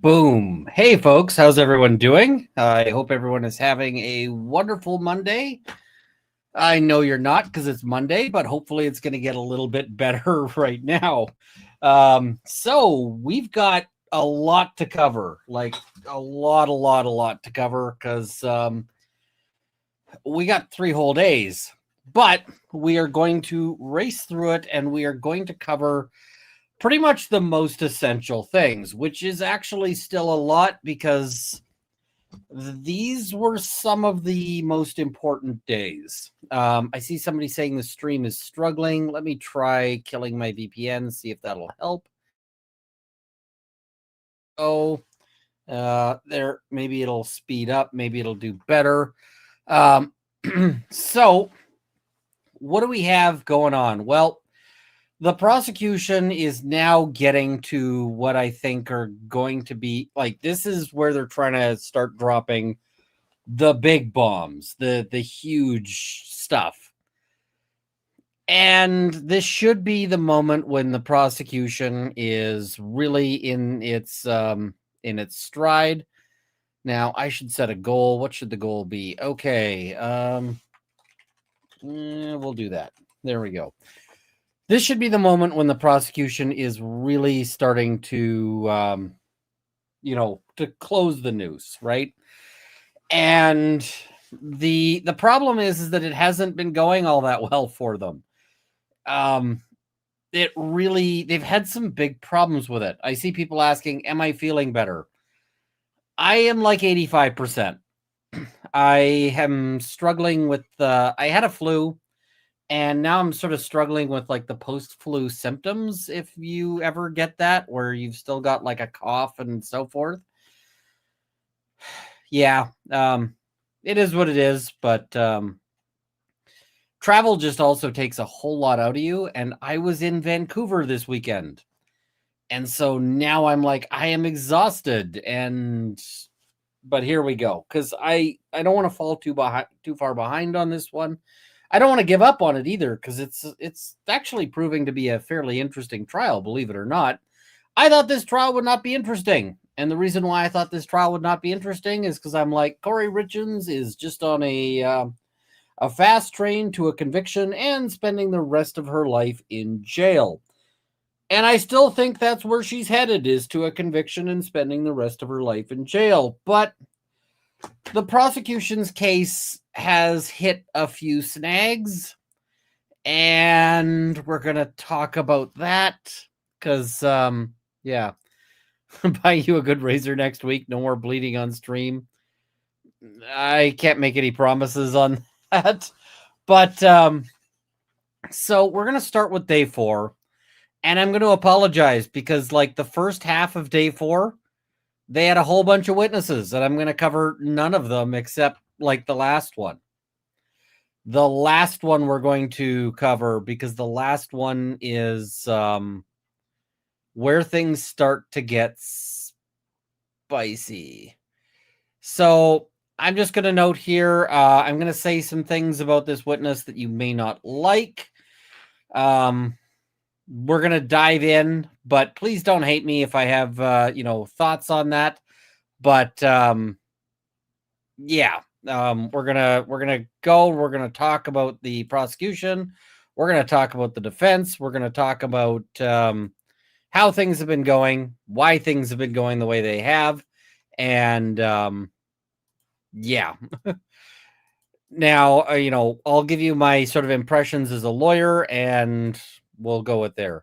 Boom. Hey, folks. How's everyone doing? I hope everyone is having a wonderful Monday. I know you're not because it's Monday, but hopefully it's going to get a little bit better right now. So we've got a lot to cover, like a lot to cover because we got 3 whole days, but we are going to race through it and we are going to cover pretty much the most essential things, which is actually still a lot because these were some of the most important days. I see somebody saying the stream is struggling. Let me try killing my VPN, see if that'll help. Oh, there, maybe it'll speed up. Maybe it'll do better. So what do we have going on? Well, the prosecution is now getting to what I think are going to be like, this is where they're trying to start dropping the big bombs, the huge stuff. And this should be the moment when the prosecution is really in its stride. Now, I should set a goal. What should the goal be? Okay, we'll do that. There we go. This should be the moment when the prosecution is really starting to, to close the noose, right? And the problem is that it hasn't been going all that well for them. They've had some big problems with it. I see people asking, am I feeling better? I am like 85%. I am struggling with I had a flu. And now I'm sort of struggling with like the post-flu symptoms, if you ever get that, where you've still got like a cough and so forth. Yeah, it is what it is, but travel just also takes a whole lot out of you. And I was in Vancouver this weekend. And so now I'm like, I am exhausted. But here we go. Because I don't want to fall too far behind on this one. I don't want to give up on it either, because it's actually proving to be a fairly interesting trial, believe it or not. I thought this trial would not be interesting. And the reason why I thought this trial would not be interesting is because I'm like, Kouri Richins is just on a fast train to a conviction and spending the rest of her life in jail. And I still think that's where she's headed, is to a conviction and spending the rest of her life in jail. But the prosecution's case has hit a few snags, and we're going to talk about that because, yeah, buy you a good razor next week. No more bleeding on stream. I can't make any promises on that. But, so we're going to start with day 4, and I'm going to apologize because, like, the first half of day 4, they had a whole bunch of witnesses, and I'm going to cover none of them except like the last one. The last one we're going to cover because the last one is where things start to get spicy. So I'm just going to note here, I'm going to say some things about this witness that you may not like. We're going to dive in, but please don't hate me if I have, thoughts on that. But, yeah, we're going to talk about the prosecution. We're going to talk about the defense. We're going to talk about, how things have been going, why things have been going the way they have. And, yeah, now, I'll give you my sort of impressions as a lawyer and we'll go with there.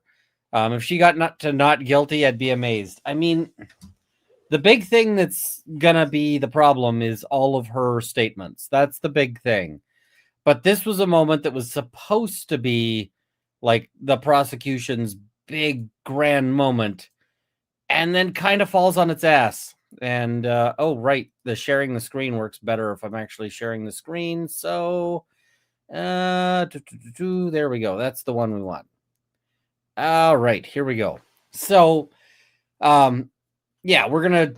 If she got not guilty, I'd be amazed. I mean, the big thing that's gonna be the problem is all of her statements. That's the big thing. But this was a moment that was supposed to be like the prosecution's big grand moment, and then kind of falls on its ass. And oh right, the sharing the screen works better if I'm actually sharing the screen. So there we go. That's the one we want. All right, here we go. So yeah, we're gonna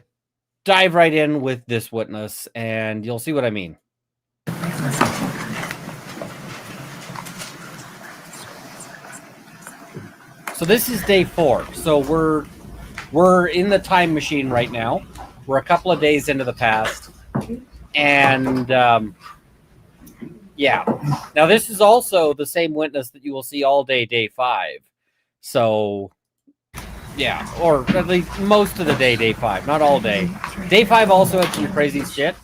dive right in with this witness and you'll see what I mean. So this is day 4. So we're we're in the time machine right now. We're a couple of days into the past. And yeah. Now, this is also the same witness that you will see all day, day 5. So, yeah. Or at least most of the day, day 5. Not all day. Day 5 also had some crazy shit.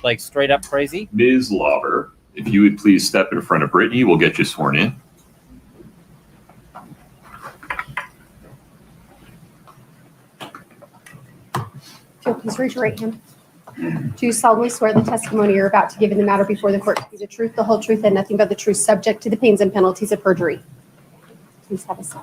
Like straight up crazy. Ms. Lauber, if you would please step in front of Brittany, we'll get you sworn in. If you'll please raise your right hand. Do you solemnly swear the testimony you're about to give in the matter before the court to be the truth, the whole truth, and nothing but the truth, subject to the pains and penalties of perjury? Please have a seat.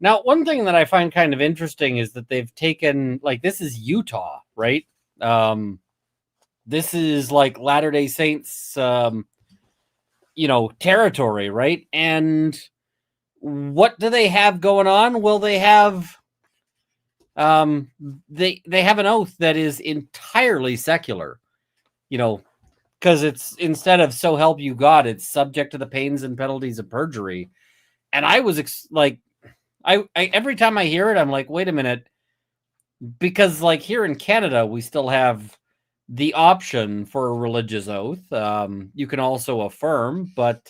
Now, one thing that I find kind of interesting is that they've taken, like, this is Utah, right? This is like Latter-day Saints, territory, right? And what do they have going on? Well, they have they have an oath that is entirely secular, because it's, instead of "so help you God," it's "subject to the pains and penalties of perjury." And I was I every time I hear it, I'm like, wait a minute, because like here in Canada, we still have the option for a religious oath. You can also affirm, but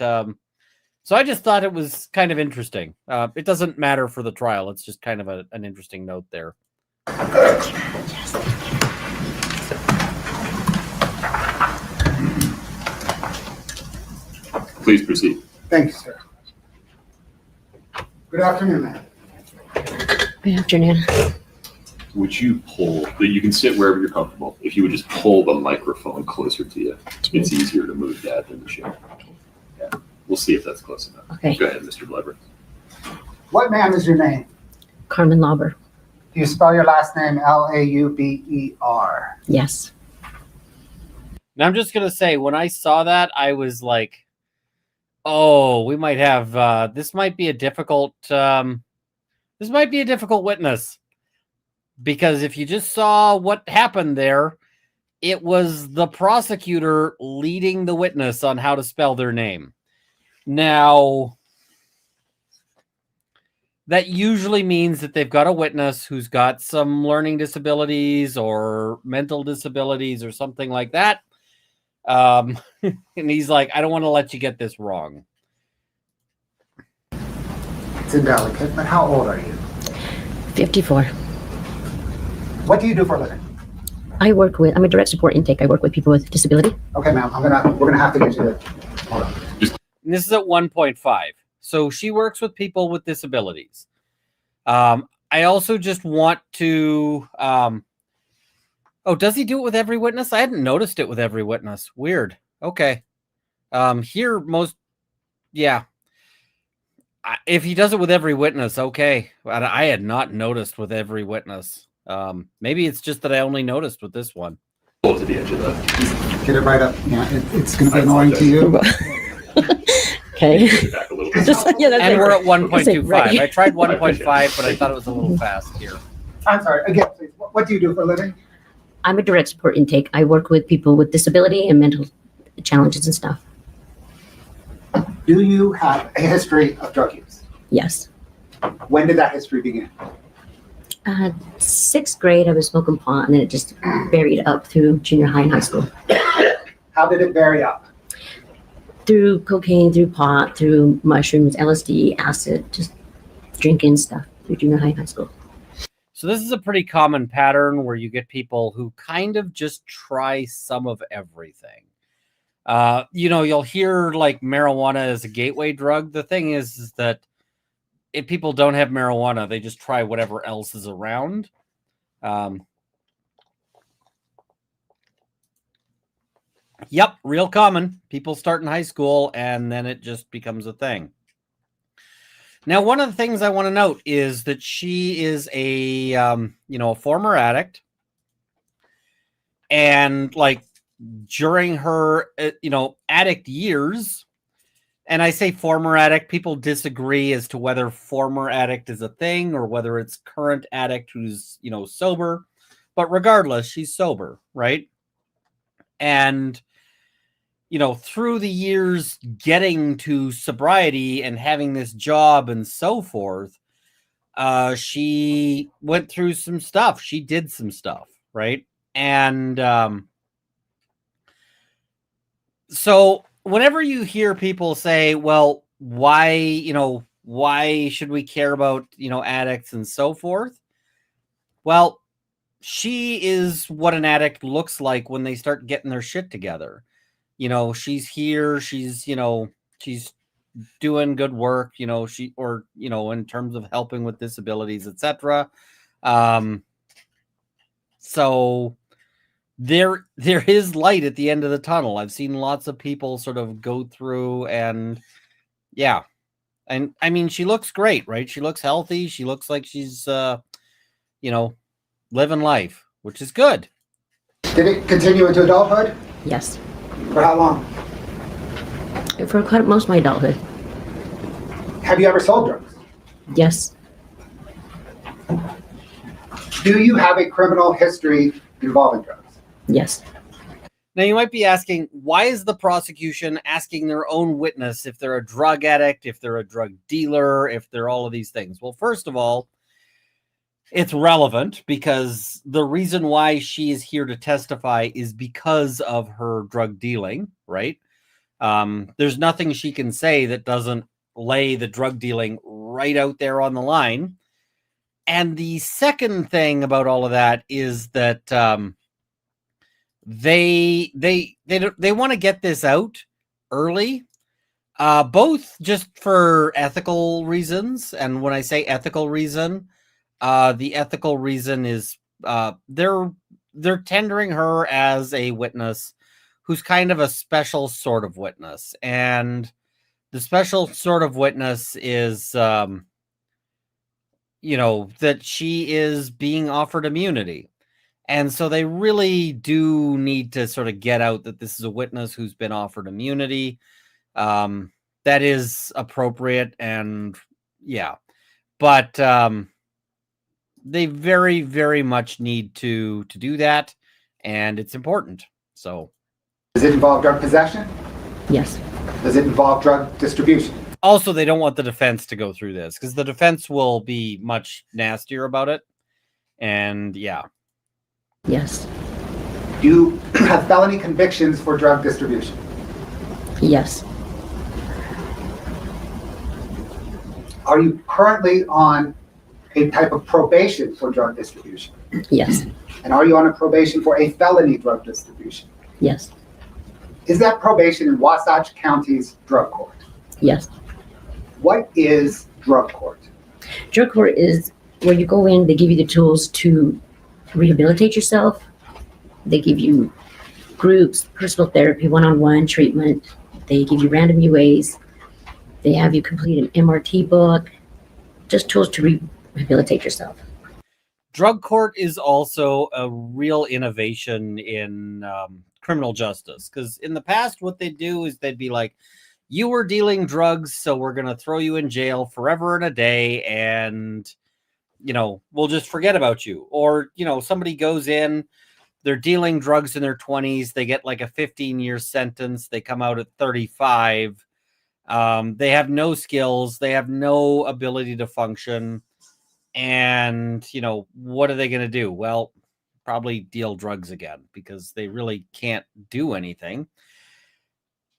so I just thought it was kind of interesting. It doesn't matter for the trial. It's just kind of an interesting note there. Please proceed. Thank you, sir. Good afternoon, ma'am. Good afternoon. Would you pull, you can sit wherever you're comfortable. If you would just pull the microphone closer to you, it's easier to move that than the chair. Yeah, we'll see if that's close enough. Okay. Go ahead, Mr. Blever. What, ma'am, is your name? Carmen Lauber. Do you spell your last name Lauber? Yes. Now, I'm just gonna say, when I saw that, I was like, "Oh, we might have this might be a difficult witness." Because if you just saw what happened there, it was the prosecutor leading the witness on how to spell their name. Now, that usually means that they've got a witness who's got some learning disabilities or mental disabilities or something like that. And he's like, "I don't want to let you get this wrong." It's indelicate, but how old are you? 54. What do you do for a living? I'm a direct support intake. I work with people with disability. Okay, ma'am, we're gonna have to get you to, hold on. And this is at 1.5. So she works with people with disabilities. I also just want to, does he do it with every witness? I hadn't noticed it with every witness. Weird. Okay. If he does it with every witness, okay. I had not noticed with every witness. Maybe it's just that I only noticed with this one. Pull to the edge of that. Get it right up. Yeah, it's gonna be annoying to you. Okay. Push it back a little bit. And we're at 1.25. Right. I tried 1.5, but I thought it was a little fast here. I'm sorry, again, please, what do you do for a living? I'm a direct support intake. I work with people with disability and mental challenges and stuff. Do you have a history of drug use? Yes. When did that history begin? 6th grade, I was smoking pot, and then it just varied up through junior high and high school. How did it vary up? Through cocaine, through pot, through mushrooms, LSD, acid, just drinking stuff through junior high and high school. So this is a pretty common pattern where you get people who kind of just try some of everything. You'll hear like marijuana as a gateway drug. The thing is that if people don't have marijuana, they just try whatever else is around. Yep, real common. People start in high school and then it just becomes a thing. Now, one of the things I want to note is that she is a former addict. And like during her, addict years, and I say former addict, people disagree as to whether former addict is a thing or whether it's current addict who's, sober. But regardless, she's sober, right? And through the years getting to sobriety and having this job and so forth, she went through some stuff. She did some stuff, right? And so whenever you hear people say, well, why should we care about, addicts and so forth? Well, she is what an addict looks like when they start getting their shit together. She's here, she's doing good work, in terms of helping with disabilities, etc. So there is light at the end of the tunnel. I've seen lots of people sort of go through, and yeah. And I mean, she looks great, right? She looks healthy. She looks like she's, living life, which is good. Did it continue into adulthood? Yes. For how long? For quite most of my adulthood. Have you ever sold drugs? Yes. Do you have a criminal history involving drugs? Yes. Now, you might be asking, why is the prosecution asking their own witness if they're a drug addict, if they're a drug dealer, if they're all of these things? Well, first of all, it's relevant because the reason why she is here to testify is because of her drug dealing, right? There's nothing she can say that doesn't lay the drug dealing right out there on the line. And the second thing about all of that is that they want to get this out early, both just for ethical reasons. And when I say ethical reason, the ethical reason is they're tendering her as a witness who's kind of a special sort of witness. And the special sort of witness is, that she is being offered immunity. And so they really do need to sort of get out that this is a witness who's been offered immunity. That is appropriate. And yeah, but they very, very much need to do that. And it's important. So Does it involve drug possession? Yes. Does it involve drug distribution? also, they don't want the defense to go through this because the defense will be much nastier about it. And yeah. Yes. Do you have felony convictions for drug distribution? Yes. Are you currently on a type of probation for drug distribution? Yes. And are you on a probation for a felony drug distribution? Yes. Is that probation in Wasatch County's drug court? Yes. What is drug court? Drug court is where you go in, they give you the tools to rehabilitate yourself. They give you groups, personal therapy, one-on-one treatment. They give you random UAs. They have you complete an MRT book, just tools to rehabilitate yourself. Drug court is also a real innovation in criminal justice, because in the past, what they'd do is they'd be like, you were dealing drugs, so we're going to throw you in jail forever and a day, and, we'll just forget about you. Or, somebody goes in, they're dealing drugs in their 20s, they get like a 15-year sentence, they come out at 35, they have no skills, they have no ability to function, and, what are they going to do? Well, probably deal drugs again, because they really can't do anything.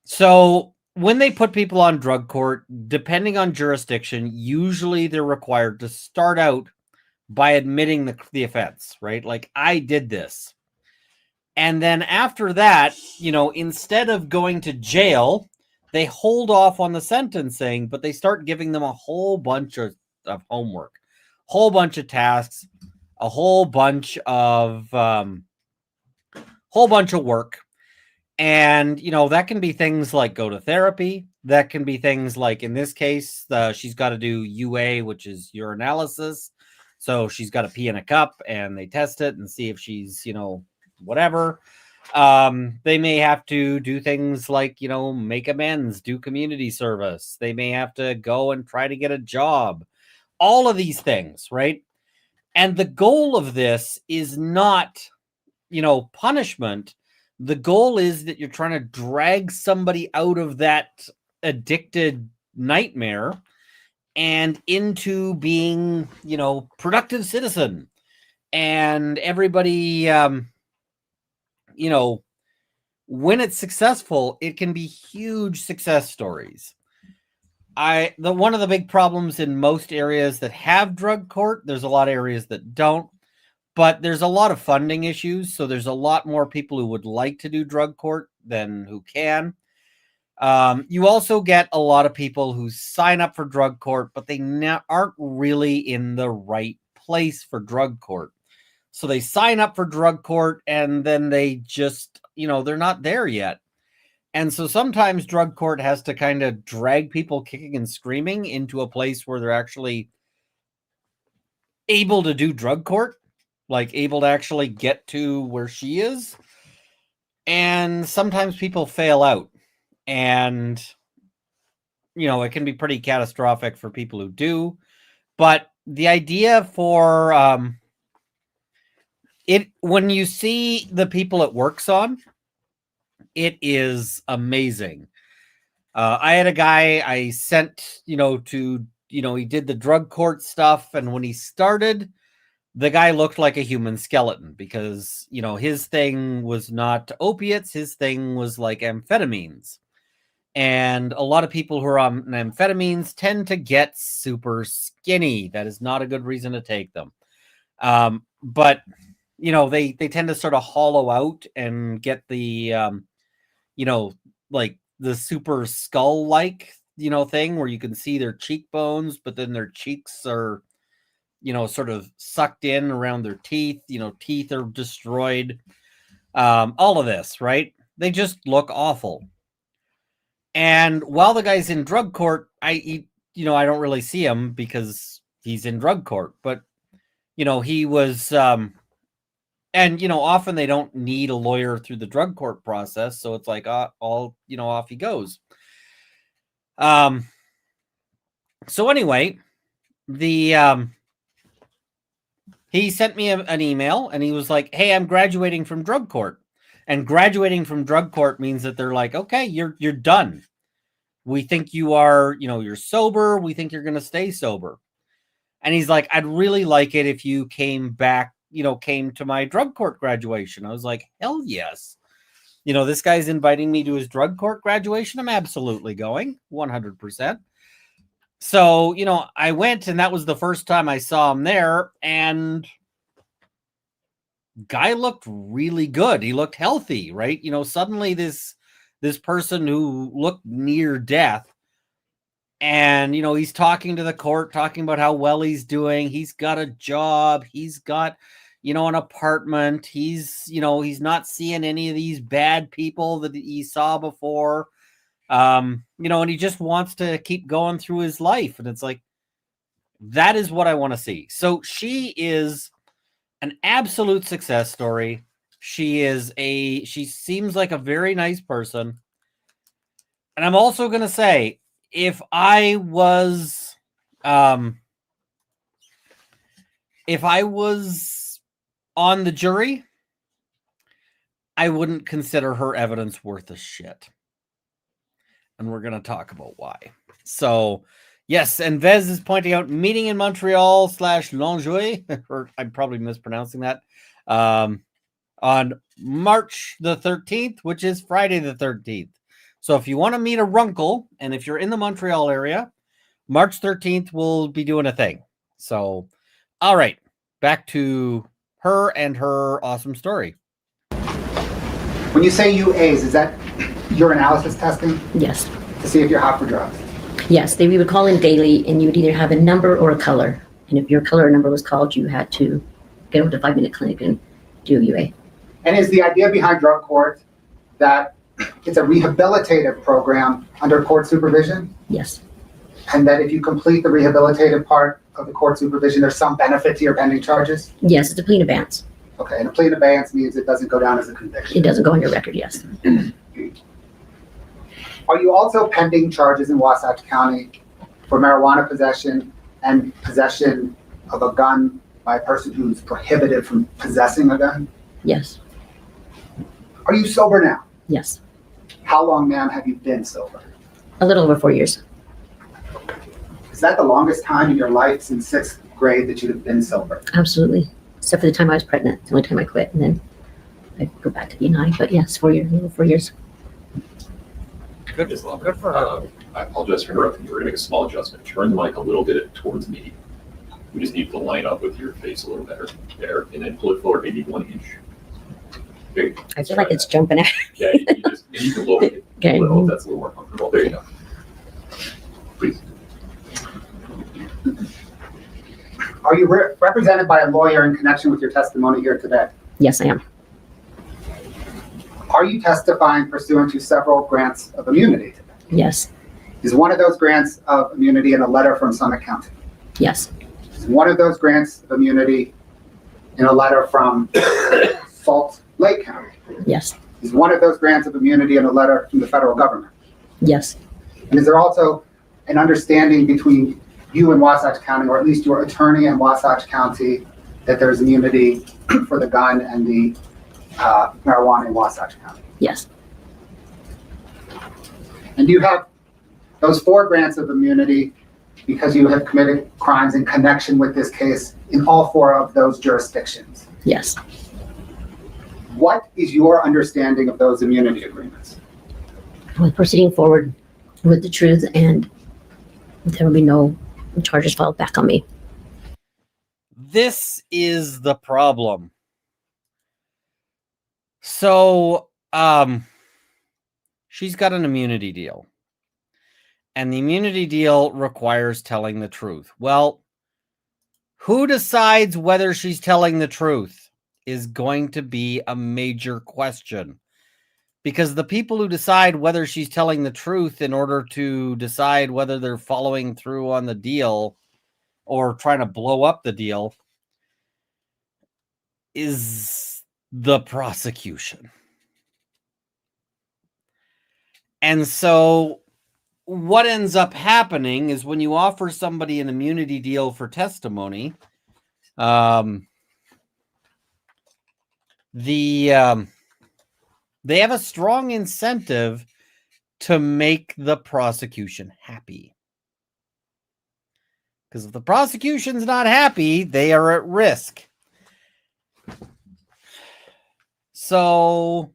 So when they put people on drug court, depending on jurisdiction, usually they're required to start out by admitting the offense, right? Like, I did this. And then after that, instead of going to jail, they hold off on the sentencing, but they start giving them a whole bunch of homework, whole bunch of tasks, a whole bunch of work. And, that can be things like go to therapy. That can be things like, in this case, she's got to do UA, which is urinalysis. So she's got to pee in a cup and they test it and see if she's, whatever. They may have to do things like, make amends, do community service. They may have to go and try to get a job. All of these things, right? And the goal of this is not, punishment. the goal is that you're trying to drag somebody out of that addicted nightmare and into being, productive citizen. And everybody, when it's successful, it can be huge success stories. One of the big problems in most areas that have drug court, there's a lot of areas that don't, but there's a lot of funding issues. So there's a lot more people who would like to do drug court than who can. You also get a lot of people who sign up for drug court, but they aren't really in the right place for drug court. So they sign up for drug court and then they just, they're not there yet. And so sometimes drug court has to kind of drag people kicking and screaming into a place where they're actually able to do drug court, like able to actually get to where she is. And sometimes people fail out. And, it can be pretty catastrophic for people who do. But the idea for when you see the people it works on, it is amazing. I had a guy I sent, he did the drug court stuff. And when he started, the guy looked like a human skeleton because, his thing was not opiates. His thing was like amphetamines. And a lot of people who are on amphetamines tend to get super skinny. That is not a good reason to take them. But, they tend to sort of hollow out and get the, like the super skull-like, thing where you can see their cheekbones, but then their cheeks are, sort of sucked in around their teeth. Teeth are destroyed. All of this, right? They just look awful. And while the guy's in drug court, I don't really see him because he's in drug court. But, he was, and, often they don't need a lawyer through the drug court process. So it's like, off he goes. So anyway, he sent me an email and he was like, hey, I'm graduating from drug court. And graduating from drug court means that they're like, okay, you're done. We think you are, you're sober. We think you're going to stay sober. And he's like, I'd really like it if you came back, came to my drug court graduation. I was like, hell yes. This guy's inviting me to his drug court graduation. I'm absolutely going 100%. So, I went and that was the first time I saw him there and guy looked really good. He looked healthy, right? Suddenly this person who looked near death and, he's talking to the court, talking about how well he's doing. He's got a job. He's got, an apartment. He's not seeing any of these bad people that he saw before. And he just wants to keep going through his life. And it's like, that is what I want to see. So she is an absolute success story. She seems like a very nice person. And I'm also going to say, if I was on the jury, I wouldn't consider her evidence worth a shit. And we're going to talk about why. So, yes, and Vez is pointing out meeting in Montreal /Longueuil, or I'm probably mispronouncing that, on March the 13th, which is Friday the 13th. So if you want to meet a runkle, and if you're in the Montreal area, March 13th, we'll be doing a thing. So, all right, back to her and her awesome story. When you say UAs, is that urinalysis testing Yes. to see if you're hot for drugs? Yes, we would call in daily, and you would either have a number or a color. And if your color or number was called, you had to go to 5-minute clinic and do a UA. And is the idea behind drug court that it's a rehabilitative program under court supervision? Yes. And that if you complete the rehabilitative part of the court supervision, there's some benefit to your pending charges? Yes, it's a plea in advance. Okay, and a plea in abeyance means it doesn't go down as a conviction. It doesn't go on your record, yes. Are you also pending charges in Wasatch County for marijuana possession and possession of a gun by a person who's prohibited from possessing a gun? Yes. Are you sober now? Yes. How long, ma'am, have you been sober? A little over 4 years. Is that the longest time in your life since sixth grade that you've been sober? Absolutely. Except for the time I was pregnant. The only time I quit. And then I go back to being high. But yes, 4 years, a little 4 years. Good for her. I apologize for interrupting. We're going to make a small adjustment. Turn the mic a little bit towards me. We just need to line up with your face a little better there, and then pull it forward maybe 1 inch. Okay. I feel like it's jumping out. Yeah, you can lower it Okay. a little. That's a little more comfortable. There you go. Please. Are you represented by a lawyer in connection with your testimony here today? Yes, I am. Are you testifying pursuant to several grants of immunity today? Yes. Is one of those grants of immunity in a letter from Summit County? Yes. Is one of those grants of immunity in a letter from Salt Lake County? Yes. Is one of those grants of immunity in a letter from the federal government? Yes. And is there also an understanding between you and Wasatch County, or at least your attorney and Wasatch County, that there's immunity for the gun and the marijuana in Wasatch County? Yes. And do you have those 4 grants of immunity because you have committed crimes in connection with this case in all 4 of those jurisdictions? Yes. What is your understanding of those immunity agreements? With proceeding forward with the truth, and there will be no charges filed back on me. This is the problem. So, she's got an immunity deal. And the immunity deal requires telling the truth. Well, who decides whether she's telling the truth is going to be a major question. Because the people who decide whether she's telling the truth in order to decide whether they're following through on the deal or trying to blow up the deal is the prosecution. And so what ends up happening is when you offer somebody an immunity deal for testimony, they have a strong incentive to make the prosecution happy. Because if the prosecution's not happy, they are at risk. So,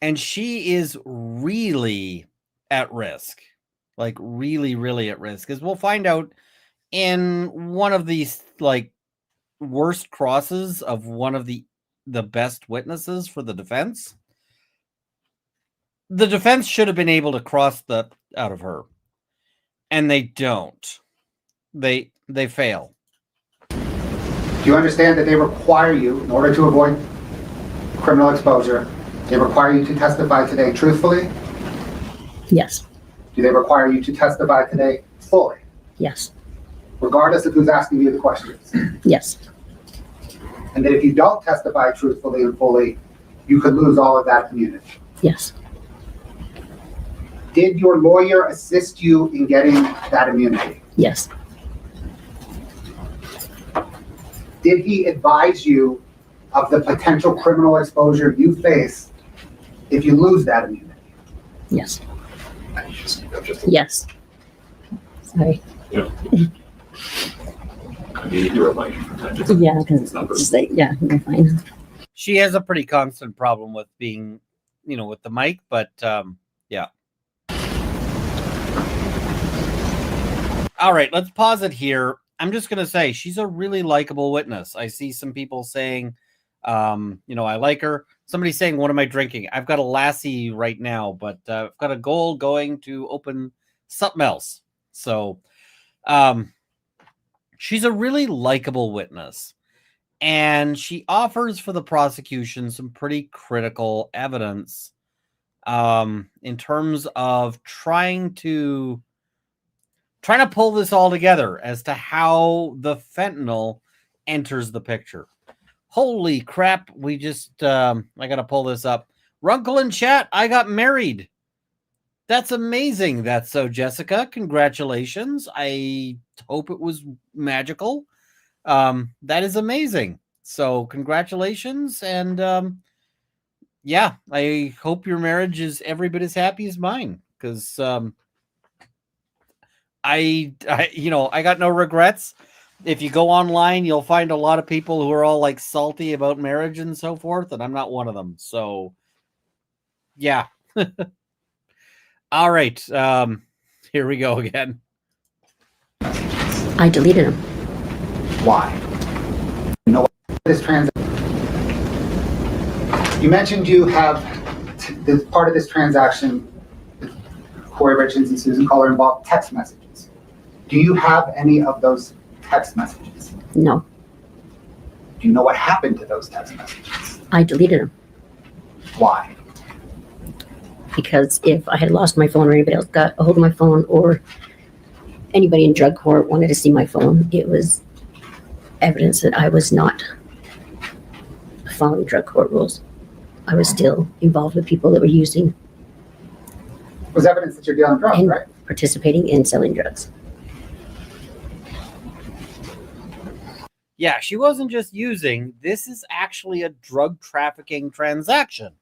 and she is really at risk. Like really, really at risk. Because we'll find out in one of these like worst crosses of one of the best witnesses for the defense. The defense should have been able to cross the out of her. And they don't. They fail. Do you understand that they require you, in order to avoid criminal exposure, they require you to testify today truthfully? Yes. Do they require you to testify today fully, Yes. regardless of who's asking you the questions? Yes. And that if you don't testify truthfully and fully, you could lose all of that immunity? Yes. Did your lawyer assist you in getting that immunity? Yes. Did he advise you of the potential criminal exposure you face if you lose that immunity? Yes. I need you to speak up just a Yes. Sorry. little. I need to remind you from time to time. Yeah, because It's not it's just like, yeah, you're fine. She has a pretty constant problem with being, with the mic, but yeah. All right, let's pause it here. I'm just going to say she's a really likable witness. I see some people saying, I like her. Somebody's saying, what am I drinking? I've got a Lassie right now, but I've got a goal going to open something else. So she's a really likable witness. And she offers for the prosecution some pretty critical evidence in terms of trying to pull this all together as to how the fentanyl enters the picture. Holy crap. We just, I got to pull this up. Runkle in chat, I got married. That's amazing. That's so, Jessica. Congratulations. I hope it was magical. That is amazing. So congratulations. And yeah, I hope your marriage is every bit as happy as mine. Because I got no regrets. If you go online, you'll find a lot of people who are all like salty about marriage and so forth, and I'm not one of them. So, yeah. All right. Here we go again. I deleted them. Why? You know what this transaction. You mentioned you have this part of this transaction with Kouri Richins and Susan Kohler involved text messages. Do you have any of those text messages? No, Do you know what happened to those text messages? I deleted them Why? because if I had lost my phone or anybody else got a hold of my phone or anybody in drug court wanted to see my phone, it was evidence that I was not following drug court rules. I was still involved with people that were using It was evidence that you're dealing drugs, and right? participating in selling drugs. Yeah, she wasn't just using. This is actually a drug trafficking transaction.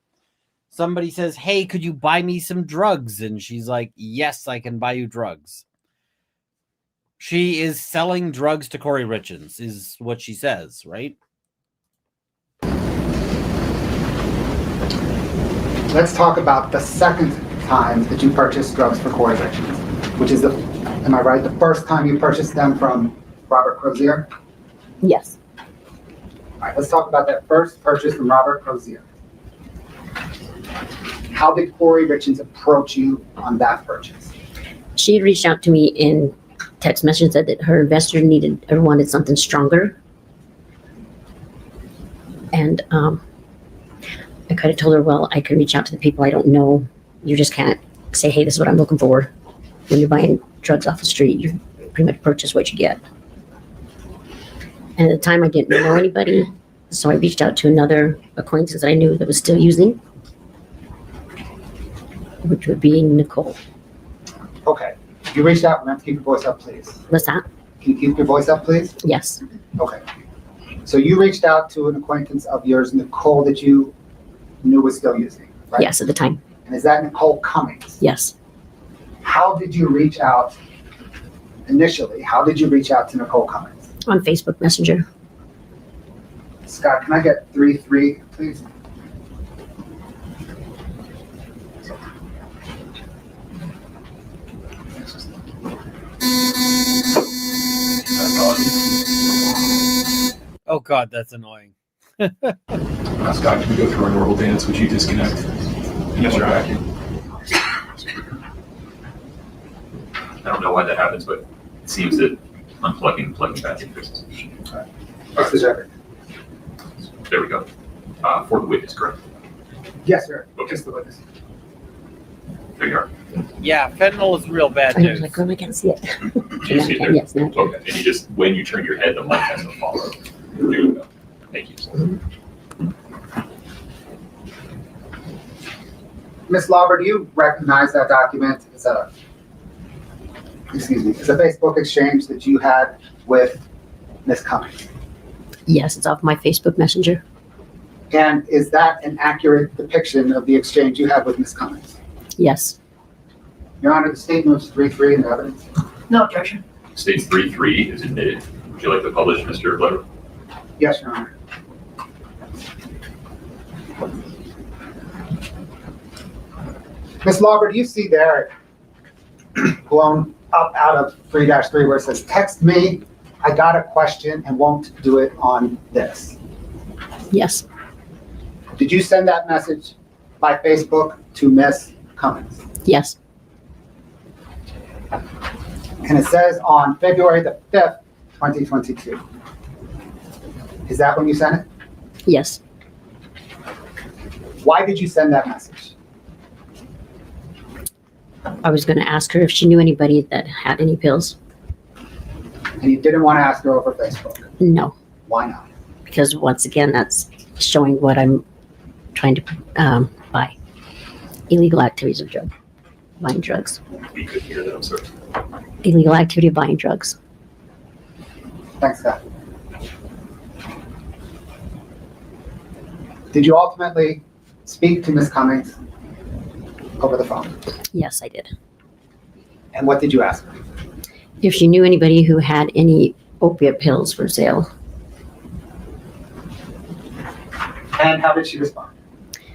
Somebody says, "Hey, could you buy me some drugs?" And she's like, "Yes, I can buy you drugs." She is selling drugs to Kouri Richins, is what she says, right? Let's talk about the second time that you purchased drugs for Kouri Richins, which is am I right, the first time you purchased them from Robert Crozier? Yes. All right, let's talk about that first purchase from Robert Crozier. How did Kouri Richins approach you on that purchase? She had reached out to me in text message and said that her investor needed or wanted something stronger. And I kind of told her, well, I can reach out to the people I don't know. You just can't say, hey, this is what I'm looking for. When you're buying drugs off the street, you pretty much purchase what you get. And at the time, I didn't know anybody. So I reached out to another acquaintance that I knew that was still using, which would be Nicole. Okay, you reached out, remember to keep your voice up, please. What's that? Can you keep your voice up, please? Yes. Okay. So you reached out to an acquaintance of yours, Nicole, that you knew was still using, right? Yes, at the time. And is that Nicole Cummings? Yes. How did you reach out initially? How did you reach out to Nicole Cummings? On Facebook Messenger. Scott, can I get 3-3, please? Oh God, that's annoying. Scott, can we go through our normal dance? Would you disconnect? Yes, sir. Back in. I don't know why that happens, but it seems that unplugging and plugging back in fixes. What's the record? There we go. For the witness, correct? Yes, sir. Okay. Just the witness. There you are. Yeah, fentanyl is real bad I was news. like, oh, I can't see it. Do you see it there? Yes, now I can. Okay. And you just, when you turn your head, the mic has to follow. There you go. Thank you. Ms. Lauber, do you recognize that document as a Facebook exchange that you had with Ms. Cummings? Yes, it's off my Facebook Messenger. And is that an accurate depiction of the exchange you had with Ms. Cummings? Yes. Your Honor, the state moves 3-3 in the evidence. No objection. States 3-3 is admitted. Would you like to publish, Mr. Glover? Yes, Your Honor. Ms. Lauber, do you see there blown up out of 3-3 where it says, text me, I got a question and won't do it on this? Yes. Did you send that message by Facebook to Ms. Cummings? Yes. And it says on February the 5th, 2022. Is that when you sent it? Yes. Why did you send that message? I was going to ask her if she knew anybody that had any pills. And you didn't want to ask her over Facebook. No, Why not? because once again, that's showing what I'm trying to buy. Illegal activities of buying drugs. We couldn't hear that, I'm sorry. Illegal activity of buying drugs. Thanks, Scott. Did you ultimately speak to Ms. Cummings over the phone? Yes, I did. And what did you ask her? If she knew anybody who had any opiate pills for sale. And how did she respond?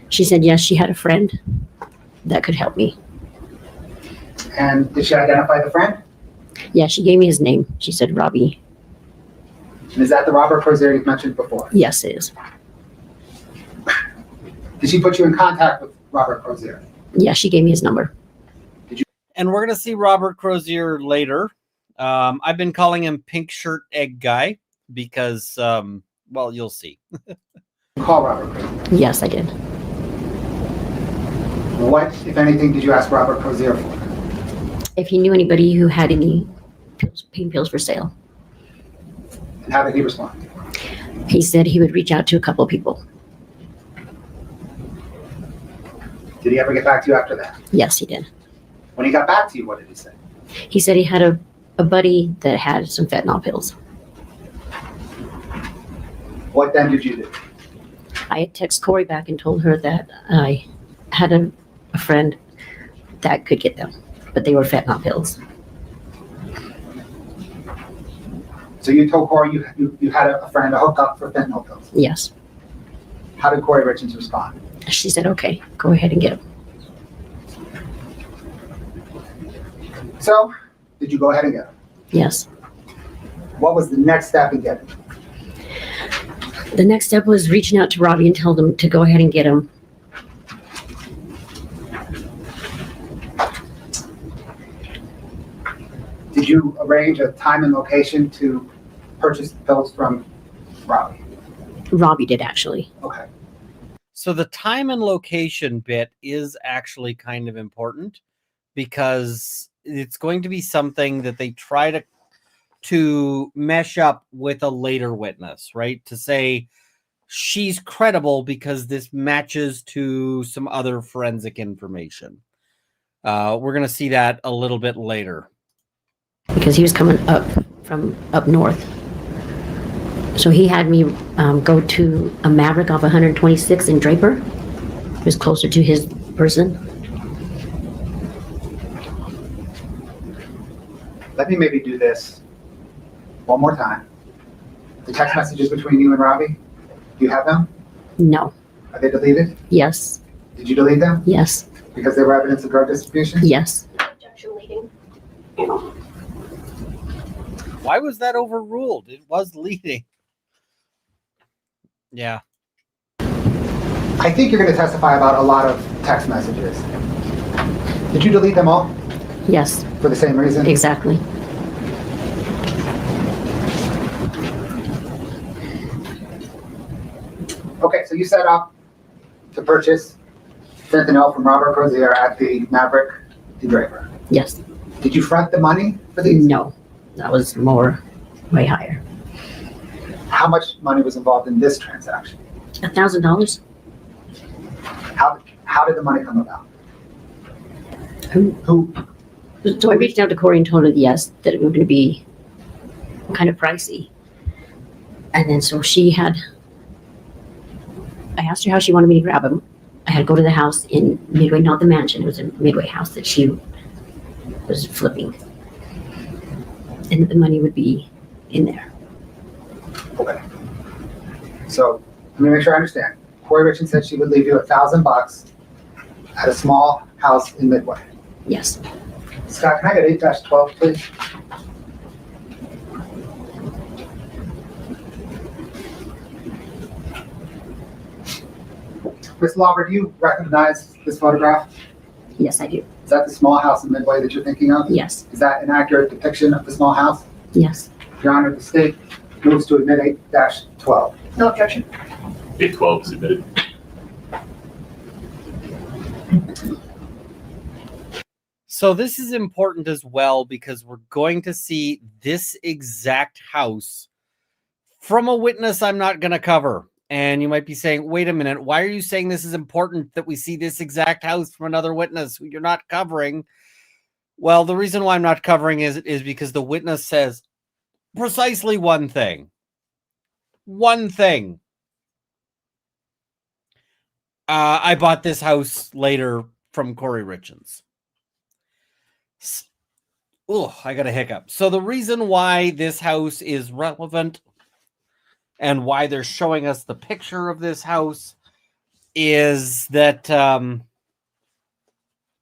She said yes, she had a friend that could help me. And did she identify the friend? Yeah, she gave me his name. She said Robbie. And is that the Robert Crozier you've mentioned before? Yes, it is. Did she put you in contact with Robert Crozier? Yeah, she gave me his number. And we're going to see Robert Crozier later. I've been calling him Pink Shirt Egg Guy because, well, you'll see. Call Robert Crozier. Yes, I did. What, if anything, did you ask Robert Crozier for? If he knew anybody who had any pain pills for sale. And how did he respond? He said he would reach out to a couple of people. Did he ever get back to you after that? Yes, he did. When he got back to you, what did he say? He said he had a buddy that had some fentanyl pills. What then did you do? I had texted Kouri back and told her that I had a friend that could get them, but they were fentanyl pills. So you told Kouri you had a friend to hook up for fentanyl pills. Yes. How did Kouri Richins respond? She said, okay, go ahead and get them. So, did you go ahead and get them? Yes. What was the next step in getting them? The next step was reaching out to Robbie and tell them to go ahead and get them. Did you arrange a time and location to purchase the pills from Robbie? Robbie did, actually. Okay. So the time and location bit is actually kind of important because it's going to be something that they try to mesh up with a later witness, right? To say she's credible because this matches to some other forensic information. We're going to see that a little bit later. Because he was coming up from up north. So he had me go to a Maverick off 126 in Draper. It was closer to his person. Let me maybe do this one more time. The text messages between you and Robbie, do you have them? No. Are they deleted? Yes. Did you delete them? Yes. Because they were evidence of drug distribution? Yes. Why was that overruled? It was leading. Yeah. I think you're going to testify about a lot of text messages. Did you delete them all Yes. for the same reason? Exactly. Okay, so you set up to purchase fentanyl from Robert Crozier at the Maverick in Draper. Yes. Did you front the money for these? No. That was more, way higher. How much money was involved in this transaction? $1,000? How did the money come about? Who? So I reached out to Kouri and told her yes, that it was going to be kind of pricey. And then so I asked her how she wanted me to grab them. I had to go to the house in Midway, not the mansion. It was a Midway house that she was flipping. And the money would be in there. Okay. So let me make sure I understand. Kouri Richins said she would leave you $1,000 at a small house in Midway. Yes. Scott, can I get 8-12, please? Ms. Lauber, do you recognize this photograph? Yes, I do. Is that the small house in Midway that you're thinking of? Yes. Is that an accurate depiction of the small house? Yes. Your Honor, the state moves to admit 8-12. No objection. 812 is admitted. So this is important as well because we're going to see this exact house from a witness I'm not going to cover. And you might be saying, wait a minute, why are you saying this is important that we see this exact house from another witness who you're not covering? Well, the reason why I'm not covering is because the witness says precisely one thing. One thing. I bought this house later from Kouri Richins. Oh, I got a hiccup. So the reason why this house is relevant and why they're showing us the picture of this house is that Kouri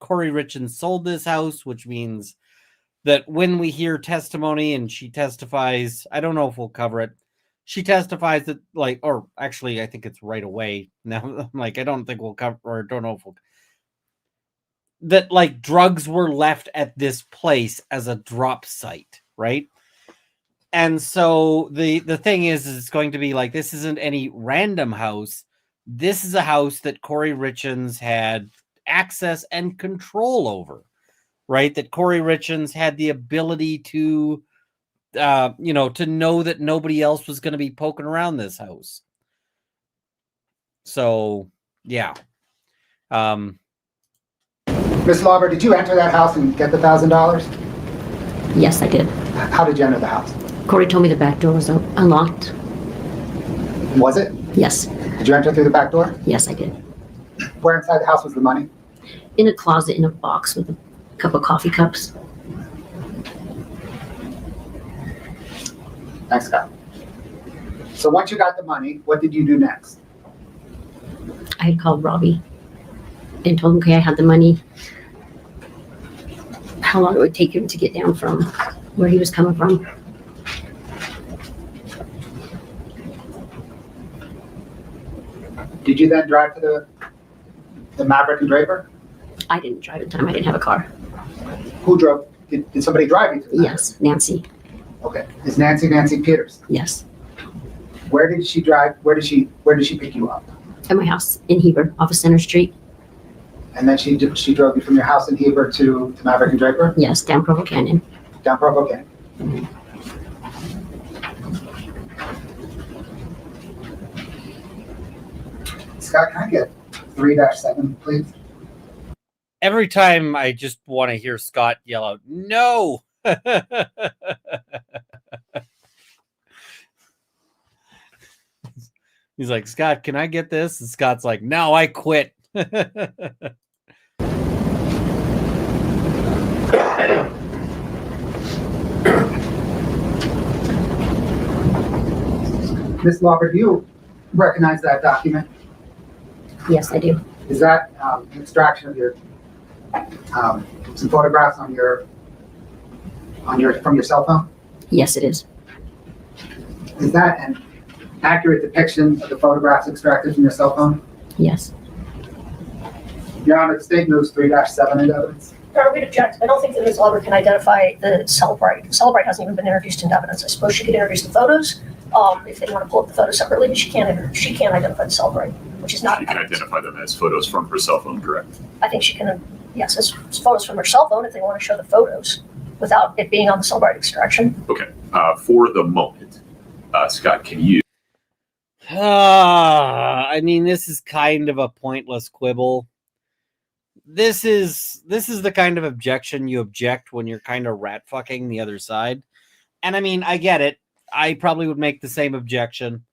Richins sold this house, which means that when we hear testimony and she testifies, I don't know if we'll cover it. She testifies that, like, or actually, I think it's right away. Now, like, I don't think we'll cover, or don't know if we'll, that, like, drugs were left at this place as a drop site, right? And so the thing is it's going to be like, this isn't any random house. This is a house that Kouri Richins had access and control over, right? That Kouri Richins had the ability to, to know that nobody else was going to be poking around this house. So, yeah. Miss Lauber, did you enter that house and get the $1,000? Yes, I did. How did you enter the house? Kouri told me the back door was unlocked. Was it? Yes. Did you enter through the back door? Yes, I did. Where inside the house was the money? In a closet in a box with a couple of coffee cups. Thanks, Scott. So once you got the money, what did you do next? I had called Robbie and told him, okay, I had the money, how long it would take him to get down from where he was coming from. Did you then drive to the Maverick and Draper? I didn't drive at the time. I didn't have a car. Who drove? Did somebody drive you to the Maverick? Yes, Nancy. Okay. Is Nancy Peters? Yes. Where did she drive? Where did she pick you up? At my house in Heber, off of Center Street. And then she drove you from your house in Heber to Maverick and Draper? Yes, down Provo Canyon. Down Provo Canyon. Scott, can I get 3-7, please? Every time I just want to hear Scott yell out, no! He's like, Scott, can I get this? And Scott's like, no, I quit. Ms. Lauber, do you recognize that document? Yes, I do. Is that an extraction of your some photographs on your from your cell phone? Yes, it is. Is that an accurate depiction of the photographs extracted from your cell phone? Yes. Your Honor, the state moves 3-7 into evidence. Your Honor, we'd object. I don't think that Ms. Lauber can identify the Celebrite. Celebrite hasn't even been introduced into evidence. I suppose she could introduce the photos if they want to pull up the photos separately, but she can't identify the Celebrite, which is not. She can identify them as photos from her cell phone, correct? I think she can, yes, as photos from her cell phone if they want to show the photos without it being on the Celebrite extraction. Okay. For the moment, Scott, can you? I mean, this is kind of a pointless quibble. This is the kind of objection you object when you're kind of rat fucking the other side. And I mean, I get it. I probably would make the same objection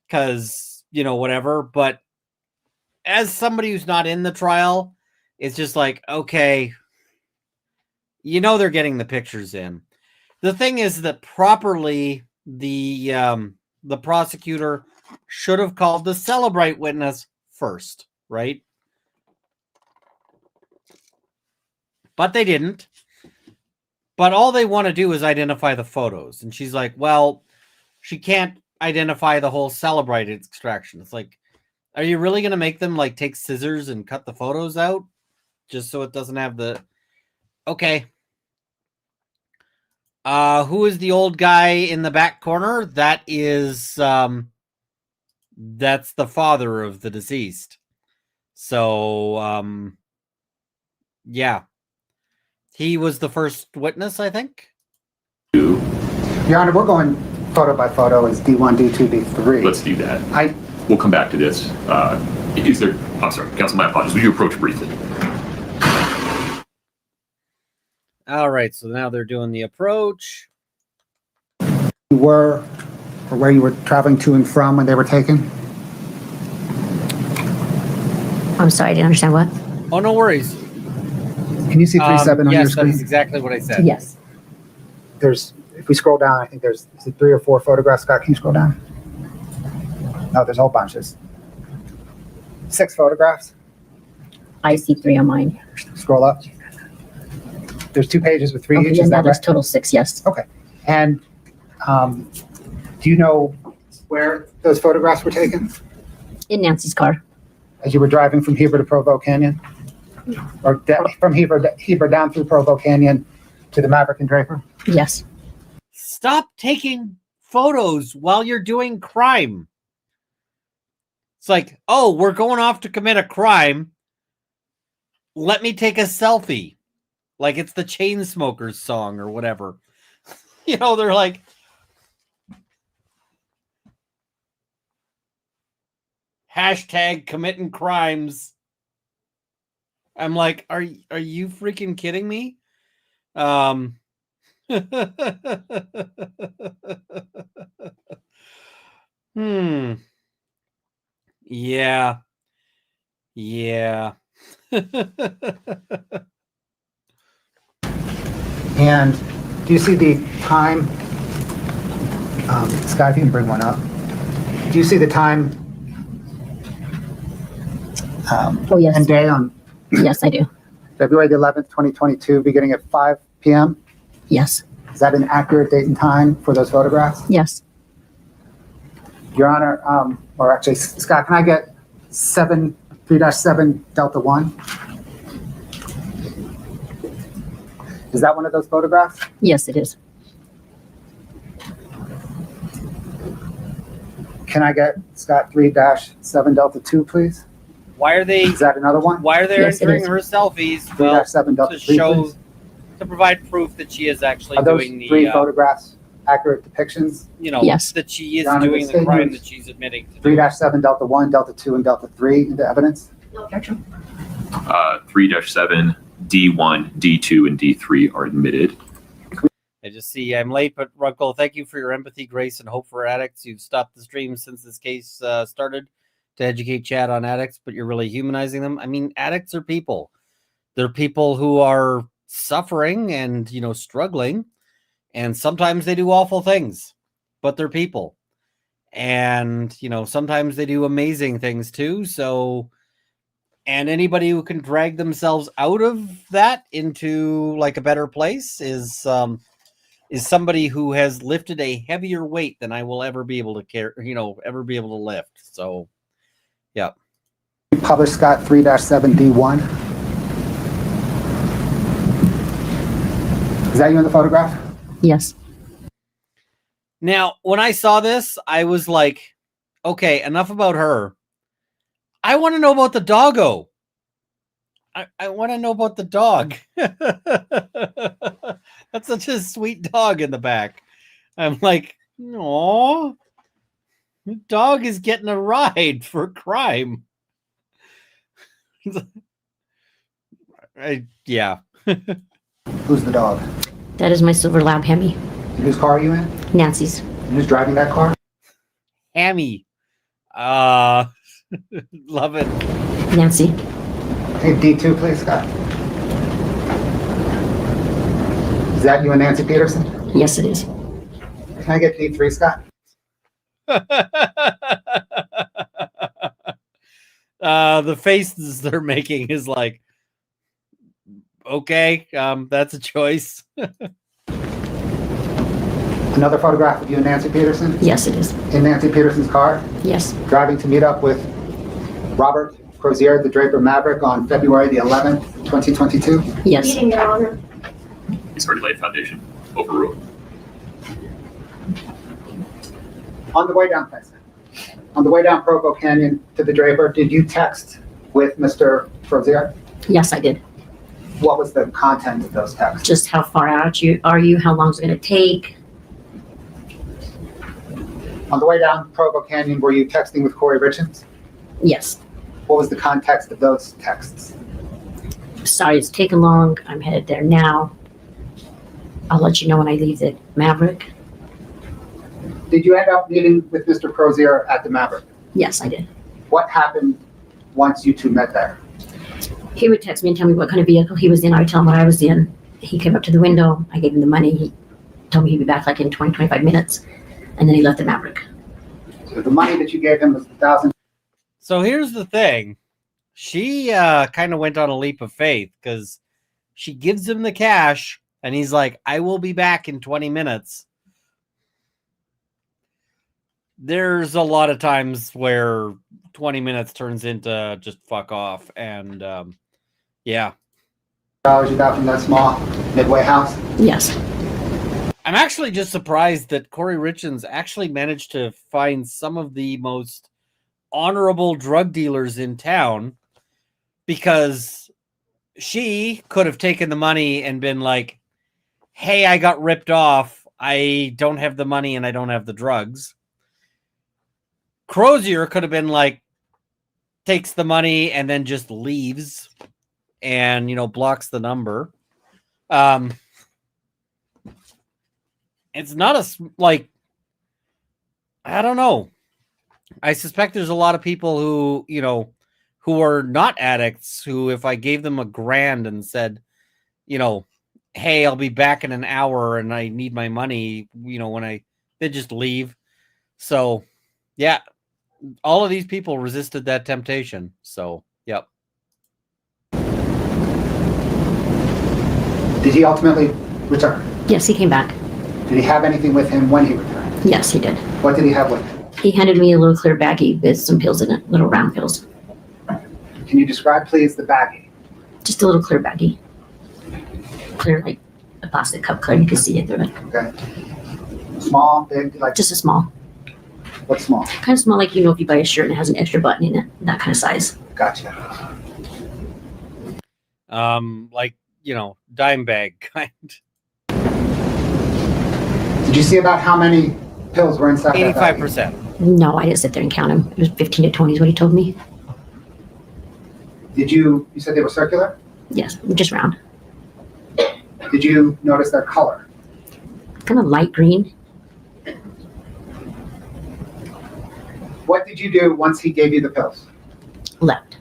because, whatever. But as somebody who's not in the trial, it's just like, okay, they're getting the pictures in. The thing is that properly, the prosecutor should have called the Celebrite witness first, right? But they didn't. But all they want to do is identify the photos. And she's like, well, she can't identify the whole Celebrite extraction. It's like, are you really going to make them like take scissors and cut the photos out just so it doesn't have the... Okay. Who is the old guy in the back corner? That is, that's the father of the deceased. So, yeah. He was the first witness, I think. Your Honor, we're going photo by photo as D1, D2, D3. Let's do that. We'll come back to this. Is there? I'm sorry, counsel. My apologies. Will you approach briefly? All right. So now they're doing the approach. You were, or where you were traveling to and from when they were taken? I'm sorry, I didn't understand what? Oh, no worries. Can you see 3-7 on your Yes, that screen? is exactly what I said. Yes. If we scroll down, I think is it 3 or 4 photographs? Scott, can you scroll down? No, there's a whole bunch. There's 6 photographs. I see 3 on mine. Scroll up. There's 2 pages with 3 Okay, each. yeah, Is now that there's right? total 6, yes. And do you know where those photographs were taken In Nancy's car. as you were driving from Heber to Provo Canyon? Or from Heber down through Provo Canyon to the Maverick and Draper? Yes. Stop taking photos while you're doing crime. It's like, oh, we're going off to commit a crime. Let me take a selfie. Like it's the Chainsmokers song or whatever. You know, they're like, hashtag committing crimes. I'm like, are you freaking kidding me? Yeah. Yeah. And do you see the time? Scott, if you can bring one up. Do you see the time Oh, yes. and day on Yes, I do. February the 11th, 2022, beginning at 5 p.m.? Yes. Is that an accurate date and time for those photographs? Yes. Your Honor, or actually, Scott, can I get 3-7 Delta 1? Is that one of those photographs? Yes, it is. Can I get Scott 3-7 Delta 2, please? Why are they Is that another one? Yes, it entering is. her selfies? Well, 3-7 Delta to 3, show, please. to provide proof that she is actually Are those doing the 3 photographs accurate depictions? you know, Yes. that she is Your Honor, doing the the crime statements- that she's admitting to do. 3-7 Delta 1, Delta 2, and Delta 3 into evidence? No objection. 3-7, D1, D2, and D3 are admitted. I just see I'm late, but Runkle, thank you for your empathy, grace, and hope for addicts. You've stopped the stream since this case started to educate chat on addicts, but you're really humanizing them. I mean, addicts are people. They're people who are suffering and, you know, struggling, and sometimes they do awful things, but they're people. And, you know, sometimes they do amazing things too. So, and anybody who can drag themselves out of that into like a better place is somebody who has lifted a heavier weight than I will ever be able to carry, you know, ever be able to lift. So, yeah. Publish Scott 3-7 D1. Is that you in the photograph? Yes. Now, when I saw this, I was like, okay, enough about her. I want to know about the doggo. I want to know about the dog. That's such a sweet dog in the back. I'm like, aw, the dog is getting a ride for crime. Yeah. Who's the dog? That is my silver lab, Hemi. And whose car are you in? Nancy's. And who's driving that car? Hammy. Love it. Nancy. Hey, D2, please, Scott. Is that you and Nancy Peterson? Yes, it is. Can I get D3, Scott? The faces they're making is like, okay, that's a choice. Another photograph of you and Nancy Peterson Yes, it is. in Nancy Peterson's car, Yes. driving to meet up with Robert Crozier, the Draper Maverick, on February the 11th, 2022. Yes. Meeting, Your Honor. He's already laid foundation. Overruled. On the way down, thanks. On the way down Provo Canyon to the Draper, did you text with Mr. Crozier? Yes, I did. What was the content of those texts? Just how far out are you? How long is it going to take? On the way down Provo Canyon, were you texting with Kouri Richins? Yes. What was the context of those texts? Sorry, it's taken long. I'm headed there now. I'll let you know when I leave the Maverick. Did you end up meeting with Mr. Crozier at the Maverick? Yes, I did. What happened once you two met there? He would text me and tell me what kind of vehicle he was in. I would tell him what I was in. He came up to the window. I gave him the money. He told me he'd be back like in 20, 25 minutes. And then he left the Maverick. So the money that you gave him was $1,000. So here's the thing. She kind of went on a leap of faith because she gives him the cash and he's like, I will be back in 20 minutes. There's a lot of times where 20 minutes turns into just fuck off. And yeah. You got from that small Midway house? Yes. I'm actually just surprised that Kouri Richins actually managed to find some of the most honorable drug dealers in town, because she could have taken the money and been like, hey, I got ripped off. I don't have the money and I don't have the drugs. Crozier could have been like, takes the money and then just leaves and, you know, blocks the number. It's not like, I don't know. I suspect there's a lot of people who, you know, who are not addicts, who if I gave them $1,000 and said, you know, hey, I'll be back in an hour and I need my money, you know, they just leave. So, yeah, all of these people resisted that temptation. So, yep. Did he ultimately return? Yes, he came back. Did he have anything with him when he returned? Yes, he did. What did he have with him? He handed me a little clear baggie with some pills in it, little round pills. Can you describe, please, the baggie? Just a little clear baggie. Clear, like a plastic cup clear. You can see it through it. Okay. Small, big, like Just a small. what's small? Kind of small, like, you know, if you buy a shirt and it has an extra button in it. That kind of size. Gotcha. Like, you know, dime bag kind. Did you see about how many pills were inside that baggie? 85%. No, I didn't sit there and count them. It was 15 to 20 is what he told me. Did you said they were circular? Yes, just round. Did you notice their color? Kind of light green. What did you do once he gave you the pills? Left.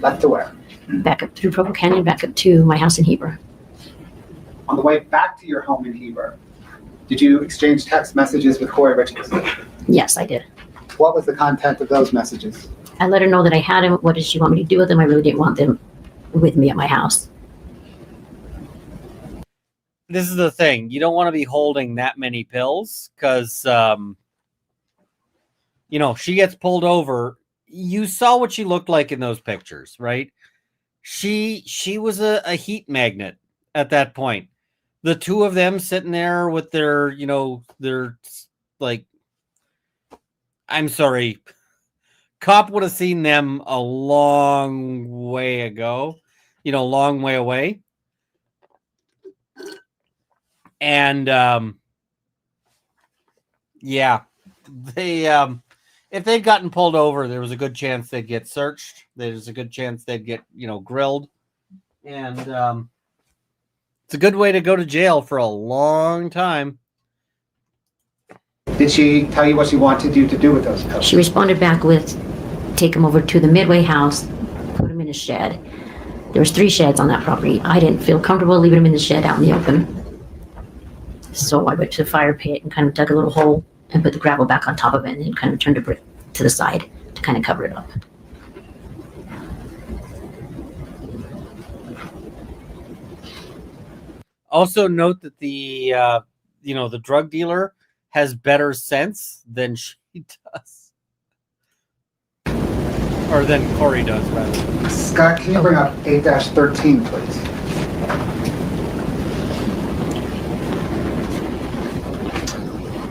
Left to where? Back up through Provo Canyon, back up to my house in Heber. On the way back to your home in Heber, did you exchange text messages with Kouri Richins? Yes, I did. What was the content of those messages? I let her know that I had him. What did she want me to do with them? I really didn't want them with me at my house. This is the thing. You don't want to be holding that many pills because, you know, she gets pulled over. You saw what she looked like in those pictures, right? She was a heat magnet at that point. The two of them sitting there with their, you know, their, like, I'm sorry, cop would have seen them a long way ago, you know, long way away. And yeah, they if they'd gotten pulled over, there was a good chance they'd get searched. There's a good chance they'd get, you know, grilled. And it's a good way to go to jail for a long time. Did she tell you what she wanted you to do with those pills? She responded back with, take him over to the Midway house, put him in a shed. There was 3 sheds on that property. I didn't feel comfortable leaving him in the shed out in the open. So I went to the fire pit and kind of dug a little hole and put the gravel back on top of it and then kind of turned it to the side to kind of cover it up. Also note that the you know, the drug dealer has better sense than she does. Or than Kouri does, rather. Scott, can you bring up 8-13, please?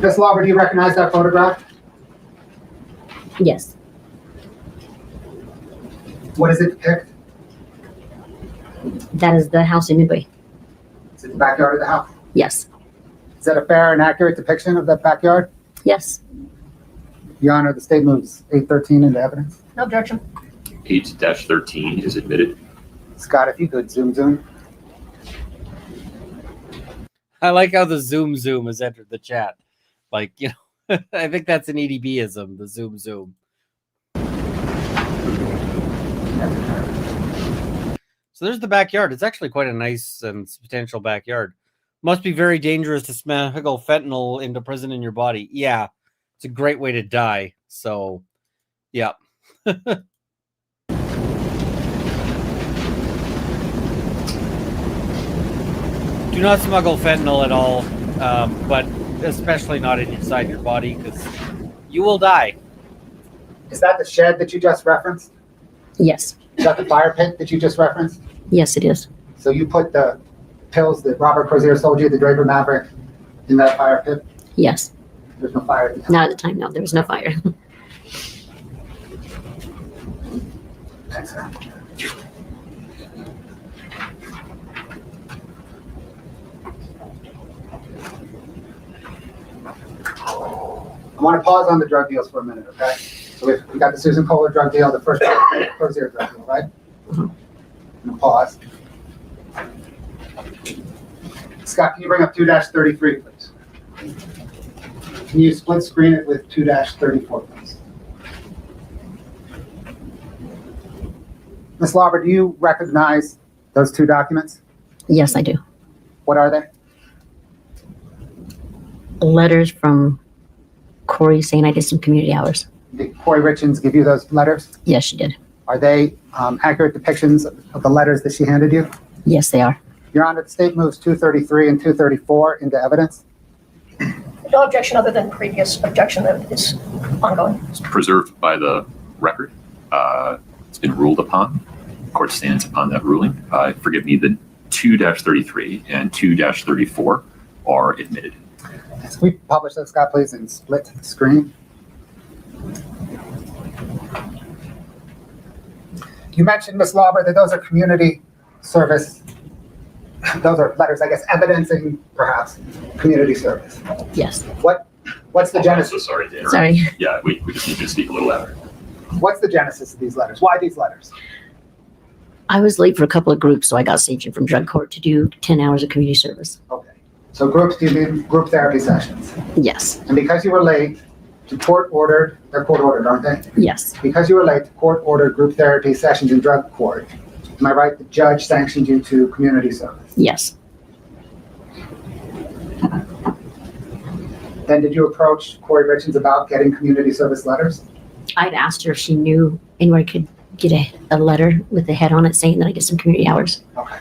Ms. Lauber, do you recognize that photograph? Yes. What does it depict? That is the house in Midway. Is it the backyard of the house? Yes. Is that a fair and accurate depiction of that backyard? Yes. Your Honor, the state moves 8-13 into evidence. No objection. 8-13 is admitted. Scott, if you could zoom. I like how the zoom has entered the chat. Like, you know, I think that's an EDB-ism, the zoom. So there's the backyard. It's actually quite a nice and substantial backyard. Must be very dangerous to smuggle fentanyl into prison in your body. Yeah, it's a great way to die. So, yeah. Do not smuggle fentanyl at all, but especially not inside your body, because you will die. Is that the shed that you just referenced? Yes. Is that the fire pit that you just referenced? Yes, it is. So you put the pills that Robert Crozier sold you, the Draper Maverick, in that fire pit? Yes. There's no fire at the time. Not at the time, no. There was no fire. Thanks, sir. I want to pause on the drug deals for a minute, okay? So we got the Susan Kohler drug deal, the first Crozier drug deal, right? I'm gonna pause. Scott, can you bring up 2-33, please? Can you split screen it with 2-34, please? Ms. Lauber, do you recognize those two documents? Yes, I do. What are they? Letters from Kouri saying I did some community hours. Did Kouri Richins give you those letters? Yes, she did. Are they accurate depictions of the letters that she handed you? Yes, they are. Your Honor, the state moves 233 and 234 into evidence. No objection other than previous objection that is ongoing. It's preserved by the record. It's been ruled upon. The court stands upon that ruling. Forgive me, the 2-33 and 2-34 are admitted. Can we publish those, Scott, please, and split screen? You mentioned, Ms. Lauber, that those are community service. Those are letters, I guess, evidencing perhaps community service. Yes. What's the I'm so genesis? sorry to interrupt. Sorry. Yeah, we just need you to speak a little louder. What's the genesis of these letters? Why these letters? I was late for a couple of groups, so I got sanctioned from drug court to do 10 hours of community service. Okay. So groups, you mean group therapy sessions. Yes. And because you were late, they're court ordered, aren't they? Yes. Because you were late, the court ordered group therapy sessions in drug court. Am I right? The judge sanctioned you to community service. Yes. Then did you approach Kouri Richins about getting community service letters? I'd asked her if she knew anywhere I could get a letter with a head on it saying that I get some community hours. Okay.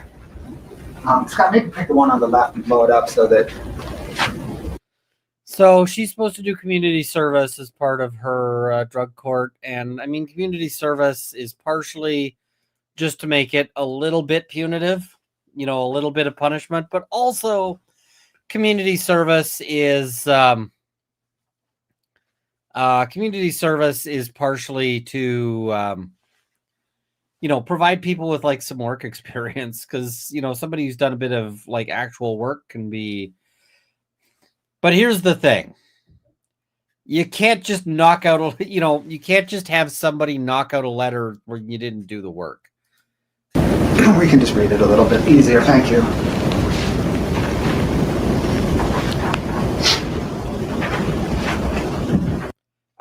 Scott, maybe pick the one on the left and blow it up so that. So she's supposed to do community service as part of her drug court. And I mean, community service is partially just to make it a little bit punitive, a little bit of punishment, but also community service is partially to provide people with like some work experience, because somebody who's done a bit of like actual work can be. But here's the thing: you can't just knock out you can't just have somebody knock out a letter where you didn't do the work. We can just read it a little bit easier. Thank you.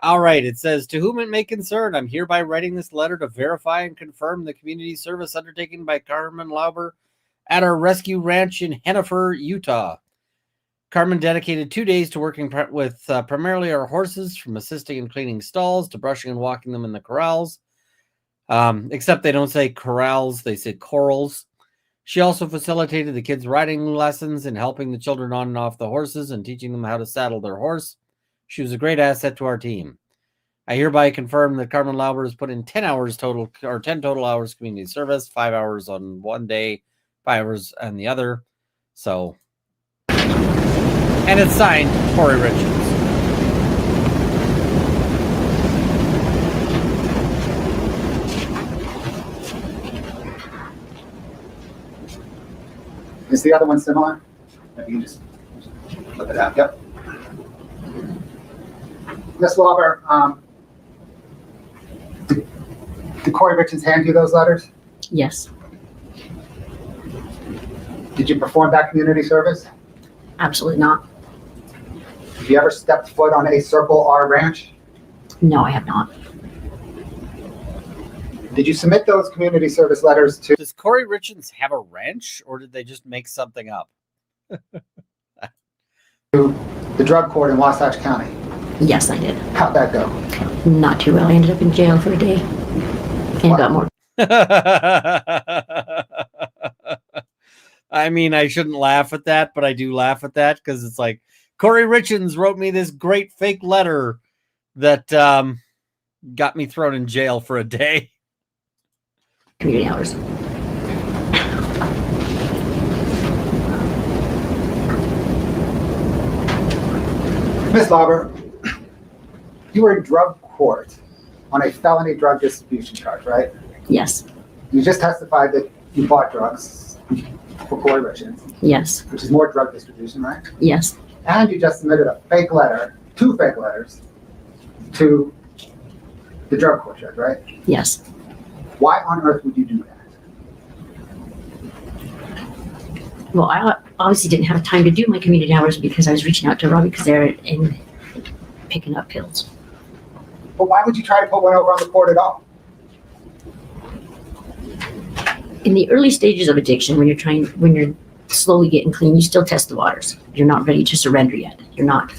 All right, it says, to whom it may concern, I'm hereby writing this letter to verify and confirm the community service undertaken by Carmen Lauber at our rescue ranch in Hennifer, Utah. Carmen dedicated 2 days to working with primarily our horses, from assisting in cleaning stalls to brushing and walking them in the corrals. Except they don't say corrals, they say corrals. She also facilitated the kids' riding lessons and helping the children on and off the horses and teaching them how to saddle their horse. She was a great asset to our team. I hereby confirm that Carmen Lauber has put in 10 total hours community service, 5 hours on one day, 5 hours on the other. So, and it's signed Kouri Richins. Is the other one similar? Maybe you can just flip it out. Yep. Ms. Lauber, did Kouri Richins hand you those letters? Yes. Did you perform that community service? Absolutely not. Have you ever stepped foot on a Circle R ranch? No, I have not. Did you submit those community service letters to Does Kouri Richins have a ranch, or did they just make something up? the drug court in Wasatch County? Yes, I did. How'd that go? Not too well. I ended up in jail for a day and got more. I mean, I shouldn't laugh at that, but I do laugh at that because it's like Kouri Richins wrote me this great fake letter that got me thrown in jail for a day. Community hours. Ms. Lauber, you were in drug court on a felony drug distribution charge, right? Yes. You just testified that you bought drugs for Kouri Richins, Yes. which is more drug distribution, right? Yes. And you just submitted a fake letter, 2 fake letters, to the drug court judge, right? Yes. Why on earth would you do that? Well, I obviously didn't have time to do my community hours because I was reaching out to Robbie because they're in picking up pills. But why would you try to put one over on the court at all? In the early stages of addiction, when you're slowly getting clean, you still test the waters. You're not ready to surrender yet. You're not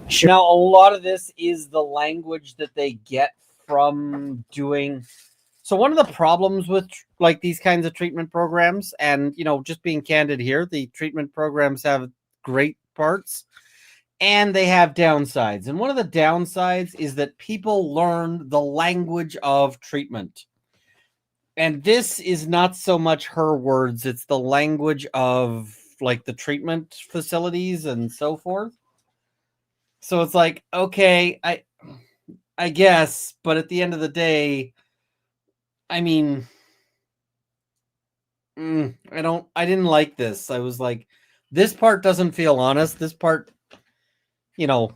sure. Now, a lot of this is the language that they get from doing. So one of the problems with like these kinds of treatment programs, and just being candid here, the treatment programs have great parts and they have downsides. And one of the downsides is that people learn the language of treatment. And this is not so much her words, it's the language of like the treatment facilities and so forth. So it's like, okay, I guess, but at the end of the day, I mean, I didn't like this. I was like, this part doesn't feel honest. This part, now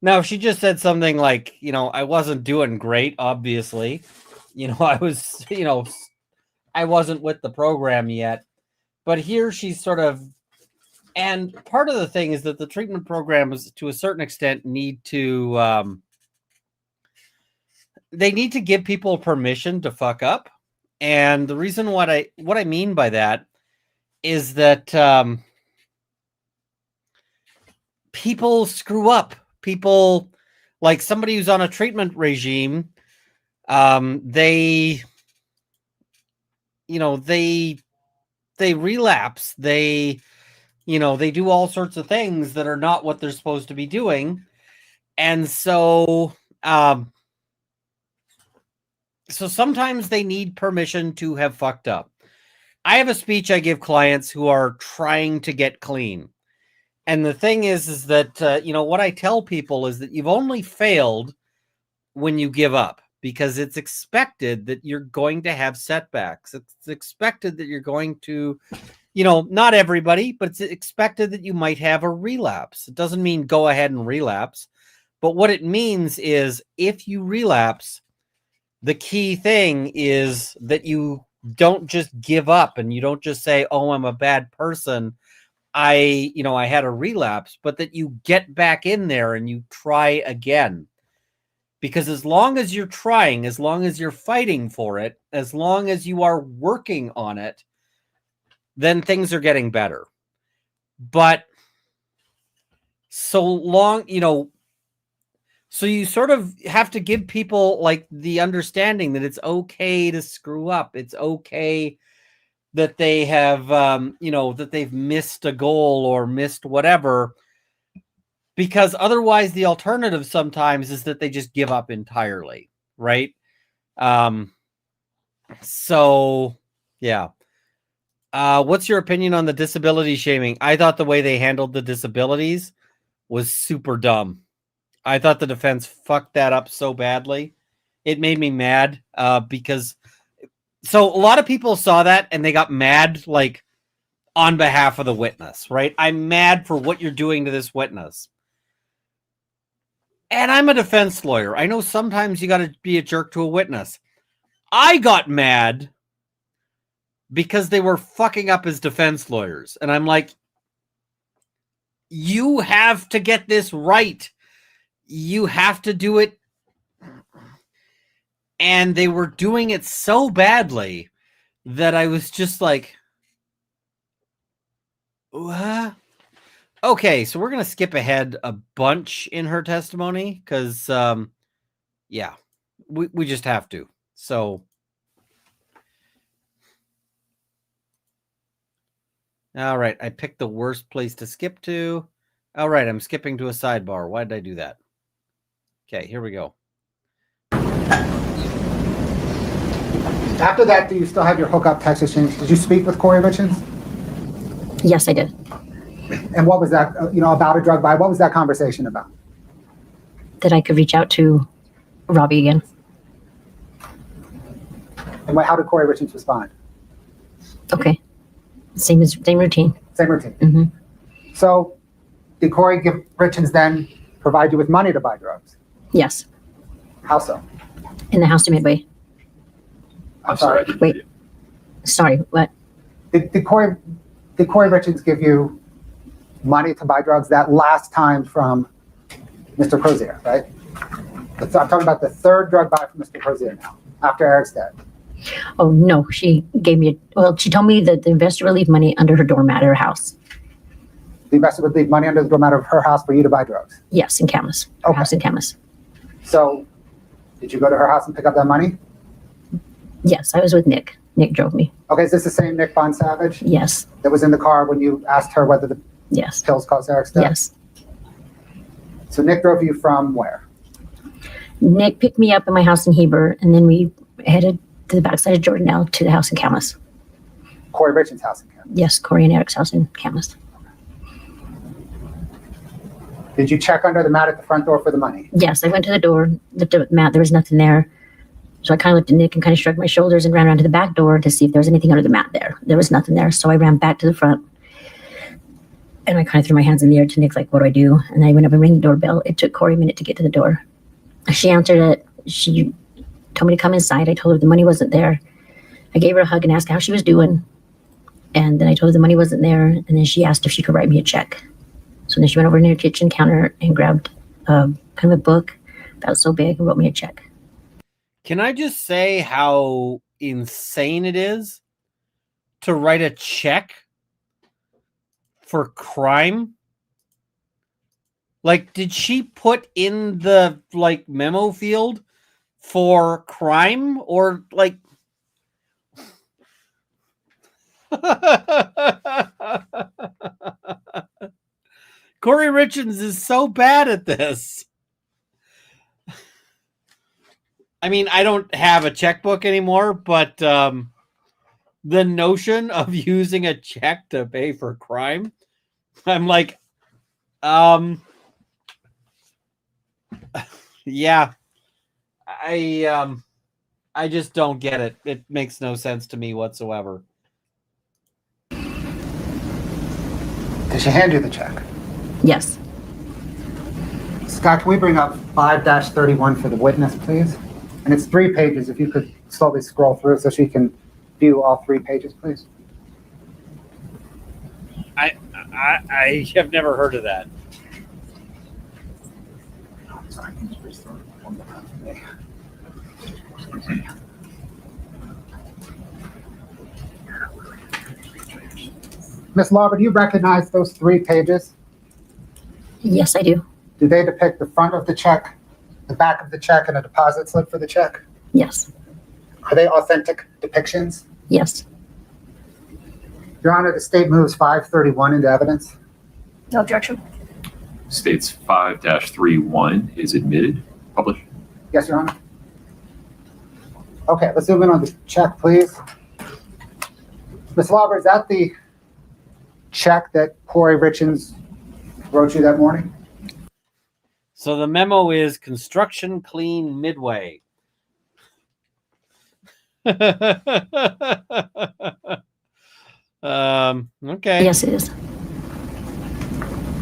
if she just said something like, I wasn't doing great, obviously, I was, I wasn't with the program yet, but here she's sort of, and part of the thing is that the treatment programs to a certain extent need to, they need to give people permission to fuck up. And the reason what I mean by that is that people screw up. People, like somebody who's on a treatment regime, they relapse. They do all sorts of things that are not what they're supposed to be doing. And so, so sometimes they need permission to have fucked up. I have a speech I give clients who are trying to get clean. And the thing is that, what I tell people is that you've only failed when you give up, because it's expected that you're going to have setbacks. It's expected that you're going to, not everybody, but it's expected that you might have a relapse. It doesn't mean go ahead and relapse. But what it means is if you relapse, the key thing is that you don't just give up and you don't just say, oh, I'm a bad person. I had a relapse, but that you get back in there and you try again. Because as long as you're trying, as long as you're fighting for it, as long as you are working on it, then things are getting better. But so long, so you sort of have to give people like the understanding that it's okay to screw up. It's okay that they have, that they've missed a goal or missed whatever, because otherwise the alternative sometimes is that they just give up entirely. Right. So yeah. What's your opinion on the disability shaming? I thought the way they handled the disabilities was super dumb. I thought the defense fucked that up so badly. It made me mad because so a lot of people saw that and they got mad like on behalf of the witness, right? I'm mad for what you're doing to this witness. And I'm a defense lawyer. I know sometimes you got to be a jerk to a witness. I got mad because they were fucking up as defense lawyers. And I'm like, you have to get this right. You have to do it. And they were doing it so badly that I was just like, what? Okay, so we're going to skip ahead a bunch in her testimony because, yeah, we just have to. So, all right, I picked the worst place to skip to. All right, I'm skipping to a sidebar. Why did I do that? Okay, here we go. After that, do you still have your hookup text exchange? Did you speak with Kouri Richins? Yes, I did. And what was that, about a drug buy? What was that conversation about? That I could reach out to Robbie again. And how did Kouri Richins respond? Okay. Same routine. Same routine. Mm-hmm. So did Kouri give Richins then provide you with money to buy drugs? Yes. How so? In the house to Midway. I'm sorry. I didn't Wait. hear you. Sorry, what? Did Kouri Richins give you money to buy drugs that last time from Mr. Crozier, right? I'm talking about the third drug buy from Mr. Crozier now, after Eric's death. Oh, no, she gave me, she told me that the investor would leave money under her doormat at her house. The investor would leave money under the doormat of her house for you to buy drugs. Yes, in Camas. Her Okay. house in Camas. So did you go to her house and pick up that money? Yes, I was with Nick. Nick drove me. Okay, is this the same Nick Bonsavage Yes, that was in the car when you asked her whether the yes, pills caused Eric's death? yes. So Nick drove you from where? Nick picked me up in my house in Heber, and then we headed to the backside of Jordanelle to the house in Camas. Kouri Richins' house in Canada. Yes, Kouri and Eric's house in Camas. Did you check under the mat at the front door for the money? Yes, I went to the door, looked at the mat, there was nothing there. So I kind of looked at Nick and kind of shrugged my shoulders and ran around to the back door to see if there was anything under the mat there. There was nothing there. So I ran back to the front and I kind of threw my hands in the air to Nick, like, what do I do? And I went up and rang the doorbell. It took Kouri a minute to get to the door. She answered it. She told me to come inside. I told her the money wasn't there. I gave her a hug and asked how she was doing. And then I told her the money wasn't there. And then she asked if she could write me a check. So then she went over to her kitchen counter and grabbed kind of a book about so big and wrote me a check. Can I just say how insane it is to write a check for crime? Like, did she put in the memo field for crime or like? Kouri Richins is so bad at this. I mean, I don't have a checkbook anymore, but the notion of using a check to pay for crime, I'm like, yeah, I just don't get it. It makes no sense to me whatsoever. Did she hand you the check? Yes. Scott, can we bring up 5-31 for the witness, please? And it's 3 pages. If you could slowly scroll through so she can view all 3 pages, please. I have never heard of that. Sorry, can you please throw it one more time for me? Ms. Lauber, do you recognize those 3 pages? Yes, I do. Do they depict the front of the check, the back of the check, and a deposit slip for the check? Yes. Are they authentic depictions? Yes. Your Honor, the state moves 531 into evidence. No objection. States 5-31 is admitted. Published. Yes, Your Honor. Okay, let's zoom in on the check, please. Ms. Lauber, is that the check that Kouri Richins wrote you that morning? So the memo is construction clean Midway. Okay. Yes, it is.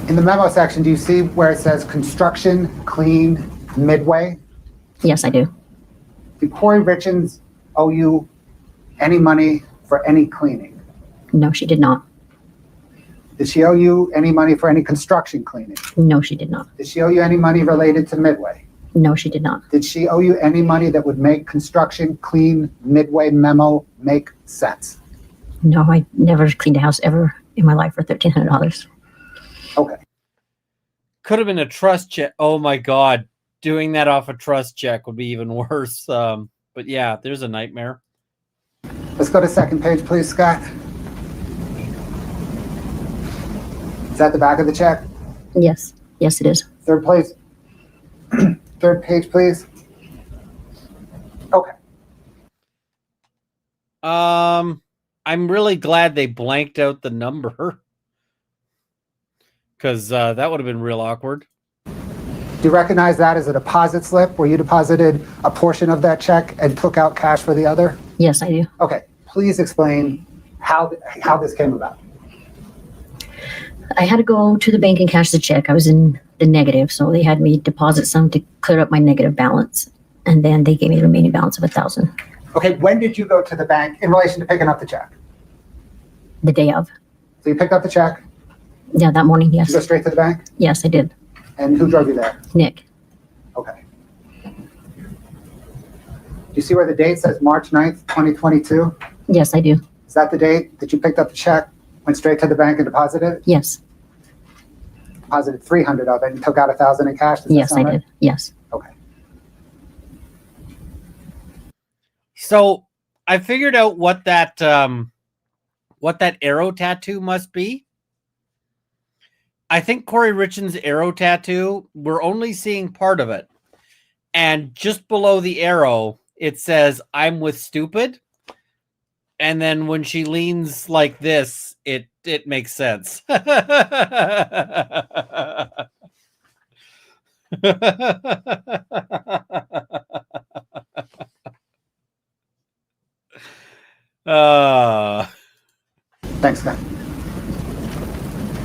In the memo section, do you see where it says construction clean Midway? Yes, I do. Did Kouri Richins owe you any money for any cleaning? No, she did not. Did she owe you any money for any construction cleaning? No, she did not. Did she owe you any money related to Midway? No, she did not. Did she owe you any money that would make construction clean midway memo make sense? No, I never cleaned a house ever in my life for $1,300. Okay. Could have been a trust check. Oh my God. Doing that off a trust check would be even worse. But yeah, there's a nightmare. Let's go to second page, please, Scott. Is that the back of the check? Yes. Yes, it is. Third place. Third page, please. Okay. I'm really glad they blanked out the number. Because that would have been real awkward. Do you recognize that as a deposit slip where you deposited a portion of that check and took out cash for the other? Yes, I do. Okay. Please explain how this came about. I had to go to the bank and cash the check. I was in the negative, so they had me deposit some to clear up my negative balance. And then they gave me the remaining balance of $1,000 Okay, when did you go to the bank in relation to picking up the check? the day of. So you picked up the check, Yeah, that morning, you yes. go straight to the bank, Yes, I did. and who drove you there? Nick. Okay. Do you see where the date says March 9th, 2022? Yes, I do. Is that the date that you picked up the check, went straight to the bank and deposited it? Yes. Deposited 300 of it and took out 1,000 in cash? Does that Yes, I sound right? did. Yes. Okay. So I figured out what that arrow tattoo must be. I think Kouri Richins' arrow tattoo, we're only seeing part of it. And just below the arrow, it says, "I'm with stupid." And then when she leans like this, it makes sense. Thanks, Scott.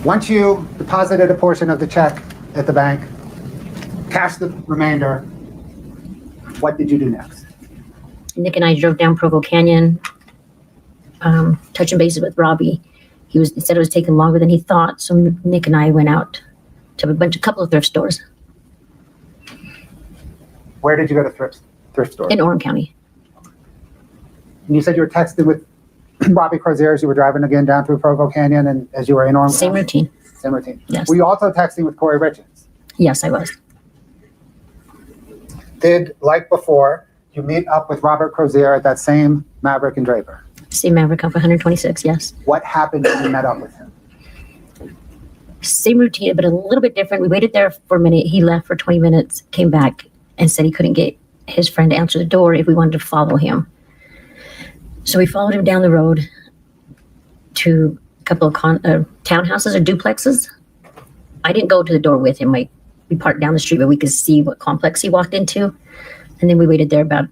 Once you deposited a portion of the check at the bank, cashed the remainder, what did you do next? Nick and I drove down Provo Canyon, touching bases with Robbie. He said it was taking longer than he thought, so Nick and I went out to a couple of thrift stores Where did you go to thrift stores? in Orem County. And you said you were texting with Robbie Crozier as you were driving again down through Provo Canyon and as you were in Orem Same County? routine. Same routine. Yes. Were you also texting with Kouri Richins? Yes, I was. Did, like before, you meet up with Robert Crozier at that same Maverick and Draper? Same Maverick off 126, yes. What happened when you met up with him? Same routine, but a little bit different. We waited there for a minute. He left for 20 minutes, came back, and said he couldn't get his friend to answer the door if we wanted to follow him. So we followed him down the road to a couple of townhouses or duplexes. I didn't go to the door with him. We parked down the street, but we could see what complex he walked into. And then we waited there about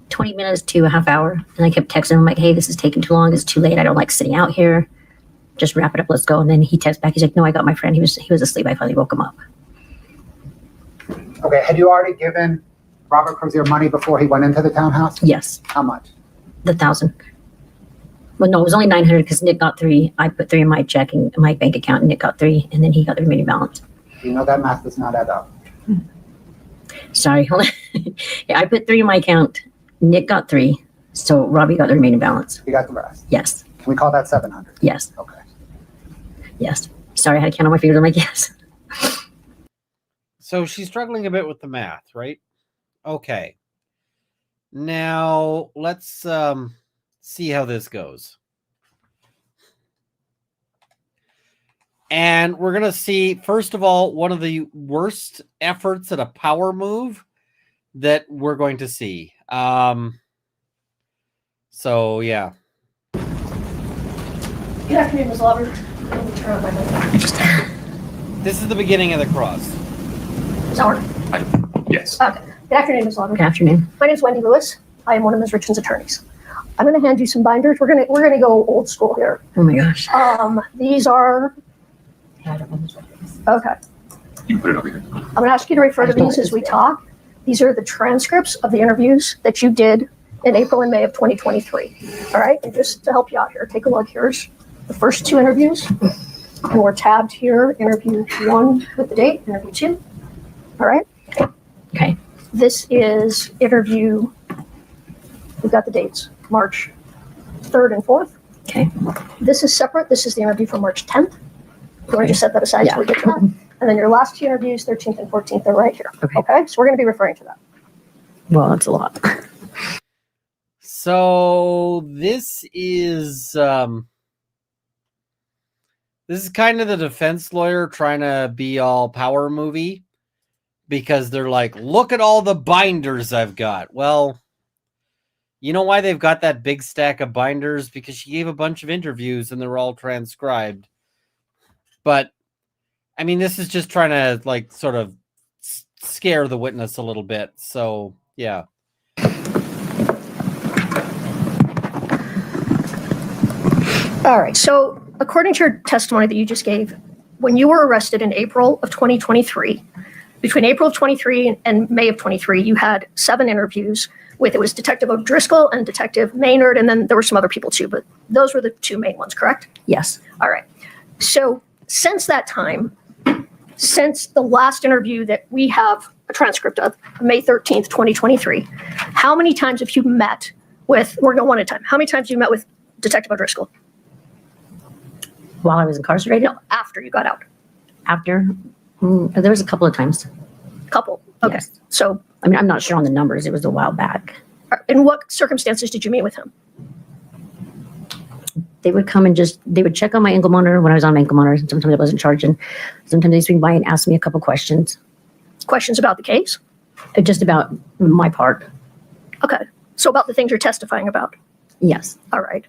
20 minutes to a half hour. And I kept texting him like, "Hey, this is taking too long. It's too late. I don't like sitting out here. Just wrap it up. Let's go." And then he texted back. He's like, "No, I got my friend. He was asleep. I finally woke him up." Okay, had you already given Robert Crozier money before he went into the townhouse? Yes, How much? the 1,000. Well, no, it was only 900 because Nick got 3. I put 3 in my checking, my bank account, and Nick got 3, and then he got the remaining balance. You know that math does not add up. Sorry, hold on. Yeah, I put 3 in my account. Nick got 3, so Robbie got the remaining balance. You got the rest. Yes, Can we call that 700? yes, Okay. yes. Sorry, I had to count on my fingers. I'm like, yes. So she's struggling a bit with the math, right? Okay. Now let's see how this goes. And we're going to see, first of all, one of the worst efforts at a power move that we're going to see. So, yeah. Good afternoon, Ms. Lauber. Let me turn on my mic. This is the beginning of the cross. Ms. Howard. Yes. Okay. Good afternoon, Ms. Lauber. Good afternoon. My name is Wendy Lewis. I am one of Ms. Richins' attorneys. I'm going to hand you some binders. We're going to go old school here. Oh my gosh. These are okay. You can put it over here. I'm going to ask you to refer to these as we talk. These are the transcripts of the interviews that you did in April and May of 2023. All right, and just to help you out here, take a look. Here's the first 2 interviews, and we're tabbed here. Interview 1 with the date. Interview 2. All right. Okay. This is interview, we've got the dates, March 3rd and 4th. Okay. This is separate. This is the interview from March 10th. You want to just set that aside so we get to that? And then your last two interviews, 13th and 14th, are right here. Okay. So we're going to be referring to that. Well, that's a lot. So this is kind of the defense lawyer trying to be all power movie, because they're like, look at all the binders I've got. Well, you know why they've got that big stack of binders? Because she gave a bunch of interviews and they're all transcribed. But I mean, this is just trying to like sort of scare the witness a little bit. So yeah. All right. So according to your testimony that you just gave, when you were arrested in April of 2023, between April of 23 and May of 23, you had 7 interviews with, it was Detective O'Driscoll and Detective Maynard, and then there were some other people too, but those were the 2 main ones, correct? Yes. All right. So since that time, since the last interview that we have a transcript of, May 13th, 2023, how many times have you met with, we're going one at a time, how many times have you met with Detective O'Driscoll? While I was incarcerated? No, after you got out. After? There was a couple of times. Couple. Okay. Yes. So I mean, I'm not sure on the numbers. It was a while back. in what circumstances did you meet with him? They would come and they would check on my ankle monitor when I was on my ankle monitor. Sometimes I wasn't charging. Sometimes they'd swing by and ask me a couple questions. Questions about the case? Just about my part. Okay. So about the things you're testifying about. Yes. All right.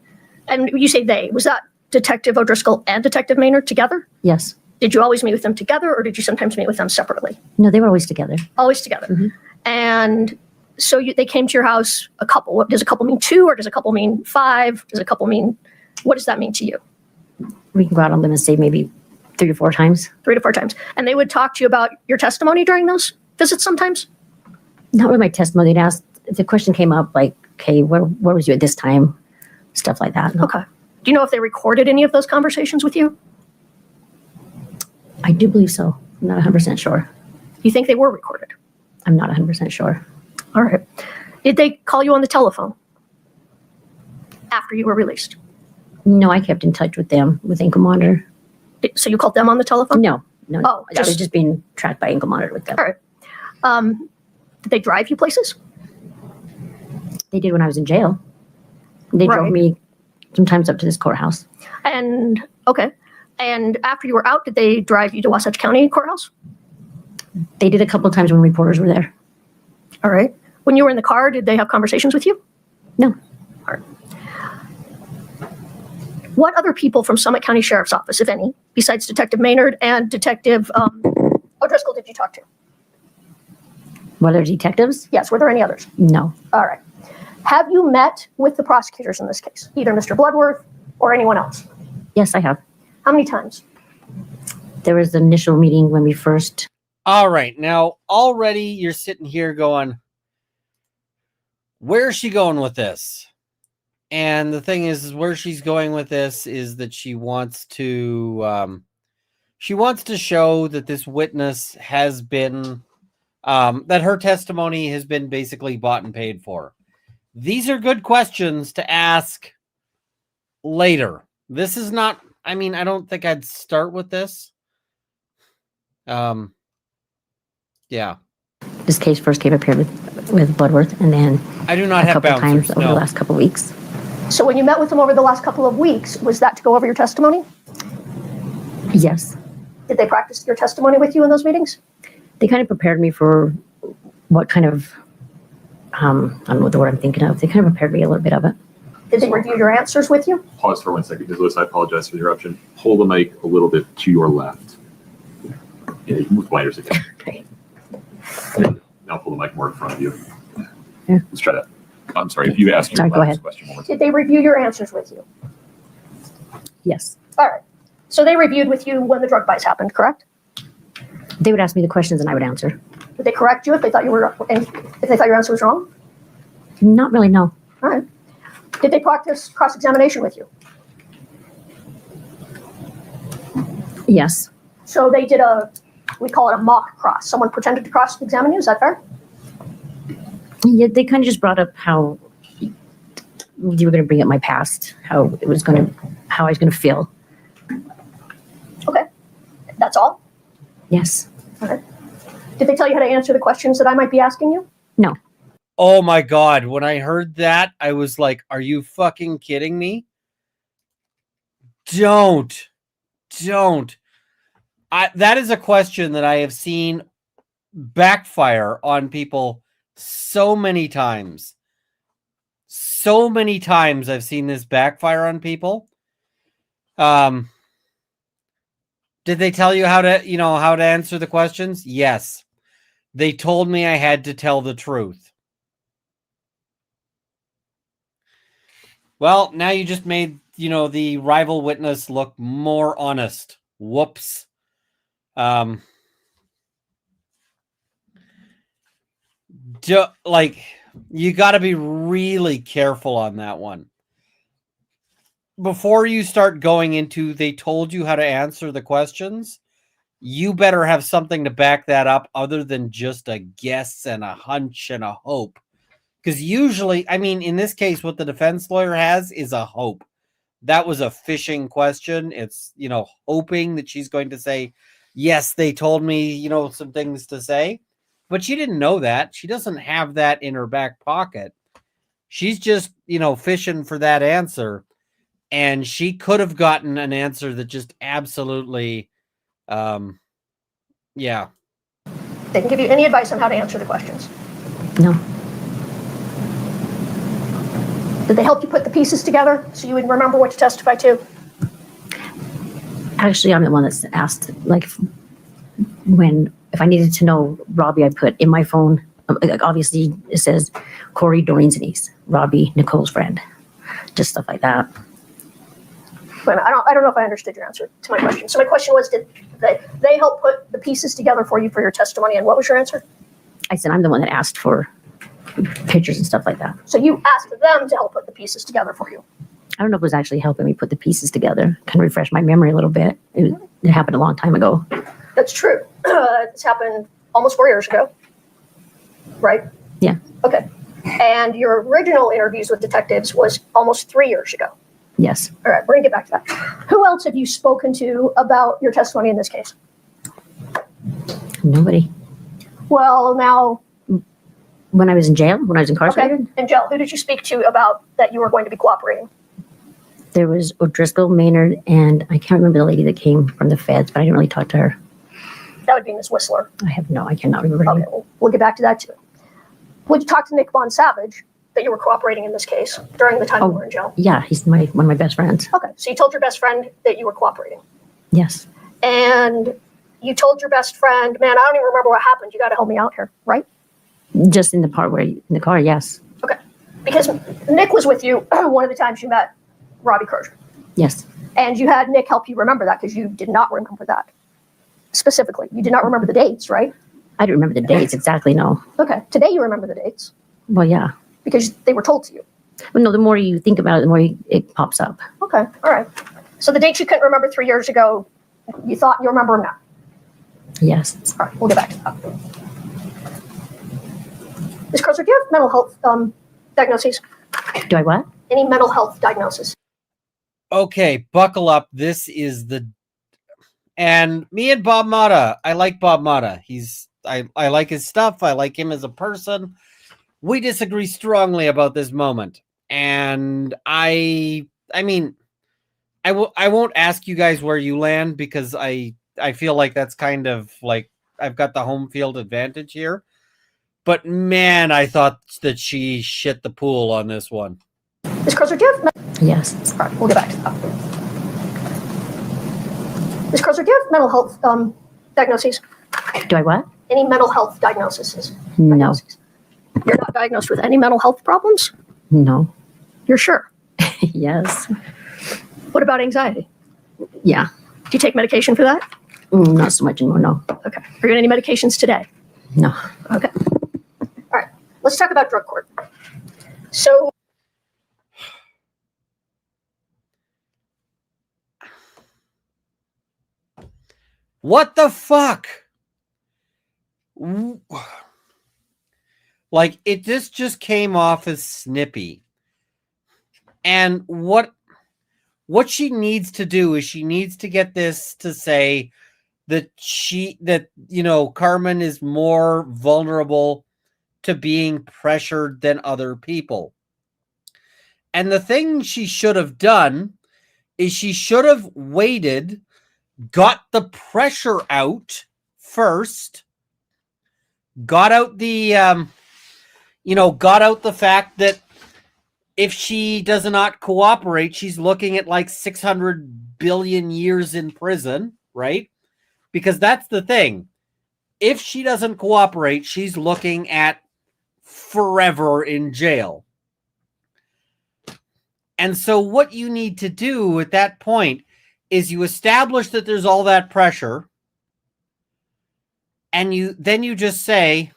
And you say they, was that Detective O'Driscoll and Detective Maynard together? Yes. Did you always meet with them together, or did you sometimes meet with them separately? No, they were always together. Always together. Mhm. And so they came to your house a couple. What, does a couple mean 2, or does a couple mean 5? Does a couple mean, what does that mean to you? We can go out on them and say maybe 3 to 4 times. 3 to 4 times. And they would talk to you about your testimony during those visits sometimes? Not with my testimony. They'd ask, if the question came up, like, okay, where was you at this time? Stuff like that. No. Okay. Do you know if they recorded any of those conversations with you? I do believe so. I'm not 100% sure. You think they were recorded? I'm not 100% sure. All right. Did they call you on the telephone after you were released? No, I kept in touch with them with ankle monitor. So you called them on the telephone? No. Oh, I was just being tracked by ankle monitor with them. All right. Did they drive you places? They did when I was in jail. They drove Right. me sometimes up to this courthouse. And, okay. And after you were out, did they drive you to Wasatch County Courthouse? They did a couple of times when reporters were there. All right. When you were in the car, did they have conversations with you? No. All right. What other people from Summit County Sheriff's Office, if any, besides Detective Maynard and Detective O'Driscoll, did you talk to? Were there detectives? Yes. Were there any others? No. All right. Have you met with the prosecutors in this case, either Mr. Bloodworth or anyone else? Yes, I have. How many times? There was the initial meeting when we first. All right. Now, already you're sitting here going, where's she going with this? And the thing is where she's going with this is that she wants to show that this witness has been, that her testimony has been basically bought and paid for. These are good questions to ask later. This is not, I mean, I don't think I'd start with this. Yeah. This case first came up here with Bloodworth, and then I do not a have couple bouncers. times over the last couple of weeks. So when you met with them over the last couple of weeks, was that to go over your testimony? Yes. Did they practice your testimony with you in those meetings? They kind of prepared me for what kind of, I don't know what the word I'm thinking of. They kind of prepared me a little bit of it. Did they review your answers with you? Pause for 1 second, Liz. I apologize for the interruption. Hold the mic a little bit to your left. Yeah, you can move the wires again. Okay. Now pull the mic more in front of you. Yeah. Let's try that. I'm sorry, if you ask your Sorry, go last ahead. question one more time. Did they review your answers with you? Yes. All right. So they reviewed with you when the drug buys happened, correct? They would ask me the questions and I would answer. Did they correct you if they thought if they thought your answer was wrong? Not really, no. All right. Did they practice cross-examination with you? Yes. So they did a We call it a mock cross. Someone pretended to cross-examine you. Is that fair? Yeah, they kind of just brought up how you were going to bring up my past, how I was going to feel. Okay. That's all? Yes. Okay. Did they tell you how to answer the questions that I might be asking you? No. Oh my God. When I heard that, I was like, are you fucking kidding me? Don't. That is a question that I have seen backfire on people so many times. So many times I've seen this backfire on people. Did they tell you how to answer the questions? Yes. They told me I had to tell the truth. Well, now you just made, the rival witness look more honest. Whoops. You got to be really careful on that one. Before you start going into, they told you how to answer the questions, you better have something to back that up other than just a guess and a hunch and a hope. Because usually, I mean, in this case, what the defense lawyer has is a hope. That was a fishing question. It's, hoping that she's going to say, yes, they told me, some things to say. But she didn't know that. She doesn't have that in her back pocket. She's just, fishing for that answer. And she could have gotten an answer that just absolutely, yeah. They didn't give you any advice on how to answer the questions. No. Did they help you put the pieces together so you would remember what to testify to? Actually, I'm the one that's asked, like, if I needed to know Robbie, I put in my phone, obviously it says Kouri, Doreen's niece, Robbie, Nicole's friend, just stuff like that. Wait a minute, I don't know if I understood your answer to my question. So my question was, did they help put the pieces together for you for your testimony, and what was your answer? I said I'm the one that asked for pictures and stuff like that. So you asked them to help put the pieces together for you? I don't know if it was actually helping me put the pieces together. Kind of refresh my memory a little bit. It happened a long time ago. That's true. This happened almost 4 years ago, right? Yeah. Okay. And your original interviews with detectives was almost 3 years ago. Yes. All right, we're gonna get back to that. Who else have you spoken to about your testimony in this case? Nobody. Well, now, When I was in jail, when I was okay, incarcerated, and Jill, who did you speak to about that you were going to be cooperating? there was O'Driscoll, Maynard, and I can't remember the lady that came from the feds, but I didn't really talk to her. That would be Ms. Whistler. I cannot remember her Okay, name. we'll get back to that too. Would you talk to Nick Von Savage that you were cooperating in this case during the time you were in jail? Yeah, he's one of my best friends. Okay, so you told your best friend that you were cooperating. Yes. And you told your best friend, man, I don't even remember what happened. You got to help me out here, right? Just in the part where, in the car, yes. Okay. Because Nick was with you one of the times you met Robbie Crozier. Yes. And you had Nick help you remember that because you did not remember that specifically. You did not remember the dates, right? I don't remember the dates exactly, no. Okay. Today you remember the dates Well, yeah. because they were told to you. Well, no, the more you think about it, the more it pops up. Okay. All right. So the dates you couldn't remember 3 years ago, you thought you remember them now. Yes. All right. We'll get back to that. Ms. Crozier, do you have mental health diagnoses? Do I what? Any mental health diagnosis? Okay, buckle up. This is and me and Bob Mata. I like Bob Mata. I like his stuff. I like him as a person. We disagree strongly about this moment. And I mean, I won't ask you guys where you land because I feel like that's kind of like I've got the home field advantage here. But man, I thought that she shit the pool on this one. Ms. Crozier, do you have Yes. All right, we'll get back to that. Ms. Crozier, do you have mental health diagnoses? Do I what? Any mental health diagnoses? No. You're not diagnosed with any mental health problems? No. You're sure? Yes. What about anxiety? Yeah. Do you take medication for that? Not so much anymore, no. Okay. Are you on any medications today? No. Okay. All right. Let's talk about drug court. So, What the fuck? Like, this just came off as snippy. And what she needs to do is she needs to get this to say that Carmen is more vulnerable to being pressured than other people. And the thing she should have done is she should have waited, got the pressure out first, got out the fact that if she does not cooperate, she's looking at like 600 billion years in prison, right? Because that's the thing. If she doesn't cooperate, she's looking at forever in jail. And so what you need to do at that point is you establish that there's all that pressure, and you just say,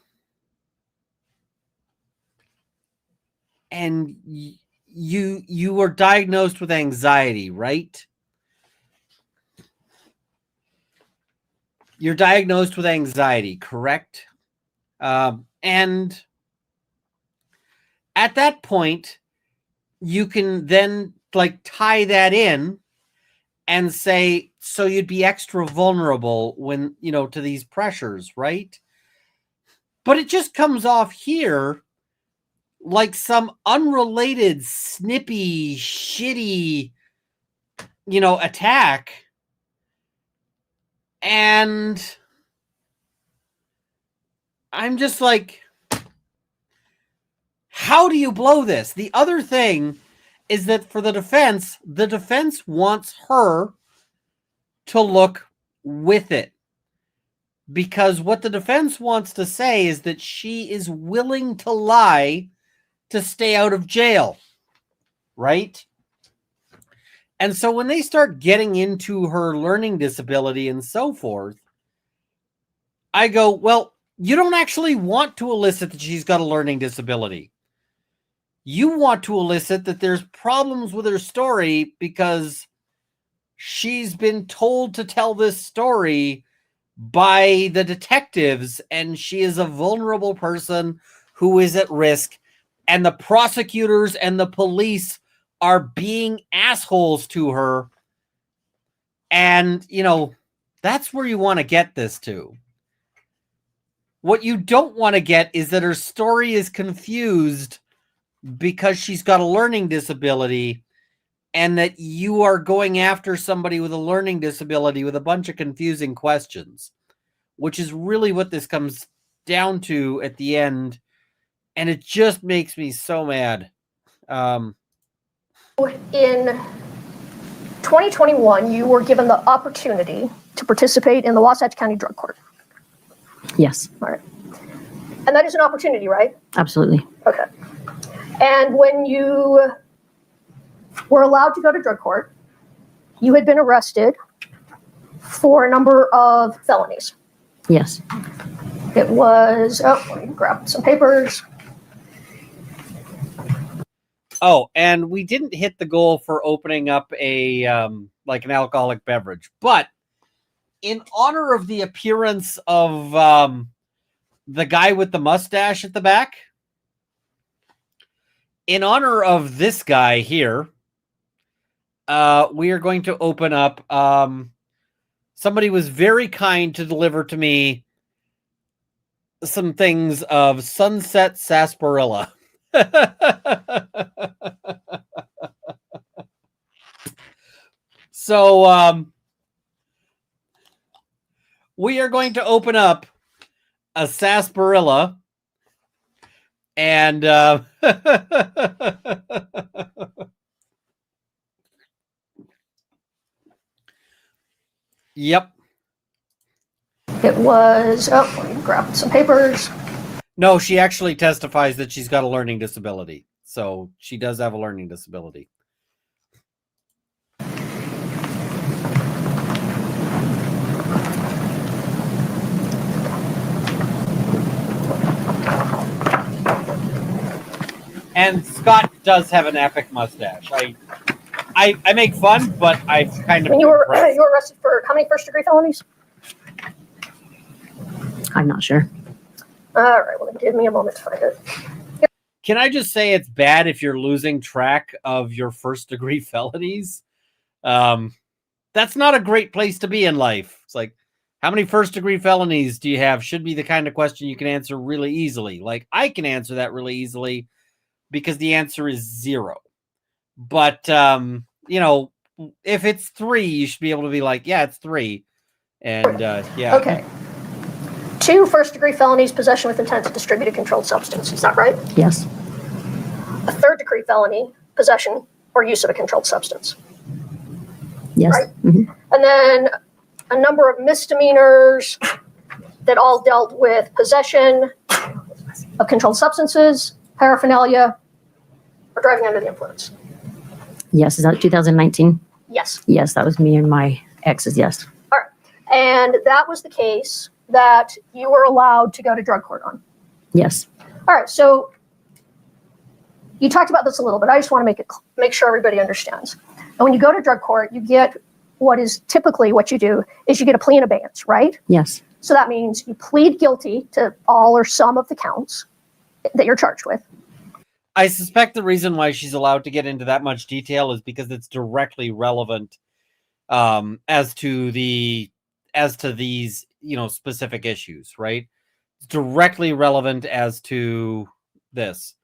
and you were diagnosed with anxiety, right? You're diagnosed with anxiety, correct? And at that point, you can then like tie that in and say, so you'd be extra vulnerable when, to these pressures, right? But it just comes off here like some unrelated, snippy, shitty, attack. And I'm just like, how do you blow this? The other thing is that for the defense wants her to look with it. Because what the defense wants to say is that she is willing to lie to stay out of jail, right? And so when they start getting into her learning disability and so forth, I go, well, you don't actually want to elicit that she's got a learning disability. You want to elicit that there's problems with her story because she's been told to tell this story by the detectives, and she is a vulnerable person who is at risk, and the prosecutors and the police are being assholes to her. And, that's where you want to get this to. What you don't want to get is that her story is confused because she's got a learning disability, and that you are going after somebody with a learning disability with a bunch of confusing questions, which is really what this comes down to at the end. And it just makes me so mad. In 2021, you were given the opportunity to participate in the Wasatch County Drug Court. Yes, All right. And that is an opportunity, right? absolutely. Okay. And when you were allowed to go to drug court, you had been arrested for a number of felonies. Yes. It was, let me grab some papers. Oh, and we didn't hit the goal for opening up a like an alcoholic beverage, but in honor of the appearance of the guy with the mustache at the back, in honor of this guy here, we are going to open up. Somebody was very kind to deliver to me some things of Sunset Sarsaparilla. So we are going to open up a sarsaparilla, and yep. It was, let me grab some papers. No, she actually testifies that she's got a learning disability. So she does have a learning disability. And Scott does have an epic mustache. I make fun, but I kind of. And you were arrested for how many first-degree felonies? I'm not sure. All right, well, give me a moment to find it. Can I just say it's bad if you're losing track of your first-degree felonies? That's not a great place to be in life. It's like, how many first-degree felonies do you have? Should be the kind of question you can answer really easily. Like, I can answer that really easily because the answer is 0. But, you know, if it's 3, you should be able to be like, yeah, it's 3. And, yeah. Okay. 2 first-degree felonies, possession with intent to distribute a controlled substance. Is that right? Yes. A third-degree felony, possession or use of a controlled substance. Yes. Right. Mhm. And then a number of misdemeanors that all dealt with possession of controlled substances, paraphernalia, or driving under the influence. Yes. Is that 2019? Yes. Yes, that was me and my exes. Yes. All right. And that was the case that you were allowed to go to drug court on. Yes. All right. So you talked about this a little bit. I just want to make sure everybody understands. And when you go to drug court, you get what is typically what you do is you get a plea in abeyance, right? Yes. So that means you plead guilty to all or some of the counts that you're charged with. I suspect the reason why she's allowed to get into that much detail is because it's directly relevant as to these, you know, specific issues, right? It's directly relevant as to this.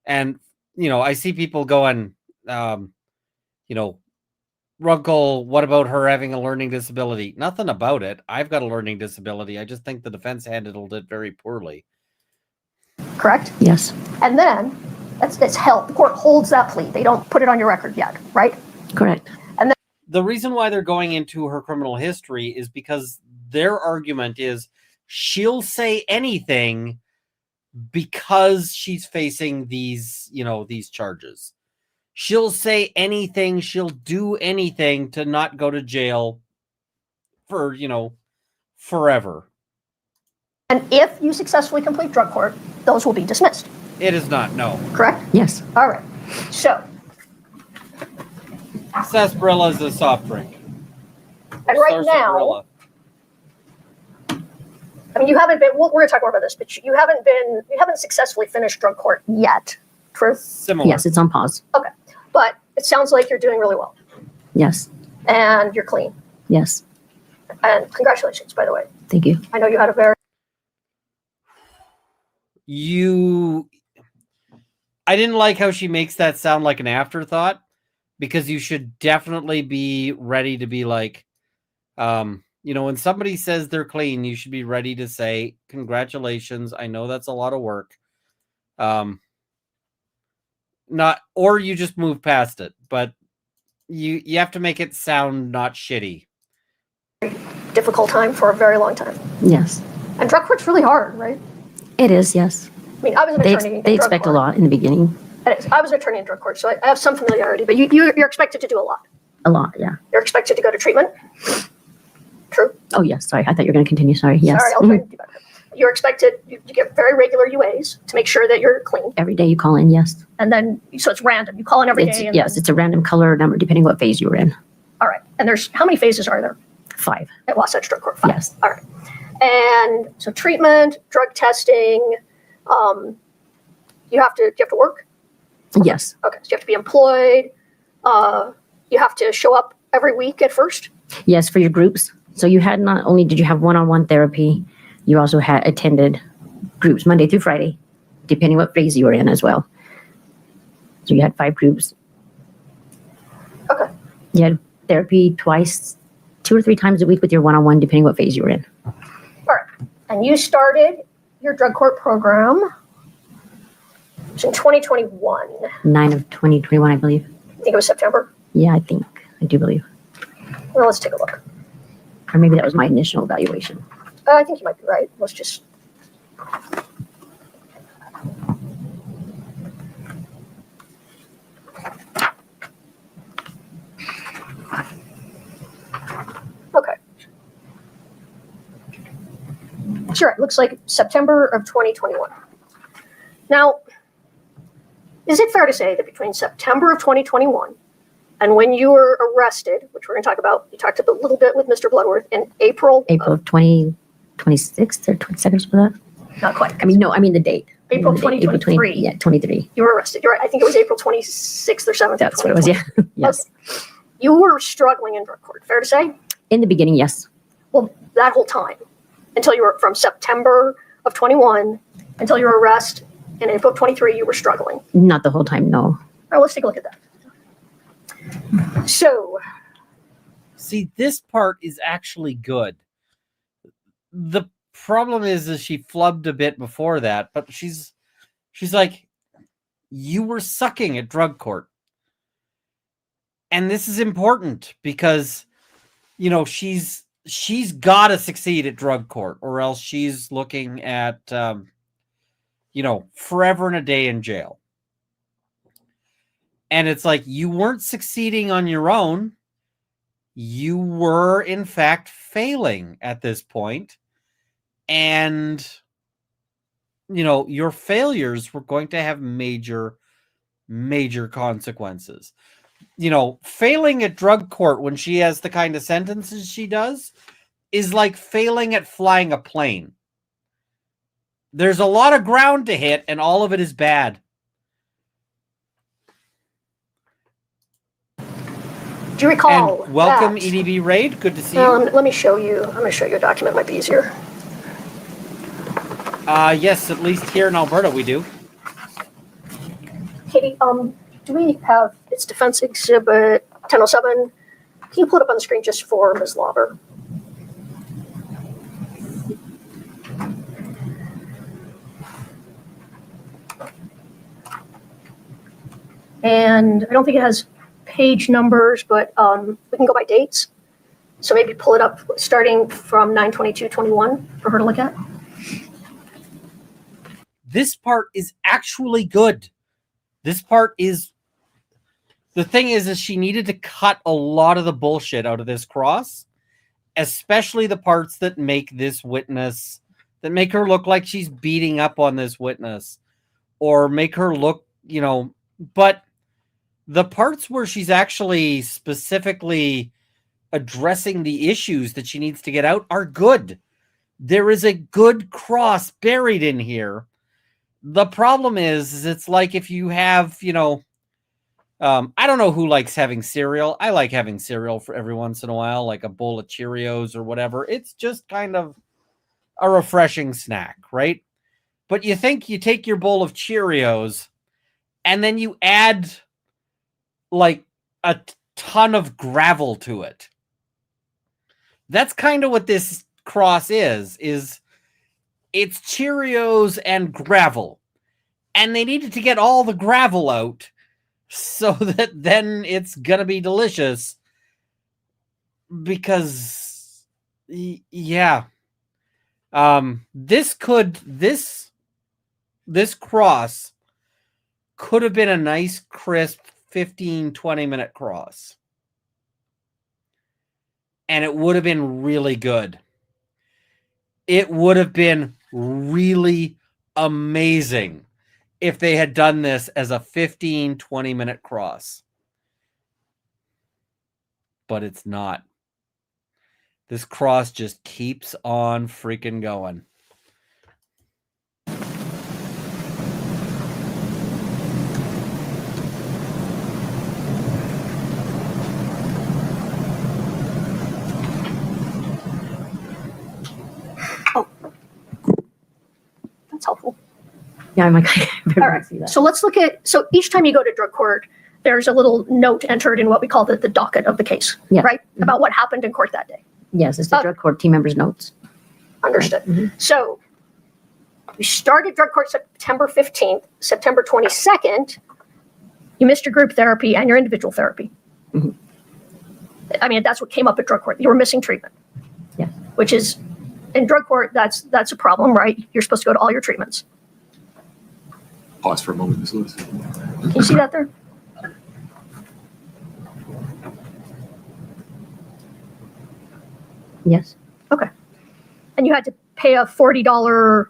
And, you know, I see people going, you know, Runkle, what about her having a learning disability? Nothing about it. I've got a learning disability. I just think the defense handled it very poorly. Correct? Yes. And then it's held. The court holds that plea. They don't put it on your record yet, right? Correct. The reason why they're going into her criminal history is because their argument is she'll say anything because she's facing these, you know, these charges. She'll say anything, she'll do anything to not go to jail for, you know, forever. And if you successfully complete drug court, those will be dismissed. It is not, no. Correct? Yes. All right. So, Sarsaparilla is a soft drink. and right now, Sarsaparilla. I mean, you haven't been, we're going to talk more about this, but you haven't successfully finished drug court yet. True? Similar. Yes, it's on pause. Okay. But it sounds like you're doing really well. Yes. And you're clean. Yes. And congratulations, by the way. Thank you. I know you had a very I didn't like how she makes that sound like an afterthought, because you should definitely be ready to be like, you know, when somebody says they're clean, you should be ready to say, congratulations. I know that's a lot of work. Not, or you just move past it, but you have to make it sound not shitty. difficult time for a very long time. Yes. And drug court's really hard, right? It is, yes. I mean, I was an They, attorney. they in drug expect a court. lot in the beginning. I was an attorney in drug court, so I have some familiarity. But you're expected to do a lot. A lot, yeah. You're expected to go to treatment. True. Oh, yes. Sorry. I thought you were going to continue. Sorry. Yes. Sorry, I'll try to do better. You're expected. You get very regular UAs to make sure that you're clean, Every day you call in, yes. and then so it's random. You call in every It's, day. And yes, it's a random color number depending what phase you were in. all right. And there's how many phases are there 5. at Wasatch Drug Court? 5. Yes. All right. And so treatment, drug testing. You have to work. Yes. Okay, so you have to be employed. You have to show up every week at first. Yes, for your groups. So you had not only did you have one-on-one therapy, you also had attended groups Monday through Friday, depending what phase you were in as well. So you had 5 groups. Okay. You had therapy twice, 2 or 3 times a week with your one-on-one, depending what phase you were in. All right. And you started your drug court program in 2021. 9 of 2021, I believe. I think it was September. Yeah, I do believe. Well, let's take a look. Or maybe that was my initial evaluation. I think you might be right. Let's just. Okay. Sure, it looks like September of 2021. Now, is it fair to say that between September of 2021 and when you were arrested, which we're going to talk about, you talked a little bit with Mr. Bloodworth in April April of 2026 or 22nd for that? Not quite. I mean, no, I mean the date. April The date, 2023. Yeah, 23. You were arrested. You're right. I think it was April 26th or 7th. That's what it was, yeah. Yes. Okay. You were struggling in drug court, fair to say? In the beginning, yes. Well, that whole time, until you were from September of 21 until your arrest in April of 23, you were struggling. Not the whole time, no. All right, let's take a look at that. So, See, this part is actually good. The problem is she flubbed a bit before that, but she's like, you were sucking at drug court. And this is important because, you know, she's got to succeed at drug court, or else she's looking at, you know, forever and a day in jail. And it's like, you weren't succeeding on your own. You were, in fact, failing at this point. And, you know, your failures were going to have major, major consequences. You know, failing at drug court when she has the kind of sentences she does is like failing at flying a plane. There's a lot of ground to hit, and all of it is bad. do you recall? And welcome, that? EDB Raid. Good to see you. Let me show you. I'm going to show you a document. Might be easier. Yes, at least here in Alberta we do. Katie, do we have its defense exhibit 1007? Can you pull it up on the screen just for Ms. Lauber? And I don't think it has page numbers, but we can go by dates. So maybe pull it up starting from 9/22/21 for her to look at. This part is actually good. This part is, the thing is she needed to cut a lot of the bullshit out of this cross, especially the parts that make this witness, that make her look like she's beating up on this witness, or make her look, you know, but the parts where she's actually specifically addressing the issues that she needs to get out are good. There is a good cross buried in here. The problem is it's like if you have, you know, I don't know who likes having cereal. I like having cereal for every once in a while, like a bowl of Cheerios or whatever. It's just kind of a refreshing snack, right? But you think you take your bowl of Cheerios and then you add like a ton of gravel to it. That's kind of what this cross is it's Cheerios and gravel. And they needed to get all the gravel out so that then it's going to be delicious. Because, yeah. This cross could have been a nice, crisp 15, 20-minute cross. And it would have been really good. It would have been really amazing if they had done this as a 15, 20-minute cross. But it's not. This cross just keeps on freaking going. That's helpful. Yeah, I'm like, I All right. see that. So let's look at, so each time you go to drug court, there's a little note entered in what we call the docket of the case, Yeah. right? About what happened in court that day. Yes, it's the drug court team members' notes. Understood. Mhm. So you started drug court September 15th, September 22nd, you missed your group therapy and your individual therapy. Mhm. I mean, that's what came up at drug court. You were missing treatment. Yeah. Which is, in drug court, that's a problem, right? You're supposed to go to all your treatments. Pause for a moment, Ms. Lewis. Can you see that there? Yes. Okay. And you had to pay a $40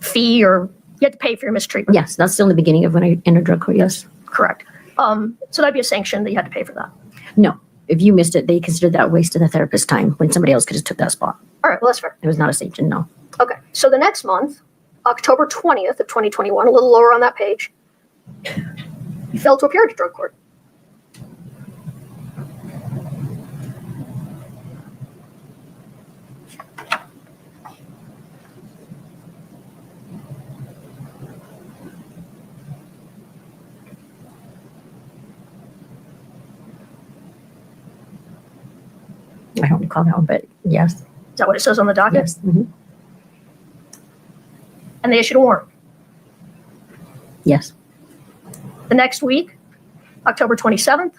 fee, or you had to pay for your mistreatment. Yes, that's still in the beginning of when I entered drug court, yes. Correct. So that'd be a sanction that you had to pay for that. No, if you missed it, they considered that a waste of the therapist's time when somebody else could have took that spot. All right, well, that's fair. It was not a sanction, no. Okay, so the next month, October 20th of 2021, a little lower on that page, you failed to appear at drug court. I don't recall that one, but yes. Is that what it says on the docket? Yes. Mhm. And they issued a warrant. Yes. The next week, October 27th,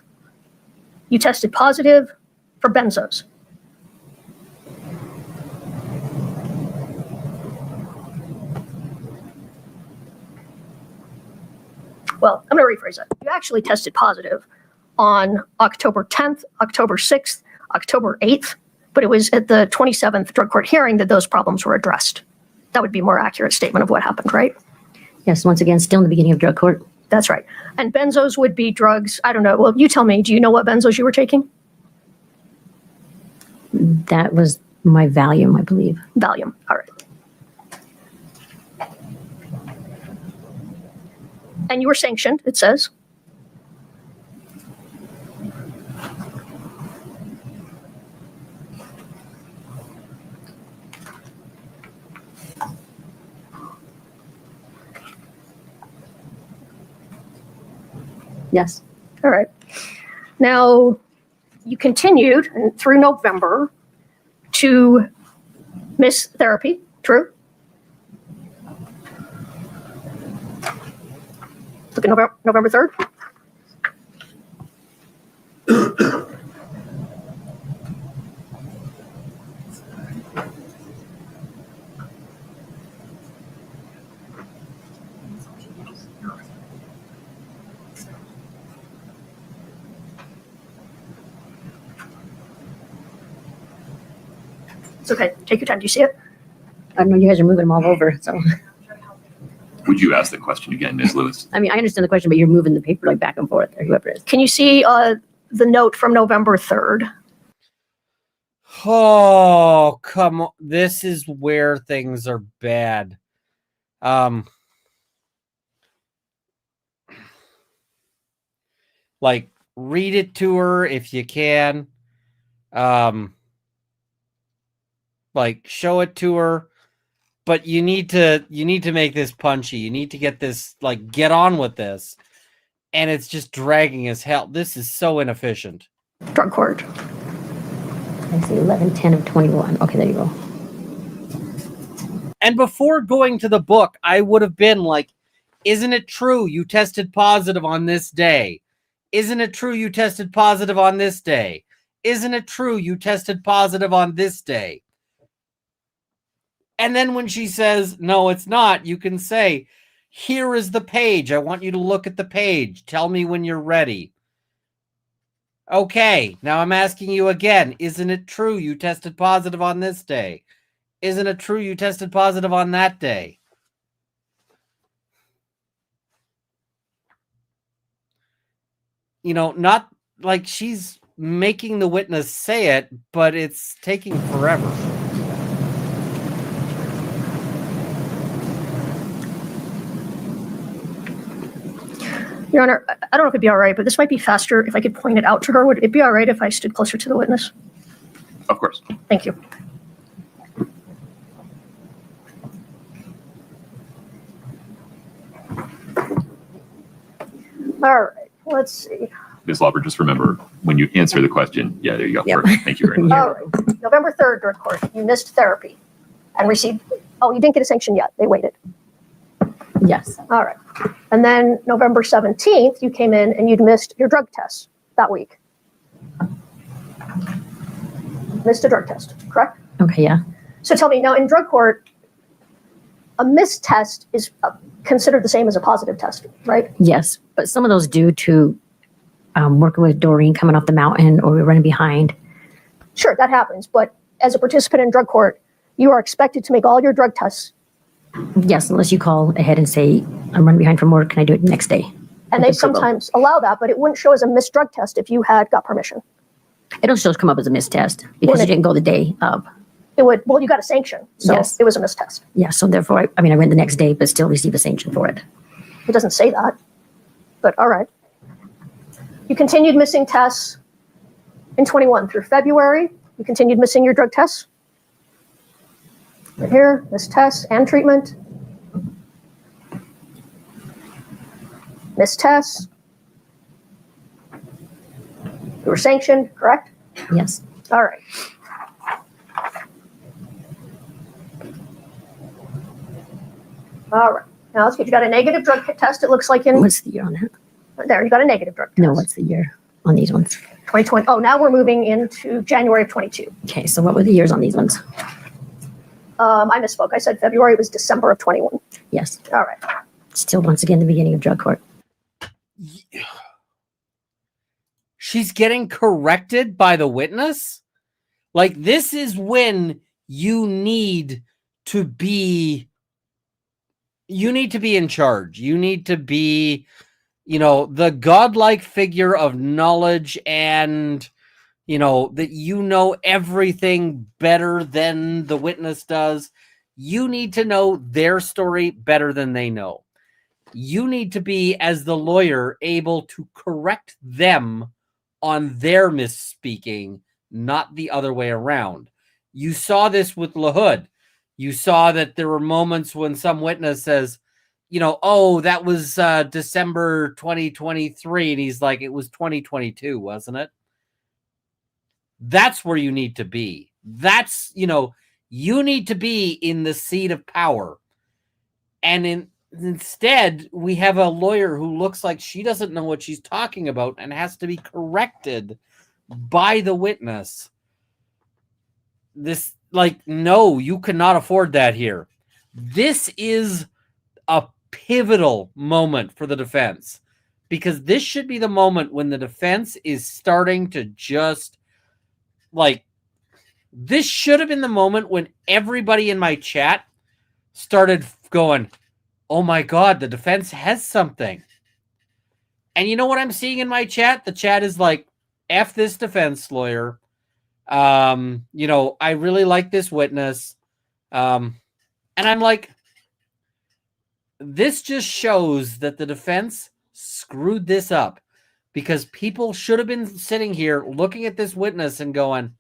you tested positive for benzos. Well, I'm going to rephrase that. You actually tested positive on October 10th, October 6th, October 8th, but it was at the 27th drug court hearing that those problems were addressed. That would be a more accurate statement of what happened, right? Yes. Once again, still in the beginning of drug court. That's right. And benzos would be drugs, I don't know. Well, you tell me, do you know what benzos you were taking? That was my Valium, I believe. Valium. All right. And you were sanctioned, it says. Yes. All right. Now, you continued through November to miss therapy, true? Look at November 3rd. It's okay. Take your time. Do you see it? I know you guys are moving them all over, so. Would you ask the question again, Ms. Lewis? I mean, I understand the question, but you're moving the paper like back and forth, or whoever it is. Can you see the note from November 3rd? Oh, come on. This is where things are bad. Like, read it to her if you can. Like, show it to her. But you need to make this punchy. You need to get this, like, get on with this. And it's just dragging as hell. This is so inefficient. Drug court. I see 11/10 of 21. Okay, there you go. And before going to the book, I would have been like, isn't it true you tested positive on this day? Isn't it true you tested positive on this day? Isn't it true you tested positive on this day? And then when she says, no, it's not, you can say, here is the page. I want you to look at the page. Tell me when you're ready. Okay, now I'm asking you again. Isn't it true you tested positive on this day? Isn't it true you tested positive on that day? You know, not like she's making the witness say it, but it's taking forever. Your Honor, I don't know if it'd be all right, but this might be faster if I could point it out to her. Would it be all right if I stood closer to the witness? Of course. Thank you. All right, let's see. Ms. Lauber, just remember, when you answer the question, yeah, there you go. Yep. Perfect. Thank you very much. All right, November 3rd, drug court, you missed therapy and received, oh, you didn't get a sanction yet. They waited. Yes. All right. And then November 17th, you came in and you'd missed your drug test that week. Missed a drug test, correct? Okay, yeah. So tell me, now in drug court, a missed test is considered the same as a positive test, right? Yes, but some of those due to working with Doreen coming off the mountain or we're running behind. Sure, that happens. But as a participant in drug court, you are expected to make all your drug tests. Yes, unless you call ahead and say, I'm running behind from work, can I do it next day? And they sometimes allow that, but it wouldn't show as a missed drug test if you had got permission. It'll still come up as a missed test because you didn't go the day of. it would, well, you got a sanction, so Yes. it was a mistest. Yeah, so therefore, I went the next day, but still received a sanction for it. It doesn't say that, but all right. You continued missing tests in 21 through February. You continued missing your drug tests. Right here, missed tests and treatment. Missed tests. You were sanctioned, correct? Yes. All right. All right. Now let's get, you got a negative drug test, it looks like in, What's the year on that? there, you got a negative drug test. No, what's the year on these ones? 2020. Oh, now we're moving into January of 22. Okay, so what were the years on these ones? I misspoke. I said February was December of 21. Yes. All right. Still, once again, the beginning of drug court. She's getting corrected by the witness. Like, this is when you need to be in charge. You need to be, the godlike figure of knowledge, and that everything better than the witness does. You need to know their story better than they know. You need to be, as the lawyer, able to correct them on their misspeaking, not the other way around. You saw this with LaHood. You saw that there were moments when some witness says, oh, that was December 2023. And he's like, it was 2022, wasn't it? That's where you need to be. That's, you need to be in the seat of power. And instead, we have a lawyer who looks like she doesn't know what she's talking about and has to be corrected by the witness. No, you cannot afford that here. This is a pivotal moment for the defense, because this should be the moment when the defense is starting to just, this should have been the moment when everybody in my chat started going, oh my God, the defense has something. And you know what I'm seeing in my chat? The chat is like, F this defense lawyer. I really like this witness. And I'm like, this just shows that the defense screwed this up, because people should have been sitting here looking at this witness and going,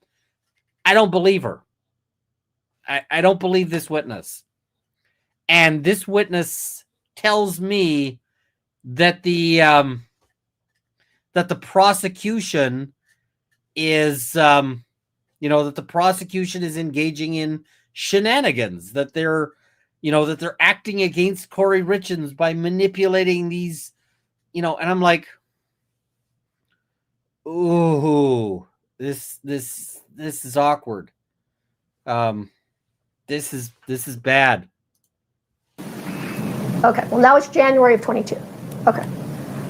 I don't believe her. I don't believe this witness. And this witness tells me that the prosecution is, that the prosecution is engaging in shenanigans, that they're acting against Kouri Richins by manipulating these, and I'm like, ooh, this is awkward. This is bad. Okay. Well, now it's January of 22. Okay.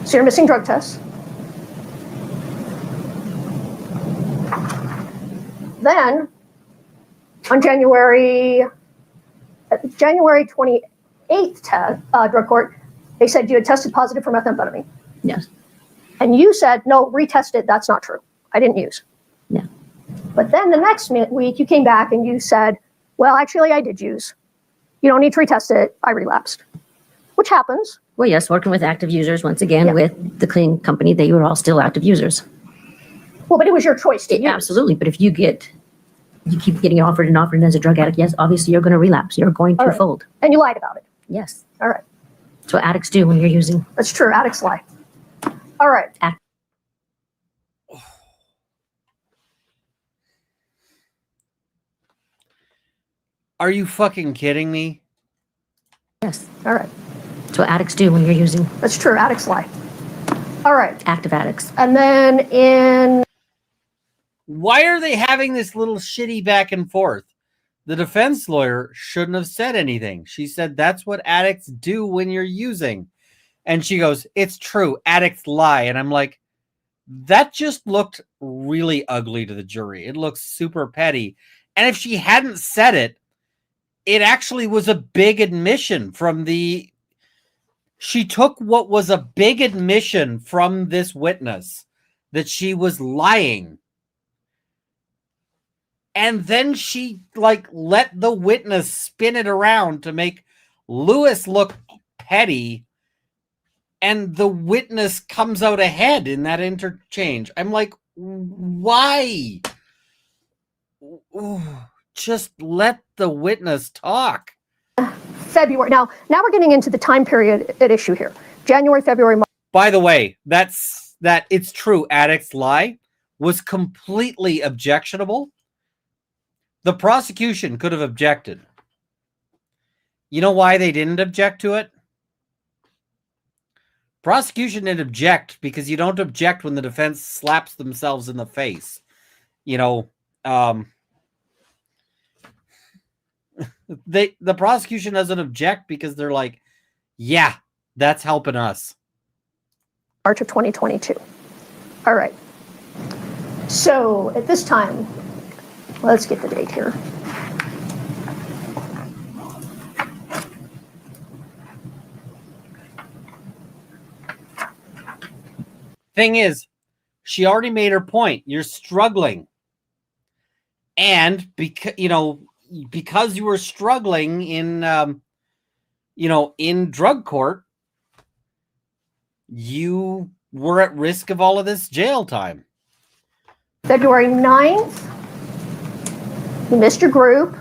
So you're missing drug tests. Then on January 28th drug court, they said you had tested positive for methamphetamine. Yes. And you said, no, retest it. That's not true. I didn't use. Yeah. But then the next week you came back and you said, well, actually I did use. You don't need to retest it. I relapsed, which happens. Well, yes, working with active users, once again, Yeah. with the clean company, they were all still active users. Well, but it was your choice to use. Absolutely. But if you keep getting offered and offered, and as a drug addict, yes, obviously you're going to relapse. You're going to All right. fold. And you lied about it. Yes. All right. That's what addicts do when you're using. That's true. Addicts lie. All right. Are you fucking kidding me? Yes. All right. That's what addicts do when you're using. That's true. Addicts lie. All right. Active addicts. And then in, Why are they having this little shitty back and forth? The defense lawyer shouldn't have said anything. She said, that's what addicts do when you're using. And she goes, it's true. Addicts lie. And I'm like, that just looked really ugly to the jury. It looks super petty. And if she hadn't said it, it actually was a big admission from she took what was a big admission from this witness that she was lying. And then she like let the witness spin it around to make Lewis look petty. And the witness comes out ahead in that interchange. I'm like, why? Ooh, just let the witness talk. February. Now we're getting into the time period at issue here. January, February, March. By the way, it's true. Addicts Lie was completely objectionable. The prosecution could have objected. You know why they didn't object to it? Prosecution didn't object because you don't object when the defense slaps themselves in the face. You know, the prosecution doesn't object because they're like, yeah, that's helping us. March of 2022. All right. So at this time, let's get the date here. Thing is, she already made her point. You're struggling. And because you were struggling in in drug court, you were at risk of all of this jail time. February 9th, you missed your group,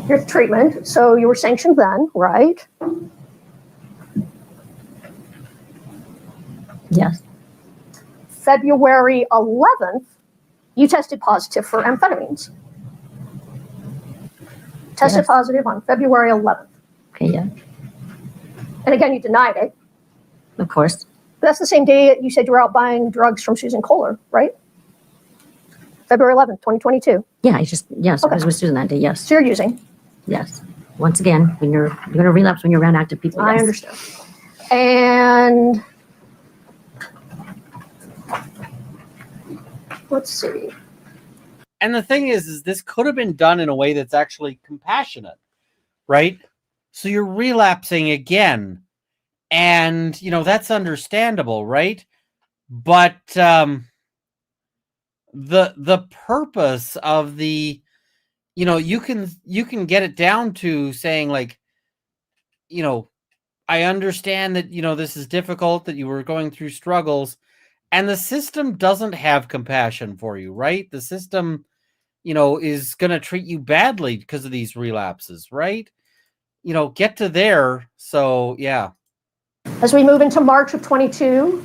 your treatment, so you were sanctioned then, right? Yes. February 11th, you tested positive for amphetamines. Tested Yes. positive on February 11th. Okay, yeah, And again, you denied it. of course. But that's the same day you said you were out buying drugs from Susan Kohler, right? February 11th, 2022. Yeah, yes, Okay. I was with Susan that day, yes, So you're using. yes. Once again, when you're going to relapse when you're around active people, I yes. understand. And let's see. And the thing is this could have been done in a way that's actually compassionate, right? So you're relapsing again. And, that's understandable, right? But the purpose of the, you can get it down to saying like, I understand that, this is difficult, that you were going through struggles, and the system doesn't have compassion for you, right? The system, is going to treat you badly because of these relapses, right? Get to there. So, yeah. As we move into March of 22,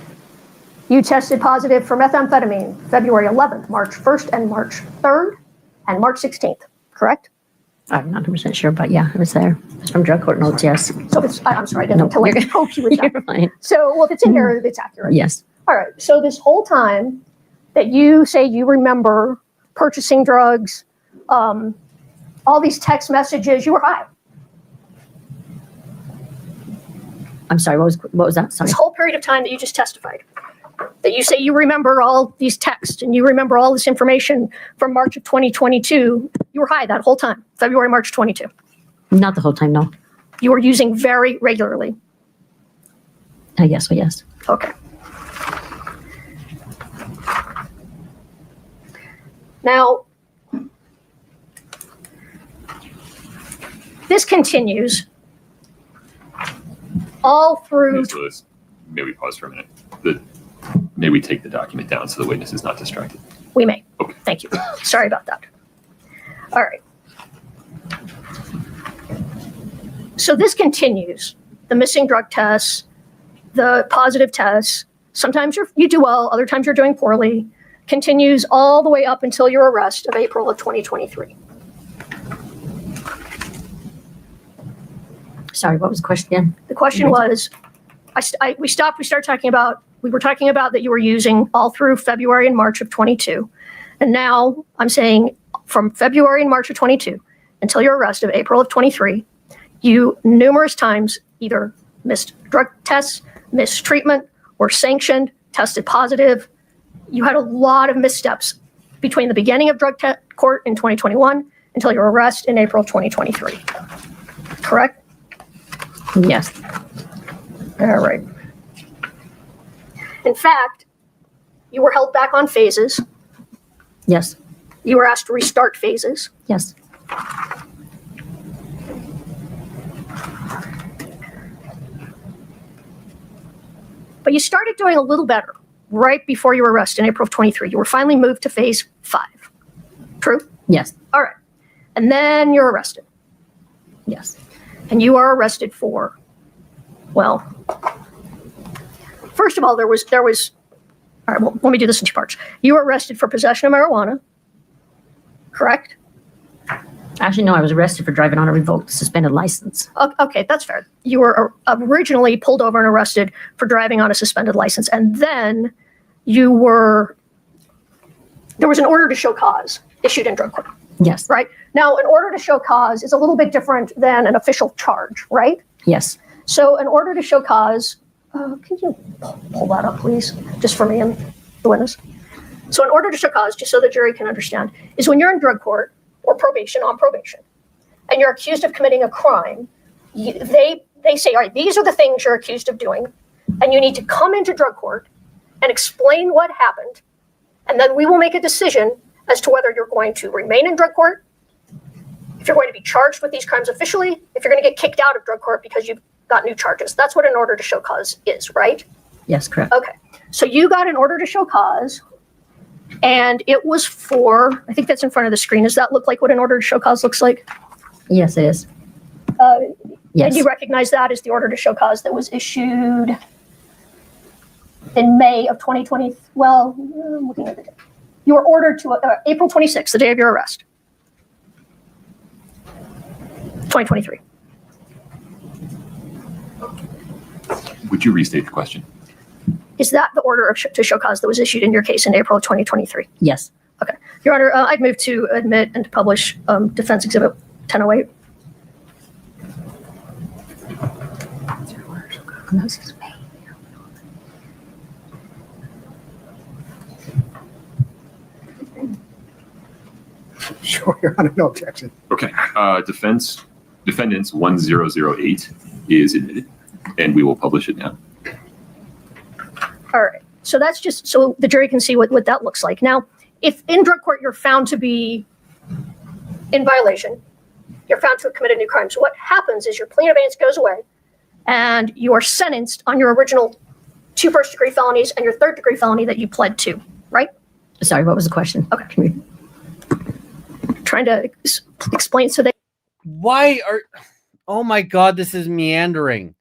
you tested positive for methamphetamine February 11th, March 1st, and March 3rd, and March 16th, correct? I'm not 100% sure, but yeah, I was there. It's from drug court notes, yes. So I'm sorry, I didn't No, mean to like you're- poke you with that. You're fine. So, well, if it's in there, it's accurate. Yes, All right. So this whole time that you say you remember purchasing drugs, all these text messages, you were high. I'm sorry, what was that? Sorry. This whole period of time that you just testified, that you say you remember all these texts and you remember all this information from March of 2022, you were high that whole time, February, March 22. Not the whole time, no. You were using very regularly. Yes, well, yes. Okay. Now, this continues all through. Ms. Lewis, may we pause for a minute? May we take the document down so the witness is not distracted? We may. Okay. Thank you. Sorry about that. All right. So this continues. The missing drug tests, the positive tests. Sometimes you do well, other times you're doing poorly. Continues all the way up until your arrest of April of 2023. Sorry, what was the question again? The question was, we started talking about, we were talking about that you were using all through February and March of 22. And now I'm saying from February and March of 22 until your arrest of April of 23, you numerous times either missed drug tests, missed treatment, were sanctioned, tested positive. You had a lot of missteps between the beginning of drug court in 2021 until your arrest in April 2023. Correct? Yes. All right. In fact, You were held back on phases. Yes. You were asked to restart phases. Yes. But you started doing a little better right before you were arrested in April of 23. You were finally moved to phase 5. True? Yes. All right. And then you're arrested. Yes. And you are arrested for, well, first of all, there was, all right, well, let me do this in 2 parts. You were arrested for possession of marijuana, correct? Actually, no, I was arrested for driving on a revoked suspended license. Okay, that's fair. You were originally pulled over and arrested for driving on a suspended license, and then there was an order to show cause issued in drug court, Yes. right? Now, an order to show cause is a little bit different than an official charge, right? Yes. So an order to show cause, can you pull that up, please, just for me and the witness? So an order to show cause, just so the jury can understand, is when you're in drug court or on probation, and you're accused of committing a crime, they say, all right, these are the things you're accused of doing, and you need to come into drug court and explain what happened, and then we will make a decision as to whether you're going to remain in drug court, if you're going to be charged with these crimes officially, if you're going to get kicked out of drug court because you've got new charges. That's what an order to show cause is, right? Yes, correct. Okay. So you got an order to show cause, and it was for, I think that's in front of the screen. Does that look like what an order to show cause looks like? Yes, it is. And Yes. you recognize that as the order to show cause that was issued in May of 2020. Well, I'm looking at the date. You were ordered to April 26th, the day of your arrest. 2023. Would you restate the question? Is that the order to show cause that was issued in your case in April of 2023? Yes. Okay. Your Honor, I'd move to admit and to publish Defense Exhibit 1008. Sure, Your Honor, no objection. Okay. Defendants 1008 is admitted, and we will publish it now. All right. So that's just so the jury can see what that looks like. Now, if in drug court you're found to be in violation, you're found to have committed new crimes, what happens is your plea in abeyance goes away and you are sentenced on your original 2 first-degree felonies and your 3rd-degree felony that you pled to, right? Sorry, what was the question? Okay. Can we trying to explain so that oh my God, this is meandering.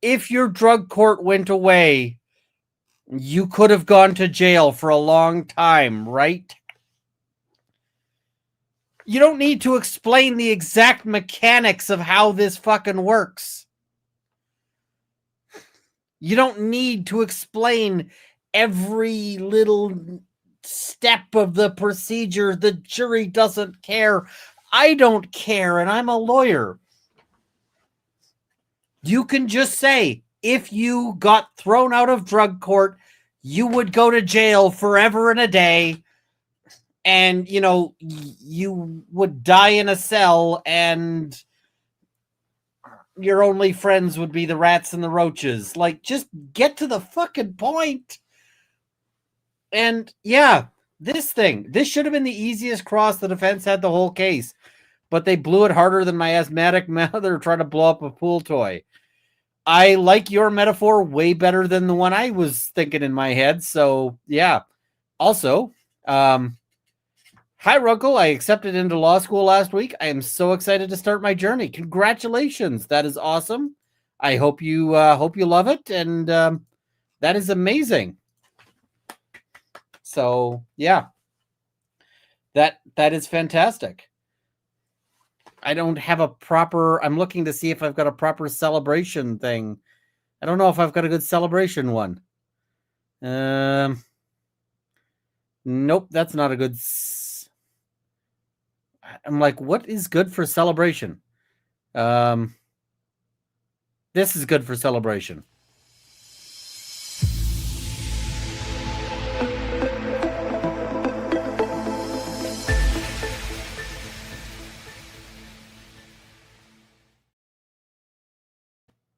If your drug court went away, you could have gone to jail for a long time, right? You don't need to explain the exact mechanics of how this fucking works. You don't need to explain every little step of the procedure. The jury doesn't care. I don't care, and I'm a lawyer. You can just say, if you got thrown out of drug court, you would go to jail forever and a day, and, you know, you would die in a cell, and your only friends would be the rats and the roaches. Like, just get to the fucking point. And, yeah, this should have been the easiest cross the defense had the whole case, but they blew it harder than my asthmatic mother trying to blow up a pool toy. I like your metaphor way better than the one I was thinking in my head. So, yeah. Also, hi, Runkle. I accepted into law school last week. I am so excited to start my journey. Congratulations. That is awesome. I hope you love it. And that is amazing. So, yeah. That is fantastic. I don't have a proper, I'm looking to see if I've got a proper celebration thing. I don't know if I've got a good celebration one. Nope, that's not a good, I'm like, what is good for celebration? This is good for celebration.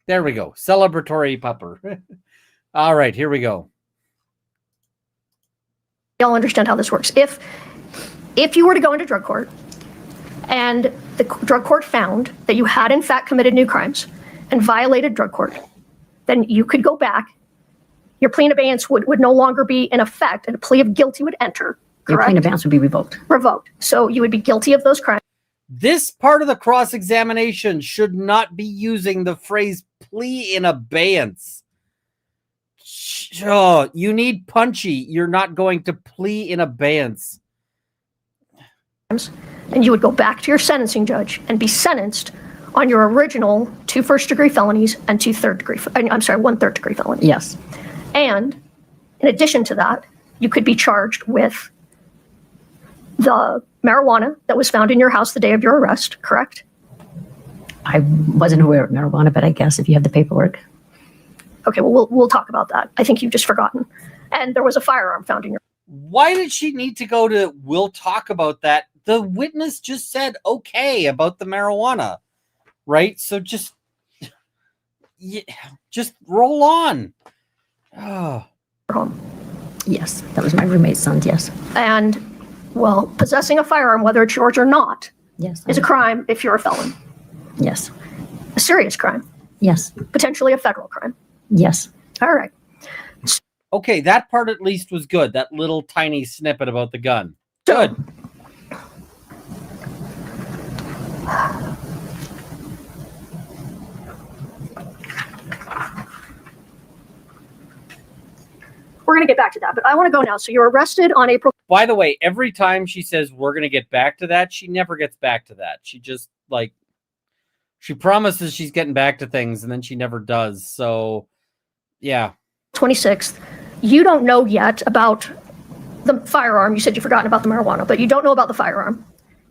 There we go. Celebratory pupper. All right, here we go. y'all understand how this works. If you were to go into drug court and the drug court found that you had in fact committed new crimes and violated drug court, then you could go back. Your plea in abeyance would no longer be in effect, and a plea of guilty would enter. Your Correct? plea in abeyance would be revoked. Revoked. So you would be guilty of those crimes. This part of the cross-examination should not be using the phrase plea in abeyance. Oh, you need punchy. You're not going to plea in abeyance. And you would go back to your sentencing judge and be sentenced on your original 2 first-degree felonies and 1 third-degree felony. Yes. And in addition to that, you could be charged with the marijuana that was found in your house the day of your arrest, correct? I wasn't aware of marijuana, but I guess if you have the paperwork. Okay, well, we'll talk about that. I think you've just forgotten. And there was a firearm found in your... Why did she need to go to, we'll talk about that? The witness just said okay about the marijuana, right? So just roll on. Oh. home. Yes, that was my roommate's son, yes. And, well, possessing a firearm, whether it's yours or not, Yes. is a crime if you're a felon. Yes. A serious crime, Yes. potentially a federal crime. Yes. All right. Okay, that part at least was good. That little tiny snippet about the gun. Good. We're going to get back to that, but I want to go now. So you're arrested on April... By the way, every time she says we're going to get back to that, she never gets back to that. She just, like, she promises she's getting back to things, and then she never does. So, yeah. 26th. You don't know yet about the firearm. You said you've forgotten about the marijuana, but you don't know about the firearm.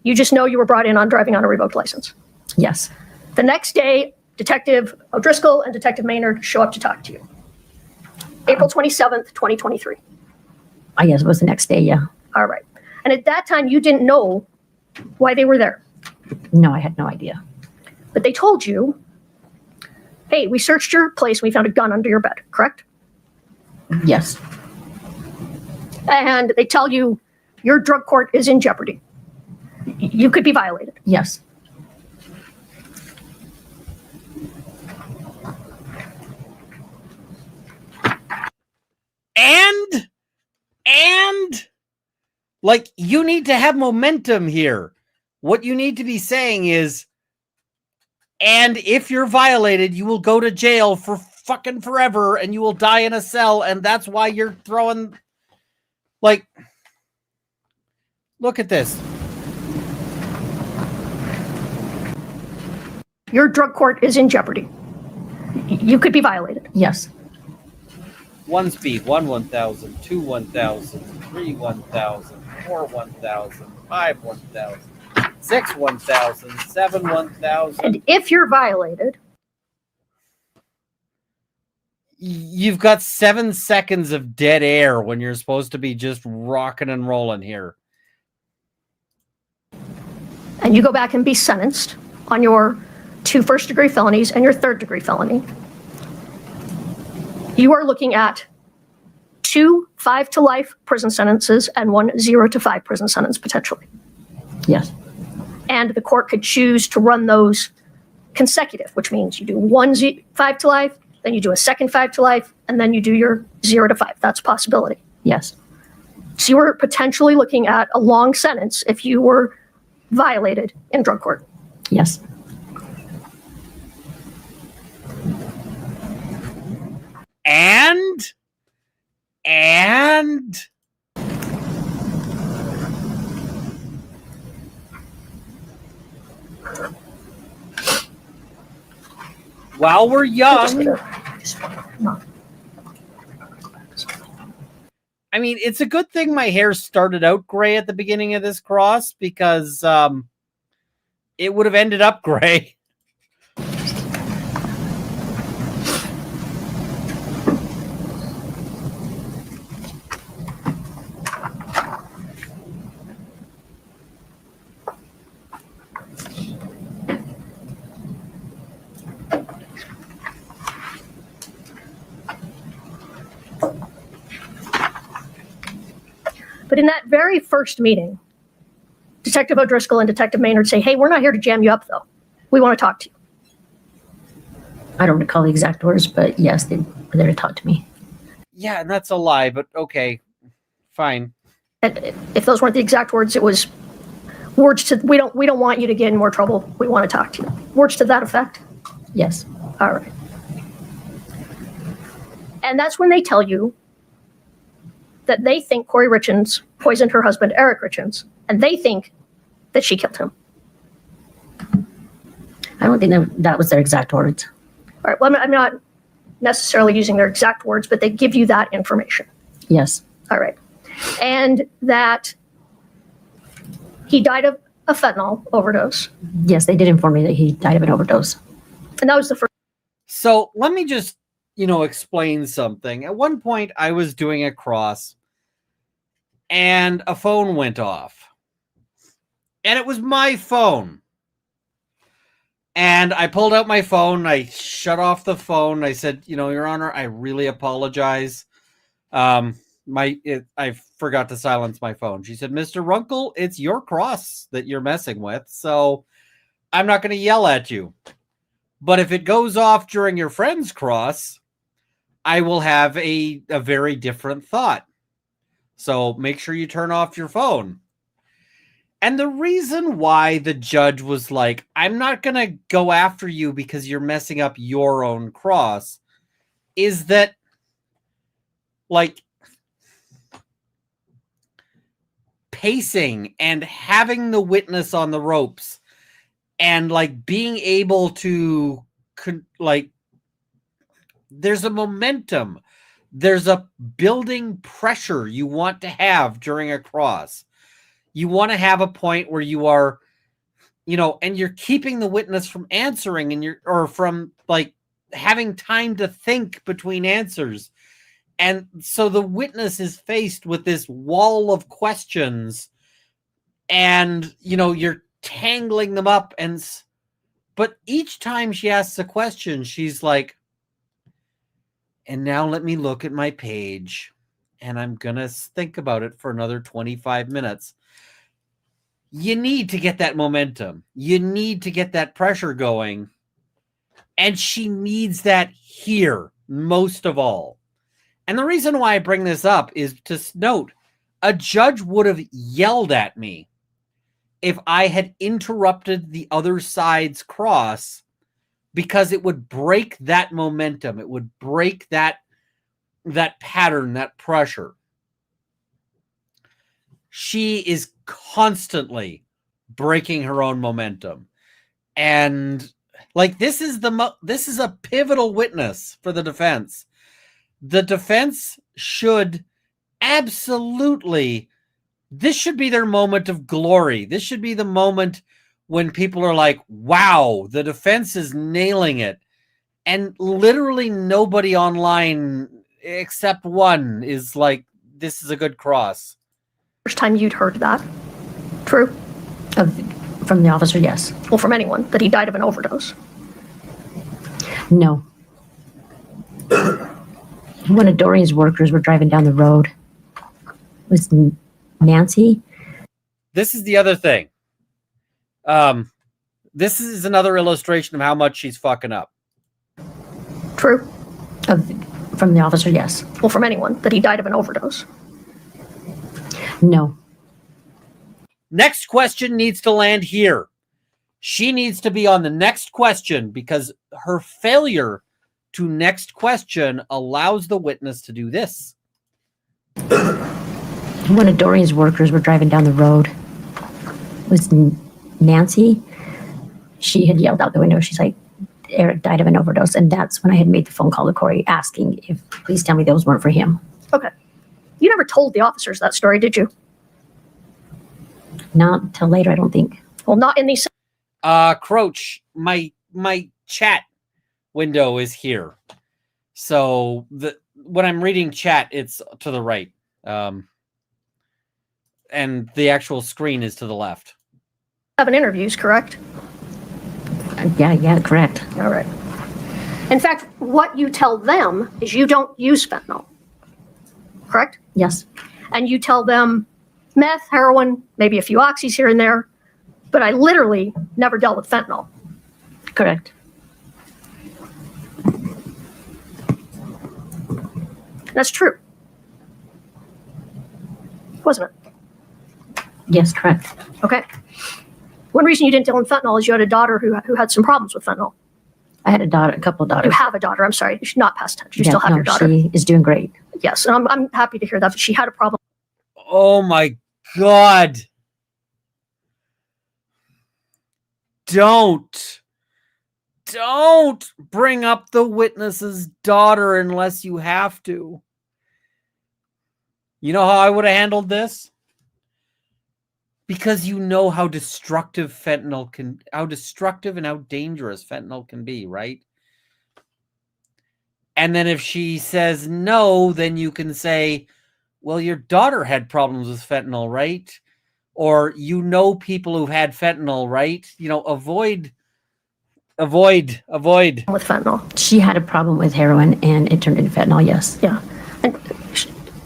You just know you were brought in on driving on a revoked license. Yes. The next day, Detective O'Driscoll and Detective Maynard show up to talk to you. April 27th, 2023. I guess it was the next day, yeah. All right. And at that time, you didn't know why they were there. No, I had no idea. But they told you, hey, we searched your place and we found a gun under your bed, correct? Yes. And they tell you your drug court is in jeopardy. You could be violated. Yes. And like, you need to have momentum here. What you need to be saying is, and if you're violated, you will go to jail for fucking forever and you will die in a cell. And that's why you're throwing, like, look at this. Your drug court is in jeopardy. You could be violated. Yes. 1 speed, 1 1,000, 2 1,000, 3 1,000, 4 1,000, 5 1,000, 6 1,000, 7 1,000. And if you're violated, You've got 7 seconds of dead air when you're supposed to be just rocking and rolling here. and you go back and be sentenced on your 2 first-degree felonies and your third-degree felony, you are looking at 2 5-to-life prison sentences and 1 0-to-5 prison sentence potentially. Yes. And the court could choose to run those consecutive, which means you do 1 5-to-life, then you do a second 5-to-life, and then you do your 0-to-5. That's a possibility. Yes. So you were potentially looking at a long sentence if you were violated in drug court. Yes. And while we're young, I mean, it's a good thing my hair started out gray at the beginning of this cross, because it would have ended up gray. But in that very first meeting, Detective O'Driscoll and Detective Maynard say, hey, we're not here to jam you up, though. We want to talk to you. I don't recall the exact words, but yes, they were there to talk to me. Yeah, and that's a lie, but okay, fine. And if those weren't the exact words, it was words to, we don't want you to get in more trouble. We want to talk to you. Words to that effect? Yes. All right. And that's when they tell you that they think Kouri Richins poisoned her husband, Eric Richins, and they think that she killed him. I don't think that was their exact words. All right. Well, I'm not necessarily using their exact words, but they give you that information. Yes. All right. And that he died of a fentanyl overdose. Yes, they did inform me that he died of an overdose. And that was the first. So let me just, explain something. At one point, I was doing a cross and a phone went off. And it was my phone. And I pulled out my phone. I shut off the phone. I said, Your Honor, I really apologize. I forgot to silence my phone. She said, Mr. Runkle, it's your cross that you're messing with. So I'm not going to yell at you. But if it goes off during your friend's cross, I will have a very different thought. So make sure you turn off your phone. And the reason why the judge was like, I'm not going to go after you because you're messing up your own cross, is that, pacing and having the witness on the ropes and, being able to, there's a momentum. There's a building pressure you want to have during a cross. You want to have a point where you are, and you're keeping the witness from answering or from having time to think between answers. And so the witness is faced with this wall of questions and, you're tangling them up. But each time she asks a question, she's like, and now let me look at my page and I'm going to think about it for another 25 minutes. You need to get that momentum. You need to get that pressure going. And she needs that here most of all. And the reason why I bring this up is to note, a judge would have yelled at me if I had interrupted the other side's cross, because it would break that momentum. It would break that pattern, that pressure. She is constantly breaking her own momentum. And this is a pivotal witness for the defense. The defense should absolutely, this should be their moment of glory. This should be the moment when people are like, wow, the defense is nailing it. And literally nobody online except one is like, this is a good cross. First time you'd heard that. True? From the officer, yes. Well, from anyone, that he died of an overdose. No. One of Doreen's workers were driving down the road. It was Nancy. This is the other thing. This is another illustration of how much she's fucking up. True? From the officer, yes. Well, from anyone, that he died of an overdose. No. Next question needs to land here. She needs to be on the next question because her failure to next question allows the witness to do this. One of Doreen's workers were driving down the road. It was Nancy. She had yelled out the window. She's like, Eric died of an overdose. And that's when I had made the phone call to Kouri asking if, please tell me those weren't for him. Okay. You never told the officers that story, did you? Not until later, I don't think. Well, not in these. Croach, my chat window is here. So when I'm reading chat, it's to the right. And the actual screen is to the left. 7 interviews, correct? Yeah, correct. All right. In fact, what you tell them is you don't use fentanyl, correct? Yes. And you tell them meth, heroin, maybe a few oxys here and there, but I literally never dealt with fentanyl. Correct. That's true. Wasn't it? Yes, correct. Okay. One reason you didn't deal in fentanyl is you had a daughter who had some problems with fentanyl. I had a couple of daughters. You have a daughter. I'm sorry. You should not pass tense. You Yeah, still have no, your daughter. She is doing great. Yes. And I'm happy to hear that. But she had a problem. Oh my God. Don't bring up the witness's daughter unless you have to. You know how I would have handled this? Because you know how destructive and how dangerous fentanyl can be, right? And then if she says no, then you can say, well, your daughter had problems with fentanyl, right? Or you know people who've had fentanyl, right? You know, avoid. With fentanyl. She had a problem with heroin and it turned into fentanyl, yes. Yeah. And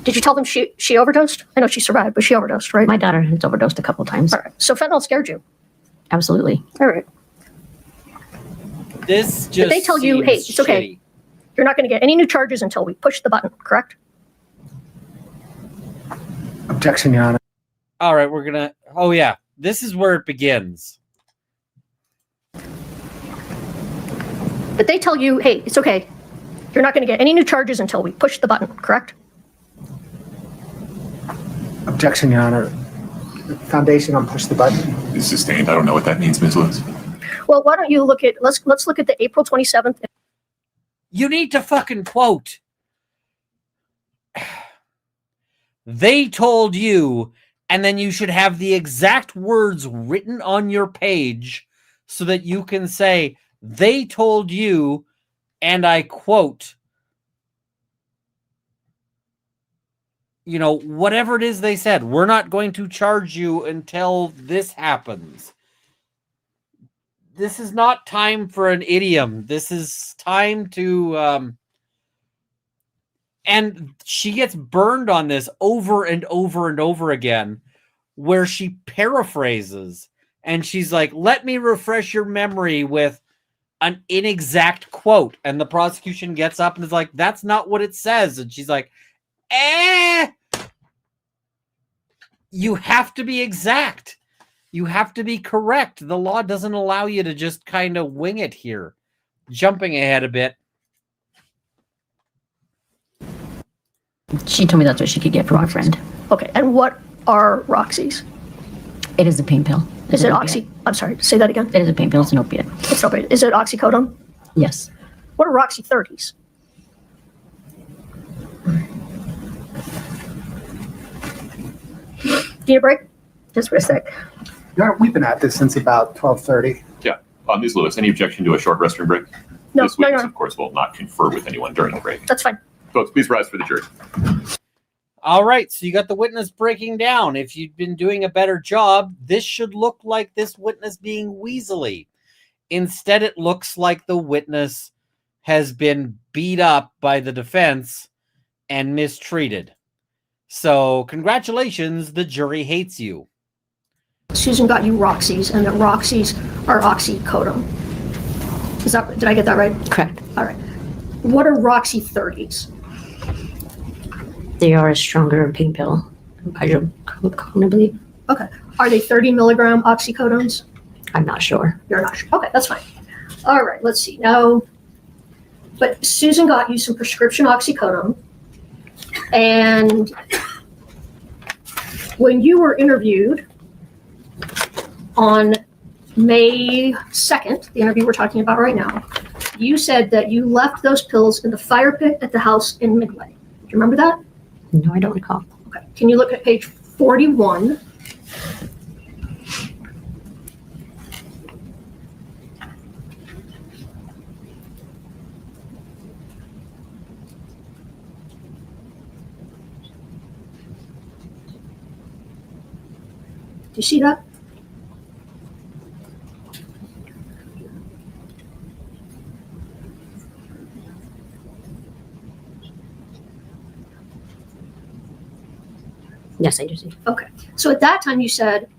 did you tell them she overdosed? I know she survived, but she overdosed, right? My daughter has overdosed a couple times. All right. So fentanyl scared you. Absolutely. All right. This just Did they tell you, hey, seems it's okay. shitty. You're not going to get any new charges until we push the button, correct? Objection, Your Honor. All right, we're gonna. Oh yeah, this is where it begins. But they tell you, hey, it's okay. You're not going to get any new charges until we push the button, correct? Objection, Your Honor. Foundation on push the button. Is sustained. I don't know what that means, Ms. Lewis. Well, why don't you let's look at the April 27th. You need to fucking quote. They told you, and then you should have the exact words written on your page so that you can say, they told you, and I quote, you know, whatever it is they said, we're not going to charge you until this happens. This is not time for an idiom. This is time to, and she gets burned on this over and over and over again, where she paraphrases and she's like, let me refresh your memory with an inexact quote. And the prosecution gets up and is like, that's not what it says. And she's like, you have to be exact. You have to be correct. The law doesn't allow you to just kind of wing it here. Jumping ahead a bit. She told me that's what she could get from her friend. Okay, and what are Roxy's? It is a pain pill. Is it an oxy? opiate. I'm sorry, say that again. It is a pain pill. It's an opiate. It's not. Is it oxycodone? Yes. What are Roxy 30s? Do you need a break? Just for a sec. Your Honor, we've been at this since about 12:30. Yeah. Ms. Lewis, any objection to a short restroom break? No, This witness, no. of course, will not confer with anyone during the break. That's fine. Folks, please rise for the jury. All right, so you got the witness breaking down. If you'd been doing a better job, this should look like this witness being weaselly. Instead, it looks like the witness has been beat up by the defense and mistreated. So, congratulations, the jury hates you. Susan got you Roxy's, and that Roxy's are oxycodone. Did I get that right? Correct. All right. What are Roxy 30s? They are a stronger pain pill. I believe. Okay. Are they 30 milligram oxycodones? I'm not sure. You're not sure. Okay, that's fine. All right, let's see. Now, but Susan got you some prescription oxycodone. And when you were interviewed on May 2nd, the interview we're talking about right now, you said that you left those pills in the fire pit at the house in Midway. Do you remember that? No, I don't recall. Okay. Can you look at page 41? Do you see that? Yes, I do see. So at that time, you said,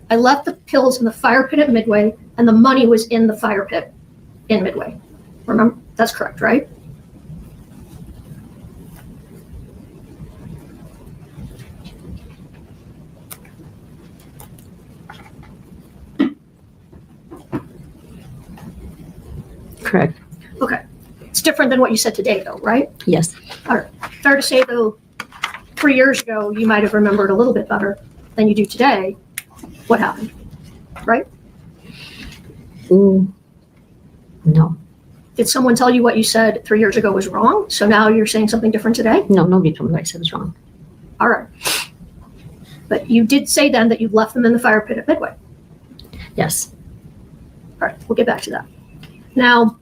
I left the pills in the fire pit at Midway, and the money was in the fire pit in Midway. Remember? That's correct, right? Correct. Okay. It's different than what you said today, though, right? Yes. Fair to say, though, 3 years ago, you might have remembered a little bit better than you do today what happened, right? No. Did someone tell you what you said 3 years ago was wrong? So now you're saying something different today? No, nobody told me what I said was wrong. All right. But you did say then that you left them in the fire pit at Midway. Yes. All right, we'll get back to that. Now,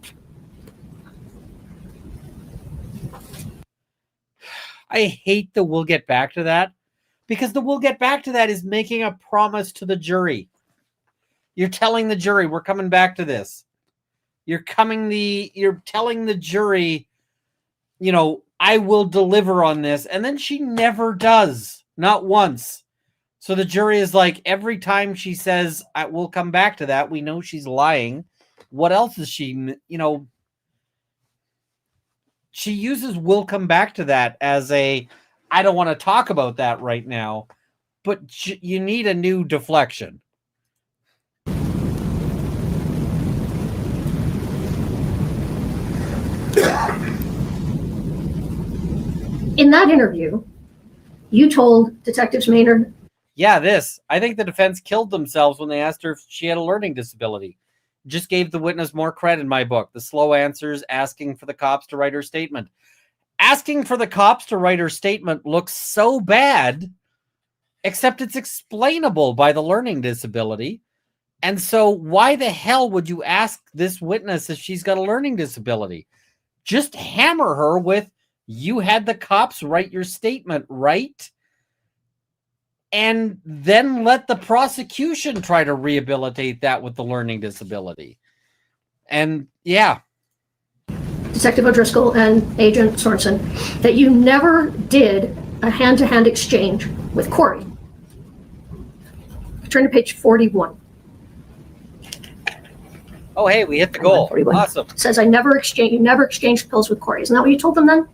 I hate the we'll get back to that, because the we'll get back to that is making a promise to the jury. You're telling the jury, we're coming back to this. You're telling the jury, I will deliver on this. And then she never does, not once. So the jury is like, every time she says, I will come back to that, we know she's lying. What else is she, she uses will come back to that as I don't want to talk about that right now, but you need a new deflection. in that interview, you told Detectives Maynard. Yeah, I think the defense killed themselves when they asked her if she had a learning disability. Just gave the witness more credit in my book. The slow answers, asking for the cops to write her statement. Asking for the cops to write her statement looks so bad, except it's explainable by the learning disability. And so why the hell would you ask this witness if she's got a learning disability? Just hammer her with, you had the cops write your statement, right? And then let the prosecution try to rehabilitate that with the learning disability. And yeah. Detective O'Driscoll and Agent Sorensen, that you never did a hand-to-hand exchange with Kouri. Turn to page 41. Oh, hey, we hit the goal. 41. Awesome. It says, you never exchanged pills with Kouri. Isn't that what you told them then?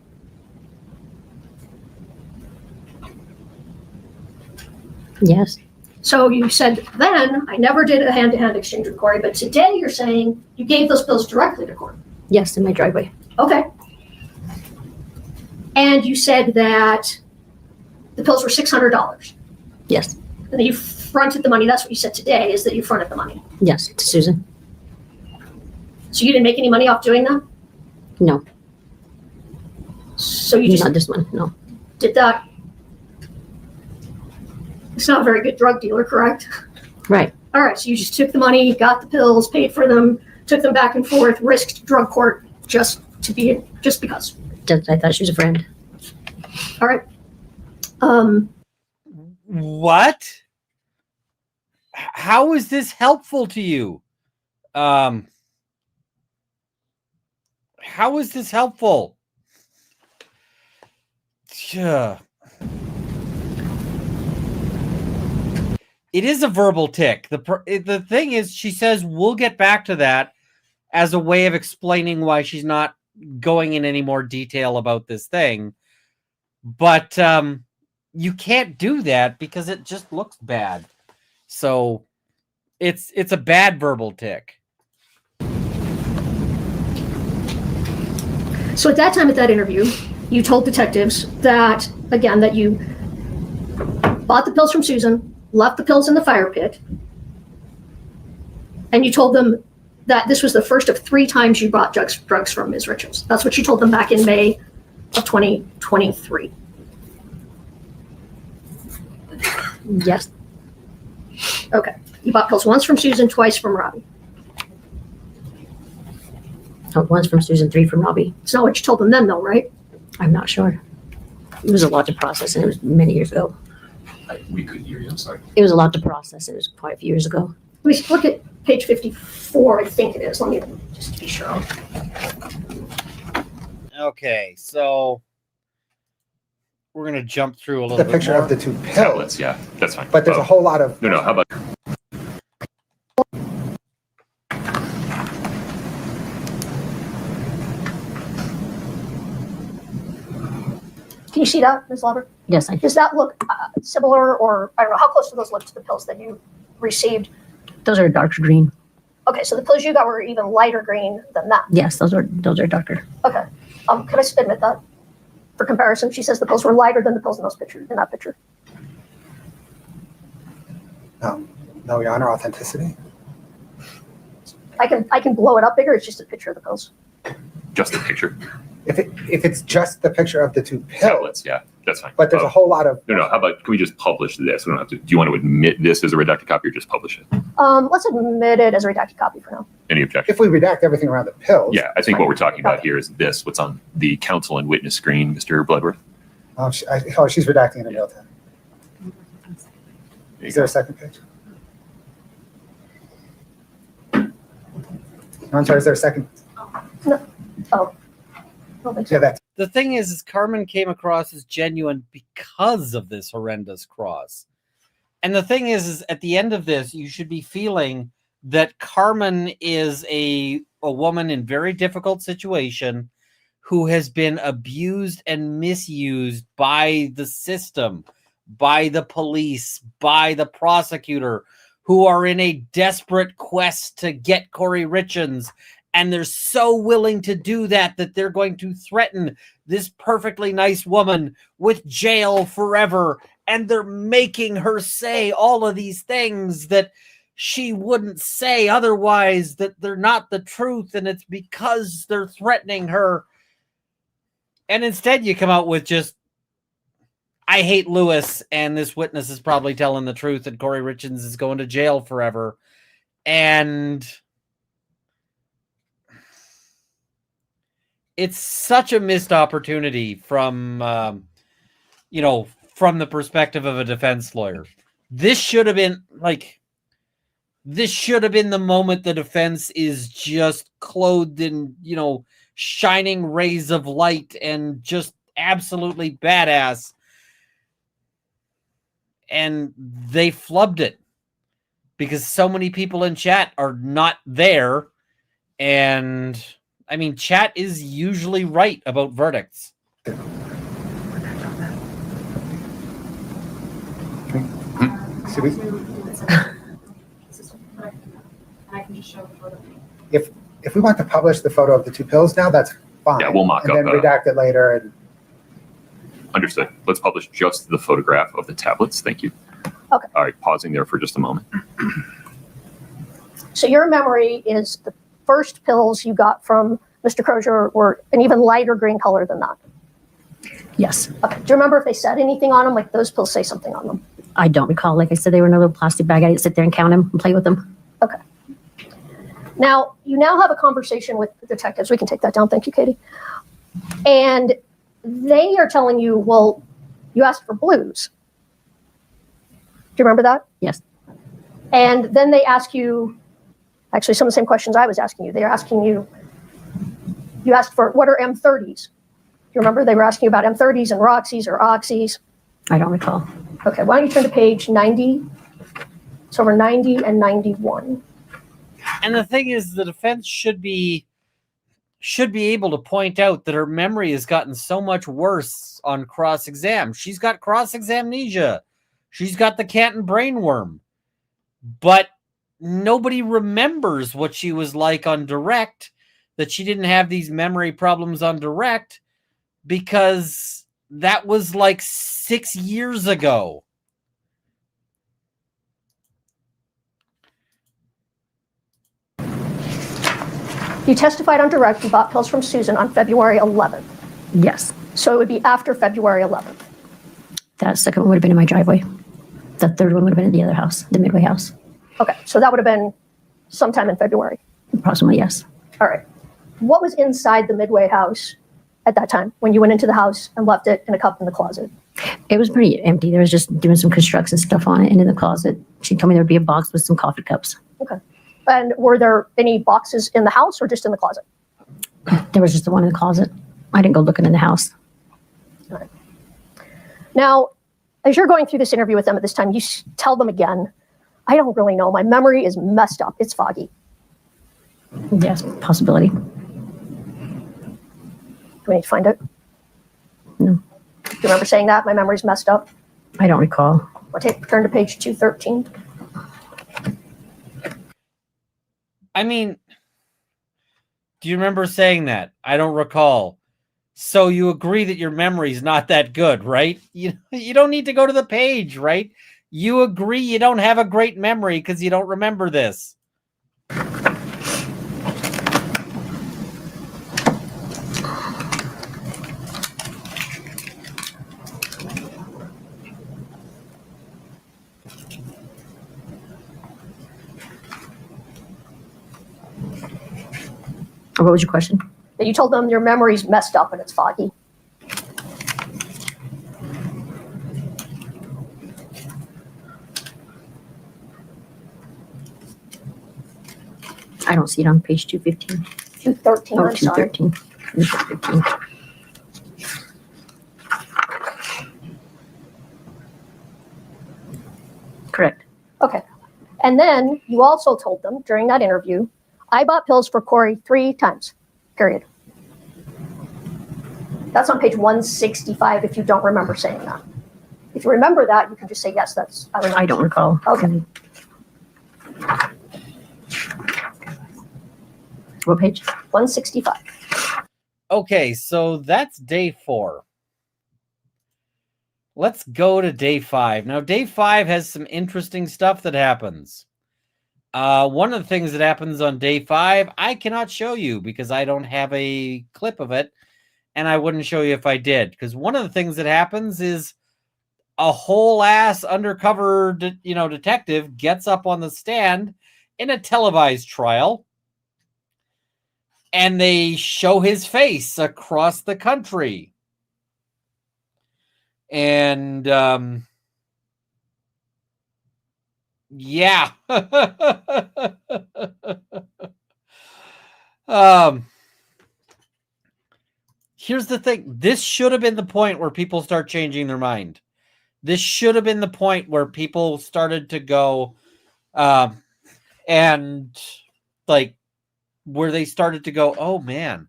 Yes. So you said then, I never did a hand-to-hand exchange with Kouri, but today you're saying you gave those pills directly to Kouri. Yes, in my driveway. Okay. And you said that the pills were $600. Yes. And that you fronted the money. That's what you said today, is that you fronted the money. Yes, to Susan. So you didn't make any money off doing that? No. So you just Not this one, no. did that. It's not a very good drug dealer, correct? Right. All right, so you just took the money, got the pills, paid for them, took them back and forth, risked drug court just because. I thought she was a friend. All right. What? How is this helpful to you? How is this helpful? Yeah. It is a verbal tick. The thing is, she says, we'll get back to that as a way of explaining why she's not going in any more detail about this thing. But you can't do that because it just looks bad. So it's a bad verbal tick. So at that time, at that interview, you told detectives that, again, that you bought the pills from Susan, left the pills in the fire pit, and you told them that this was the first of 3 times you bought drugs from Ms. Richins. That's what you told them back in May of 2023. Yes. Okay. You bought pills once from Susan, twice from Robbie. Once from Susan, 3 from Robbie. It's not what you told them then, though, right? I'm not sure. It was a lot to process, and it was many years ago. We couldn't hear you, I'm sorry. It was a lot to process. It was quite a few years ago. Let me look at page 54, I think it is. Let me just be sure. Okay, so we're gonna jump through a little The bit picture more. of the two pills, Tablets, yeah, that's fine. but there's a whole lot of. No, how about, Can you see that, Ms. Lauber? Yes, I Does that look similar, or I don't know, how close do those look to the pills that you received? Those are darker green. Okay, so the pills you got were even lighter green than that. Yes, those are darker. Okay. Can I submit that for comparison? She says the pills were lighter than the pills in those pictures, in that picture. No, Your Honor, authenticity. I can blow it up bigger. It's just a picture of the pills. just the picture? If it's just the picture of the two pills, Tablets, yeah, that's fine. but there's a whole lot of. No, how about, can we just publish this? We don't have to, do you want to admit this as a redacted copy or just publish it? Let's admit it as a redacted copy for now. Any objection? If we redact everything around the pills. Yeah, I think what we're talking about here is this, what's on the counsel and witness screen, Mr. Bloodworth. She's redacting in real time. There you Is there go. a second page? I'm sorry, is there a second? Oh, I don't think so. Yeah, that's. The thing is Carmen came across as genuine because of this horrendous cross. And the thing is at the end of this, you should be feeling that Carmen is a woman in very difficult situation who has been abused and misused by the system, by the police, by the prosecutor, who are in a desperate quest to get Kouri Richins. And they're so willing to do that they're going to threaten this perfectly nice woman with jail forever. And they're making her say all of these things that she wouldn't say otherwise, that they're not the truth. And it's because they're threatening her. And instead you come out with just, I hate Lewis, and this witness is probably telling the truth, and Kouri Richins is going to jail forever. And it's such a missed opportunity from, from the perspective of a defense lawyer. This should have been the moment the defense is just clothed in, shining rays of light and just absolutely badass. And they flubbed it because so many people in chat are not there. And I mean, chat is usually right about verdicts. See, if we want to publish the photo of the two pills now, that's fine. Yeah, we'll mock and up then redact it later. And Understood. Let's publish just the photograph of the tablets. Thank you. Okay. All right, pausing there for just a moment. So your memory is the first pills you got from Mr. Crozier were an even lighter green color than that. Yes. Okay. Do you remember if they said anything on them? Like those pills say something on them. I don't recall. Like I said, they were in a little plastic bag. I didn't sit there and count them and play with them. Okay. Now, you now have a conversation with the detectives. We can take that down. Thank you, Katie. And they are telling you, well, you asked for blues. Do you remember that? Yes. And then they ask you, actually, some of the same questions I was asking you. They're asking you, you asked for, what are M30s? Do you remember they were asking you about M30s and Roxys or Oxys? I don't recall. Okay, why don't you turn to page 90? It's over 90 and 91. And the thing is, the defense should be able to point out that her memory has gotten so much worse on cross-exam. She's got cross-examnesia. She's got the Canton brainworm. But nobody remembers what she was like on direct, that she didn't have these memory problems on direct, because that was like 6 years ago. You testified on direct, you bought pills from Susan on February 11th. Yes. So it would be after February 11th. That second one would have been in my driveway. The third one would have been at the other house, the Midway house. Okay, so that would have been sometime in February. Approximately, yes. All right. What was inside the Midway house at that time when you went into the house and left it in a cup in the closet? It was pretty empty. There was just doing some construction stuff on it. And in the closet, she told me there would be a box with some coffee cups. Okay. And were there any boxes in the house or just in the closet? There was just the one in the closet. I didn't go looking in the house. All right. Now, as you're going through this interview with them at this time, you tell them again, I don't really know. My memory is messed up. It's foggy. Yes, possibility. Do we need to find it? No. Do you remember saying that? My memory's messed up. I don't recall. Turn to page 213. I mean, do you remember saying that? I don't recall. So you agree that your memory's not that good, right? You don't need to go to the page, right? You agree you don't have a great memory because you don't remember this. What was your question? That you told them your memory's messed up and it's foggy. I don't see it on page 215. 213, Oh, I'm sorry. 213. 215. Correct. Okay. And then you also told them during that interview, I bought pills for Kouri 3 times, period. That's on page 165 if you don't remember saying that. If you remember that, you can just say, yes, that's, I remember. I don't recall. Okay. What page? 165. Okay, so that's day 4. Let's go to day 5. Now, day 5 has some interesting stuff that happens. One of the things that happens on day 5, I cannot show you because I don't have a clip of it, and I wouldn't show you if I did. Because one of the things that happens is a whole ass undercover, detective gets up on the stand in a televised trial, and they show his face across the country. And, yeah. Here's the thing. This should have been the point where people start changing their mind. This should have been the point where people started to go, and like, where they started to go, oh man,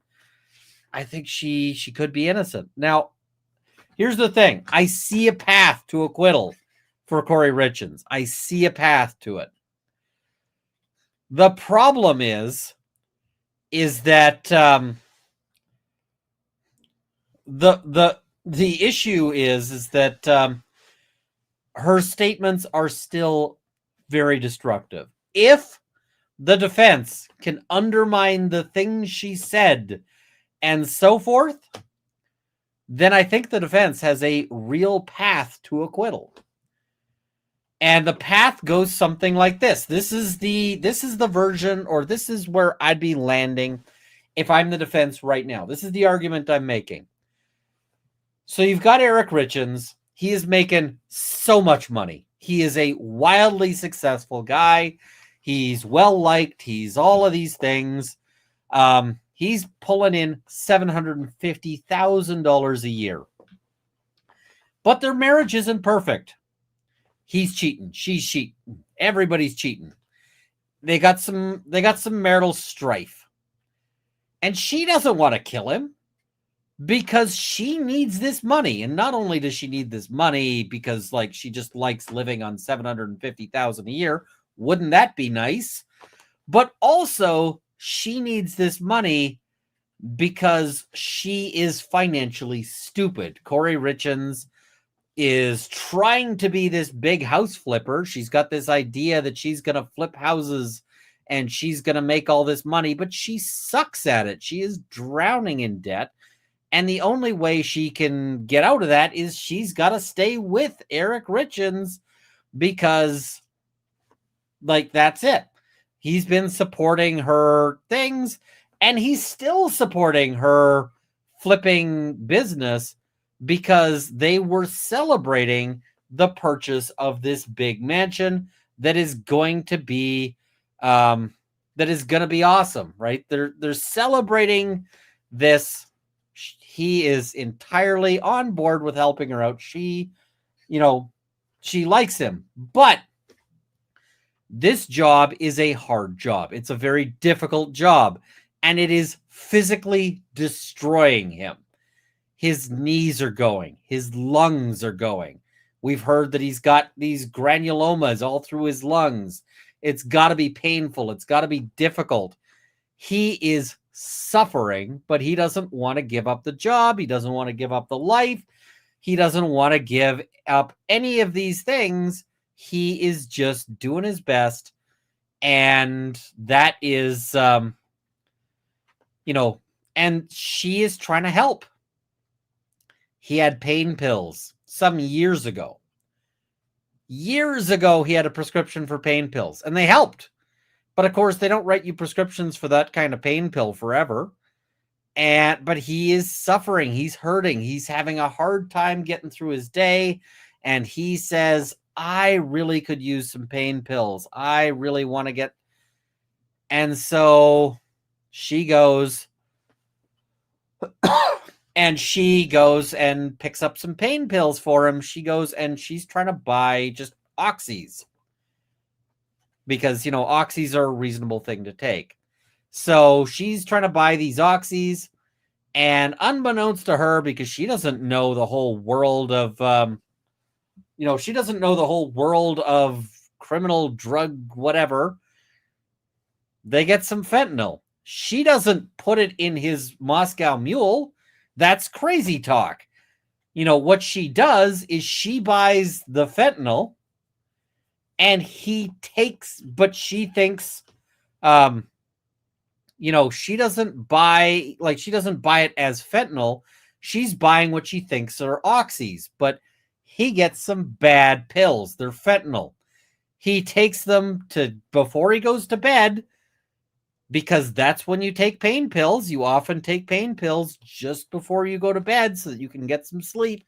I think she could be innocent. Now, here's the thing. I see a path to acquittal for Kouri Richins. I see a path to it. The problem is that the issue is that her statements are still very destructive. If the defense can undermine the things she said and so forth, then I think the defense has a real path to acquittal. And the path goes something like this. This is the version, or this is where I'd be landing if I'm the defense right now. This is the argument I'm making. So you've got Eric Richins. He is making so much money. He is a wildly successful guy. He's well-liked. He's all of these things. He's pulling in $750,000 a year. But their marriage isn't perfect. He's cheating. She's cheating. Everybody's cheating. They got some marital strife. And she doesn't want to kill him because she needs this money. And not only does she need this money because she just likes living on $750,000 a year. Wouldn't that be nice? But also she needs this money because she is financially stupid. Kouri Richins is trying to be this big house flipper. She's got this idea that she's going to flip houses and she's going to make all this money, but she sucks at it. She is drowning in debt. And the only way she can get out of that is she's got to stay with Eric Richins because, that's it. He's been supporting her things and he's still supporting her flipping business because they were celebrating the purchase of this big mansion that is going to be awesome, right? They're celebrating this. he is entirely on board with helping her out. She likes him, but this job is a hard job. It's a very difficult job, and it is physically destroying him. His knees are going. His lungs are going. We've heard that he's got these granulomas all through his lungs. It's got to be painful. It's got to be difficult. He is suffering, but he doesn't want to give up the job. He doesn't want to give up the life. He doesn't want to give up any of these things. He is just doing his best. And that is, and she is trying to help. He had pain pills some years ago. Years ago, he had a prescription for pain pills, and they helped. But of course, they don't write you prescriptions for that kind of pain pill forever. But he is suffering. He's hurting. He's having a hard time getting through his day. And he says, I really could use some pain pills. I really want to get. And so she goes and picks up some pain pills for him. She goes and she's trying to buy just oxys because, oxys are a reasonable thing to take. So she's trying to buy these oxys, and unbeknownst to her, because she doesn't know the whole world of, she doesn't know the whole world of criminal drug, whatever. They get some fentanyl. She doesn't put it in his Moscow Mule. That's crazy talk. What she does is she buys the fentanyl and he takes, but she thinks, she doesn't buy it as fentanyl. She's buying what she thinks are oxys, but he gets some bad pills. They're fentanyl. He takes them before he goes to bed, because that's when you take pain pills. You often take pain pills just before you go to bed so that you can get some sleep.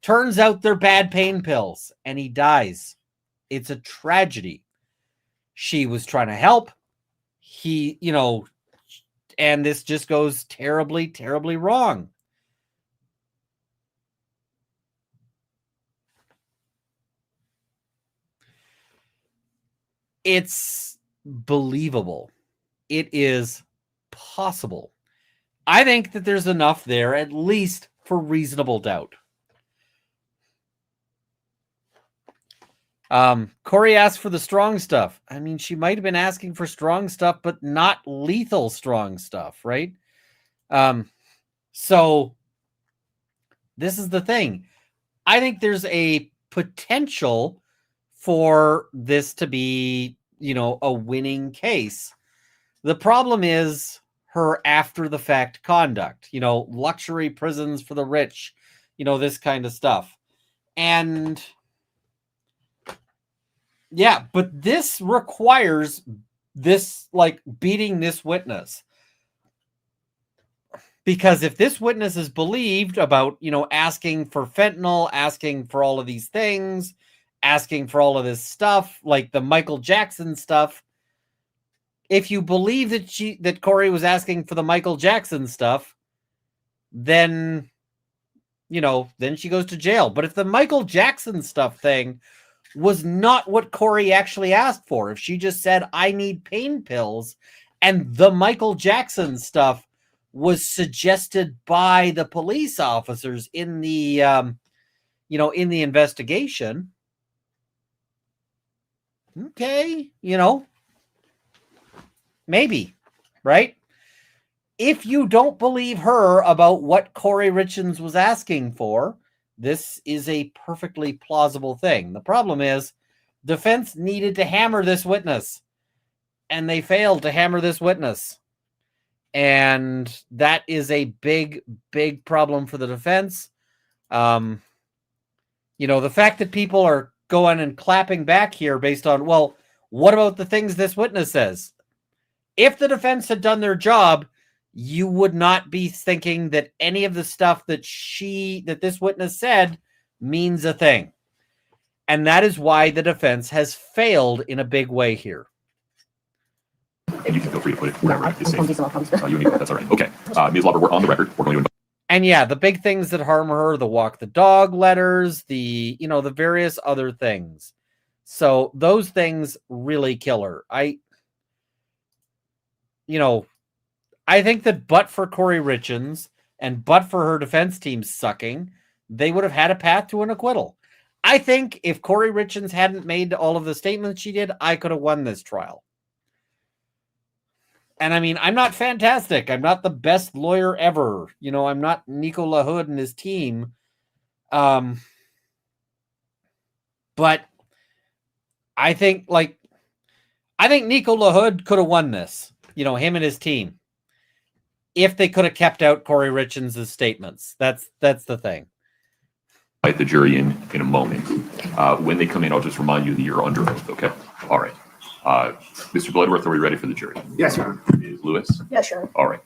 Turns out they're bad pain pills, and he dies. It's a tragedy. She was trying to help. And this just goes terribly, terribly wrong. It's believable. It is possible. I think that there's enough there, at least for reasonable doubt. Kouri asked for the strong stuff. I mean, she might have been asking for strong stuff, but not lethal strong stuff, right? So this is the thing. I think there's a potential for this to be, a winning case. The problem is her after the fact conduct, luxury prisons for the rich, this kind of stuff. And yeah, but this requires this, beating this witness. Because if this witness is believed about, asking for fentanyl, asking for all of these things, asking for all of this stuff, like the Michael Jackson stuff, if you believe that Kouri was asking for the Michael Jackson stuff, then, then she goes to jail. But if the Michael Jackson stuff thing was not what Kouri actually asked for, if she just said, I need pain pills, and the Michael Jackson stuff was suggested by the police officers in the, in the investigation, okay, maybe, right? If you don't believe her about what Kouri Richins was asking for, this is a perfectly plausible thing. The problem is, defense needed to hammer this witness, and they failed to hammer this witness. And that is a big, big problem for the defense. The fact that people are going and clapping back here based on, well, what about the things this witness says? If the defense had done their job, you would not be thinking that any of the stuff that this witness said means a thing. And that is why the defense has failed in a big way here. And you can feel free to put it wherever is safe. You and me, that's all right. Okay. Ms. Lauber, we're on the record. We're going to And yeah, the big things that harm her, the walk the dog letters, the various other things. So those things really kill her. I think that but for Kouri Richins and but for her defense team sucking, they would have had a path to an acquittal. I think if Kouri Richins hadn't made all of the statements she did, I could have won this trial. And I mean, I'm not fantastic. I'm not the best lawyer ever. I'm not Nico LaHood and his team. But I think Nico LaHood could have won this, him and his team, if they could have kept out Kouri Richins' statements. That's the thing. Invite the jury in a moment. When they come in, I'll just remind you that you're under oath, okay? All right. Mr. Bloodworth, are we ready for the jury? Yes, Your Honor. Ms. Lewis? Yes, Your Honor. All right.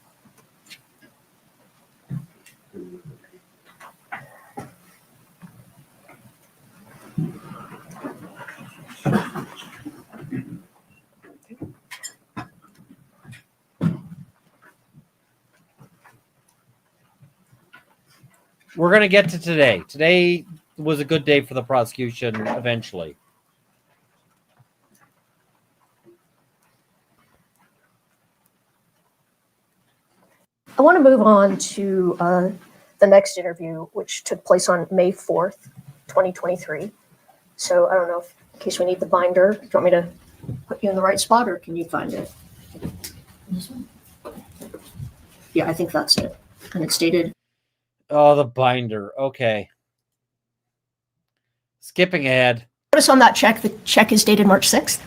We're going to get to today. Today was a good day for the prosecution eventually. I want to move on to the next interview, which took place on May 4th, 2023. So I don't know if, in case we need the binder, do you want me to put you in the right spot or can you find it? This one? Yeah, I think that's it. And it's dated. Oh, the binder. Okay. Skipping ahead. Notice on that check, the check is dated March 6th.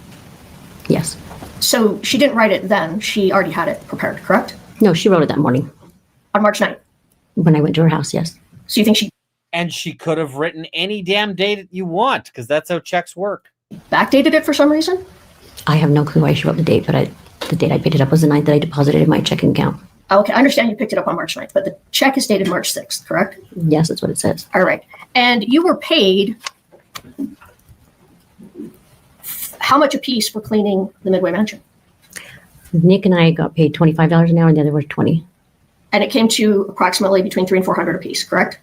Yes. So she didn't write it then. She already had it prepared, correct? No, she wrote it that morning On March 9th. when I went to her house. Yes. So you think she And she could have written any damn date you want, because that's how checks work. backdated it for some reason? I have no clue why she wrote the date, but the date I picked it up was the night that I deposited in my checking account. Okay, I understand you picked it up on March 9th, but the check is dated March 6th, correct? Yes, that's what it says. All right. And you were paid how much a piece for cleaning the Midway Mansion? Nick and I got paid $25 an hour, and the other was $20. And it came to approximately between $300 and $400 a piece, correct?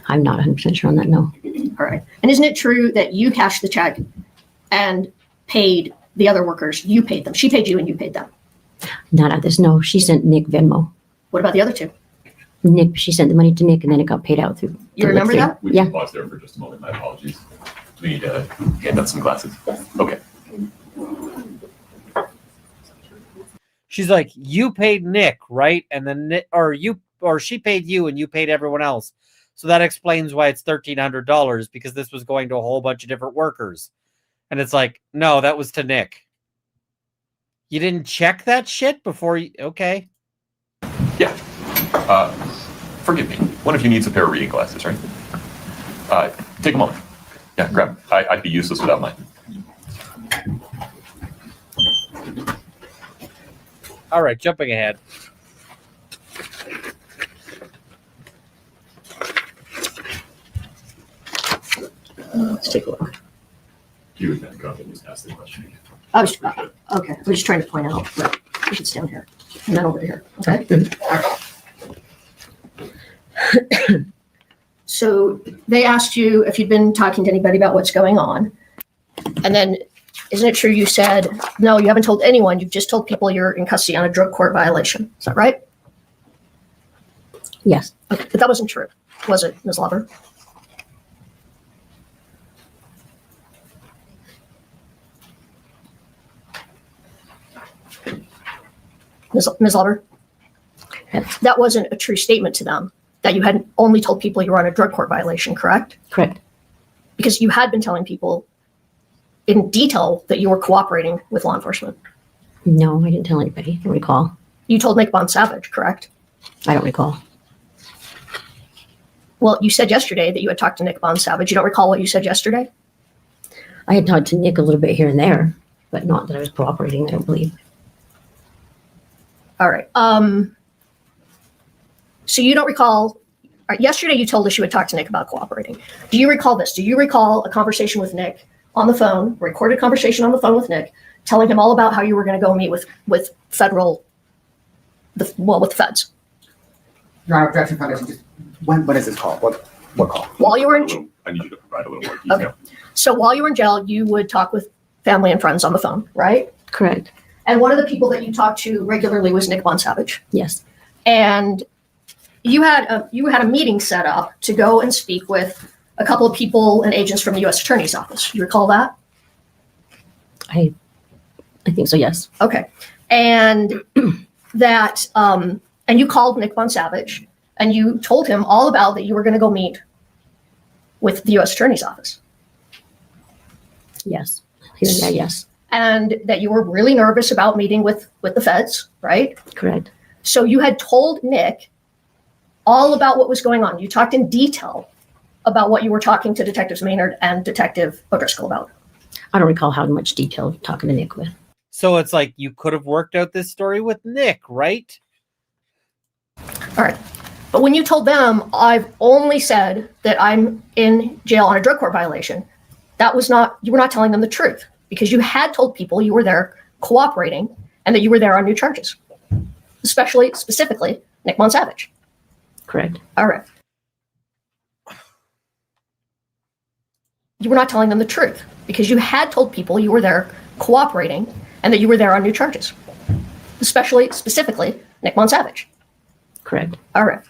I'm not 100% sure on that. No. All right. And isn't it true that you cashed the check and paid the other workers? You paid them. She paid you and you paid them. Not at this. No, she sent Nick Venmo. What about the other two? Nick, she sent the money to Nick, and then it got paid out through. You remember through- that? We Yeah. can pause there for just a moment. My apologies. We need to hand out some glasses. Okay. She's like, you paid Nick, right? And then she paid you and you paid everyone else. So that explains why it's $1,300, because this was going to a whole bunch of different workers. And it's like, no, that was to Nick. You didn't check that shit before you, okay. Yeah. Forgive me. One of you needs a pair of reading glasses, right? Take a moment. Yeah, grab 'em. I'd be useless without mine. All right, jumping ahead. Let's take a look. You would then go and just ask the question again. I was, okay. I'm just trying to point out that it's down here and then over here. Okay. So they asked you if you'd been talking to anybody about what's going on. And then isn't it true you said, no, you haven't told anyone. You've just told people you're in custody on a drug court violation. Is that right? Yes. Okay. But that wasn't true, was it, Ms. Lover? Ms. Lover? Yes. That wasn't a true statement to them, that you had only told people you were on a drug court violation, correct? Correct. Because you had been telling people in detail that you were cooperating with law enforcement. No, I didn't tell anybody. I don't recall. You told Nick Bond-Savage, correct? I don't recall. Well, you said yesterday that you had talked to Nick Bond-Savage. You don't recall what you said yesterday? I had talked to Nick a little bit here and there, but not that I was cooperating, I don't believe. All right. So you don't recall, yesterday you told us you had talked to Nick about cooperating. Do you recall this? Do you recall a conversation with Nick on the phone, recorded conversation on the phone with Nick, telling him all about how you were going to go meet with the feds? Your Honor, objection foundation, just, when is this call? What call? While you were in, I need you to provide a little more detail. so while you were in jail, you would talk with family and friends on the phone, right? Correct. And one of the people that you talked to regularly was Nick Bonsavage. Yes. And you had a meeting set up to go and speak with a couple of people and agents from the U.S. Attorney's Office. You recall that? I think so, yes. Okay. And that, and you called Nick Bonsavage and you told him all about that you were going to go meet with the U.S. Attorney's Office. Yes. Yeah, yes. And that you were really nervous about meeting with the feds, right? Correct. So you had told Nick all about what was going on. You talked in detail about what you were talking to Detectives Maynard and Detective O'Driscoll about. I don't recall how much detail talking to Nick with. So it's like you could have worked out this story with Nick, right? All right. But when you told them, I've only said that I'm in jail on a drug court violation, that was not, you were not telling them the truth because you had told people you were there cooperating and that you were there on new charges, specifically Nick Bonsavage. Correct. All right. You were not telling them the truth because you had told people you were there cooperating and that you were there on new charges, specifically Nick Bonsavage. Correct. All right.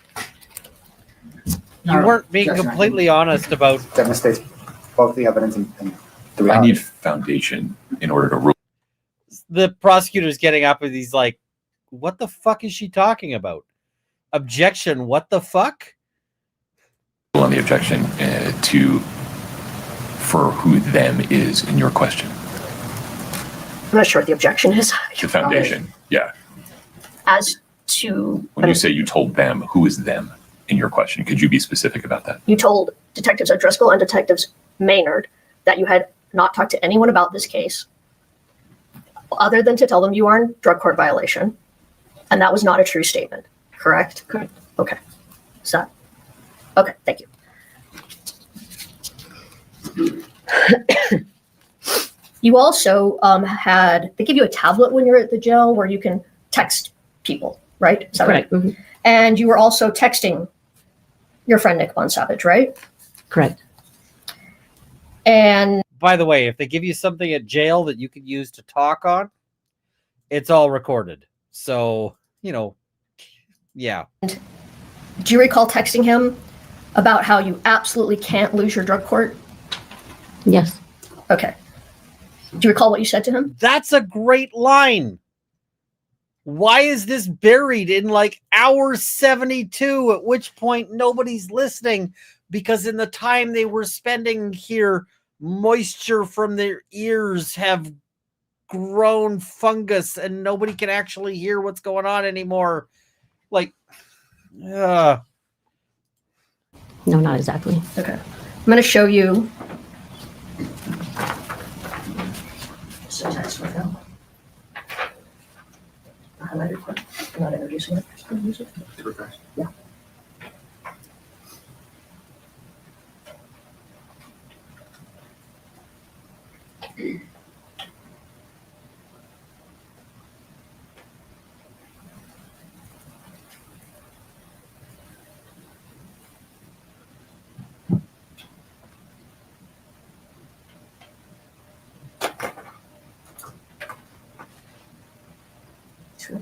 You weren't being Objection. completely honest about. Demonstrates both the evidence and the I reality. need foundation in order to rule The prosecutor's getting up and he's like, what the fuck is she talking about? Objection, what the fuck? on the objection for who them is in your question. I'm not sure what the objection is. The foundation. Yeah. As to, When you say you told them, who is them in your question? Could you be specific about that? you told Detectives O'Driscoll and Detectives Maynard that you had not talked to anyone about this case other than to tell them you are in drug court violation. And that was not a true statement, correct? Correct. Okay. Is that? Okay, thank you. You also they give you a tablet when you're at the jail where you can text people, right? Is that Correct. right? Mhm. And you were also texting your friend Nick Bonsavage, right? Correct. And By the way, if they give you something at jail that you could use to talk on, it's all recorded. So, yeah. do you recall texting him about how you absolutely can't lose your drug court? Yes. Okay. Do you recall what you said to him? That's a great line. Why is this buried in like hour 72, at which point nobody's listening? Because in the time they were spending here, moisture from their ears have grown fungus and nobody can actually hear what's going on anymore. Like, No, not exactly. Okay. I'm going to show you. Just a text right now. I highlighted it. I'm not introducing it. Just gonna use it. Yeah.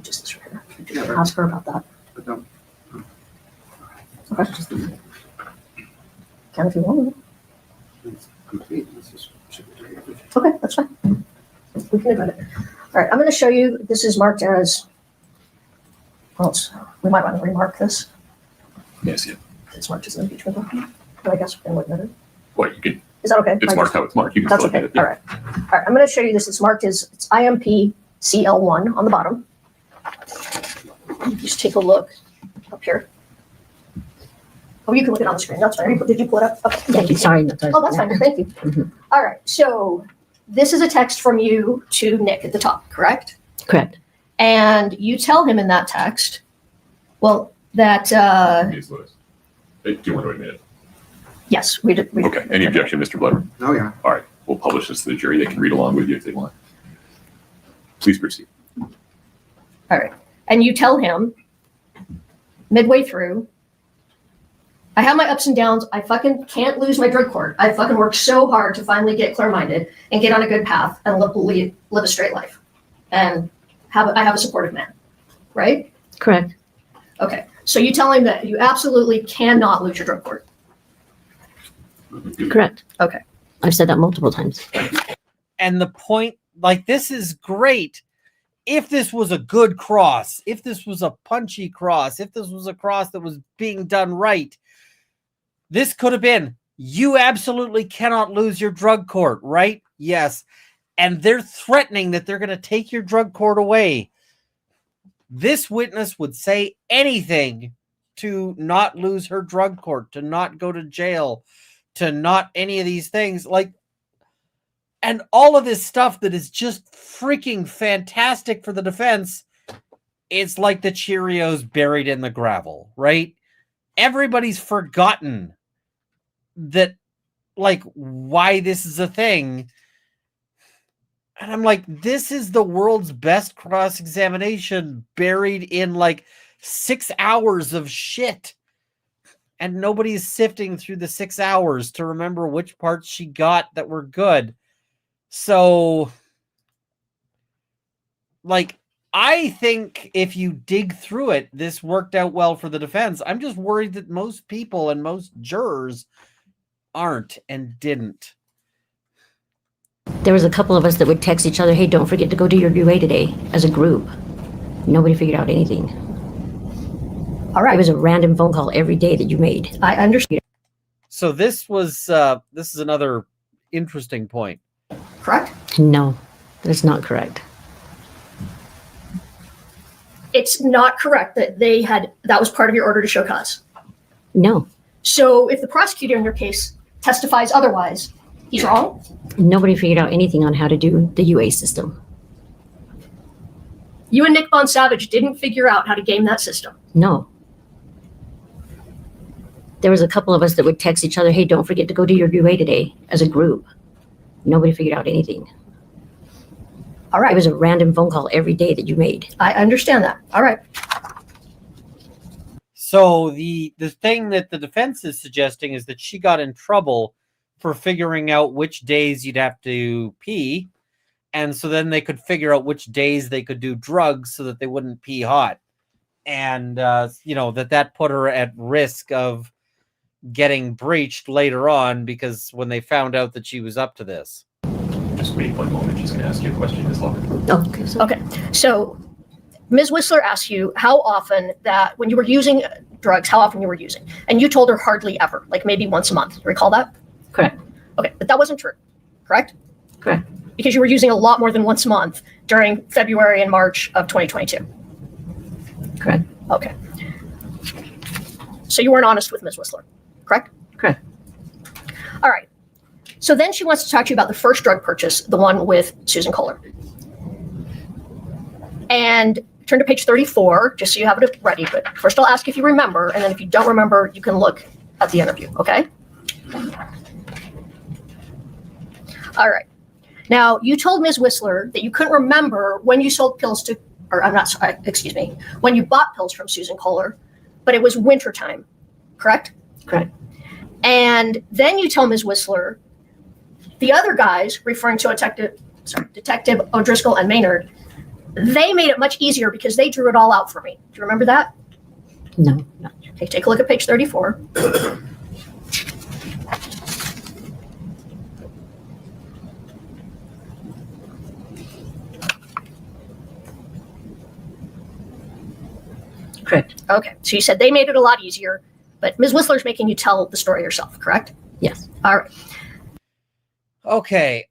Just this right here. Yeah, Ask her about that. But no, Okay. Can if you want. it's complete. This is- Okay, that's fine. We can admit it. All right, I'm going to show you. This is marked as. Well, we might want to remark this. Yes, yeah. It's marked as an impeachment document. But I guess we can admit it. Well, you can, Is that okay? it's marked how it's marked. You can That's still okay. admit it. All right. All right. I'm going to show you this. It's marked as it's IMP CL1 on the bottom. Just take a look up here. Oh, you can look it on the screen. That's fine. Did you pull it up? Okay. Thank you. Sorry. Oh, that's fine. Thank you. Mhm. All right. So this is a text from you to Nick at the top, correct? Correct. And you tell him in that text, well, that Ms. Lewis. Do you want to admit it? yes, we did. Okay. Any objection, Mr. Blevin? Oh, yeah. All right. We'll publish this to the jury. They can read along with you if they want. Please proceed. All right. And you tell him midway through. I have my ups and downs. I fucking can't lose my drug court. I fucking worked so hard to finally get clear-minded and get on a good path and live a straight life. And I have a supportive man, right? Correct. Okay. So you tell him that you absolutely cannot lose your drug court. Correct. Okay. I've said that multiple times. And the point, like, this is great. If this was a good cross, if this was a punchy cross, if this was a cross that was being done right, this could have been, you absolutely cannot lose your drug court, right? Yes. And they're threatening that they're going to take your drug court away. This witness would say anything to not lose her drug court, to not go to jail, to not any of these things. Like, and all of this stuff that is just freaking fantastic for the defense. It's like the Cheerios buried in the gravel, right? Everybody's forgotten that, like, why this is a thing. And I'm like, this is the world's best cross-examination buried in like 6 hours of shit. And nobody's sifting through the 6 hours to remember which parts she got that were good. So, like, I think if you dig through it, this worked out well for the defense. I'm just worried that most people and most jurors aren't and didn't. There was a couple of us that would text each other, hey, don't forget to go do your UA today, as a group. Nobody figured out anything. All right. It was a random phone call every day that you made. I understand. So this is another interesting point. Correct? No, that's not correct. It's not correct that that was part of your order to show cause. No, So if the prosecutor in your case testifies otherwise, he's wrong? nobody figured out anything on how to do the UA system. You and Nick Bond Savage didn't figure out how to game that system. No. There was a couple of us that would text each other, hey, don't forget to go do your UA today, as a group. Nobody figured out anything. All right. It was a random phone call every day that you made. I understand that. All right. So the thing that the defense is suggesting is that she got in trouble for figuring out which days you'd have to pee. And so then they could figure out which days they could do drugs so that they wouldn't pee hot. And, that put her at risk of getting breached later on because when they found out that she was up to this. Just wait 1 moment. She's going to ask you a question, Ms. Lover. Okay. Okay. So Ms. Whistler asked you how often that when you were using drugs, how often you were using. And you told her hardly ever, like maybe once a month. Recall that? Correct. Okay. But that wasn't true, correct? Correct. Because you were using a lot more than once a month during February and March of 2022. Correct. Okay. So you weren't honest with Ms. Whistler, correct? Correct. All right. So then she wants to talk to you about the first drug purchase, the one with Susan Kohler. And turn to page 34, just so you have it ready. But first I'll ask if you remember, and then if you don't remember, you can look at the interview, okay? All right. Now, you told Ms. Whistler that you couldn't remember when you sold pills to, or I'm not sorry, excuse me, when you bought pills from Susan Kohler, but it was wintertime, correct? Correct. And then you tell Ms. Whistler, the other guys, referring to Detective O'Driscoll and Maynard, they made it much easier because they drew it all out for me. Do you remember that? No. Okay, take a look at page 34. Correct. Okay, so you said they made it a lot easier, but Ms. Whistler's making you tell the story yourself, correct? Yes. All right. Okay.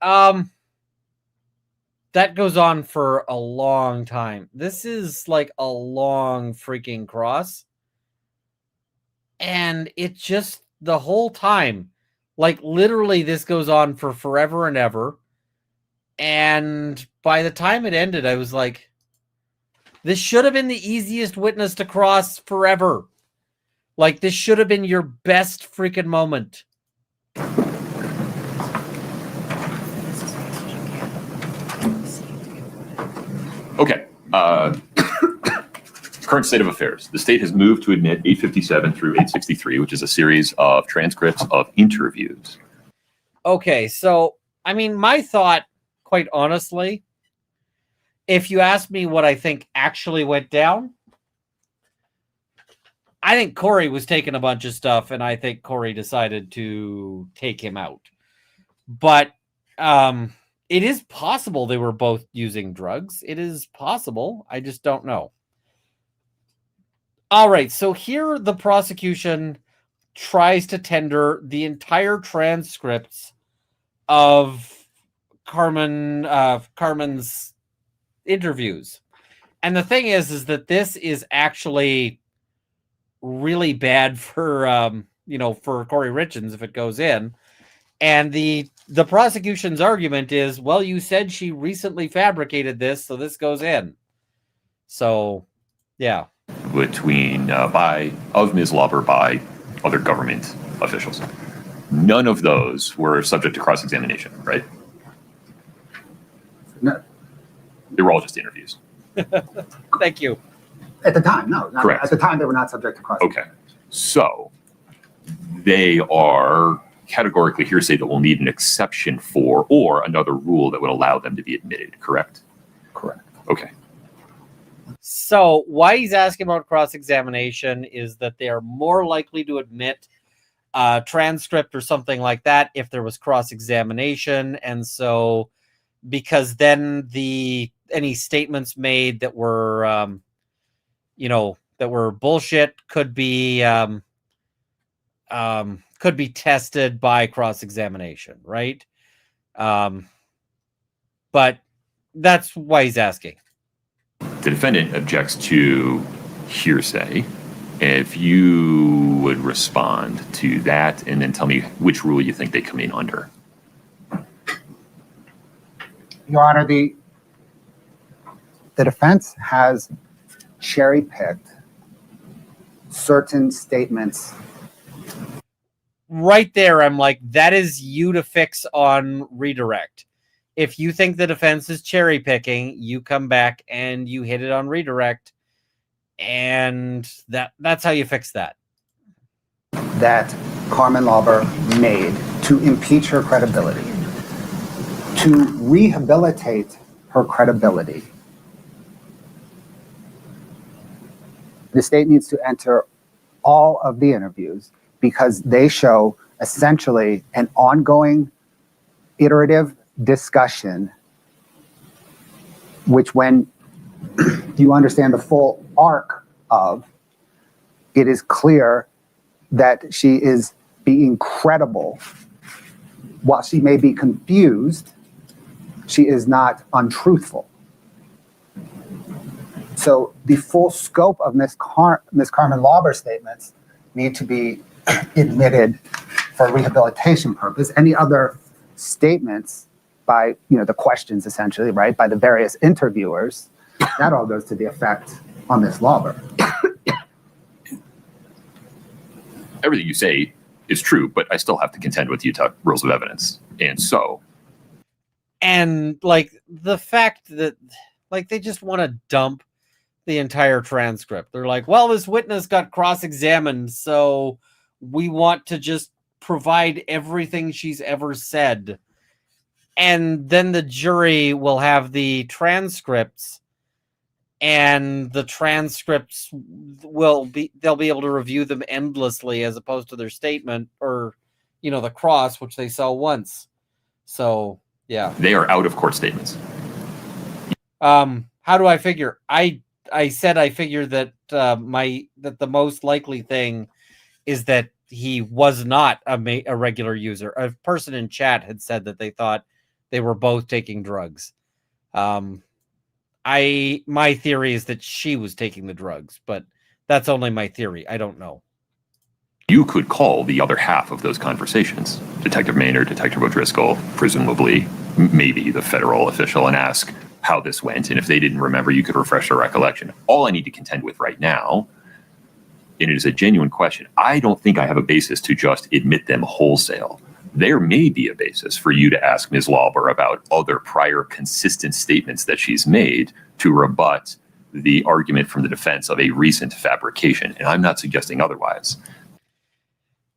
That goes on for a long time. This is like a long freaking cross. And it just the whole time, like literally this goes on for forever and ever. And by the time it ended, I was like, this should have been the easiest witness to cross forever. Like this should have been your best freaking moment. Okay. Current state of affairs. The state has moved to admit 857 through 863, which is a series of transcripts of interviews. Okay, so, I mean, my thought, quite honestly, if you ask me what I think actually went down, I think Kouri was taking a bunch of stuff, and I think Kouri decided to take him out. But it is possible they were both using drugs. It is possible. I just don't know. All right, so here the prosecution tries to tender the entire transcripts of Carmen's interviews. And the thing is that this is actually really bad for for Kouri Richins if it goes in. And the prosecution's argument is, well, you said she recently fabricated this, so this goes in. So, yeah. Between of Ms. Lauber by other government officials. None of those were subject to cross-examination, right? No. They were all just interviews. Thank you. At the time, no. Correct. At the time, they were not subject to cross. Okay. So they are categorically hearsay that will need an exception for or another rule that would allow them to be admitted, correct? Correct. Okay. So why he's asking about cross-examination is that they are more likely to admit a transcript or something like that if there was cross-examination. And so because then any statements made that were, that were bullshit could be tested by cross-examination, right? But that's why he's asking. The defendant objects to hearsay. If you would respond to that and then tell me which rule you think they come in under. Your Honor, the defense has cherry-picked certain statements. Right there, I'm like, that is you to fix on redirect. If you think the defense is cherry picking, you come back and you hit it on redirect, and that's how you fix that. That Carmen Lauber made to impeach her credibility, to rehabilitate her credibility. The state needs to enter all of the interviews because they show essentially an ongoing iterative discussion, which when you understand the full arc of, it is clear that she is being credible. While she may be confused, she is not untruthful. So the full scope of Ms. Carmen Lauber's statements need to be admitted for rehabilitation purpose. Any other statements by, the questions essentially, right, by the various interviewers, that all goes to the effect on Ms. Lauber. Everything you say is true, but I still have to contend with Utah rules of evidence. And the fact that they just want to dump the entire transcript. They're like, well, this witness got cross-examined, so we want to just provide everything she's ever said. And then the jury will have the transcripts, and the transcripts they'll be able to review them endlessly as opposed to their statement or, the cross, which they saw once. So, yeah. They are out of court statements. How do I figure? I said I figured that that the most likely thing is that he was not a regular user. A person in chat had said that they thought they were both taking drugs. My theory is that she was taking the drugs, but that's only my theory. I don't know. You could call the other half of those conversations, Detective Maynard, Detective O'Driscoll, presumably, maybe the federal official, and ask how this went. And if they didn't remember, you could refresh their recollection. All I need to contend with right now, and it is a genuine question, I don't think I have a basis to just admit them wholesale. There may be a basis for you to ask Ms. Lauber about other prior consistent statements that she's made to rebut the argument from the defense of a recent fabrication, and I'm not suggesting otherwise.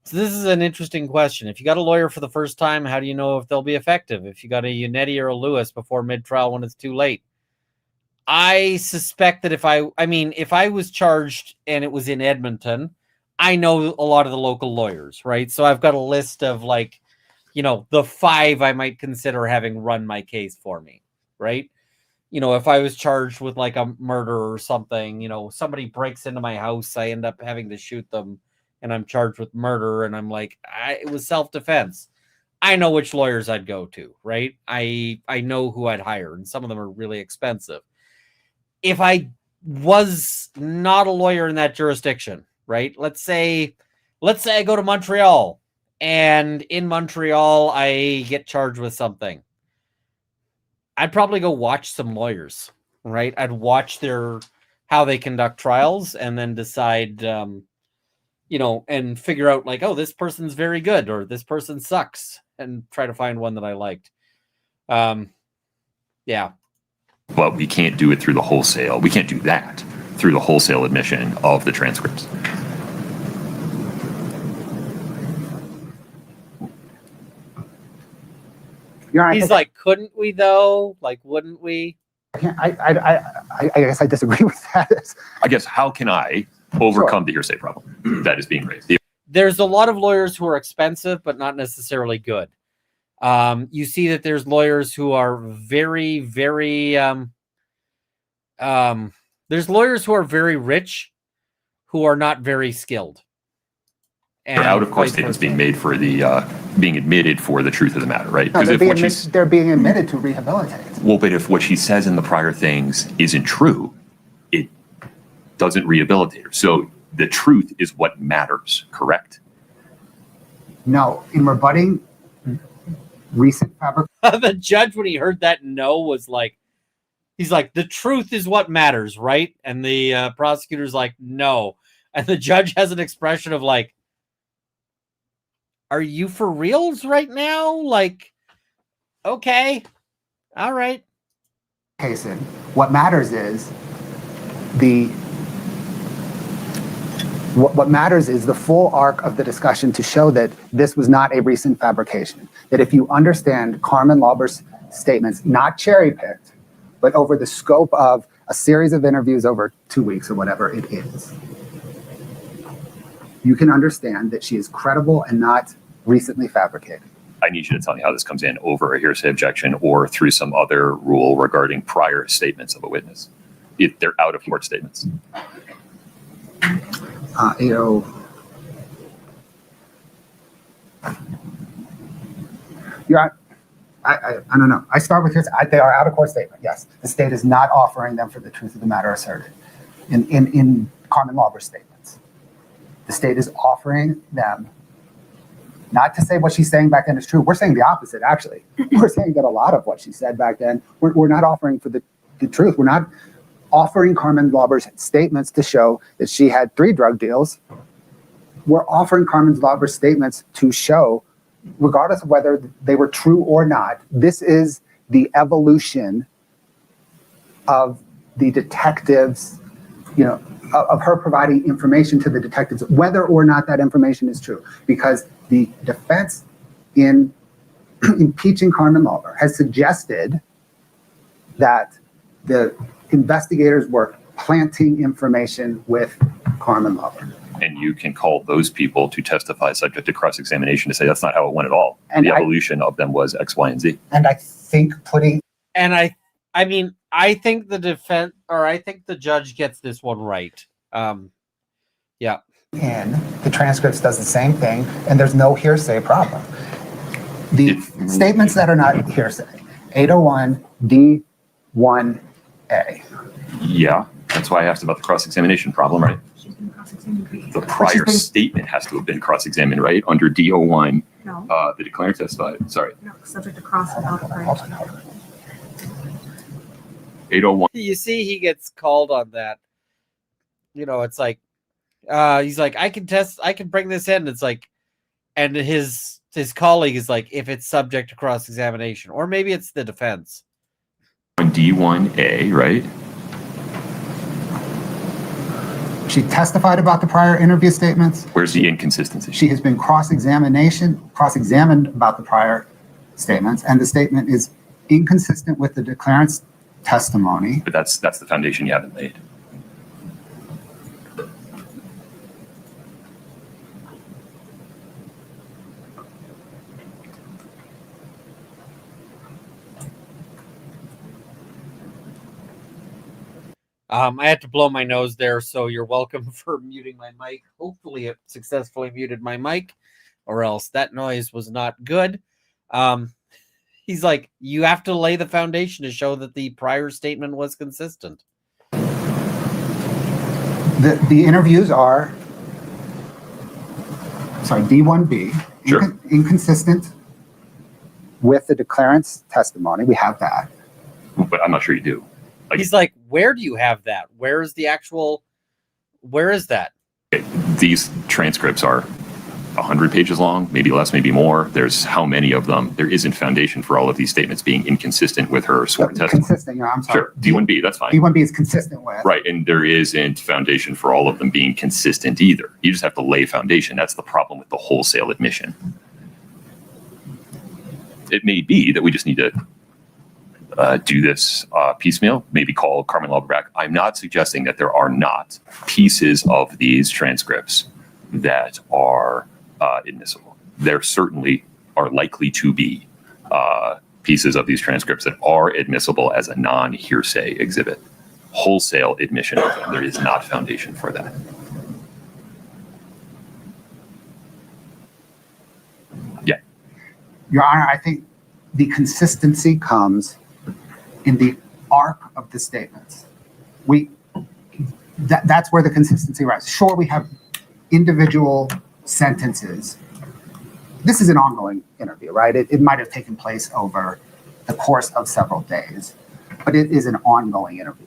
So this is an interesting question. If you got a lawyer for the first time, how do you know if they'll be effective? If you got a Unetti or a Lewis before mid-trial when it's too late? I suspect that if I was charged and it was in Edmonton, I know a lot of the local lawyers, right? So I've got a list of like, the 5 I might consider having run my case for me, right? If I was charged with like a murder or something, somebody breaks into my house, I end up having to shoot them and I'm charged with murder and I'm like, it was self-defense. I know which lawyers I'd go to, right? I know who I'd hire, and some of them are really expensive. If I was not a lawyer in that jurisdiction, right? Let's say I go to Montreal, and in Montreal I get charged with something. I'd probably go watch some lawyers, right? I'd watch how they conduct trials and then decide, and figure out like, oh, this person's very good or this person sucks, and try to find one that I liked. Yeah. But we can't do it through the wholesale. We can't do that through the wholesale admission of the transcripts. He's like, couldn't we though? Like, wouldn't we? I guess I disagree with that. I guess, how can I overcome the hearsay problem that is being raised? There's a lot of lawyers who are expensive, but not necessarily good. You see that there's lawyers who are very, very, there's lawyers who are very rich, who are not very skilled. They're out-of-court statements being made for the, being admitted for the truth of the matter, right? No, they're being admitted to rehabilitate. Well, but if what she says in the prior things isn't true, it doesn't rehabilitate her. So the truth is what matters, correct? No, in rebutting recent fabrication. The judge, when he heard that no, was like, he's like, the truth is what matters, right? And the prosecutor's like, no. And the judge has an expression of like, are you for reals right now? Like, okay, all right. What matters is what matters is the full arc of the discussion to show that this was not a recent fabrication. That if you understand Carmen Lauber's statements, not cherry-picked, but over the scope of a series of interviews over 2 weeks or whatever it is, you can understand that she is credible and not recently fabricated. I need you to tell me how this comes in over a hearsay objection or through some other rule regarding prior statements of a witness, if they're out-of-court statements. I don't know. I start with hearsay. They are out-of-court statement. Yes, the state is not offering them for the truth of the matter asserted in Carmen Lauber's statements. The state is offering them not to say what she's saying back then is true. We're saying the opposite, actually. We're saying that a lot of what she said back then, we're not offering for the truth. We're not offering Carmen Lauber's statements to show that she had 3 drug deals. We're offering Carmen Lauber's statements to show, regardless of whether they were true or not, this is the evolution of the detectives, of her providing information to the detectives, whether or not that information is true. Because the defense in impeaching Carmen Lauber has suggested that the investigators were planting information with Carmen Lauber. And you can call those people to testify subject to cross-examination to say that's not how it went at all. And the evolution of them was X, Y, and Z. And I think I think the defense, or I think the judge gets this one right. Yeah. And the transcripts does the same thing, and there's no hearsay problem. The statements that are not hearsay, 801 D1A. Yeah, that's why I asked about the cross-examination problem, right? The prior statement has to have been cross-examined, right? Under D01, No. The declarant testified. Sorry. No, subject to cross without a 801. You see, he gets called on that. It's like, he's like, I can bring this in. It's like, and his colleague is like, if it's subject to cross-examination, or maybe it's the defense. D1A, right? She testified about the prior interview statements. Where's the inconsistency? She has been cross-examined about the prior statements, and the statement is inconsistent with the declarant's testimony. But that's the foundation you haven't laid. I had to blow my nose there, so you're welcome for muting my mic. Hopefully it successfully muted my mic, or else that noise was not good. He's like, you have to lay the foundation to show that the prior statement was consistent. The interviews are, D1B, Sure. Inconsistent with the declarant's testimony. We have that. But I'm not sure you do. He's like, where do you have that? Where is that? These transcripts are 100 pages long, maybe less, maybe more. There's how many of them? There isn't foundation for all of these statements being inconsistent with her sworn testimony. Consistent, I'm sorry. Sure, D1B, that's fine. D1B is consistent with. Right, and there isn't foundation for all of them being consistent either. You just have to lay foundation. That's the problem with the wholesale admission. It may be that we just need to do this piecemeal, maybe call Carmen Lauber back. I'm not suggesting that there are not pieces of these transcripts that are admissible. There certainly are likely to be pieces of these transcripts that are admissible as a non-hearsay exhibit. Wholesale admission of them, there is not foundation for that. Yeah. Your Honor, I think the consistency comes in the arc of the statements. That's where the consistency rises. Sure, we have individual sentences. This is an ongoing interview, right? It might have taken place over the course of several days, but it is an ongoing interview.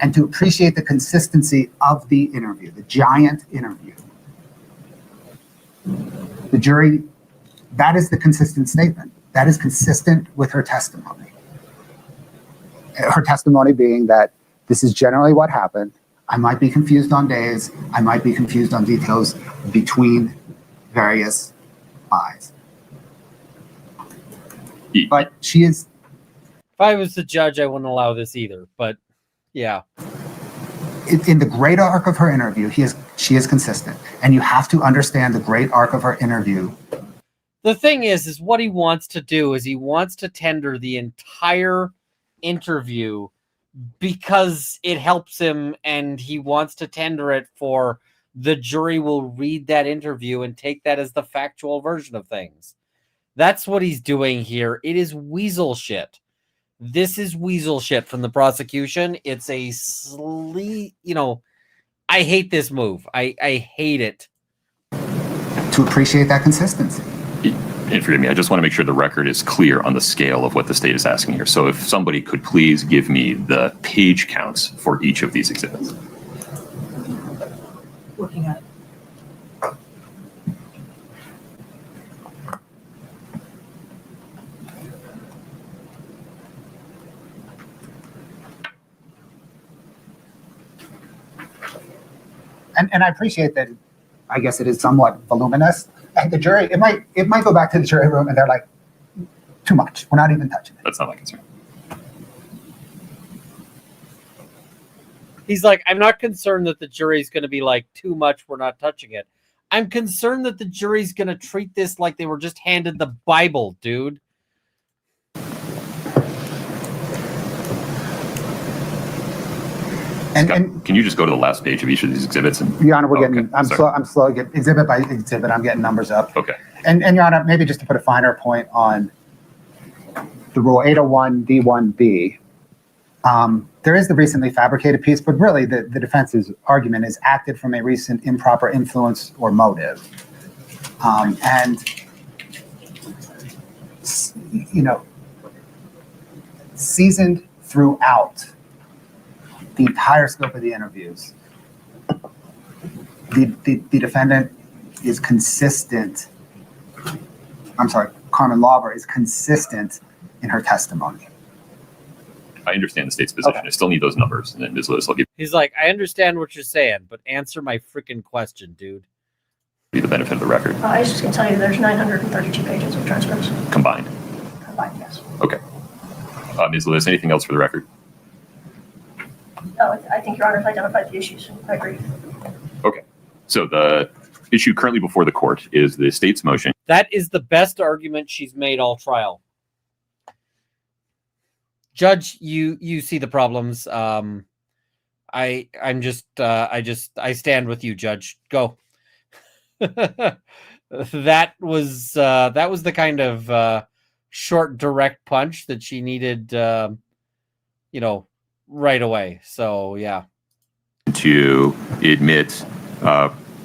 And to appreciate the consistency of the interview, the giant interview, the jury, that is the consistent statement. That is consistent with her testimony. Her testimony being that this is generally what happened. I might be confused on days. I might be confused on details between various buys. But she is. If I was the judge, I wouldn't allow this either. But yeah. In the great arc of her interview, she is consistent. And you have to understand the great arc of her interview. The thing is what he wants to do is he wants to tender the entire interview because it helps him, and he wants to tender it for the jury will read that interview and take that as the factual version of things. That's what he's doing here. It is weasel shit. This is weasel shit from the prosecution. It's a I hate this move. I hate it. To appreciate that consistency. And forgive me, I just want to make sure the record is clear on the scale of what the state is asking here. So if somebody could please give me the page counts for each of these exhibits. Looking at it. And I appreciate that. I guess it is somewhat voluminous. And the jury, it might go back to the jury room and they're like, too much. We're not even touching it. That's not my concern. He's like, I'm not concerned that the jury's going to be like, too much, we're not touching it. I'm concerned that the jury's going to treat this like they were just handed the Bible, dude. And can you just go to the last page of each of these exhibits? And Your Honor, okay. I'm slow. Exhibit by exhibit, I'm getting numbers up. Okay. And Your Honor, maybe just to put a finer point on the Rule 801 D1B, there is the recently fabricated piece, but really the defense's argument is acted from a recent improper influence or motive. Seasoned throughout the entire scope of the interviews, the defendant is consistent. I'm sorry, Carmen Lauber is consistent in her testimony. I understand the state's position. Okay. I still need those numbers, and then Ms. Lewis, I'll give He's like, I understand what you're saying, but answer my freaking question, dude. you the benefit of the record I was just going to tell you there's 932 pages of transcripts combined. combined, yes. Okay. Ms. Lewis, anything else for the record? No, I think Your Honor has identified the issues. I agree. Okay. So the issue currently before the court is the state's motion. That is the best argument she's made all trial. Judge, you see the problems. I stand with you, Judge. Go. that was the kind of short, direct punch that she needed, right away. So yeah. To admit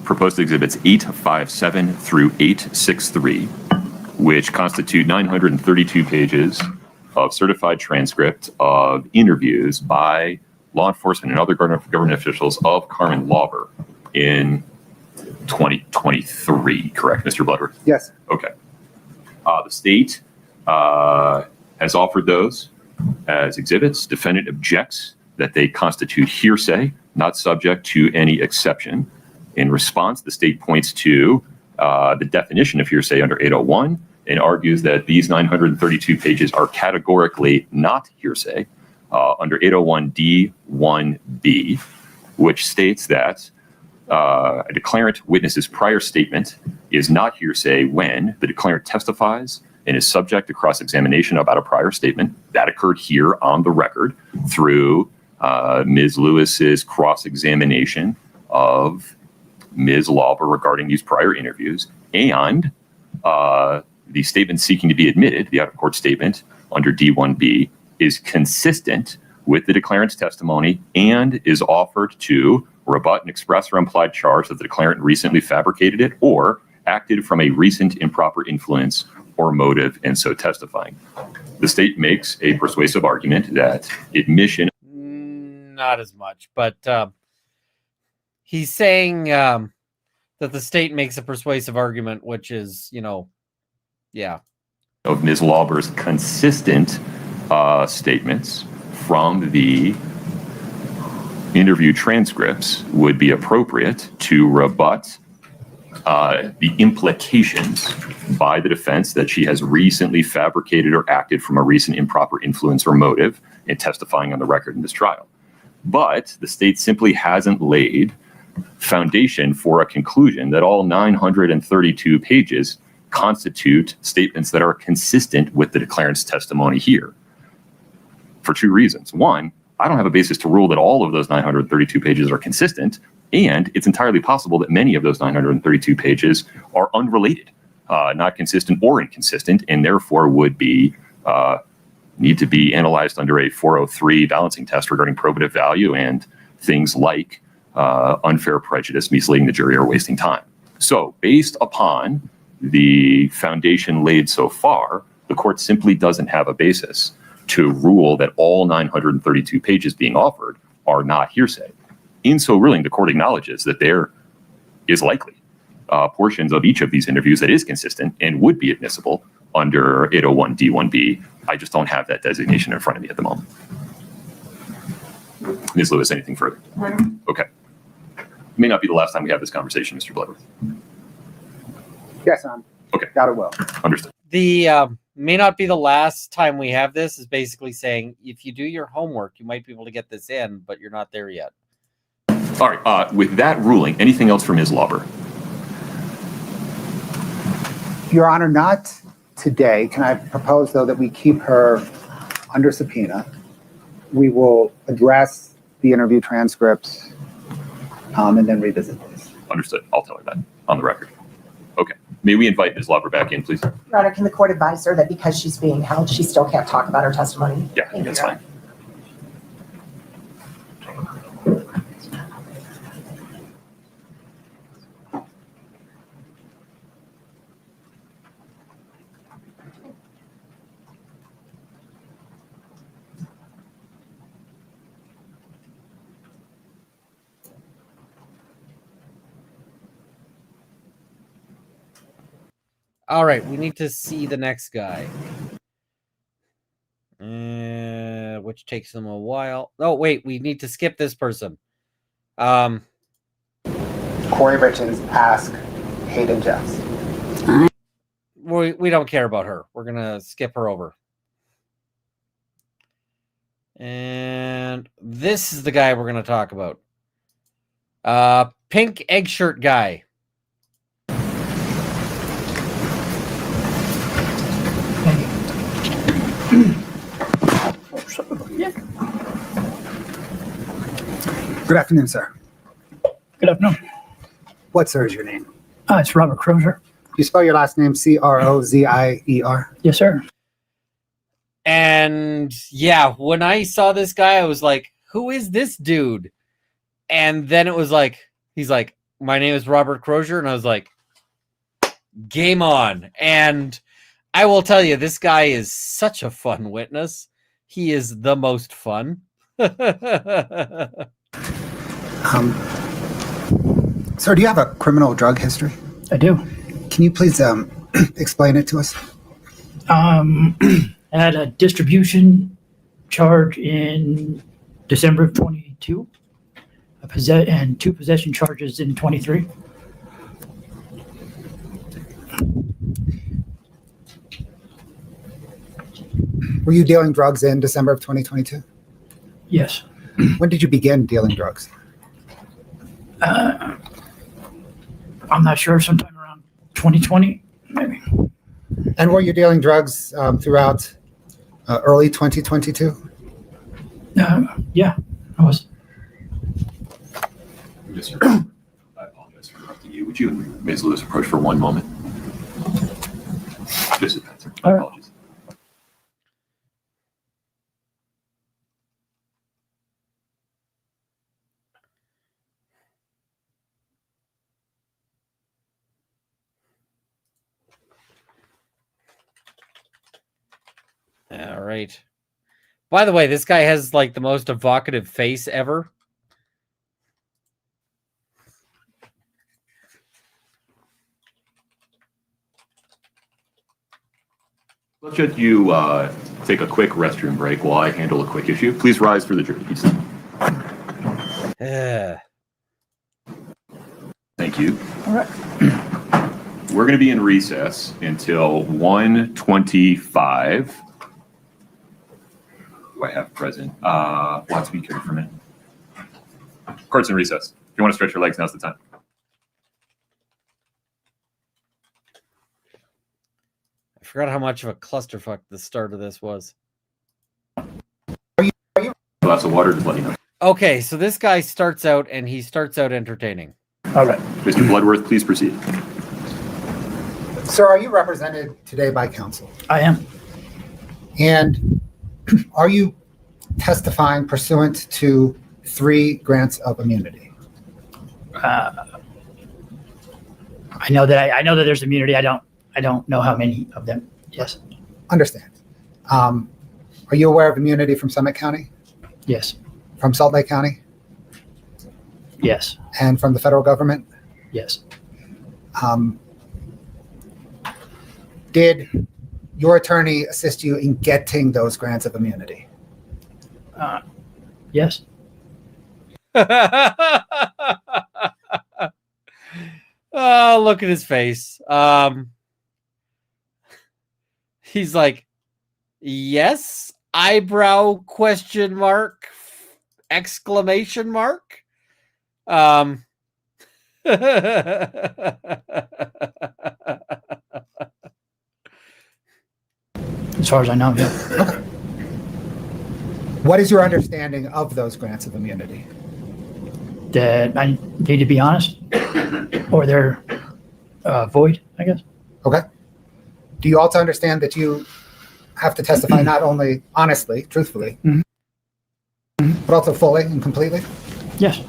proposed exhibits 857 through 863, which constitute 932 pages of certified transcript of interviews by law enforcement and other government officials of Carmen Lauber in 2023, correct, Mr. Bloodworth? Yes. Okay. The state has offered those as exhibits. Defendant objects that they constitute hearsay, not subject to any exception. In response, the state points to the definition of hearsay under 801 and argues that these 932 pages are categorically not hearsay under 801D1B, which states that a declarant witness's prior statement is not hearsay when the declarant testifies and is subject to cross-examination about a prior statement. That occurred here on the record through Ms. Lewis's cross-examination of Ms. Lauber regarding these prior interviews, and the statement seeking to be admitted, the out-of-court statement under D1B, is consistent with the declarant's testimony and is offered to rebut an express or implied charge that the declarant recently fabricated it or acted from a recent improper influence or motive in so testifying. The state makes a persuasive argument that admission... Not as much, but he's saying that the state makes a persuasive argument, which is, yeah. Of Ms. Lauber's consistent statements from the interview transcripts would be appropriate to rebut the implications by the defense that she has recently fabricated or acted from a recent improper influence or motive in testifying on the record in this trial. But the state simply hasn't laid foundation for a conclusion that all 932 pages constitute statements that are consistent with the declarant's testimony here. For two reasons. One, I don't have a basis to rule that all of those 932 pages are consistent, and it's entirely possible that many of those 932 pages are unrelated, not consistent or inconsistent, and therefore would be need to be analyzed under a 403 balancing test regarding probative value and things like unfair prejudice, misleading the jury, or wasting time. So based upon the foundation laid so far, the court simply doesn't have a basis to rule that all 932 pages being offered are not hearsay. In so ruling, the court acknowledges that there is likely portions of each of these interviews that is consistent and would be admissible under 801 D1B. I just don't have that designation in front of me at the moment. Ms. Lewis, anything further? Okay. It may not be the last time we have this conversation, Mr. Bloodworth. Yes, Okay. Got it well. Understood. The may not be the last time we have this is basically saying if you do your homework, you might be able to get this in, but you're not there yet. All right. With that ruling, anything else for Ms. Lauber? Your Honor, not today. Can I propose, though, that we keep her under subpoena? We will address the interview transcripts and then revisit this. Understood. I'll tell her that on the record. Okay. May we invite Ms. Lauber back in, please? Your Honor, can the court advise her that because she's being held, she still can't talk about her testimony? Yeah, that's fine. All right, we need to see the next guy. Which which takes them a while. Oh, wait, we need to skip this person. Kouri Richins, ask Hayden Jeffs. We don't care about her. We're going to skip her over. And this is the guy we're going to talk about. Pink egg shirt guy. Good afternoon, sir. Good afternoon. What, sir, is your name? It's Robert Crozier. You spell your last name Crozier? Yes, sir. And yeah, when I saw this guy, I was like, who is this dude? And then it was like, he's like, my name is Robert Crozier. And I was like, game on. And I will tell you, this guy is such a fun witness. He is the most fun. Sir, do you have a criminal drug history? I do. Can you please explain it to us? I had a distribution charge in December of 22, and 2 possession charges in 23. Were you dealing drugs in December of 2022? Yes. When did you begin dealing drugs? I'm not sure, sometime around 2020, maybe. And were you dealing drugs throughout early 2022? Yeah, I was. Mr. I apologize for interrupting you. Would you and Ms. Lewis approach for one moment? Just Spencer. All right. Apologies. All right. By the way, this guy has like the most evocative face ever. Let's let you take a quick restroom break while I handle a quick issue. Please rise for the jury piece. Thank you. All right. We're going to be in recess until 1:25. Do I have present? Watch me carry for a minute. Court's in recess. If you want to stretch your legs, now's the time. I forgot how much of a clusterfuck the start of this was. Glass of water, just let me know. Okay, so this guy starts out and he starts out entertaining. All right. Mr. Bloodworth, please proceed. Sir, are you represented today by counsel? I am. And are you testifying pursuant to 3 grants of immunity? I know that there's immunity. I don't know how many of them. Yes. Understand. Are you aware of immunity from Summit County, Yes. from Salt Lake County, Yes. and from the federal government? Yes. Did your attorney assist you in getting those grants of immunity? Yes. Oh, look at his face. He's like, yes, eyebrow, question mark, exclamation mark. As far as I know, yeah. What is your understanding of those grants of immunity? That I need to be honest, or they're void, I guess. Okay. Do you also understand that you have to testify not only honestly, truthfully, but also fully and completely? Yes.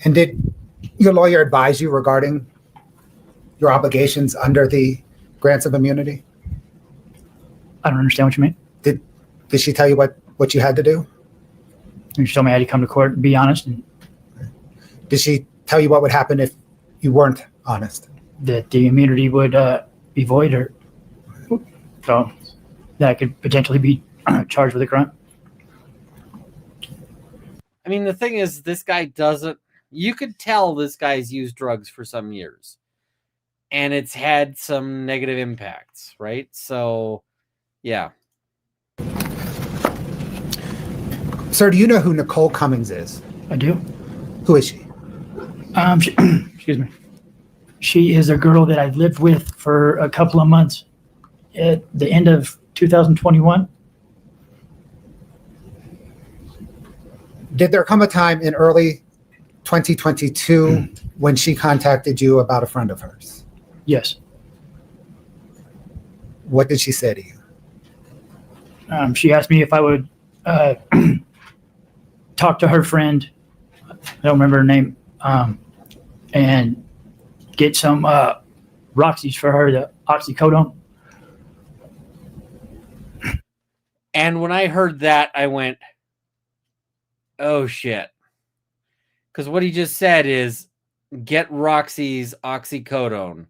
And did your lawyer advise you regarding your obligations under the grants of immunity? I don't understand what you mean. Did she tell you what you had to do? You told me I had to come to court and be honest, and Did she tell you what would happen if you weren't honest? that the immunity would be void, or so. that could potentially be charged with a crime. I mean, the thing is, this guy doesn't. You could tell this guy's used drugs for some years, and it's had some negative impacts, right? So, yeah. Sir, do you know who Nicole Cummings is? I do. Who is she? Excuse me. She is a girl that I've lived with for a couple of months at the end of 2021. Did there come a time in early 2022 when she contacted you about a friend of hers? Yes. What did she say to you? She asked me if I would talk to her friend, I don't remember her name, and get some Roxy's for her, the oxycodone. And when I heard that, I went, oh shit. Because what he just said is get Roxy's oxycodone.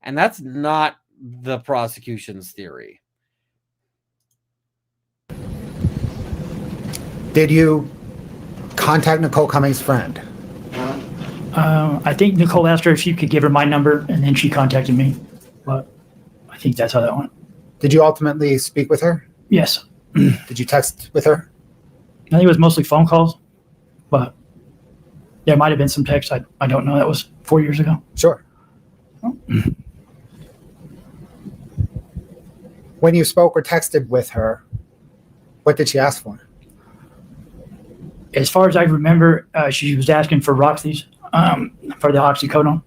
And that's not the prosecution's theory. Did you contact Nicole Cummings' friend? I think Nicole asked her if she could give her my number, and then she contacted me. But I think that's how that went. Did you ultimately speak with her? Yes. Did you text with her? I think it was mostly phone calls, but there might have been some text. I don't know. That was 4 years ago. Sure. When you spoke or texted with her, what did she ask for? As far as I remember, she was asking for Roxy's for the oxycodone.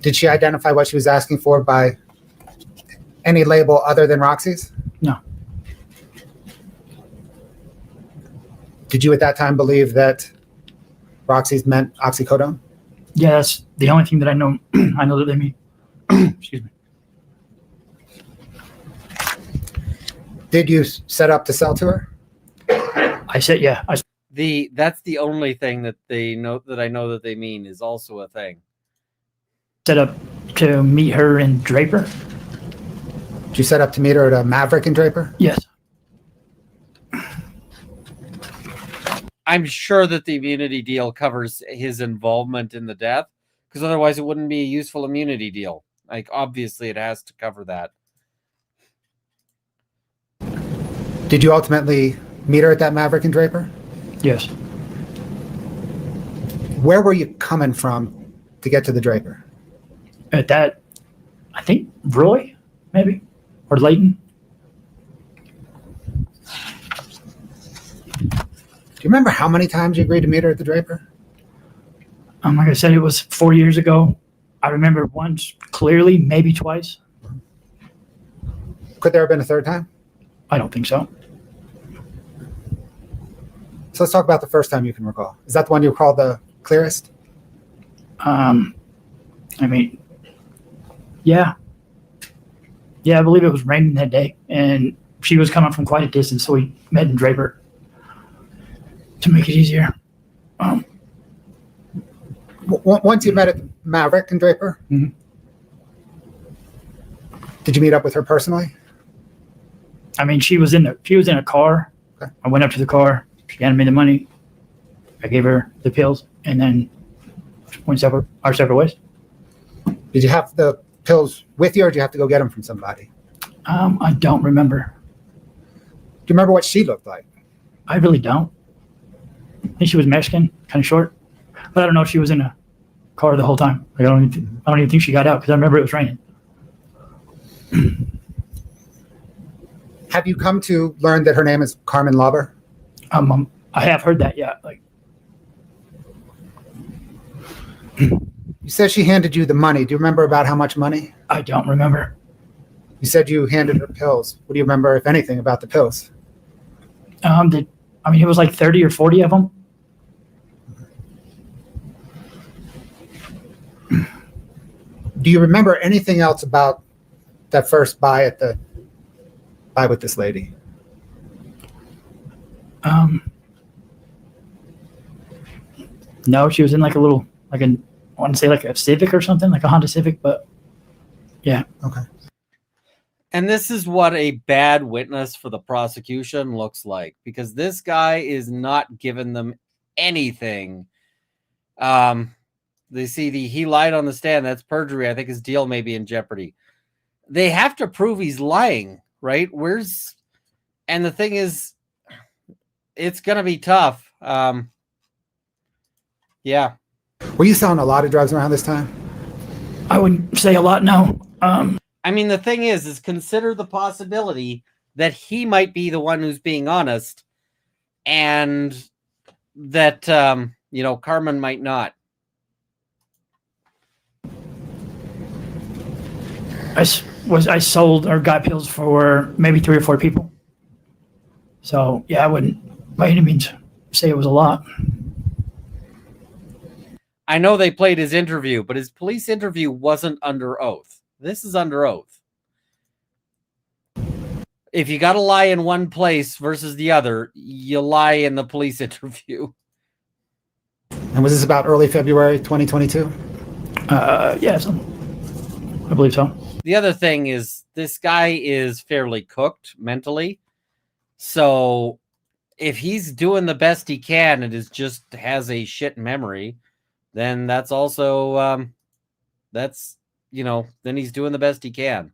Did she identify what she was asking for by any label other than Roxy's? No. Did you at that time believe that Roxy's meant oxycodone? Yeah, that's the only thing that I know. I know that they mean. Excuse me. Did you set up to sell to her? I said, yeah. That's the only thing that they know that I know that they mean is also a thing. Set up to meet her in Draper. Did you set up to meet her at a Maverick and Draper? Yes. I'm sure that the immunity deal covers his involvement in the death, because otherwise it wouldn't be a useful immunity deal. Like, obviously it has to cover that. Did you ultimately meet her at that Maverick and Draper? Yes. Where were you coming from to get to the Draper? At that, I think Roy, maybe, or Layton. Do you remember how many times you agreed to meet her at the Draper? Like I said, it was 4 years ago. I remember once clearly, maybe twice. Could there have been a third time? I don't think so. So let's talk about the first time you can recall. Is that the one you recall the clearest? I mean, yeah. Yeah, I believe it was raining that day, and she was coming from quite a distance, so we met in Draper to make it easier. Once you met at Maverick and Draper, Mhm. Did you meet up with her personally? I mean, she was in a car. Okay. I went up to the car. She handed me the money. I gave her the pills, and then went our separate ways. Did you have the pills with you, or did you have to go get them from somebody? I don't remember. Do you remember what she looked like? I really don't. I think she was Mexican, kind of short, but I don't know if she was in a car the whole time. Like, I don't even think she got out because I remember it was raining. Have you come to learn that her name is Carmen Lauber? I have heard that. Yeah, like You said she handed you the money. Do you remember about how much money? I don't remember. You said you handed her pills. What do you remember, if anything, about the pills? It was like 30 or 40 of them. Do you remember anything else about that first buy with this lady? No, she was in like a little, I want to say like a Civic or something, like a Honda Civic, but Yeah. Okay. And this is what a bad witness for the prosecution looks like, because this guy is not giving them anything. They see he lied on the stand. That's perjury. I think his deal may be in jeopardy. They have to prove he's lying, right? And the thing is, it's going to be tough. Yeah. Were you selling a lot of drugs around this time? I wouldn't say a lot, no. I mean, the thing is consider the possibility that he might be the one who's being honest, and that, Carmen might not. I sold or got pills for maybe 3 or 4 people. So yeah, I wouldn't by any means say it was a lot. I know they played his interview, but his police interview wasn't under oath. This is under oath. If you got to lie in one place versus the other, you lie in the police interview. And was this about early February 2022? Yeah, I believe so. The other thing is this guy is fairly cooked mentally. So if he's doing the best he can and is just has a shit memory, then that's also, then he's doing the best he can.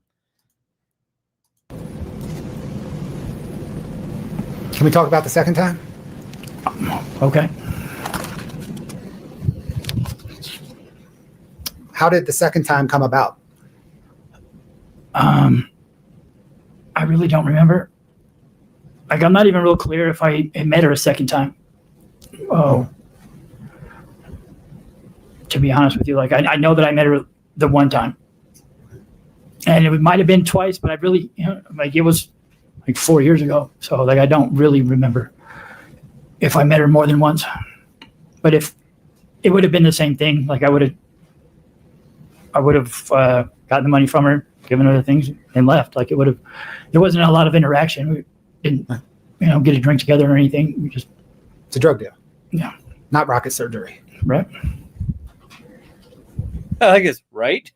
Can we talk about the second time? Okay. How did the second time come about? I really don't remember. Like, I'm not even real clear if I met her a second time. Oh. To be honest with you, like, I know that I met her the one time. And it might have been twice, but I really, it was like 4 years ago. So, like, I don't really remember if I met her more than once. But if it would have been the same thing, like, I would have gotten the money from her, given her the things, and left. Like, there wasn't a lot of interaction. We didn't, get a drink together or anything. It's a drug deal. Yeah. Not rocket surgery. Right. I guess, right?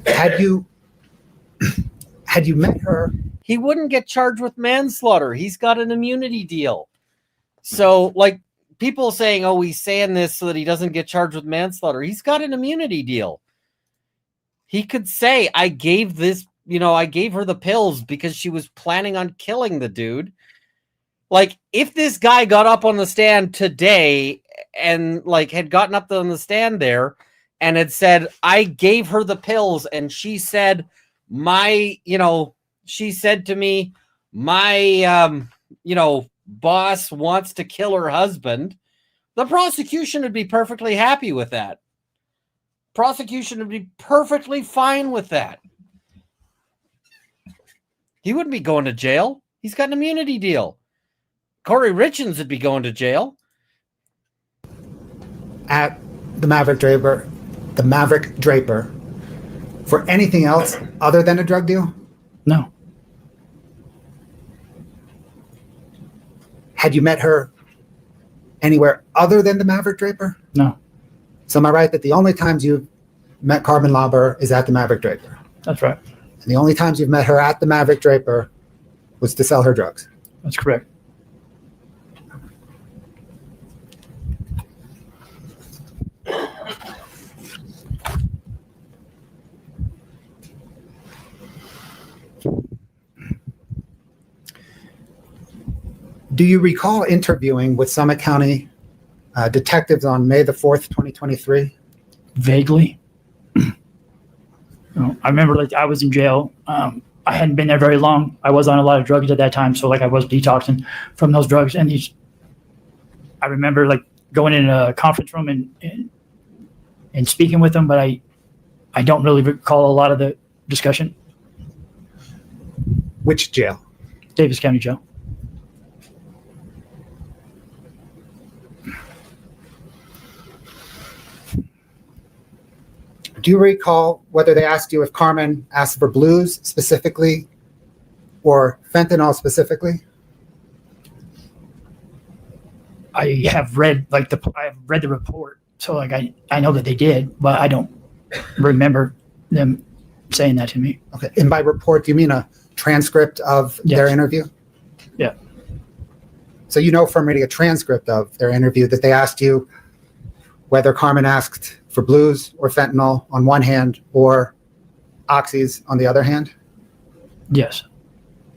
Had you met her? He wouldn't get charged with manslaughter. He's got an immunity deal. So, like, people saying, oh, he's saying this so that he doesn't get charged with manslaughter. He's got an immunity deal. He could say, I gave her the pills because she was planning on killing the dude. Like, if this guy got up on the stand today and, like, had gotten up on the stand there and had said, I gave her the pills, and she said, she said to me, my boss wants to kill her husband, the prosecution would be perfectly happy with that. Prosecution would be perfectly fine with that. He wouldn't be going to jail. He's got an immunity deal. Kouri Richins would be going to jail. At the Maverick Draper for anything else other than a drug deal? No. Had you met her anywhere other than the Maverick Draper? No. So am I right that the only times you've met Carmen Lauber is at the Maverick Draper? That's right. And the only times you've met her at the Maverick Draper was to sell her drugs? That's correct. Do you recall interviewing with Summit County detectives on May the 4th, 2023? Vaguely. I remember, like, I was in jail. I hadn't been there very long. I was on a lot of drugs at that time, so, like, I was detoxing from those drugs. And I remember, like, going in a conference room and speaking with them, but I don't really recall a lot of the discussion. Which jail? Davis County Jail. Do you recall whether they asked you if Carmen asked for blues specifically or fentanyl specifically? I have read the report, so, like, I know that they did, but I don't remember them saying that to me. Okay. And by report, do you mean a transcript of their Yes. interview? Yeah. So you know from reading a transcript of their interview that they asked you whether Carmen asked for blues or fentanyl on one hand or oxys on the other hand? Yes.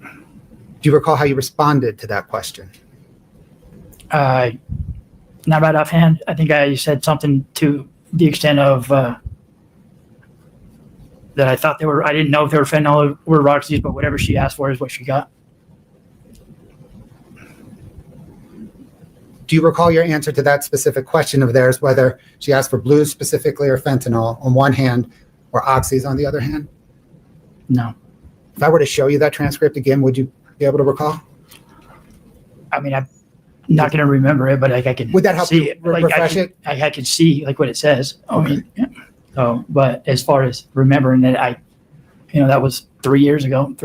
Do you recall how you responded to that question? Not right offhand. I think I said something to the extent of that I thought they were. I didn't know if they were fentanyl or Roxy's, but whatever she asked for is what she got. Do you recall your answer to that specific question of theirs, whether she asked for blues specifically or fentanyl on one hand or oxys on the other hand? No. If I were to show you that transcript again, would you be able to recall? I mean, I'm not going to remember it, but like I can. Would that help see you it? Like, refresh it? I can see like what it says. I Okay. mean, yeah. So, but as far as remembering it, that was 3 years ago,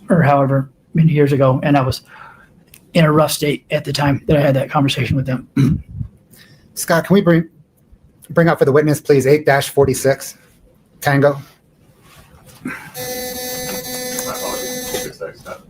or however many years ago, and I was in a rough state at the time that I had that conversation with them. Scott, can we bring up for the witness, please, 8-46, Tango? My apologies. We'll fix that, Scott.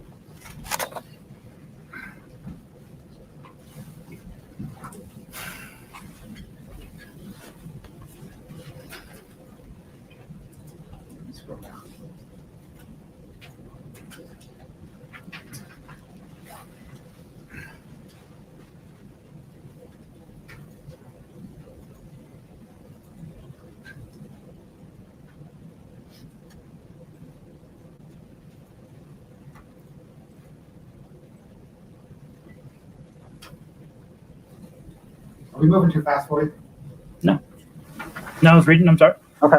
Are we moving too fast for you? No, I was reading. I'm sorry. Okay.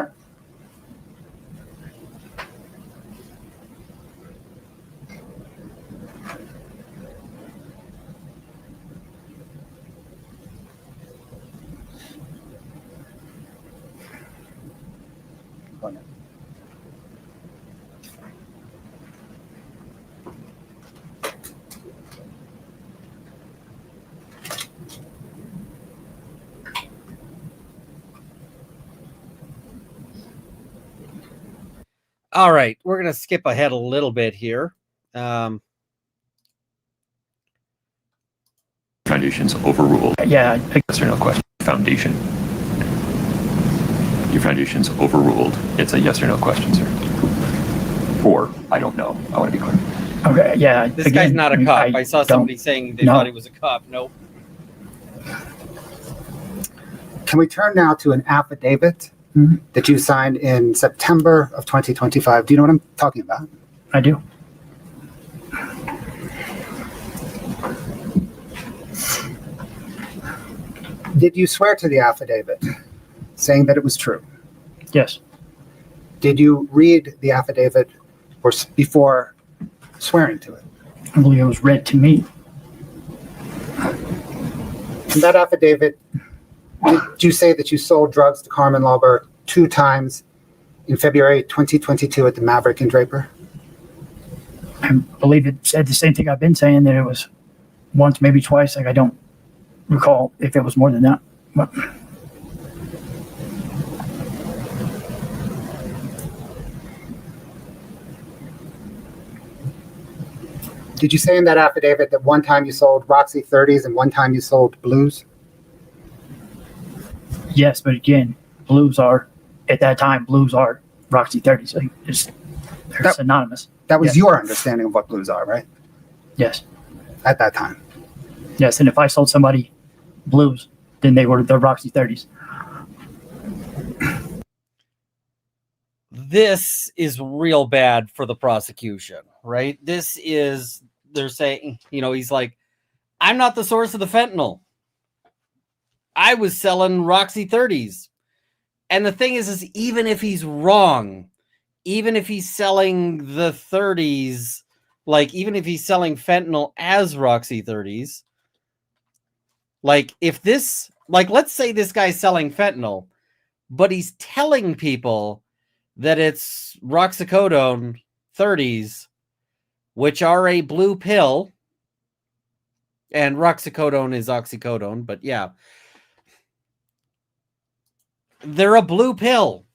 All right, we're going to skip ahead a little bit here. Foundation's overruled. Yeah, Yes or no question. Foundation. Your foundation's overruled. It's a yes or no question, sir. Or, I don't know. I want to be clear. okay, yeah. This guy's not a cop. I saw somebody saying they no. thought he was a cop. Nope. Can we turn now to an affidavit that you signed in September of 2025? Do you know what I'm talking about? I do. Did you swear to the affidavit saying that it was true? Yes. Did you read the affidavit before swearing to it? I believe it was read to me. In that affidavit, did you say that you sold drugs to Carmen Lauber 2 times in February 2022 at the Maverick in Draper? I believe it said the same thing I've been saying, that it was once, maybe twice. Like, I don't recall if it was more than that. But Did you say in that affidavit that one time you sold Roxy 30s and one time you sold blues? yes, but again, blues are, at that time, blues are Roxy 30s. Like, they're synonymous. That was Yeah. your understanding of what blues are, right? Yes. At that time. Yes, and if I sold somebody blues, then they were the Roxy 30s. This is real bad for the prosecution, right? They're saying, he's like, I'm not the source of the fentanyl. I was selling Roxy 30s. And the thing is even if he's wrong, even if he's selling the 30s, like even if he's selling fentanyl as Roxy 30s, like if this, like let's say this guy's selling fentanyl, but he's telling people that it's roxicodone 30s, which are a blue pill, and roxicodone is oxycodone, but yeah, they're a blue pill.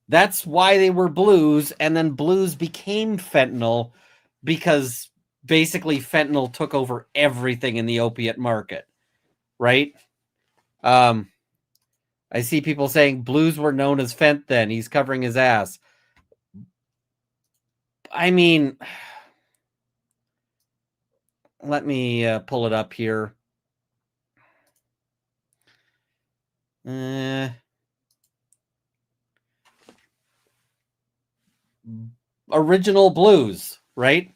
That's why they were blues, and then blues became fentanyl because basically fentanyl took over everything in the opiate market, right? I see people saying blues were known as fent then. He's covering his ass. I mean, let me pull it up here. Original blues, right?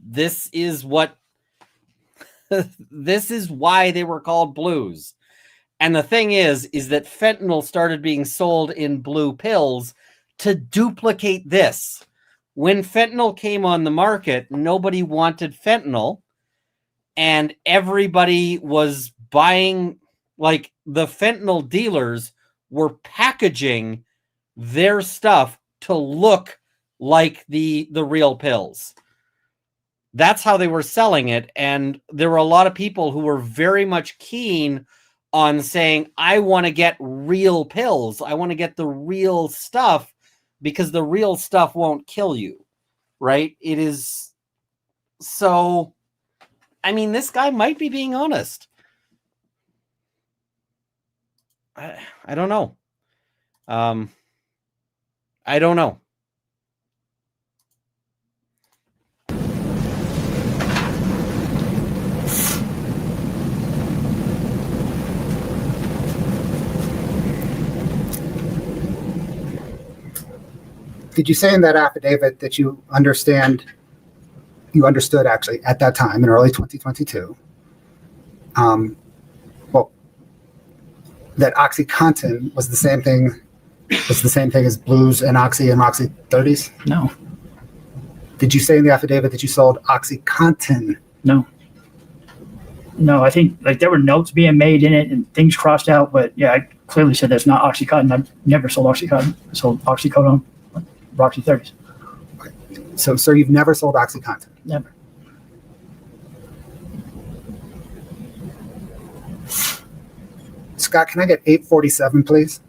This is what this is why they were called blues. And the thing is that fentanyl started being sold in blue pills to duplicate this. When fentanyl came on the market, nobody wanted fentanyl, and everybody was buying, like, the fentanyl dealers were packaging their stuff to look like the real pills. That's how they were selling it. And there were a lot of people who were very much keen on saying, I want to get real pills. I want to get the real stuff because the real stuff won't kill you, right? It is. So, I mean, this guy might be being honest. I don't know. I don't know. Did you say in that affidavit that you understood actually at that time in early 2022, that OxyContin was the same thing as blues and Oxy and Roxy 30s? No. Did you say in the affidavit that you sold OxyContin? No. No, I think like there were notes being made in it and things crossed out, but yeah, I clearly said that's not OxyContin. I've never sold OxyContin. I sold oxycodone, Roxy 30s. Okay. So, sir, you've never sold OxyContin? Never. Scott, can I get 847, please?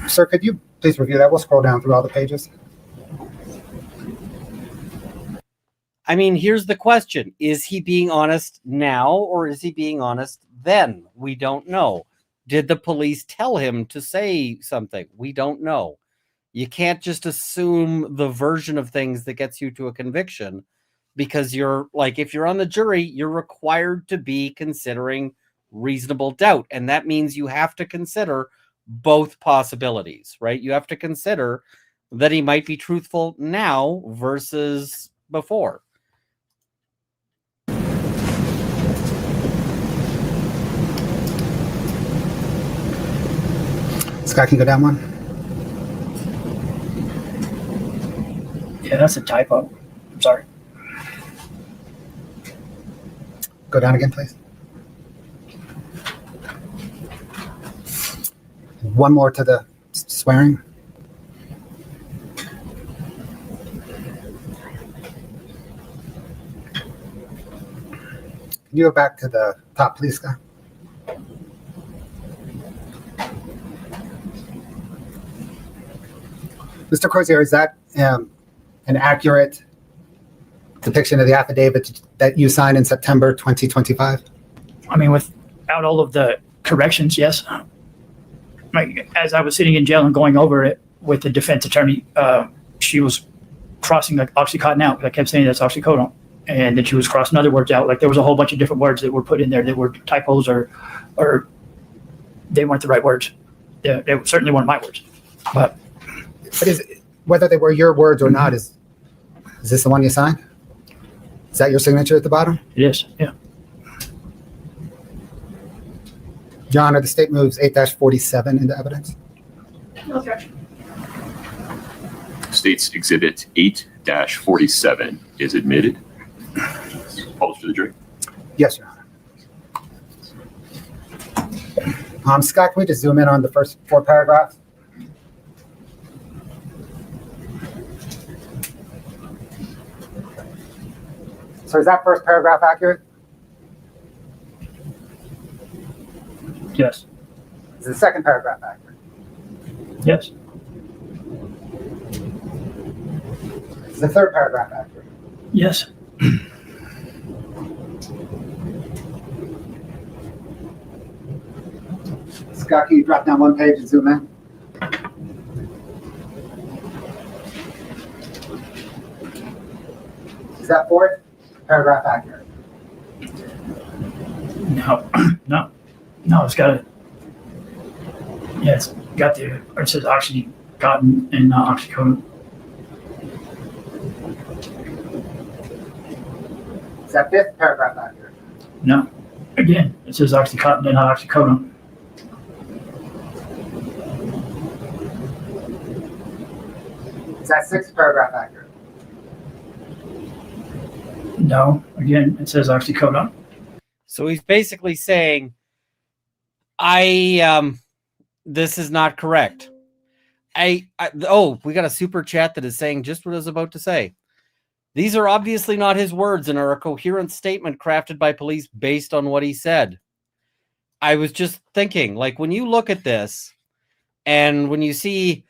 Sir, could you please review that? We'll scroll down through all the pages. I mean, here's the question. Is he being honest now or is he being honest then? We don't know. Did the police tell him to say something? We don't know. You can't just assume the version of things that gets you to a conviction because you're like, if you're on the jury, you're required to be considering reasonable doubt. And that means you have to consider both possibilities, right? You have to consider that he might be truthful now versus before. Scott, can you go down one? Yeah, that's a typo. I'm sorry. Go down again, please. One more to the swearing. Can you go back to the top, please, Scott? Mr. Crozier, is that an accurate depiction of the affidavit that you signed in September 2025? I mean, without all of the corrections, yes. Like, as I was sitting in jail and going over it with the defense attorney, she was crossing like OxyContin out. I kept saying that's oxycodone. And then she was crossing other words out. Like there was a whole bunch of different words that were put in there that were typos or they weren't the right words. They certainly weren't my words. But Whether they were your words or not, is this the one you signed? Is that your signature at the bottom? it is, yeah. Your Honor, the state moves 8-47 into evidence. No objection. State's Exhibit 8-47 is admitted. Published to the jury. Yes, Your Honor. Scott, can we just zoom in on the first 4 paragraphs? So is that first paragraph accurate? Yes. Is the second paragraph accurate? Yes. Is the third paragraph accurate? Yes. Scott, can you drop down one page and zoom in? Is that fourth paragraph accurate? No. No, it's got it. Yeah, it's got the, or it says oxycontin and not oxycodone. Is that fifth paragraph accurate? No. Again, it says oxycontin and not oxycodone. Is that sixth paragraph accurate? No. Again, it says oxycodone. So he's basically saying, this is not correct. We got a super chat that is saying just what I was about to say. These are obviously not his words and are a coherent statement crafted by police based on what he said. I was just thinking, like, when you look at this and when you see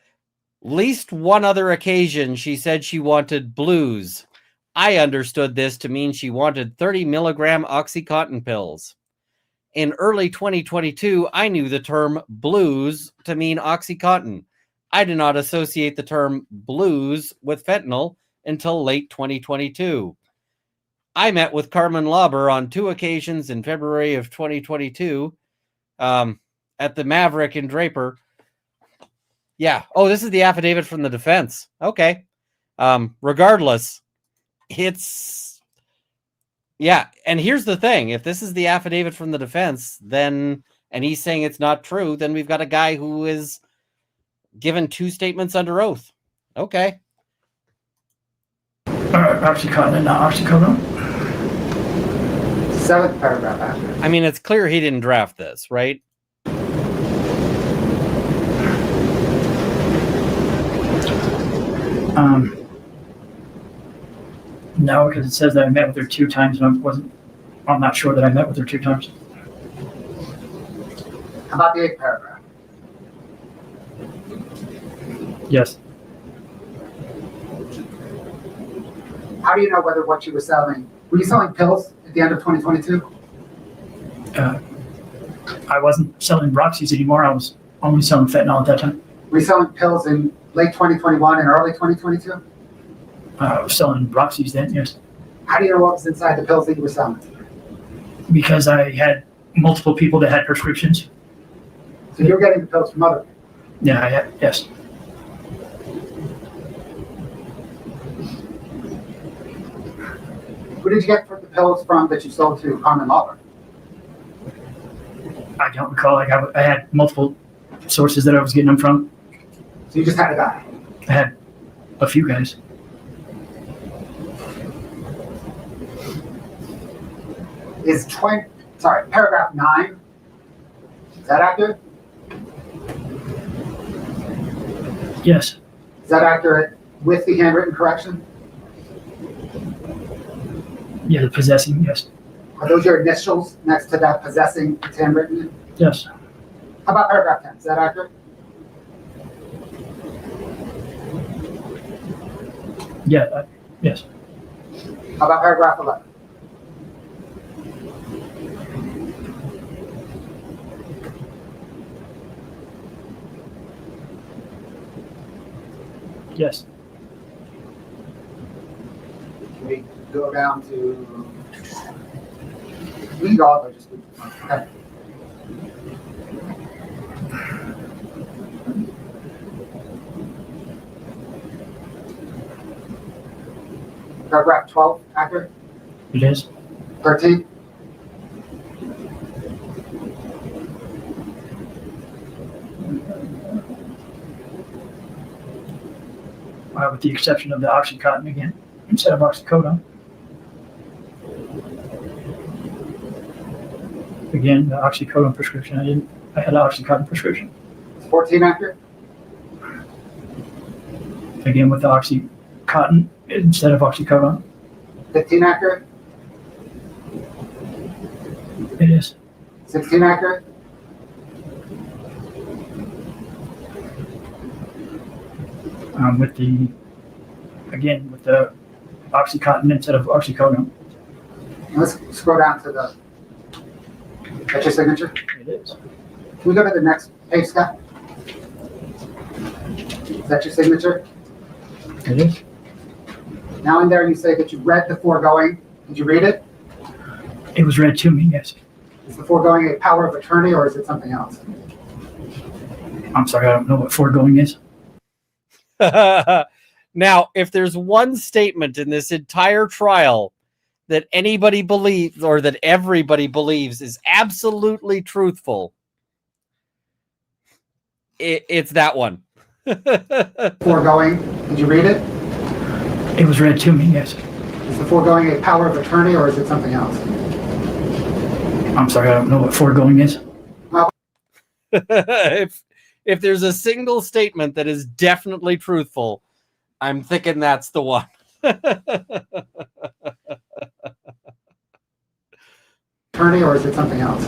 at least one other occasion she said she wanted blues, I understood this to mean she wanted 30 milligram Oxycontin pills. In early 2022, I knew the term blues to mean Oxycontin. I did not associate the term blues with fentanyl until late 2022. I met with Carmen Lauber on 2 occasions in February of 2022 at the Maverick in Draper. Yeah. Oh, this is the affidavit from the defense. Okay. Regardless, it's... Yeah. And here's the thing. If this is the affidavit from the defense, then, and he's saying it's not true, then we've got a guy who is given 2 statements under oath. Okay. Oxycontin and not oxycodone. Seventh paragraph accurate. I mean, it's clear he didn't draft this, right? No, because it says that I met with her 2 times, and I'm not sure that I met with her 2 times. How about the eighth paragraph? Yes. How do you know whether what you were selling, were you selling pills at the end of 2022? I wasn't selling Roxy's anymore. I was only selling fentanyl at that time. Were you selling pills in late 2021 and early 2022? I was selling Roxy's then, yes. How do you know what was inside the pills that you were selling? Because I had multiple people that had prescriptions. So you're getting the pills from other people? Yeah, I had, yes. Who did you get the pills from that you sold to Carmen Lauber? I don't recall. Like I had multiple sources that I was getting them from. So you just had a guy? I had a few guys. Is paragraph 9, is that accurate? Yes. Is that accurate with the handwritten correction? Yeah, the possessing, yes. Are those your initials next to that possessing it's handwritten? Yes. How about paragraph 10, is that accurate? Yeah, yes. How about paragraph 11? Yes. Can we go down to, we can go all the way, just, okay. Paragraph 12, accurate? It is. 13? With the exception of the Oxycontin again, instead of oxycodone. Again, the oxycodone prescription, I had an Oxycontin prescription. Is 14 accurate? Again, with the Oxycontin instead of oxycodone. 15 accurate? It is. 16 accurate? With the Oxycontin instead of oxycodone. Let's scroll down to that's your signature? It is. Can we go to the next page, Scott? Is that your signature? It is. Now in there you say that you read the foregoing. Did you read it? It was read to me, yes. Is the foregoing a power of attorney or is it something else? I'm sorry, I don't know what foregoing is. Now, if there's one statement in this entire trial that anybody believes or that everybody believes is absolutely truthful, it's that one. Foregoing, did you read it? It was read to me, yes. Is the foregoing a power of attorney or is it something else? I'm sorry, I don't know what foregoing is. If there's a single statement that is definitely truthful, I'm thinking that's the one. Attorney or is it something else?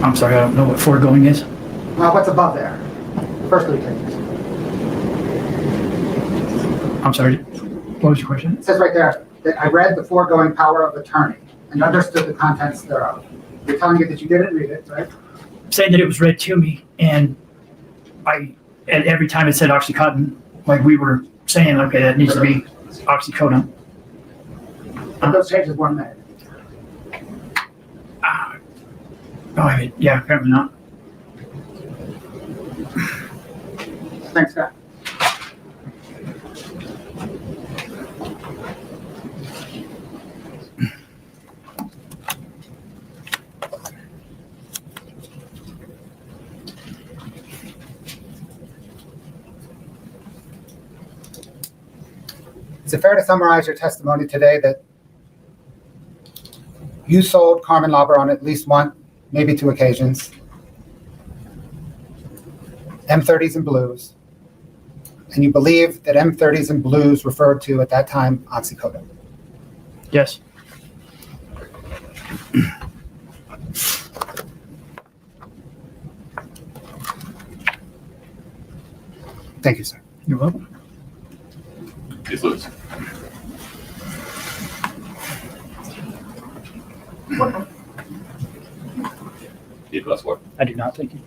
I'm sorry, I don't know what foregoing is. What's above there? First three pages. I'm sorry, what was your question? It says right there that I read the foregoing power of attorney and understood the contents thereof. You're telling me that you didn't read it, right? Saying that it was read to me, and every time it said Oxycontin, like we were saying, okay, that needs to be oxycodone. But those changes weren't made. Yeah, apparently not. Thanks, Scott. Is it fair to summarize your testimony today that you sold Carmen Lauber on at least one, maybe two occasions, M30s and blues, and you believe that M30s and blues referred to at that time oxycodone? Yes. Thank you, sir. You're welcome. Please, Lewis. Need a glass of water? I do not, thank you.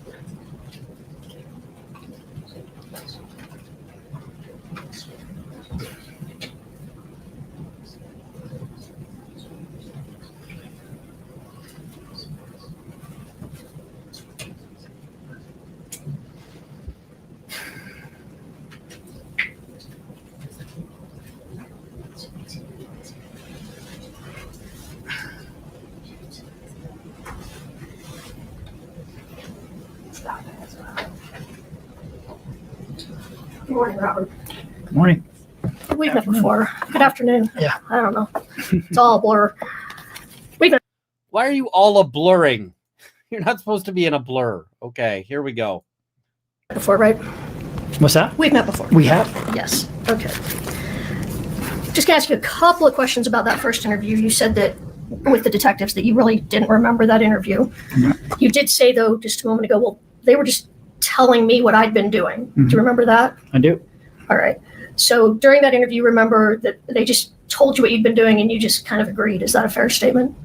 Good morning, Robert. Good morning. We've met before. Good afternoon. Yeah. I don't know. It's all a blur. Why are you all a blurring? You're not supposed to be in a blur. Okay, here we go. Before, right? What's that? We've met before. We have. Yes. Okay. Just gonna ask you a couple of questions about that first interview. You said that with the detectives that you really didn't remember that interview. No. You did say, though, just a moment ago, well, they were just telling me what I'd been doing. Do you remember that? I do. All right. So during that interview, remember that they just told you what you'd been doing and you just kind of agreed. Is that a fair statement?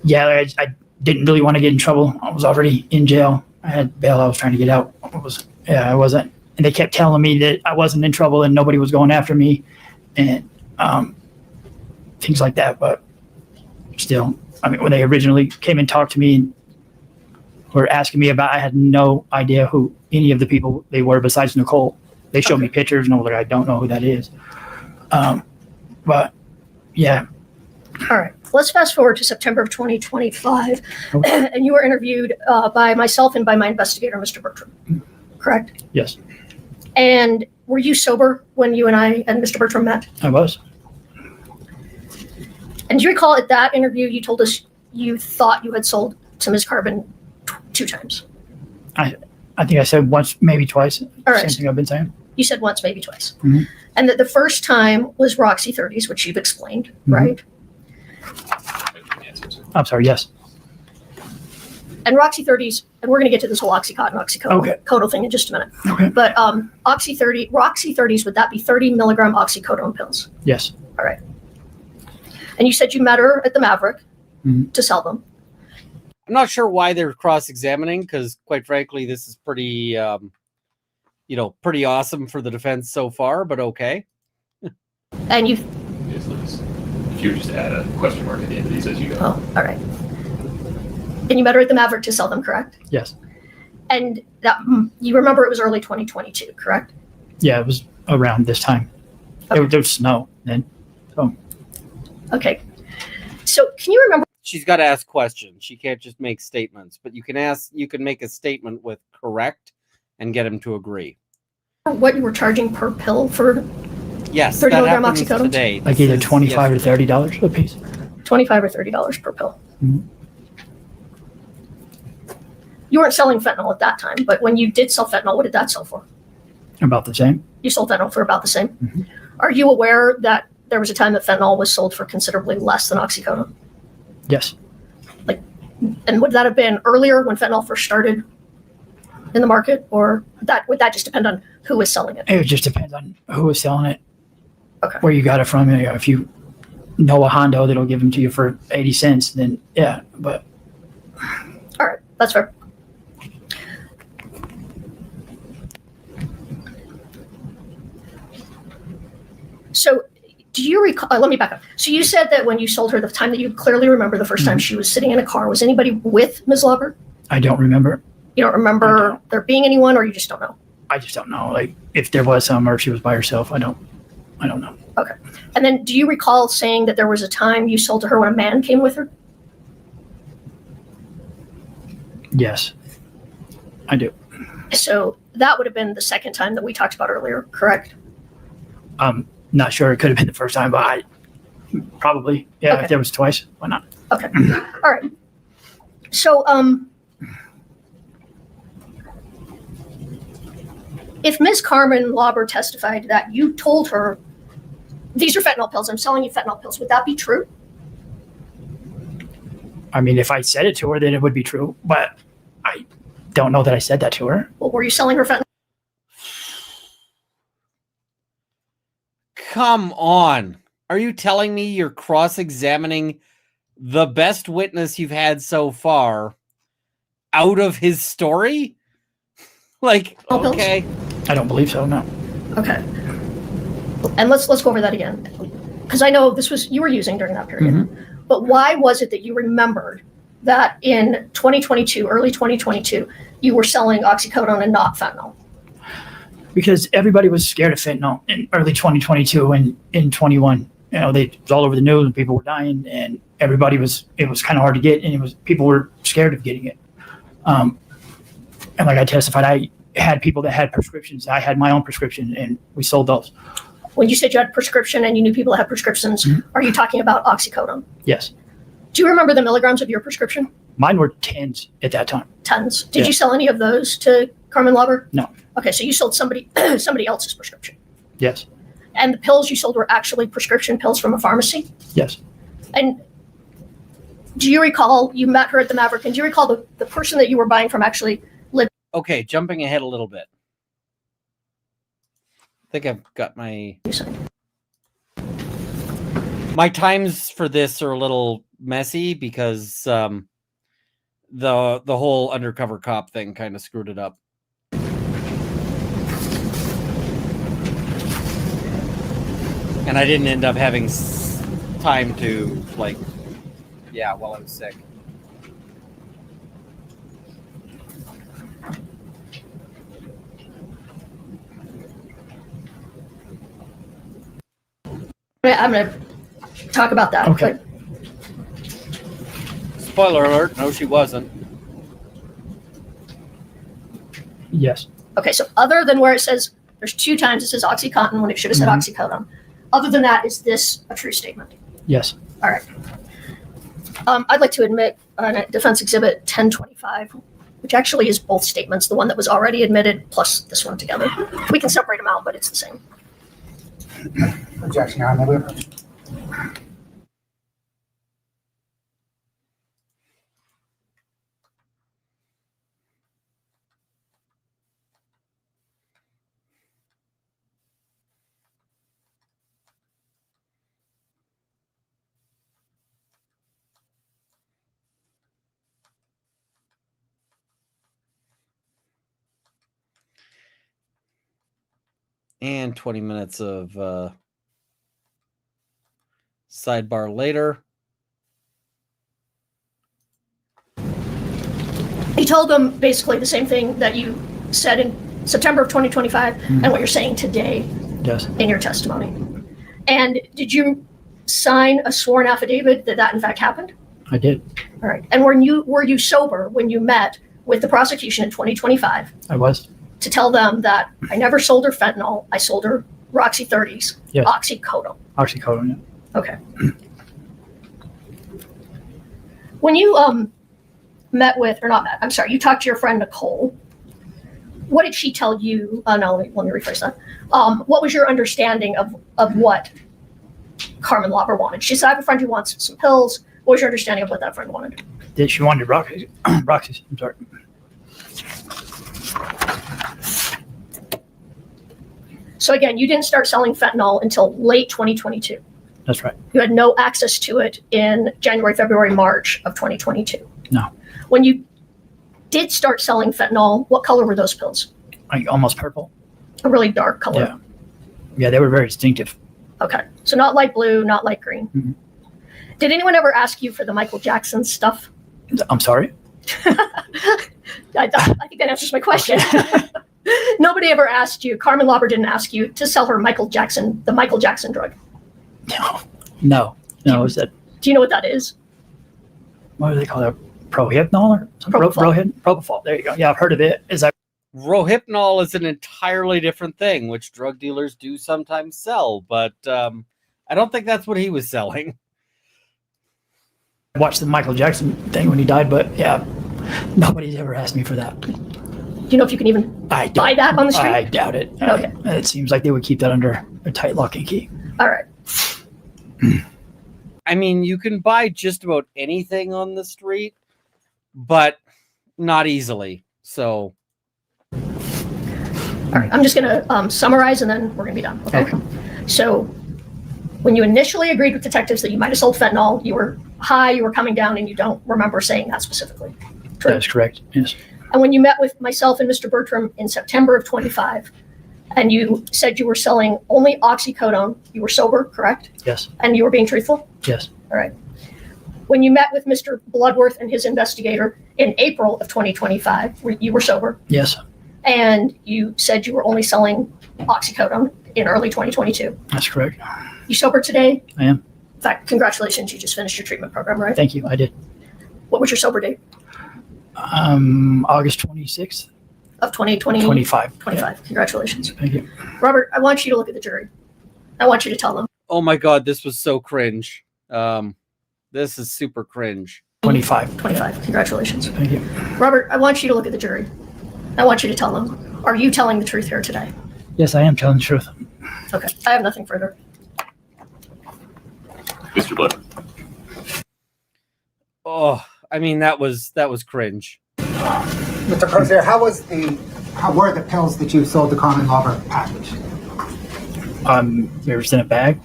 Yeah, I didn't really want to get in trouble. I was already in jail. I had bail. I was trying to get out. I wasn't. And they kept telling me that I wasn't in trouble and nobody was going after me and things like that. But still, I mean, when they originally came and talked to me and were asking me about, I had no idea who any of the people they were besides Nicole. They showed me pictures and I was like, I don't know who that is. But yeah. All right. Let's fast forward to September of 2025. Okay. And you were interviewed by myself and by my investigator, Mr. Bertram. Correct? Yes, And were you sober when you and I and Mr. Bertram met? I was. And do you recall at that interview you told us you thought you had sold to Ms. Carbon 2 times? I think I said once, maybe twice. All right. Same thing I've been saying. You said once, maybe twice. Mhm. And that the first time was Roxy 30s, which you've explained, Mhm. right? I can answer, sir. I'm sorry, yes. And Roxy 30s, and we're going to get to this whole Oxycontin, Okay. oxycodone thing in just a minute. Okay. But Roxy 30s, would that be 30 milligram oxycodone pills? Yes. All right. And you said you met her at the Maverick to sell them. I'm not sure why they're cross-examining because, quite frankly, this is pretty, pretty awesome for the defense so far. But okay. And you, Yes, Lucas. If you would just add a question mark at the end of these as you go. oh, all right. And you met her at the Maverick to sell them, correct? Yes. And that you remember it was early 2022, correct? Yeah, it was around this time. Okay. There was snow then. Okay. So can you remember? She's got to ask questions. She can't just make statements. But you can make a statement with correct and get him to agree. What you were charging per pill for Yes, 30 that milligram happens oxycodone? today. Like This either is $25 yesterday. or $30 a piece. $25 or $30 per pill. Mhm. You weren't selling fentanyl at that time, but when you did sell fentanyl, what did that sell for? About the same. You sold fentanyl for about the same. Mhm. Are you aware that there was a time that fentanyl was sold for considerably less than oxycodone? Yes. And would that have been earlier when fentanyl first started in the market, or would that just depend on who was selling it? It just depends on who was selling it. Okay. Where you got it from. You know, if you know a Hondo that'll give them to you for 80 cents, then yeah. But All right, that's fair. So do you recall, let me back up. So you said that when you sold her, the time that you clearly remember the first time she was sitting in a car, was anybody with Ms. Lauber? I don't remember. You don't remember there being anyone, or you just don't know? I just don't know. Like if there was some or if she was by herself, I don't know. Okay. And then do you recall saying that there was a time you sold to her when a man came with her? Yes. I do. So that would have been the second time that we talked about earlier, correct? Not sure. It could have been the first time, but I probably, yeah, Okay. if there was twice, why not? Okay. All right. So, if Ms. Carmen Lauber testified that you told her, these are fentanyl pills, I'm selling you fentanyl pills, would that be true? I mean, if I said it to her, then it would be true, but I don't know that I said that to her. Well, were you selling her fentanyl? Come on. Are you telling me you're cross-examining the best witness you've had so far out of his story? Like, Pills? okay. I don't believe so, no. Okay. And let's go over that again. Because I know this was, you were using during that period. But why was it that you remembered that in 2022, early 2022, you were selling oxycodone and not fentanyl? Because everybody was scared of fentanyl in early 2022 and in 21. You know, it was all over the news and people were dying and it was kind of hard to get and people were scared of getting it. And like I testified, I had people that had prescriptions. I had my own prescription and we sold those. When you said you had prescription and you knew people that had prescriptions, are you talking about oxycodone? Yes. Do you remember the milligrams of your prescription? Mine were 10s at that time. 10s. Did Yeah. you sell any of those to Carmen Lauber? No. Okay, so you sold somebody else's prescription. Yes. And the pills you sold were actually prescription pills from a pharmacy? Yes. And do you recall, you met her at the Maverick, and do you recall the person that you were buying from actually lived? Okay, jumping ahead a little bit. I think I've got my times for this are a little messy because the whole undercover cop thing kind of screwed it up. And I didn't end up having time to while I was sick. I'm going to talk about that. Okay. But Spoiler alert, no, she wasn't. Yes. okay, so other than where it says, there's 2 times it says OxyContin when it should have said oxycodone. Other than that, is this a true statement? Yes. All right. I'd like to admit Defense Exhibit 1025, which actually is both statements, the one that was already admitted plus this one together. We can separate them out, but it's the same. Objection, Your Honor. And 20 minutes of sidebar later. You told them basically the same thing that you said in September of 2025 and what you're saying today Yes, in your testimony. And did you sign a sworn affidavit that that in fact happened? I did. All right. And were you sober when you met with the prosecution in 2025 I was. to tell them that I never sold her fentanyl, I sold her Roxy 30s, Yes. oxycodone? Oxycodone. Yeah. Okay. When you met with, or not met, I'm sorry, you talked to your friend Nicole. What did she tell you? No, let me rephrase that. What was your understanding of what Carmen Lauber wanted? She said, I have a friend who wants some pills. What was your understanding of what that friend wanted? Did she wanted Roxy? Roxy. I'm sorry. So again, you didn't start selling fentanyl until late 2022. That's right. You had no access to it in January, February, March of 2022. No. When you did start selling fentanyl, what color were those pills? Like almost purple. A really dark color. Yeah. Yeah, they were very distinctive. Okay. So not light blue, not light green. Mhm. Did anyone ever ask you for the Michael Jackson stuff? I'm sorry. I think that answers my question. Nobody ever asked you, Carmen Lauber didn't ask you to sell her the Michael Jackson drug. No. Is that, Do you know what that is? what do they call it? Prohypnol or something? Propofol. Propofol. There you go. Yeah, I've heard of it. Rohypnol is an entirely different thing, which drug dealers do sometimes sell, but I don't think that's what he was selling. I watched the Michael Jackson thing when he died, but yeah, nobody's ever asked me for that. Do you know if you can even I buy that on the street? I doubt it. Okay. It seems like they would keep that under a tight lock and key. All right. I mean, you can buy just about anything on the street, but not easily. So, All right. I'm just going to summarize and then we're going to be done. Okay? So when you initially agreed with detectives that you might have sold fentanyl, you were high, you were coming down, and you don't remember saying that specifically. True. That is correct. Yes. And when you met with myself and Mr. Bertram in September of 25, and you said you were selling only oxycodone, you were sober, correct? Yes. And you were being truthful? Yes. All right. When you met with Mr. Bloodworth and his investigator in April of 2025, you were sober, Yes. and you said you were only selling oxycodone in early 2022. That's correct. You sober today? I am. In fact, congratulations, you just finished your treatment program, right? Thank you. I did. What was your sober date? August 26th, Of 2020? 25. 25. Congratulations. Thank you. Robert, I want you to look at the jury. I want you to tell them. oh my God, this was so cringe. This is super cringe. 25. 25. Congratulations. Thank you. Robert, I want you to look at the jury. I want you to tell them. Are you telling the truth here today? Yes, I am telling the truth. Okay. I have nothing further. Mr. Blood. Oh, I mean, that was cringe. Mr. Crozier, how were the pills that you sold to Carmen Lauber packaged? They were in a bag.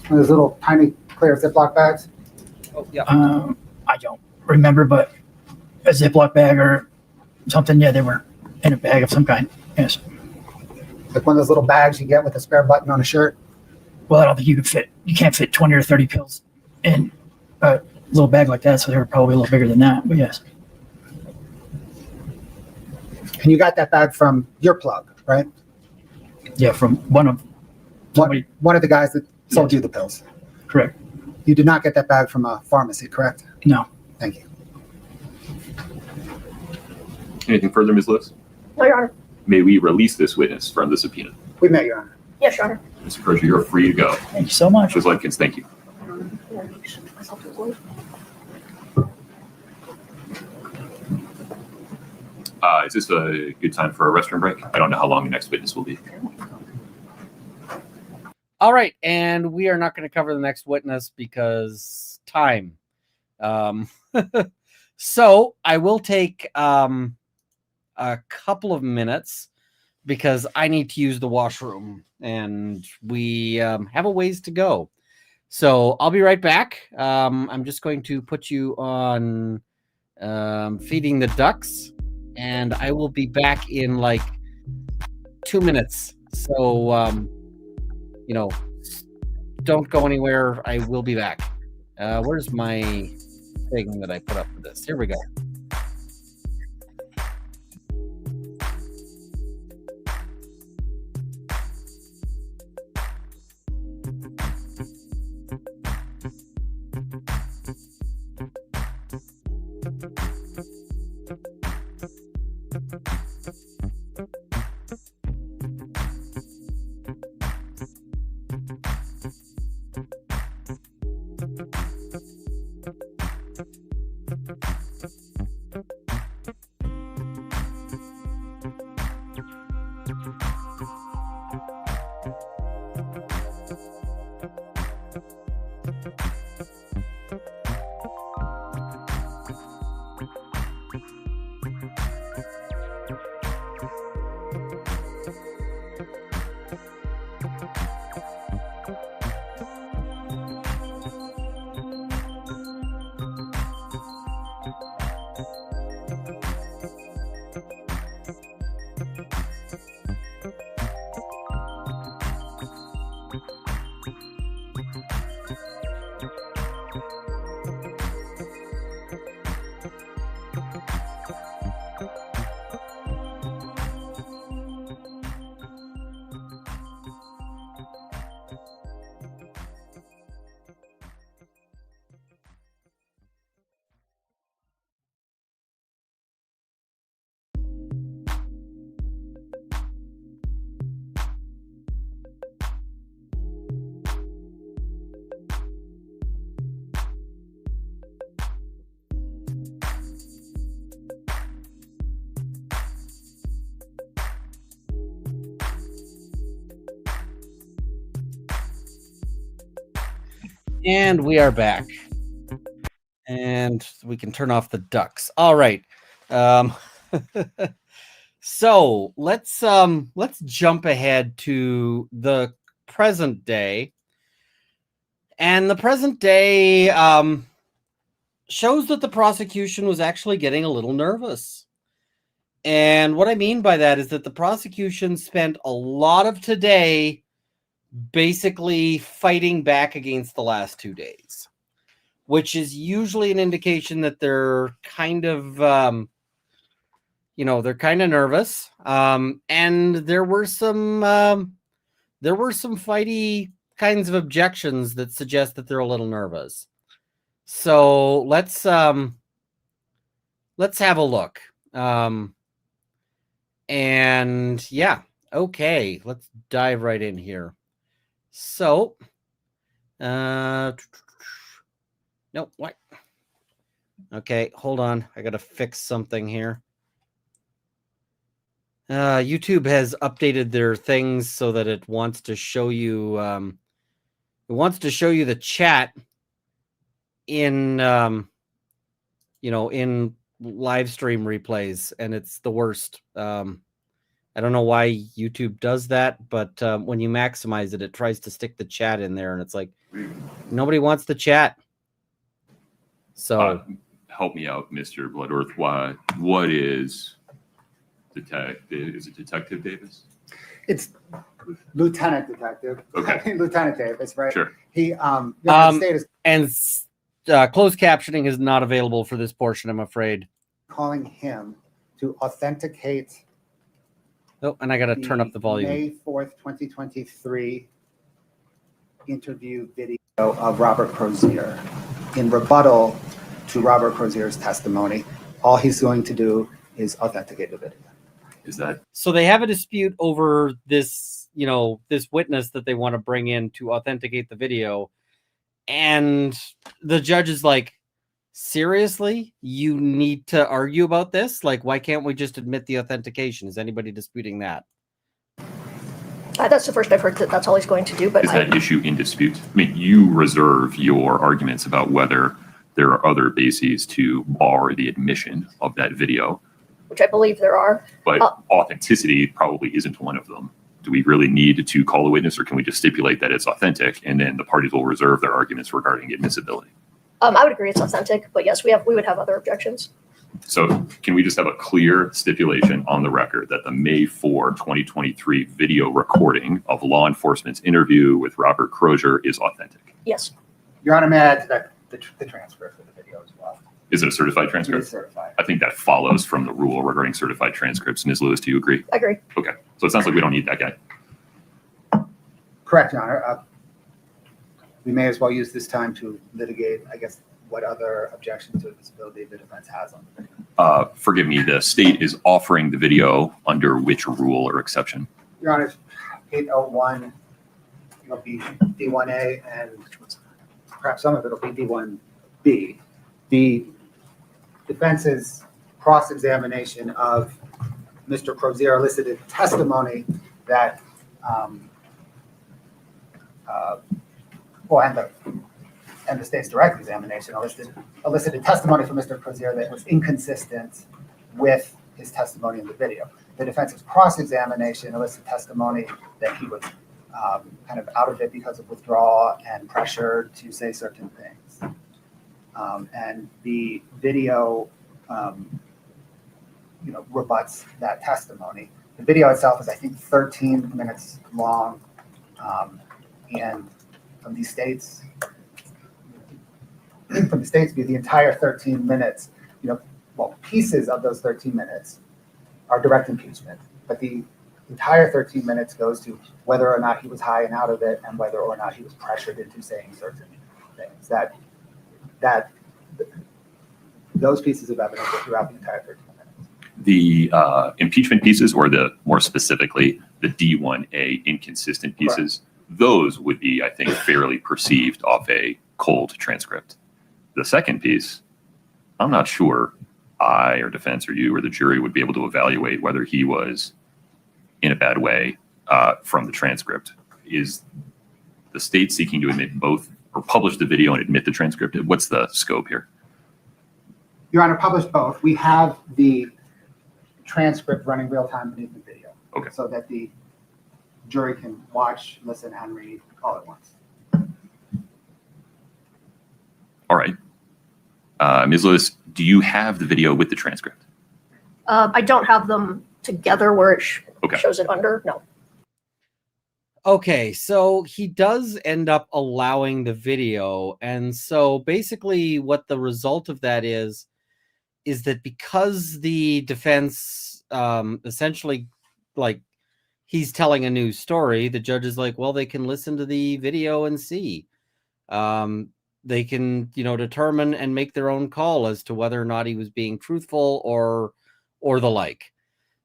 Those little tiny clear Ziploc bags? Oh, yeah. I don't remember, but a Ziploc bag or something. Yeah, they were in a bag of some kind. Yes. Like one of those little bags you get with a spare button on a shirt? Well, I don't think you can't fit 20 or 30 pills in a little bag like that, so they were probably a little bigger than that, but yes. And you got that bag from your plug, right? Yeah, from one of the guys that sold you the pills. Correct. You did not get that bag from a pharmacy, correct? No. Thank you. Anything further, Ms. Lewis? No, Your Honor. May we release this witness from the subpoena? We met, Your Honor. Yes, Your Honor. Mr. Crozier, you're free to go. Thank you so much. Ms. Lutkins, thank you. Is this a good time for a restroom break? I don't know how long the next witness will be. All right, and we are not going to cover the next witness because time. So I will take a couple of minutes because I need to use the washroom, and we have a ways to go. So I'll be right back. I'm just going to put you on feeding the ducks, and I will be back in like 2 minutes. So, don't go anywhere. I will be back. Where's my thing that I put up for this? Here we go. And we are back. And we can turn off the ducks. All right. So let's jump ahead to the present day. And the present day shows that the prosecution was actually getting a little nervous. And what I mean by that is that the prosecution spent a lot of today basically fighting back against the last 2 days, which is usually an indication that they're kind of, they're kind of nervous. And there were some fighty kinds of objections that suggest that they're a little nervous. So let's have a look. And yeah, okay, let's dive right in here. So, no, what? Okay, hold on. I got to fix something here. YouTube has updated their things so that it wants to show you, the chat in, in live stream replays, and it's the worst. I don't know why YouTube does that, but when you maximize it, it tries to stick the chat in there, and it's like nobody wants the chat. So help me out, Mr. Blood Earth. What is detective? Is it Detective Davis? It's Lieutenant Detective. Okay. Lieutenant Davis, right? Sure. He, United States and closed captioning is not available for this portion, I'm afraid. calling him to authenticate. Oh, and I got to turn up the volume. May 4th, 2023 interview video of Robert Crozier in rebuttal to Robert Crozier's testimony. All he's going to do is authenticate the video. Is that so? They have a dispute over this, this witness that they want to bring in to authenticate the video, and the judge is like, seriously, you need to argue about this? Like, why can't we just admit the authentication? Is anybody disputing that? That's the first I've heard that that's all he's going to do. But is that issue in dispute? I mean, you reserve your arguments about whether there are other bases to bar the admission of that video, which I believe there are. But authenticity probably isn't one of them. Do we really need to call a witness, or can we just stipulate that it's authentic, and then the parties will reserve their arguments regarding admissibility? I would agree it's authentic, but yes, we would have other objections. So can we just have a clear stipulation on the record that the May 4, 2023 video recording of law enforcement's interview with Robert Crozier is authentic? Yes. Your Honor, may I add to that the transcript of the video as well? Is it a certified It transcript? is certified. I think that follows from the rule regarding certified transcripts. Ms. Lewis, do you agree? I agree. Okay. So it sounds like we don't need that guy. Correct, Your Honor. We may as well use this time to litigate, I guess, what other objections to admissibility the defense has on the video. Forgive me, the state is offering the video under which rule or exception? Your Honor, 801, it'll be D1A, and perhaps some of it will be D1B. The defense's cross-examination of Mr. Crozier elicited testimony that, and the state's direct examination elicited testimony from Mr. Crozier that was inconsistent with his testimony in the video. The defense's cross-examination elicited testimony that he was kind of out of it because of withdrawal and pressure to say certain things. And the video, rebuts that testimony. The video itself is, I think, 13 minutes long, and from the state's view, the entire 13 minutes, pieces of those 13 minutes are direct impeachment, but the entire 13 minutes goes to whether or not he was high and out of it, and whether or not he was pressured into saying certain things. That those pieces of evidence are throughout the entire 13 minutes. The impeachment pieces, or more specifically, the D1A inconsistent pieces, those would be, I think, fairly perceived off a cold transcript. The second piece, I'm not sure I or defense or you or the jury would be able to evaluate whether he was in a bad way from the transcript. Is the state seeking to admit both, or publish the video and admit the transcript? What's the scope here? Your Honor, publish both. We have the transcript running real time beneath the video. Okay. So that the jury can watch, listen, and read all at once. All right. Ms. Lewis, do you have the video with the transcript? I don't have them together where it Okay. shows it under. No. Okay, so he does end up allowing the video. And so basically what the result of that is that because the defense essentially, like, he's telling a new story, the judge is like, well, they can listen to the video and see. They can, determine and make their own call as to whether or not he was being truthful or the like.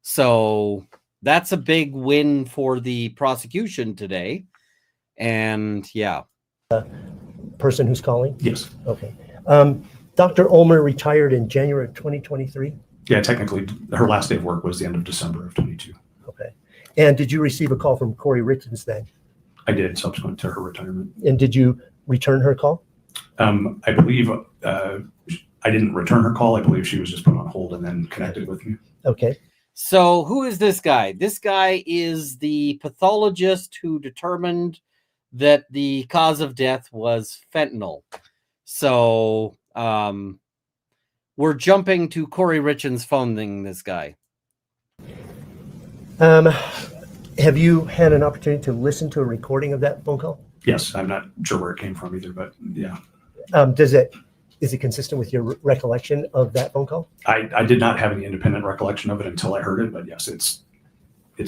So that's a big win for the prosecution today. And yeah. Person who's calling? Yes. Okay. Dr. Ulmer retired in January of 2023? Yeah, technically, her last day of work was the end of December of 22. Okay. And did you receive a call from Kouri Richins then? I did, subsequent to her retirement. And did you return her call? I believe I didn't return her call. I believe she was just put on hold and then connected with me. Okay. So who is this guy? This guy is the pathologist who determined that the cause of death was fentanyl. So we're jumping to Kouri Richins phoning this guy. Have you had an opportunity to listen to a recording of that phone call? Yes, I'm not sure where it came from either, but yeah. Is it consistent with your recollection of that phone call? I did not have any independent recollection of it until I heard it, but yes, it's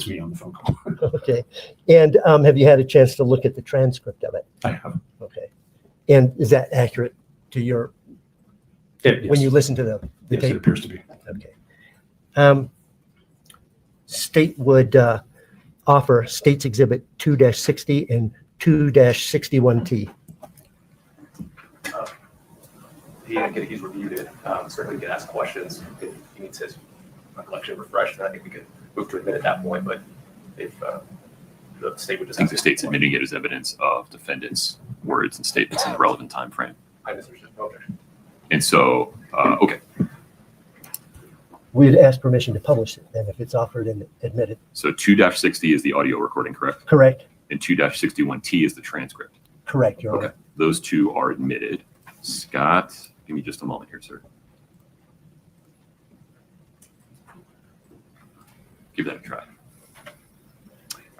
me on the phone call. Okay. And have you had a chance to look at the transcript of it? I have. Okay. And is that accurate to your, Yes. when you listen to the Yes, tape? it appears to be. Okay. State would offer States Exhibit 2-60 and 2-61T. He's reviewed it. Certainly can ask questions if he needs his recollection refreshed. I think we could move to admit at that point, but if the state would just... I think the state's admitting it as evidence of defendant's words and statements in the relevant time frame. I misunderstood. No objection. And so, okay. We'd ask permission to publish it then if it's offered and admitted. So 2-60 is the audio recording, correct? Correct. And 2-61T is the transcript. Correct, Your Honor. Okay. Those two are admitted. Scott, give me just a moment here, sir. give that a try.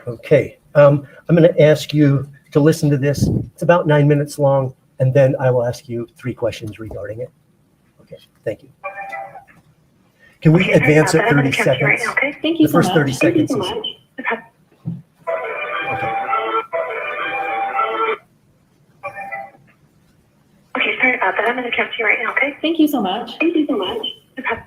Okay. I'm going to ask you to listen to this. It's about 9 minutes long, and then I will ask you 3 questions regarding it. Okay. Thank you. Can we advance it 30 seconds? Right now, okay? Thank you The so first much. 30 seconds Thank you is. so much. Okay, sorry about that. I'm going to come to you right now, okay? Thank you so much. Thank you so much. Okay.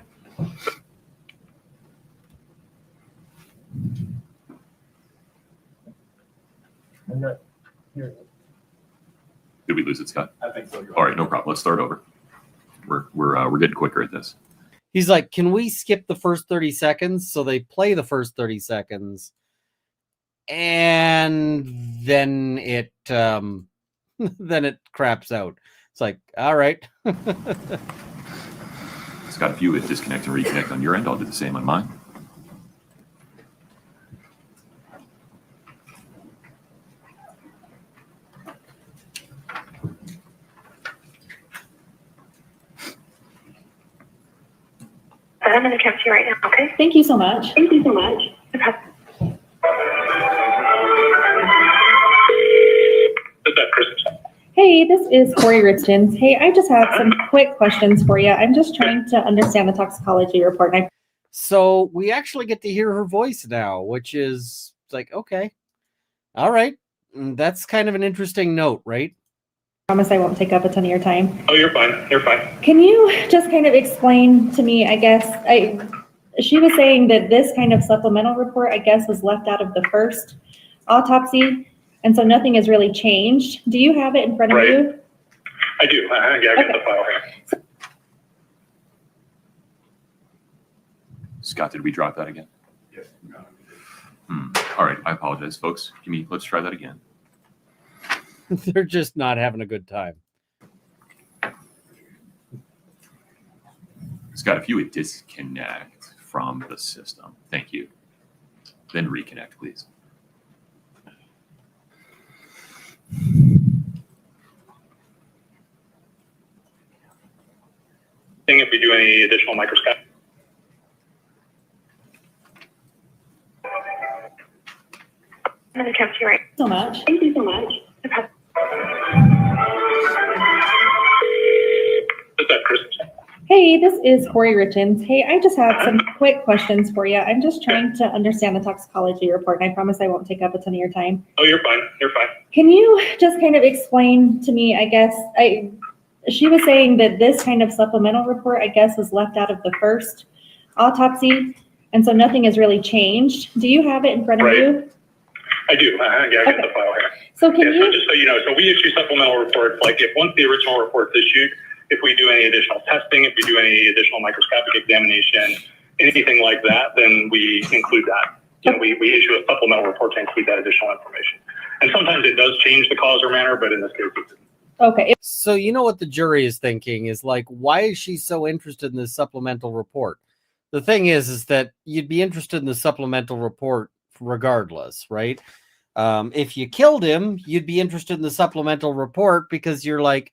I'm not hearing it. Did we lose it, Scott? I think so. All right, no problem. Let's start over. We're getting quicker at this. He's like, can we skip the first 30 seconds? So they play the first 30 seconds. And then it then it craps out. It's like, all right. Scott, if you would disconnect and reconnect on your end, I'll do the same on mine. I'm going to come to you right now, okay? Thank you so much. Thank you so much. Okay. Hey, this is Kouri Richins. Hey, I just have some quick questions for you. I'm just trying to understand the toxicology report. And So we actually get to hear her voice now, which is like, okay, all right. That's kind of an interesting note, right? I promise I won't take up a ton of your time. Oh, you're fine. You're fine. Can you just kind of explain to me, I guess, she was saying that this kind of supplemental report, I guess, was left out of the first autopsy, and so nothing has really changed. Do you have it in front of you? I do. Yeah, I got the file here. Scott, did we drop that again? Yes. All right, I apologize, folks. Let's try that again. They're just not having a good time. Scott, if you would disconnect from the system, thank you. Then reconnect, please. If we do any additional microscope. I'm going to come to you right so much. Thank you so much. Okay. Is that Chris? Hey, this is Kouri Richins. Hey, I just have some quick questions for you. I'm just trying to understand the toxicology report, and I promise I won't take up a ton of your time. Oh, you're fine. You're fine. Can you just kind of explain to me, I guess, she was saying that this kind of supplemental report, I guess, was left out of the first autopsy, and so nothing has really changed. Do you have it in front of you? I do. I got the file here. So can you? So just so you know, so we issue supplemental reports, like if once the original report's issued, if we do any additional testing, if we do any additional microscopic examination, anything like that, then we include that. You know, we issue a supplemental report to include that additional information. And sometimes it does change the cause or manner, but in this case, it didn't. Okay. So you know what the jury is thinking is like, why is she so interested in this supplemental report? The thing is that you'd be interested in the supplemental report regardless, right? If you killed him, you'd be interested in the supplemental report because you're like,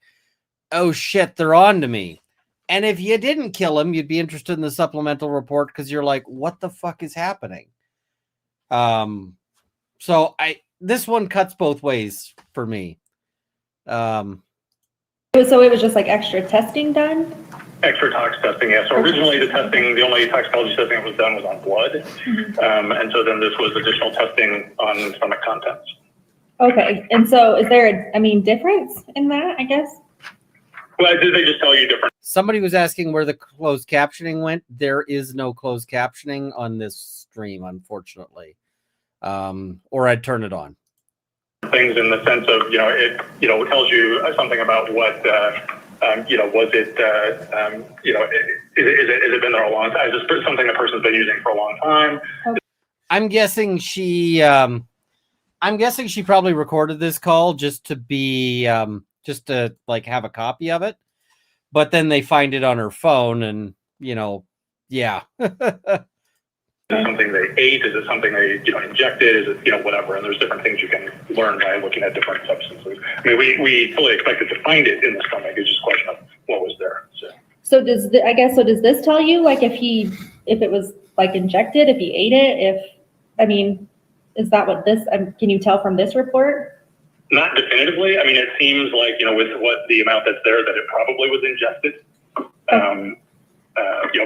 oh shit, they're on to me. And if you didn't kill him, you'd be interested in the supplemental report because you're like, what the fuck is happening? So this one cuts both ways for me. So it was just like extra testing done? Extra tox testing, yeah. So originally the only toxicology testing that was done was on blood. And so then this was additional testing on stomach contents. Okay. And so is there a difference in that, I guess? Well, did they just tell you different? Somebody was asking where the closed captioning went. There is no closed captioning on this stream, unfortunately. Or I'd turn it on. Things in the sense of, it tells you something about what, was it, is it been there a long time? Is this something the person's been using for a long time? Okay. I'm guessing she probably recorded this call just to be, just to like have a copy of it, but then they find it on her phone and, yeah. Is it something they ate? Is it something they, injected? Is it, whatever? And there's different things you can learn by looking at different substances. I mean, we fully expected to find it in the stomach. It's just a question of what was there. So does this tell you, like, if it was like injected, if he ate it, is that what this, can you tell from this report? Not definitively. I mean, it seems like, with what the amount that's there, that it probably was ingested.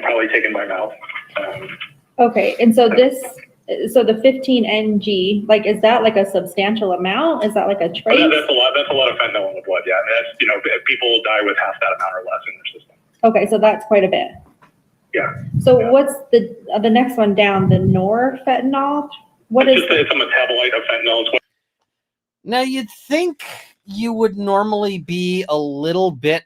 Probably taken by mouth. Okay, and so so the 15 ng, like, is that like a substantial amount? Is that like a trace? That's a lot of fentanyl in the blood, yeah. And that's, people die with half that amount or less in their system. Okay, so that's quite a bit. Yeah. So what's the next one down, the norfentanyl? It's a metabolite of fentanyl. Now, you'd think you would normally be a little bit,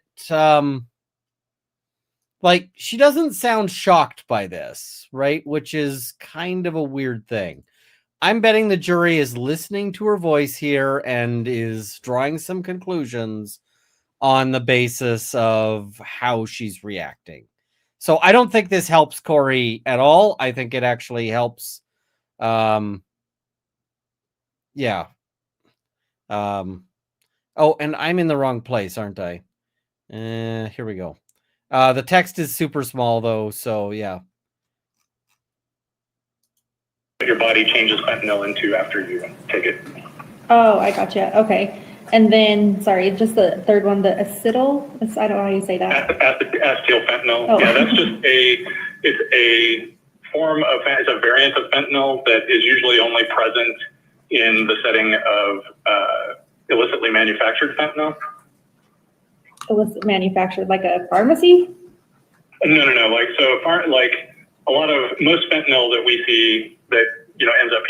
like, she doesn't sound shocked by this, right? Which is kind of a weird thing. I'm betting the jury is listening to her voice here and is drawing some conclusions on the basis of how she's reacting. So I don't think this helps Kouri at all. I think it actually helps. Oh, and I'm in the wrong place, aren't I? Here we go. The text is super small, though, so yeah. Your body changes fentanyl into after you take it. Oh, I gotcha. Okay. And then, sorry, just the third one, the acetyl. I don't know how you say that. Acetylfentanyl. Oh. Yeah, that's just it's a form of, it's a variant of fentanyl that is usually only present in the setting of illicitly manufactured fentanyl. Illicit manufactured, like a pharmacy? No. A lot of most fentanyl that we see that ends up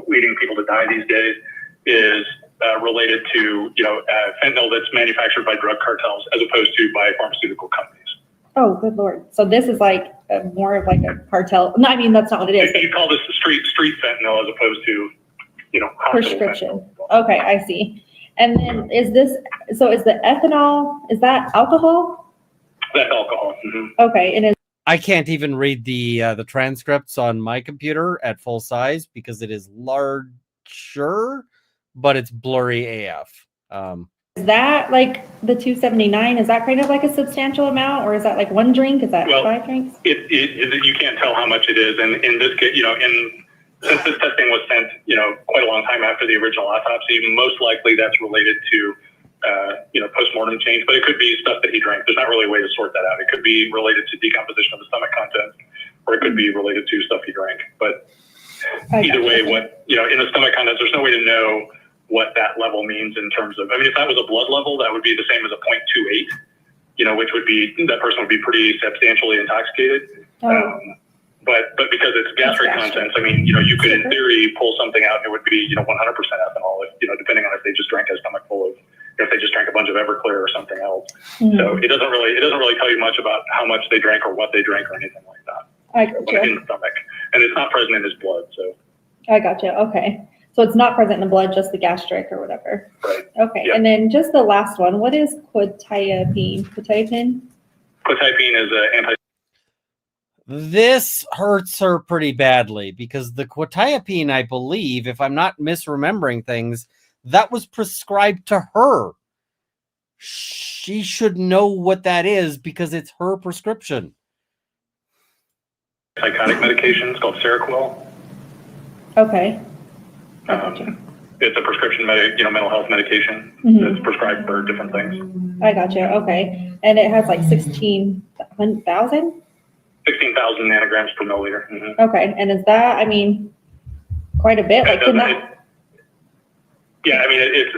leading people to die these days is related to fentanyl that's manufactured by drug cartels as opposed to by pharmaceutical companies. Oh, good Lord. So this is like more of like a cartel. No, I mean, that's not what it is. You call this street fentanyl as opposed to prescription. Fentanyl. Okay, I see. And then is the ethanol, is that alcohol? That's alcohol. Mm-hmm. Okay, and I can't even read the transcripts on my computer at full size because it is larger, but it's blurry AF. Is that like the 279? Is that kind of like a substantial amount, or is that like one drink? Is that 5 drinks? You can't tell how much it is, and in this case, since this testing was sent, quite a long time after the original autopsy, most likely that's related to postmortem change, but it could be stuff that he drank. There's not really a way to sort that out. It could be related to decomposition of the stomach contents, or it could be related to stuff he drank. But either way, in the stomach contents, there's no way to know what that level means in terms of, if that was a blood level, that would be the same as a 0.28, which would be, that person would be pretty substantially intoxicated. But because it's gastric contents, you could in theory pull something out and it would be, 100% ethanol, depending on if they just drank a stomach full of, if they just drank a bunch of Everclear or something else. Mm-hmm. So it doesn't really tell you much about how much they drank or what they drank or anything like that. I gotcha. In the stomach. And it's not present in his blood, so. I gotcha, okay. So it's not present in the blood, just the gastric or whatever. Right. Okay, Yep. And then just the last one, what is quetiapine? Quetiapine is an anti. This hurts her pretty badly because the quetiapine, I believe, if I'm not misremembering things, that was prescribed to her. She should know what that is because it's her prescription. Psychotic medication. It's called Seroquel. Okay. It's a prescription mental health medication. Mm-hmm. That's prescribed for different things. I gotcha. Okay. And it has like 16,000? 16,000 nanograms per milliliter. Mm-hmm. Okay. And is that, quite a bit? Like,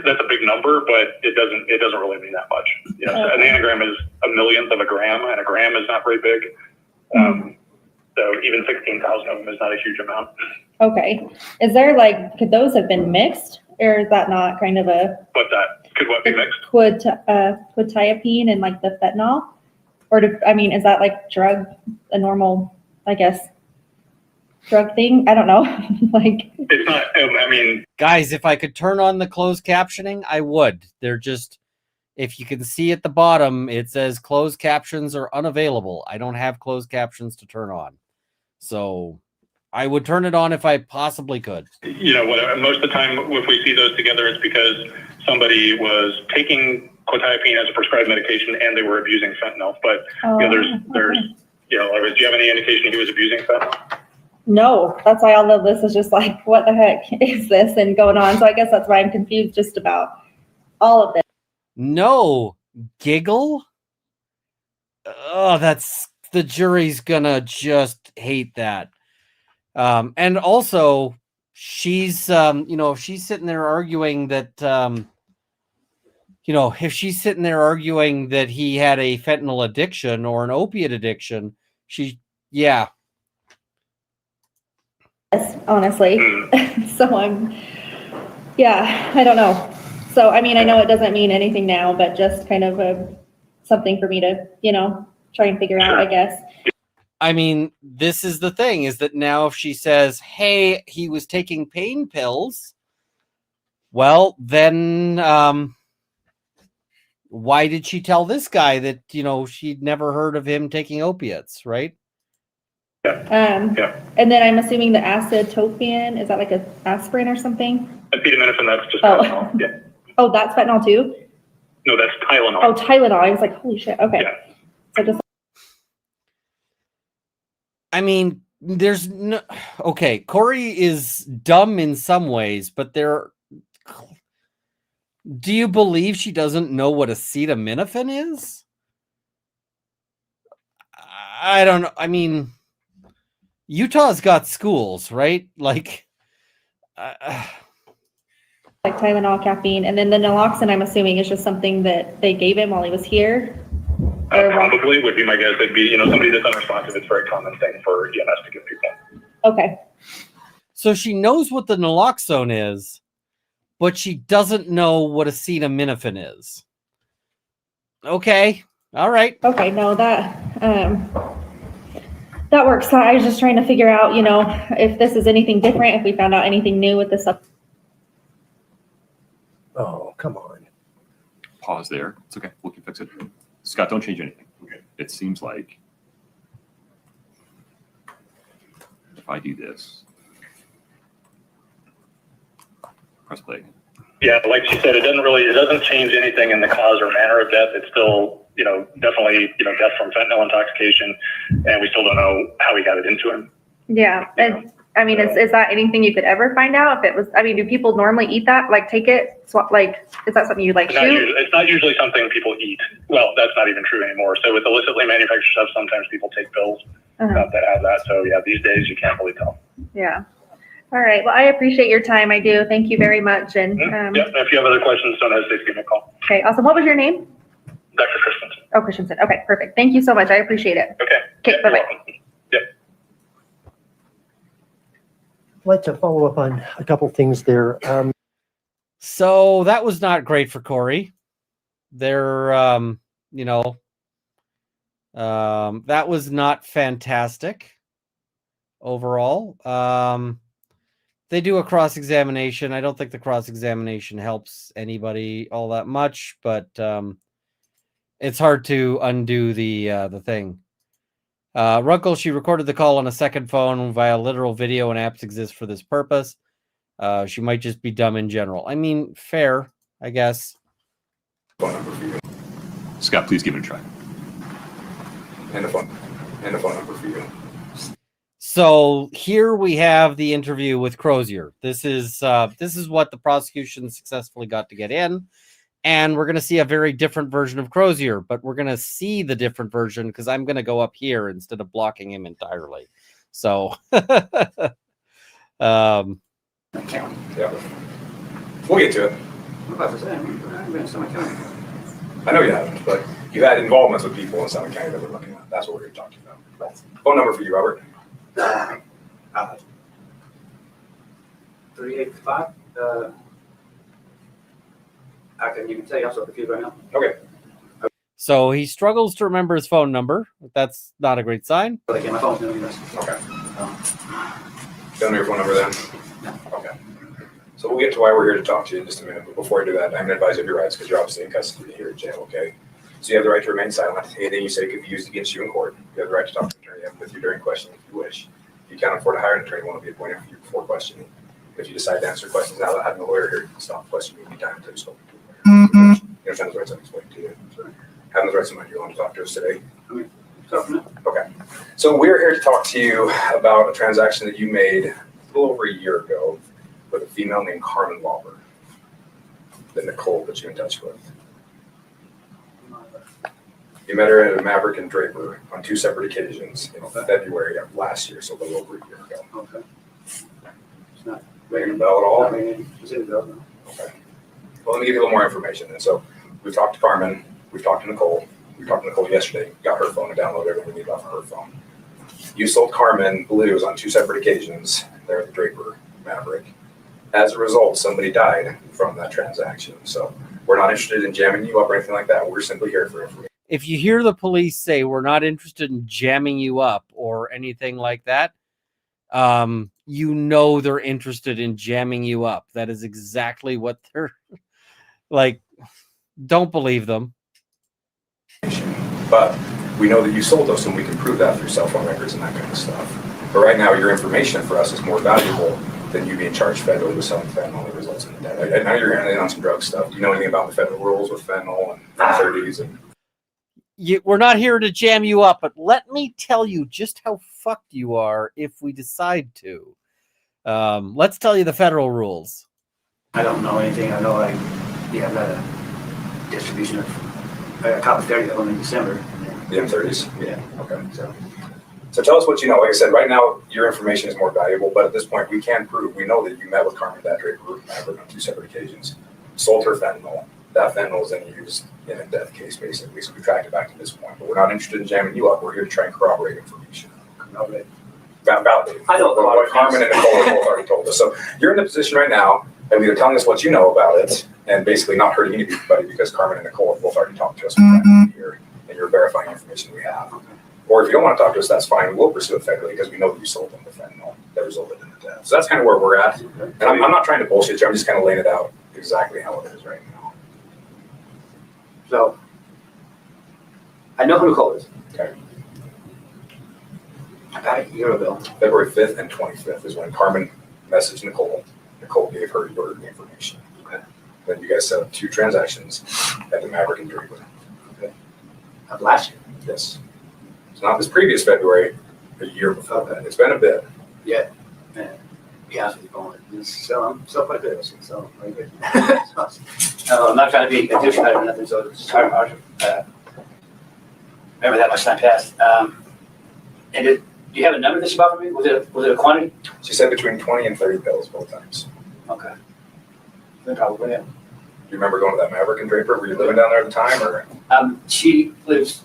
that's a big number, but it doesn't really mean that much. So a nanogram is a millionth of a gram, and a gram is not very big. So even 16,000 of them is not a huge amount. Okay. Is there could those have been mixed, or is that not kind of a? Could what be mixed? Quetiapine and the fentanyl, or is that a normal, drug thing? I don't know. It's not. Guys, if I could turn on the closed captioning, I would. They're just, if you can see at the bottom, it says closed captions are unavailable. I don't have closed captions to turn on. So I would turn it on if I possibly could. Most of the time, if we see those together, it's because somebody was taking quetiapine as a prescribed medication and they were abusing fentanyl. But, do you have any indication he was abusing fentanyl? No, that's why all of this is just like, what the heck is this and going on? So I guess that's why I'm confused just about all of this. No, giggle? Oh, that's the jury's gonna just hate that. And also, she's if she's sitting there arguing that if she's sitting there arguing that he had a fentanyl addiction or an opiate addiction, Yes, honestly. So I don't know. So, I mean, I know it doesn't mean anything now, but just kind of something for me to, try and figure out, I guess. I mean, this is the thing, is that now if she says, hey, he was taking pain pills, well, then why did she tell this guy that, she'd never heard of him taking opiates, right? And then I'm assuming the acetopian, is that like an aspirin or something? Acetaminophen, that's just Oh. fentanyl. Yeah. Oh, that's fentanyl too? No, that's Tylenol. Oh, Tylenol. I was like, holy shit. Okay. Yeah. So just I mean, there's no... Okay, Kouri is dumb in some ways, but do you believe she doesn't know what acetaminophen is? I don't know. I mean, Utah's got schools, right? Like Tylenol, caffeine, and then the naloxone, I'm assuming, is just something that they gave him while he was here? Probably would be my guess. It'd be, somebody that's unresponsive. It's a very common thing for EMS to give people. Okay. So she knows what the naloxone is, but she doesn't know what acetaminophen is. Okay. All right. Okay. No, that works. So I was just trying to figure out, if this is anything different, if we found out anything new with this. Oh, come on. Pause there. It's okay. We can fix it. Scott, don't change anything. Okay. It seems like if I do this, press play. Yeah, like she said, it doesn't change anything in the cause or manner of death. It's still, definitely, death from fentanyl intoxication, and we still don't know how he got it into him. Yeah. And I mean, is that anything you could ever find out? If it was, I mean, do people normally eat that? Like take it, swap, is that something you like shoot? It's not usually something people eat. Well, that's not even true anymore. So with illicitly manufactured stuff, sometimes people take pills that have that. So yeah, these days you can't really tell. Yeah. All right. Well, I appreciate your time. I do. Thank you very much. And if you have other questions, don't hesitate to give me a call. Okay. Awesome. What was your name? Dr. Christensen. Oh, Christensen. Okay. Perfect. Thank you so much. I appreciate it. Okay. Okay. Bye-bye. Yep. I'd like to follow up on a couple things there. So that was not great for Kouri. That was not fantastic overall. They do a cross-examination. I don't think the cross-examination helps anybody all that much, but it's hard to undo the thing. Runkle, she recorded the call on a second phone via literal video, and apps exist for this purpose. She might just be dumb in general. I mean, fair, I guess. Phone number for you. Scott, please give it a try. And the phone number for you. So here we have the interview with Crozier. This is what the prosecution successfully got to get in. And we're going to see a very different version of Crozier, but we're going to see the different version because I'm going to go up here instead of blocking him entirely. So, Yeah. We'll get to it. I know you haven't, but you had involvements with people in Summit County that we're looking at. That's what we're here talking about. Phone number for you, Robert. 385. You can tell you also confused right now. Okay. So he struggles to remember his phone number. That's not a great sign. Okay, my phone's doing this. Okay. Don't know your phone number then? Okay. So we'll get to why we're here to talk to you in just a minute. But before I do that, I'm going to advise of your rights because you're obviously in custody here at jail, okay? So you have the right to remain silent. Anything you say could be used against you in court. You have the right to talk to an attorney with you during questioning if you wish. If you can't afford to hire an attorney, one will be appointed for you before questioning. If you decide to answer questions now that having a lawyer here, you can stop questioning anytime until you spoke to a lawyer. You understand those rights I've explained to you? Having those rights in mind, you want to talk to us today? Okay. So we're here to talk to you about a transaction that you made a little over a year ago with a female named Carmen Lauber that Nicole put you in touch with. You met her at a Maverick and Draper on 2 separate occasions in February of last year, so a little over a year ago. Okay. It's not Ringing a bell at all? ringing. Is it a bell? No. Okay. Well, let me give you a little more information. And so we've talked to Carmen, we've talked to Nicole. We talked to Nicole yesterday, got her phone and downloaded everything we need off of her phone. You sold Carmen blues on 2 separate occasions there at the Draper Maverick. As a result, somebody died from that transaction. So we're not interested in jamming you up or anything like that. We're simply here for information. If you hear the police say we're not interested in jamming you up or anything like that, you know they're interested in jamming you up. That is exactly what they're like. Don't believe them. But we know that you sold those, and we can prove that through cell phone records and that kind of stuff. But right now, your information for us is more valuable than you being charged federally with selling fentanyl that results in death. I know you're in on some drug stuff. Do you know anything about the federal rules with fentanyl and 30s? And We're not here to jam you up, but let me tell you just how fucked you are if we decide to. Let's tell you the federal rules. I don't know anything. I know I got a distribution of, I got a copy 30 of them in December. the M30s? Yeah. Okay. So tell us what you know. Like I said, right now, your information is more valuable, but at this point, we can prove, we know that you met with Carmen that Draper Maverick on 2 separate occasions, sold her fentanyl. That fentanyl is then used in a death case, basically. So we tracked it back to this point. But we're not interested in jamming you up. We're here to try and corroborate information. Validate. I know what Carmen and Nicole have both already told us. So you're in the position right now of either telling us what you know about it and basically not hurting anybody because Carmen and Nicole have both already talked to us here, and you're verifying information we have. Or if you don't want to talk to us, that's fine. We'll pursue it federally because we know that you sold them the fentanyl that resulted in the death. So that's kind of where we're at. And I'm not trying to bullshit you. I'm just kind of laying it out exactly how it is right now. So, I know who Nicole is. Okay. About a year ago. February 5th and 25th is when Carmen messaged Nicole. Nicole gave her your information. Okay. Then you guys set up 2 transactions at the Maverick and Draper. Okay. Of last year? Yes. It's not this previous February, a year before that. It's been a bit. Yeah. Man, be honest with you, going. So I'm so quite good. So very good. I'm not trying to be a douchebag or nothing. So it's hard. Remember that much time passed. And do you have a number that she bought for me? Was it a quantity? She said between 20 and 30 pills both times. Okay. Then probably, yeah. Do you remember going to that Maverick and Draper? Were you living down there at the time, or? She lives.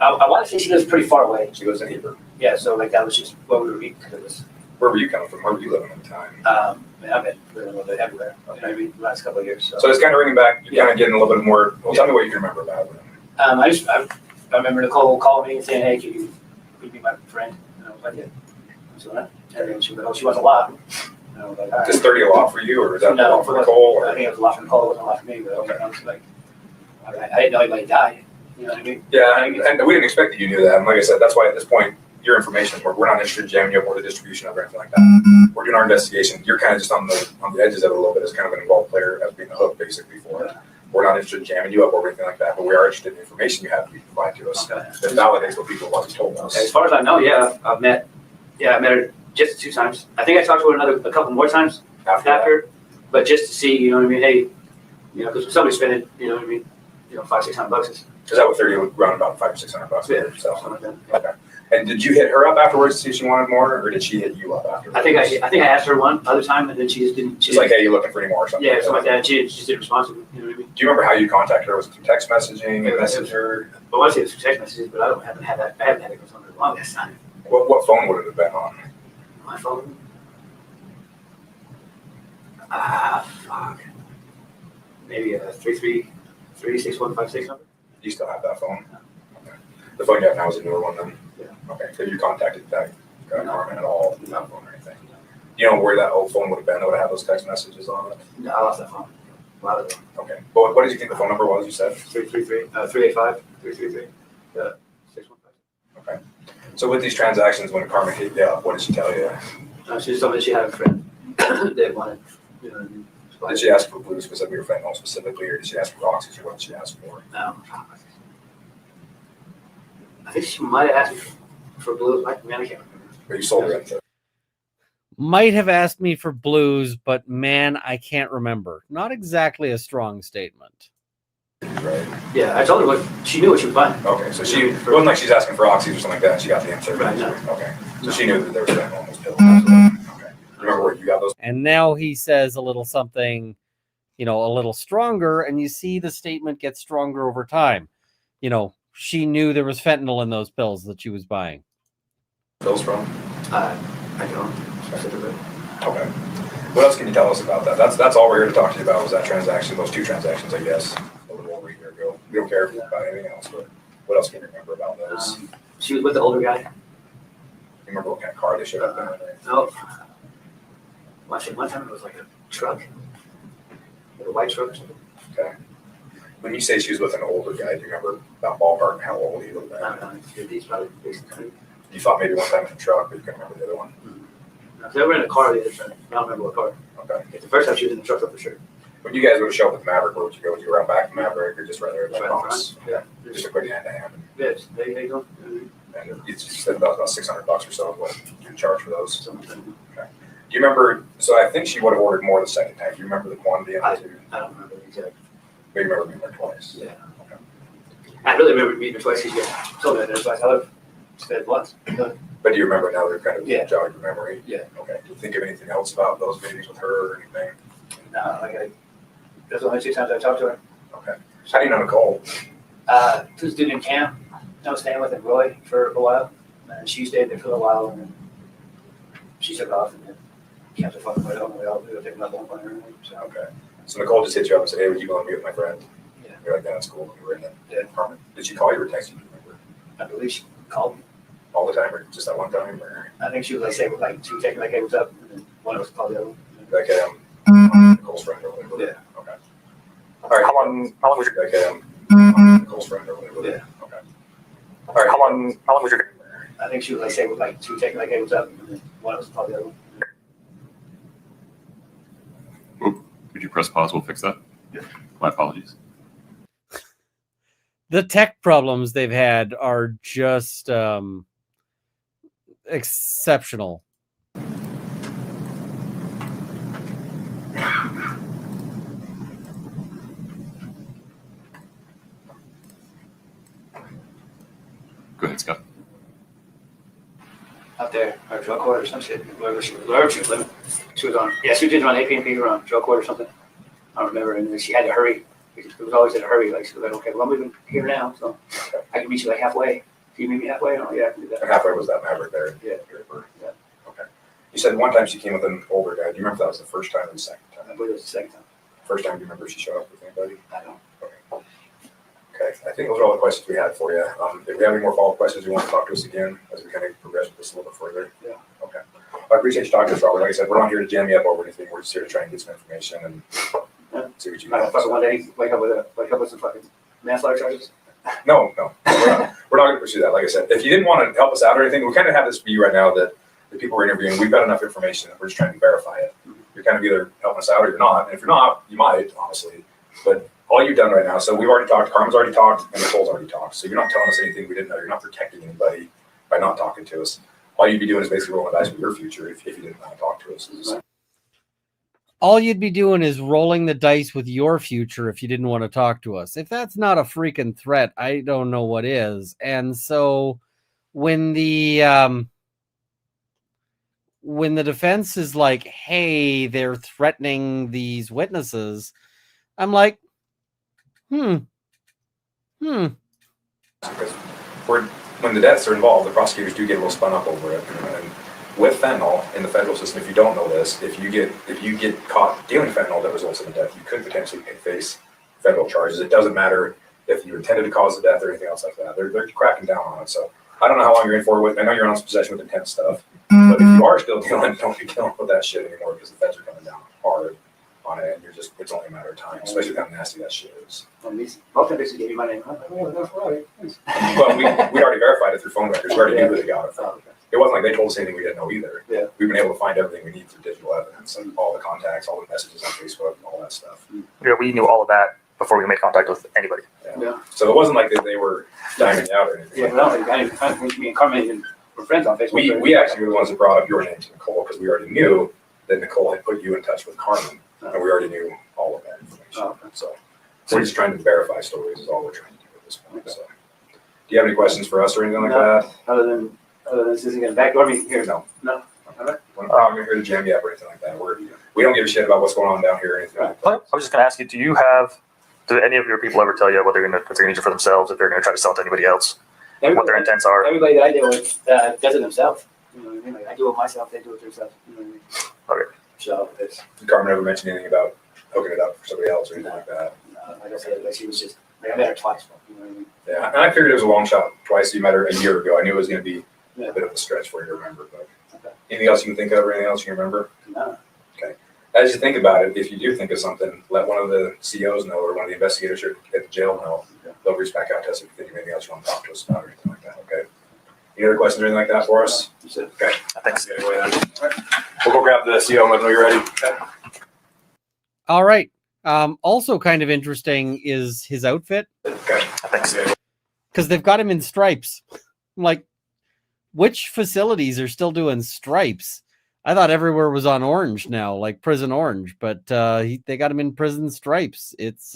I want to say she lives pretty far away. She lives in Heber. Yeah, so like that was just what we were meeting because it was. Where were you coming from? Where were you living at the time? I've been living a little bit everywhere. Maybe the last couple of years. So it's kind of ringing back. You're kind of getting a little bit more. Well, tell me what you can remember about it. I remember Nicole calling me and saying, "Hey, can you be my friend?" And I was like, "Yeah." So that, and she was like, "Oh, she wants a lot." And I was like, "All right." Is 30 a lot for you, or is that a lot for Nicole? Or? I think it was a lot for Nicole. It wasn't a lot for me, but okay. I was like, I didn't know anybody died. You know what I mean? Yeah, and we didn't expect that you knew that. And like I said, that's why at this point, your information, we're not interested in jamming you up or the distribution of it or anything like that. We're doing our investigation. You're kind of just on the edges of it a little bit as kind of an involved player, as being a hook basically for it. We're not interested in jamming you up or anything like that, but we are interested in the information you have to provide to us that validates what people have already told us. As far as I know, yeah, I met her just 2 times. I think I talked to her a couple more times after, but just to see, you know what I mean? Hey, you know, because somebody's spending, you know what I mean? You know, $500-600 is that what 30 around about $500 or $600? Yeah, something like that. Okay. And did you hit her up afterwards to see if she wanted more, or did she hit you up afterwards? I think I asked her one other time, and then she just didn't. She's like, "Hey, you looking for any more?" Or something. Yeah, something like that. She just didn't respond to me. You know what I mean? Do you remember how you contacted her? Was it through text messaging and messenger? Well, I say it's through text messages, but I haven't had that. I haven't had it for the longest time. What phone would it have been on? My phone. Fuck. Maybe a 333-6156 number. Do you still have that phone? Okay. The phone you have now is a newer one then? Yeah. Okay, so you contacted that Carmen at all with that phone or anything? You know where that old phone would have been that would have had those text messages on it? No, I lost that phone. A lot of them. Okay. But what did you think the phone number was, you said? 385-333. 615. Okay. So with these transactions, when Carmen hit you up, what did she tell you? She just told me that she had a friend that wanted, you know what I mean? Did she ask for blue specifically or fentanyl specifically, or did she ask for oxys, or what did she ask for? No. I think she might have asked me for blues. Man, I can't remember. Or you sold her? Might have asked me for blues, but man, I can't remember. Not exactly a strong statement. Right. Yeah, I told her what she knew what she was buying. Okay, so it wasn't like she's asking for oxys or something like that. She got the answer. Right, no. Okay, so she knew that there was fentanyl in those pills. Okay. Remember where you got those? And now he says a little something, a little stronger, and you see the statement get stronger over time. She knew there was fentanyl in those pills that she was buying. Pills from? I don't specifically. Okay. What else can you tell us about that? That's all we're here to talk to you about was that transaction, those two transactions, I guess, a little over a year ago. We don't care about anything else, but what else can you remember about those? She was with the older guy. You remember what kind of car they showed up in? No. One time it was like a truck. Like a white truck or something. Okay. When you say she was with an older guy, do you remember about ballpark and how old he was then? I don't know, 50s probably, basically. You thought maybe one time in a truck, but you couldn't remember the other one? They were in a car the other time. I don't remember what car. Okay. The first time she was in the truck, for sure. When you guys would show up with Maverick, where would you go? Would you around back to Maverick or just right there at the Right in office? front, yeah. Just a quick hand-to-hand. Yes, they go. And you said about $600 or so what you charge for those. Something. Okay. Do you remember? So I think she would have ordered more the second time. Do you remember the quantity of the two? I don't remember the exact. Maybe you remember meeting her twice. Yeah. Okay. I really remember meeting her twice because you told me that twice. I would have said once. But do you remember now? They're kind of Yeah. jogged your memory. Yeah. Okay. Do you think of anything else about those meetings with her or anything? No, that's the only 2 times I talked to her. Okay. How do you know Nicole? This dude in camp. I was staying with him, Roy, for a while. And she stayed there for a while, and then she took off, and then camp was fucking right home. We all take another one on her. So. Okay. So Nicole just hit you up and said, "Hey, would you go and meet with my friend?" Yeah. You're like, "That's cool." You were in Yeah. the apartment. Did she call you or text you? Do you remember? I believe she called me. All the time, or just that one time, or I think she was she was taking hey, what's up? And then one of us called the other one. like Nicole's friend or whatever? Yeah. Okay. All right. How long was your Nicole's friend or whatever? Yeah. Okay. All right. How long was your? I think she was she was taking hey, what's up? And then one of us called the other one. Could you press pause? We'll fix that. Yeah. My apologies. The tech problems they've had are just exceptional. Go ahead, Scott. Out there, or drug court or some shit, wherever she was living. She was on, she did around 8 p.m. or on drug court or something. I don't remember, and then she had to hurry. It was always in a hurry. She was like, okay, well, I'm leaving here now, so I can meet you halfway. Can you meet me halfway? Oh, yeah, I can do that. And halfway was that Maverick there? Yeah. Yeah. Okay. You said one time she came with an older guy. Do you remember if that was the first time or the second time? I believe it was the second time. First time, do you remember if she showed up with anybody? I don't. Okay, I think those are all the questions we had for you. If we have any more follow-up questions, you want to talk to us again as we kind of progress with this a little bit further? Yeah. Okay. I appreciate you talking to us, Robert. Like I said, we're not here to jam you up over anything. We're just here to try and get some information and see what you got. One day, wake up with some fucking manslaughter charges. No, we're not going to pursue that. Like I said, if you didn't want to help us out or anything, we kind of have this view right now that the people we're interviewing, we've got enough information that we're just trying to verify it. You're kind of either helping us out or you're not. And if you're not, you might, honestly. But all you've done right now, so we've already talked, Carmen's already talked, and Nicole's already talked. So you're not telling us anything we didn't know. You're not protecting anybody by not talking to us. All you'd be doing is basically rolling the dice with your future if you didn't want to talk to us. All you'd be doing is rolling the dice with your future if you didn't want to talk to us. If that's not a freaking threat, I don't know what is. And so when the defense is like, hey, they're threatening these witnesses, I'm like, Because when the deaths are involved, the prosecutors do get a little spun up over it. And with fentanyl in the federal system, if you don't know this, if you get caught dealing fentanyl that results in a death, you could potentially face federal charges. It doesn't matter if you intended to cause the death or anything else like that. They're cracking down on it. So I don't know how long you're in for with. I know you're on possession with intent stuff, but if you are still dealing, don't be dealing with that shit anymore because the feds are coming down hard on it, and it's only a matter of time, especially with how nasty that shit is. Most of this gave you my name. Oh, that's right. Well, we already verified it through phone records. We already knew who they got it from. It wasn't like they told us anything we didn't know either. Yeah. We've been able to find everything we need through digital evidence and all the contacts, all the messages on Facebook, all that stuff. Yeah, we knew all of that before we made contact with anybody. Yeah. So it wasn't like they were diming you out or anything. Yeah, no, me and Carmen even were friends on Facebook. We actually were the ones that brought up your name to Nicole because we already knew that Nicole had put you in touch with Carmen, and we already knew all of that information. Oh, okay. So we're just trying to verify stories is all we're trying to do at this point. So, do you have any questions for us or anything like that? Other than this isn't gonna backdoor me here, no. We're not here to jam you up or anything like that. We don't give a shit about what's going on down here or anything like that. I was just going to ask you, do any of your people ever tell you what they're going to use it for themselves, if they're going to try to sell it to anybody else, what their intents are? Everybody that I deal with does it themselves. You know what I mean? Like, I do it myself, they do it themselves. You know what I mean? Okay. So it's. Did Carmen ever mention anything about hooking it up for somebody else or anything like that? Like I said, like she was just, like I met her twice. You know what I mean? Yeah, and I figured it was a long shot. Twice you met her a year ago. I knew it was going to be a bit of a stretch for you to remember. But anything else you can think of or anything else you can remember? No. Okay. As you think about it, if you do think of something, let one of the COs know or one of the investigators here at the jail know. They'll reach back out to us if you think of anything else you want to talk to us about or anything like that. Okay. Any other questions or anything like that for us? Okay. Thanks. Anyway, then. All right. We'll go grab the CO and let them know you're ready. Okay. All right. Also kind of interesting is his outfit. Okay. Thanks. Because they've got him in stripes. I'm like, which facilities are still doing stripes? I thought everywhere was on orange now, like prison orange, but they got him in prison stripes. It's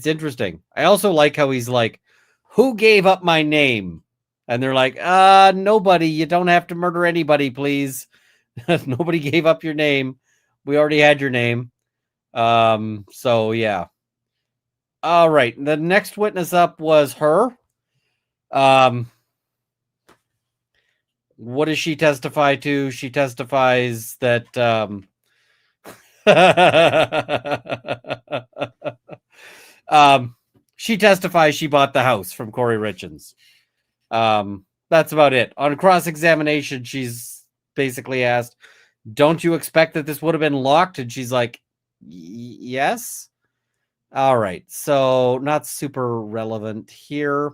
interesting. I also like how he's like, who gave up my name? And they're like, nobody. You don't have to murder anybody, please. Nobody gave up your name. We already had your name. So yeah. All right. The next witness up was her. What does she testify to? She testifies that she testifies she bought the house from Kouri Richins. That's about it. On cross-examination, she's basically asked, don't you expect that this would have been locked? And she's like, yes. All right. So not super relevant here.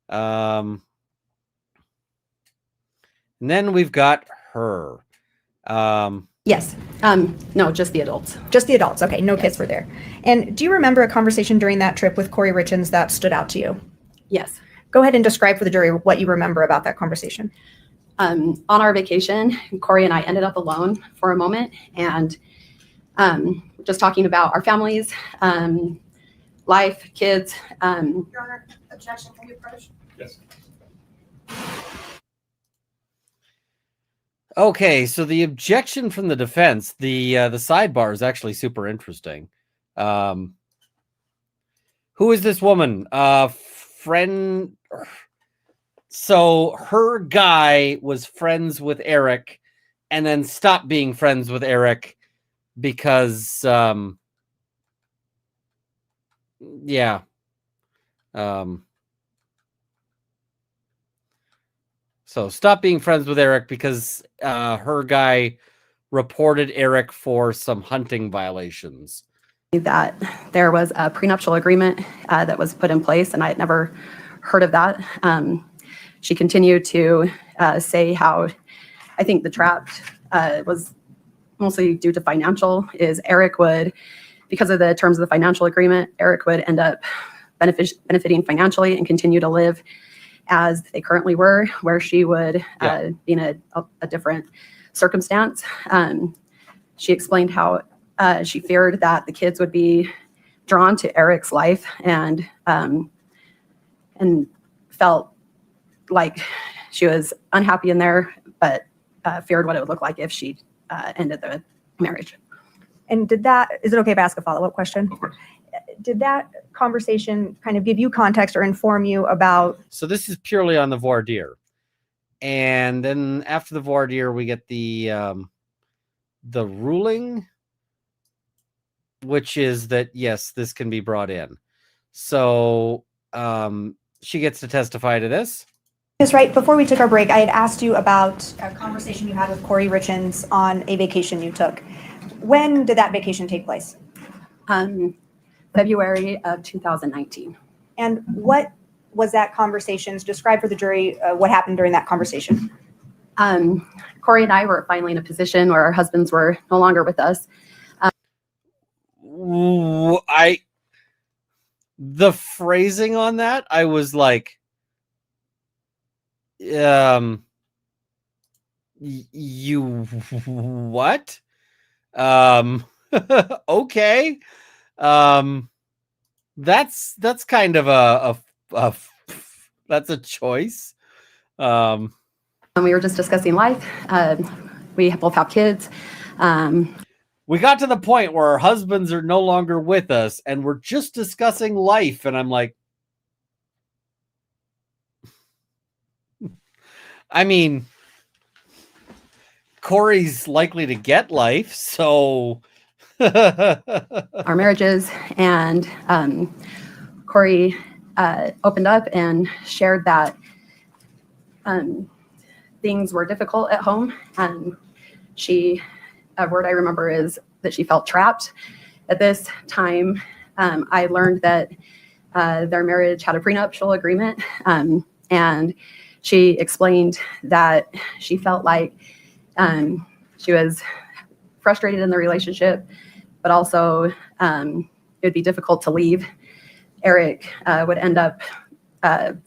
And then we've got her. Yes. No, just the adults. Just the adults. Okay. No kids were there. And do you remember a conversation during that trip with Kouri Richins that stood out to you? Yes. Go ahead and describe for the jury what you remember about that conversation. On our vacation, Kouri and I ended up alone for a moment and just talking about our families, life, kids. Your Honor, objection, can you approach? Yes. Okay, so the objection from the defense, the sidebar is actually super interesting. Who is this woman? Friend. So her guy was friends with Eric, and then stopped being friends with Eric because, yeah. So stop being friends with Eric because her guy reported Eric for some hunting violations. That there was a prenuptial agreement that was put in place, and I had never heard of that. She continued to say how I think the trap was mostly due to financial, is Eric would, because of the terms of the financial agreement, Eric would end up benefiting financially and continue to live as they currently were, where she would be in a different circumstance. She explained how she feared that the kids would be drawn to Eric's life and felt like she was unhappy in there, but feared what it would look like if she ended the marriage. And is it okay if I ask a follow-up question? Of course. Did that conversation kind of give you context or inform you about? So this is purely on the voir dire. And then after the voir dire, we get the ruling, which is that, yes, this can be brought in. So she gets to testify to this. Yes, right. Before we took our break, I had asked you about a conversation you had with Kouri Richins on a vacation you took. When did that vacation take place? February of 2019. And what was that conversation? Describe for the jury what happened during that conversation. Kouri and I were finally in a position where our husbands were no longer with us. the phrasing on that, I was like, you what? Okay. That's kind of a that's a choice. And we were just discussing life. We both have kids. We got to the point where our husbands are no longer with us and we're just discussing life. And I'm like, I mean, Kouri's likely to get life, so our marriages, and Kouri opened up and shared that things were difficult at home. And a word I remember is that she felt trapped. At this time, I learned that their marriage had a prenuptial agreement, and she explained that she felt like she was frustrated in the relationship, but also it would be difficult to leave. Eric would end up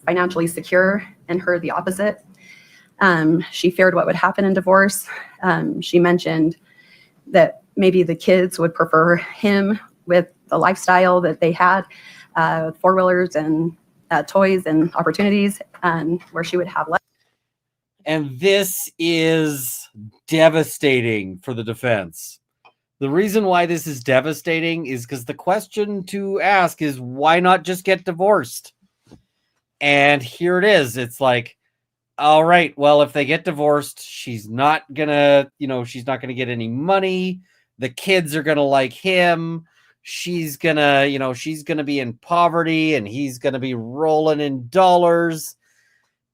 financially secure and her the opposite. She feared what would happen in divorce. She mentioned that maybe the kids would prefer him with the lifestyle that they had, four-wheelers and toys and opportunities, where she would have less. And this is devastating for the defense. The reason why this is devastating is because the question to ask is, why not just get divorced? And here it is. It's like, all right, well, if they get divorced, she's not gonna get any money. The kids are gonna like him. She's gonna be in poverty and he's gonna be rolling in dollars.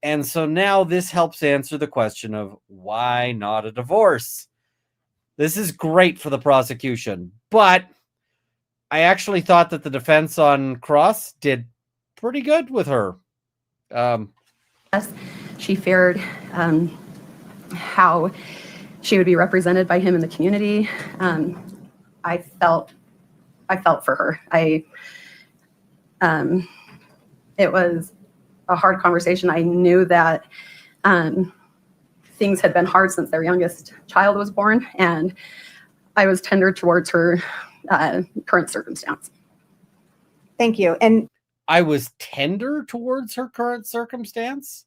And so now this helps answer the question of why not a divorce? This is great for the prosecution, but I actually thought that the defense on cross did pretty good with her. She feared how she would be represented by him in the community. I felt for her. It was a hard conversation. I knew that things had been hard since their youngest child was born, and I was tender towards her current circumstance. Thank you. And I was tender towards her current circumstance?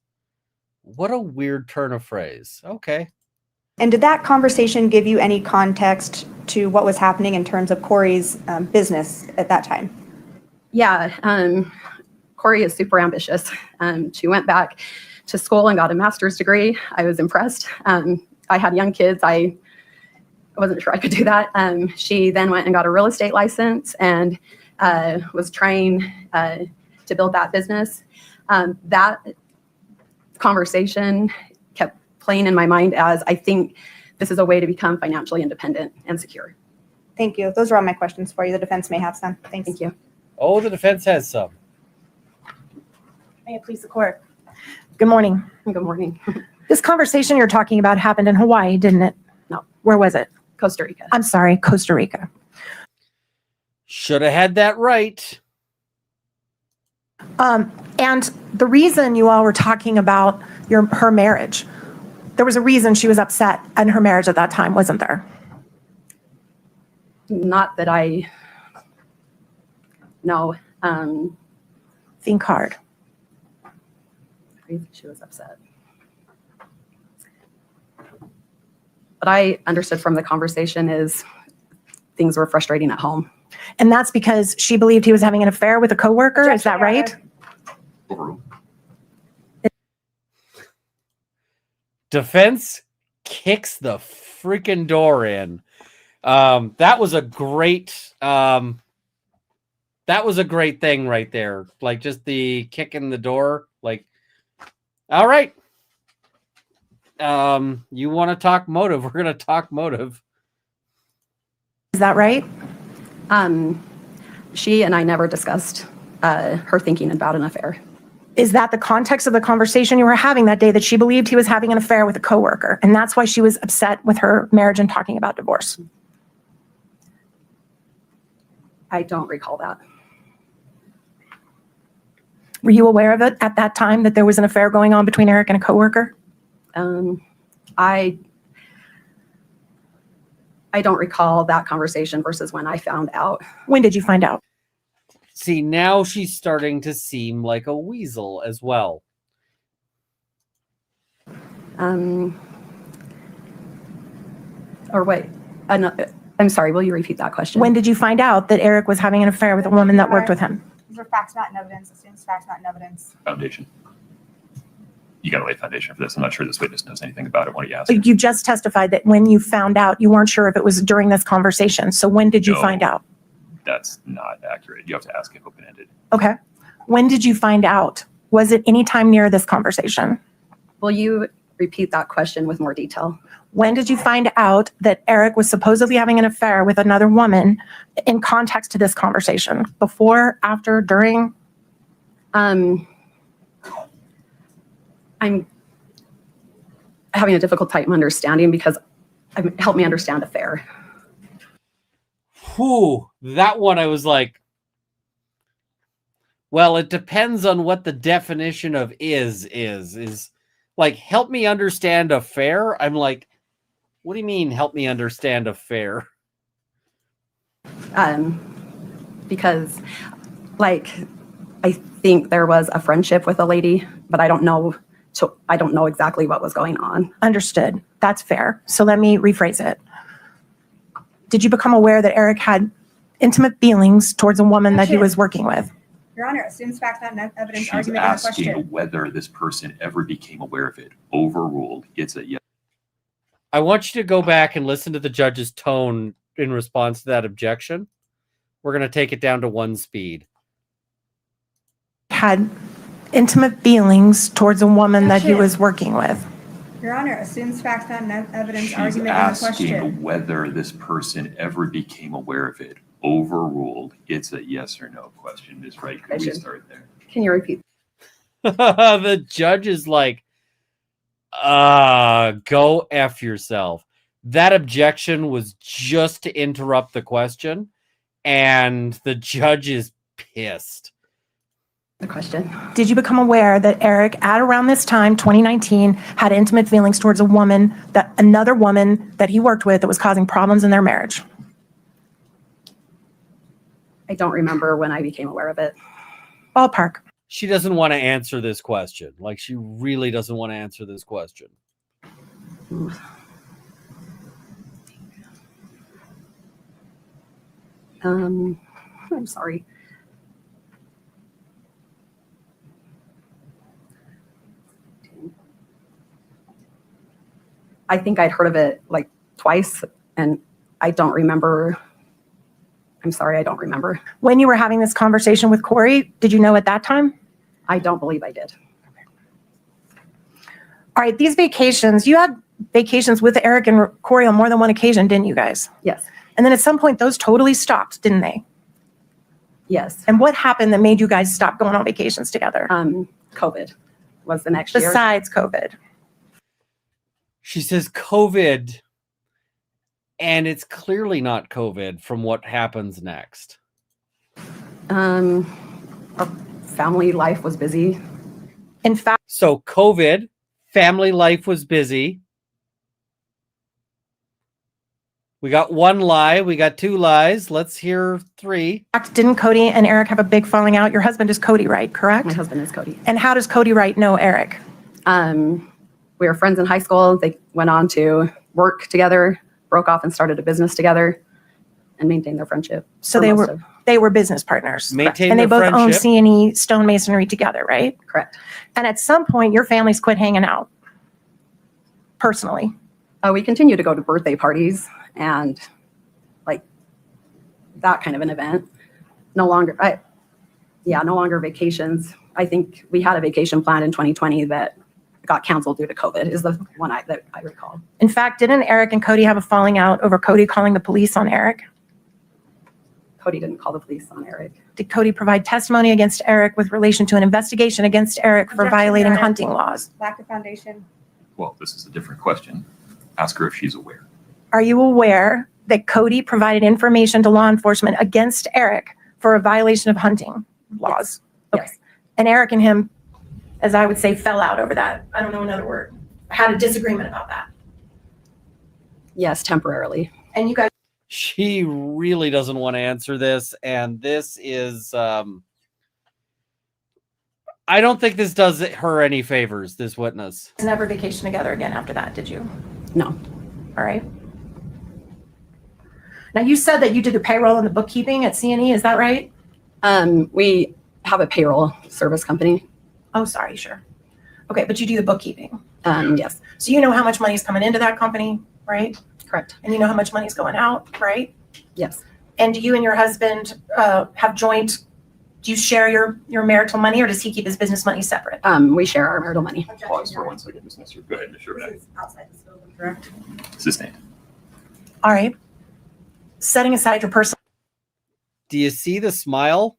What a weird turn of phrase. Okay. And did that conversation give you any context to what was happening in terms of Kouri's business at that time? Yeah, Kouri is super ambitious. She went back to school and got a master's degree. I was impressed. I had young kids. I wasn't sure I could do that. She then went and got a real estate license and was trying to build that business. That conversation kept playing in my mind as I think this is a way to become financially independent and secure. Thank you. Those are all my questions for you. The defense may have some. Thanks. Thank you. Oh, the defense has some. May it please the court. Good morning. Good morning. This conversation you're talking about happened in Hawaii, didn't it? No. Where was it? Costa Rica. I'm sorry, Costa Rica. Should have had that right. And the reason you all were talking about her marriage, there was a reason she was upset in her marriage at that time, wasn't there? Not that I know. Think hard. She was upset. What I understood from the conversation is things were frustrating at home. And that's because she believed he was having an affair with a coworker. Is that right? Defense kicks the freaking door in. That was a great thing right there. Like just the kick in the door. Like, all right. You want to talk motive? We're gonna talk motive. Is that right? She and I never discussed her thinking about an affair. Is that the context of the conversation you were having that day, that she believed he was having an affair with a coworker, and that's why she was upset with her marriage and talking about divorce? I don't recall that. Were you aware of it at that time that there was an affair going on between Eric and a coworker? I don't recall that conversation versus when I found out. When did you find out? See, now she's starting to seem like a weasel as well. Or wait, I'm sorry, will you repeat that question? When did you find out that Eric was having an affair with a woman that worked with him? These are facts, not in evidence. Assumes facts, not in evidence. Foundation. You got to lay a foundation for this. I'm not sure this witness knows anything about it. What do you ask? You just testified that when you found out, you weren't sure if it was during this conversation. So when did you find out? That's not accurate. You have to ask it open-ended. Okay. When did you find out? Was it any time near this conversation? Will you repeat that question with more detail? When did you find out that Eric was supposedly having an affair with another woman in context to this conversation? Before, after, during? I'm having a difficult time understanding because help me understand affair. Whew, that one I was like, well, it depends on what the definition of is like, help me understand affair. I'm like, what do you mean help me understand affair? Because like, I think there was a friendship with a lady, but I don't know. So I don't know exactly what was going on. Understood. That's fair. So let me rephrase it. Did you become aware that Eric had intimate feelings towards a woman that he was working with? Your Honor, assumes facts, not in evidence. She's Argument on the asking question. whether this person ever became aware of it. Overruled. It's a yes. I want you to go back and listen to the judge's tone in response to that objection. We're going to take it down to 1 speed. Had intimate feelings towards a woman that he was working with. Your Honor, assumes facts, not in evidence. She's Argument on the question. asking whether this person ever became aware of it. Overruled. It's a yes or no question. Ms. Wright, could we start there? Can you repeat? The judge is like, go F yourself. That objection was just to interrupt the question, and the judge is pissed. The question. Did you become aware that Eric, at around this time, 2019, had intimate feelings towards another woman that he worked with that was causing problems in their marriage? I don't remember when I became aware of it. Ballpark. She doesn't want to answer this question. Like, she really doesn't want to answer this question. I'm sorry. I think I'd heard of it like twice, and I don't remember. I'm sorry, I don't remember. When you were having this conversation with Kouri, did you know at that time? I don't believe I did. All right, these vacations, you had vacations with Eric and Kouri on more than one occasion, didn't you guys? Yes. And then at some point, those totally stopped, didn't they? Yes. And what happened that made you guys stop going on vacations together? COVID was the next year. Besides COVID. She says COVID, and it's clearly not COVID from what happens next. Our family life was busy. In fact, so COVID, family life was busy. We got 1 lie. We got 2 lies. Let's hear 3. Didn't Cody and Eric have a big falling out? Your husband is Cody Wright, correct? My husband is Cody. And how does Cody Wright know Eric? We were friends in high school. They went on to work together, broke off and started a business together, and maintained their friendship. So they were business partners. Maintained and they their both own friendship. C&E stonemasonry together, right? Correct. And at some point, your families quit hanging out. Personally. We continue to go to birthday parties and like that kind of an event. No longer vacations. I think we had a vacation planned in 2020 that got canceled due to COVID is the one that I recall. In fact, didn't Eric and Cody have a falling out over Cody calling the police on Eric? Cody didn't call the police on Eric. Did Cody provide testimony against Eric with relation to an investigation against Eric for violating hunting laws? Lack of foundation. Well, this is a different question. Ask her if she's aware. Are you aware that Cody provided information to law enforcement against Eric for a violation of hunting laws? Yes. And Eric and him, as I would say, fell out over that. I don't know another word. Had a disagreement about that. Yes, temporarily. And you guys. She really doesn't want to answer this, and this is I don't think this does her any favors, this witness. Never vacation together again after that, did you? No. All right. Now you said that you did the payroll and the bookkeeping at C&E, is that right? We have a payroll service company. Oh, sorry, sure. Okay, but you do the bookkeeping. Yes. So you know how much money is coming into that company, right? Correct. And you know how much money is going out, right? Yes. And do you and your husband have joint, do you share your marital money, or does he keep his business money separate? We share our marital money. Pause for 1 second, Ms. Messer. Go ahead, Ms. Sherman. Outside this building, correct? Sustained. All right. Setting aside your personal. Do you see the smile?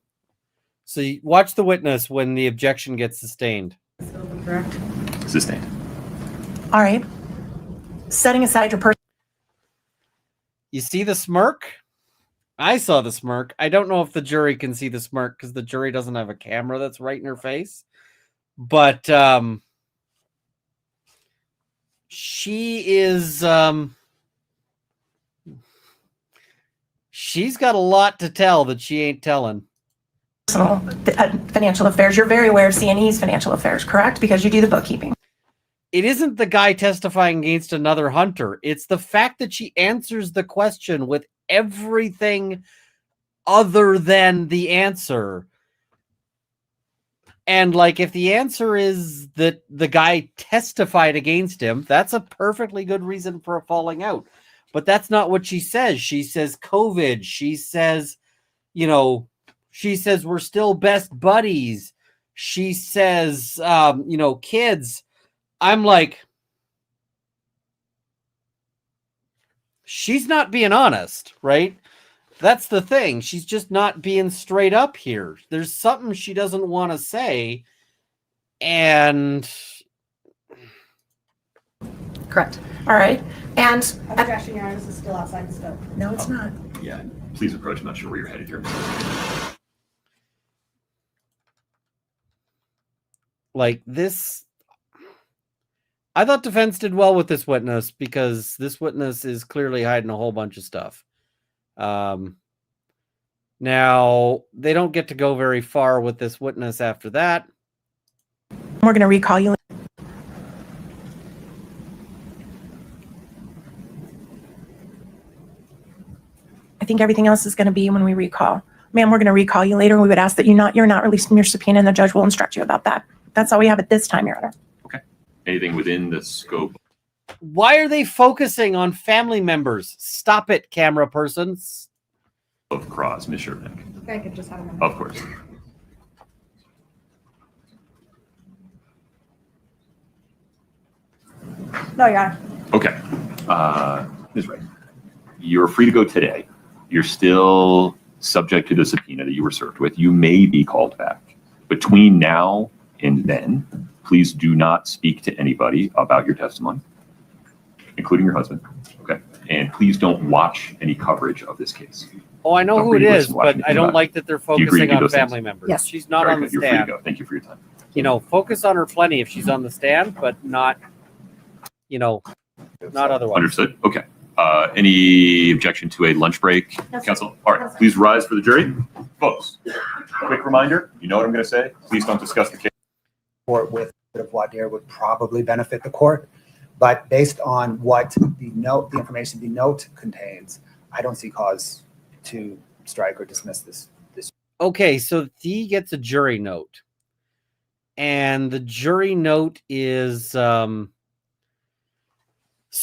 So you watch the witness when the objection gets sustained. This building, correct? Sustained. All right. Setting aside your personal. You see the smirk? I saw the smirk. I don't know if the jury can see the smirk because the jury doesn't have a camera that's right in her face. But she is she's got a lot to tell that she ain't telling. Personal financial affairs. You're very aware of C&E's financial affairs, correct? Because you do the bookkeeping. It isn't the guy testifying against another hunter. It's the fact that she answers the question with everything other than the answer. And like, if the answer is that the guy testified against him, that's a perfectly good reason for a falling out. But that's not what she says. She says COVID. She says, she says we're still best buddies. She says, kids. I'm like, she's not being honest, right? That's the thing. She's just not being straight up here. There's something she doesn't want to say. And correct. All right. And Objection, Your Honor, this is still outside the scope. No, it's not. Yeah, please approach. I'm not sure where you're headed here. like this, I thought defense did well with this witness because this witness is clearly hiding a whole bunch of stuff. Now, they don't get to go very far with this witness after that. We're going to recall you. I think everything else is going to be when we recall. Ma'am, we're going to recall you later. We would ask that you're not releasing your subpoena, and the judge will instruct you about that. That's all we have at this time, Your Honor. Okay. Anything within the scope? Why are they focusing on family members? Stop it, camera persons. Of Cross, Ms. Sherman. If I could just have a minute. Of course. No, Your Honor. Okay. Ms. Wright, you're free to go today. You're still subject to the subpoena that you were served with. You may be called back. Between now and then, please do not speak to anybody about your testimony, including your husband. Okay. And please don't watch any coverage of this case. Oh, I know Don't who it read, is, listen, watch but anything I don't about it. like that they're Do you agree to focusing do on those family things? members. Yes. She's not Very on the good. You're free stand. to go. Thank you for your time. Focus on her plenty if she's on the stand, but not, not otherwise. Understood. Okay. Any objection to a lunch break, counsel? All right. Please rise for the jury. Folks, quick reminder. You know what I'm going to say. Please don't discuss the case. Court with a bit of voir dire would probably benefit the court, but based on what the information the note contains, I don't see cause to strike or dismiss this. Okay, so he gets a jury note, and the jury note is so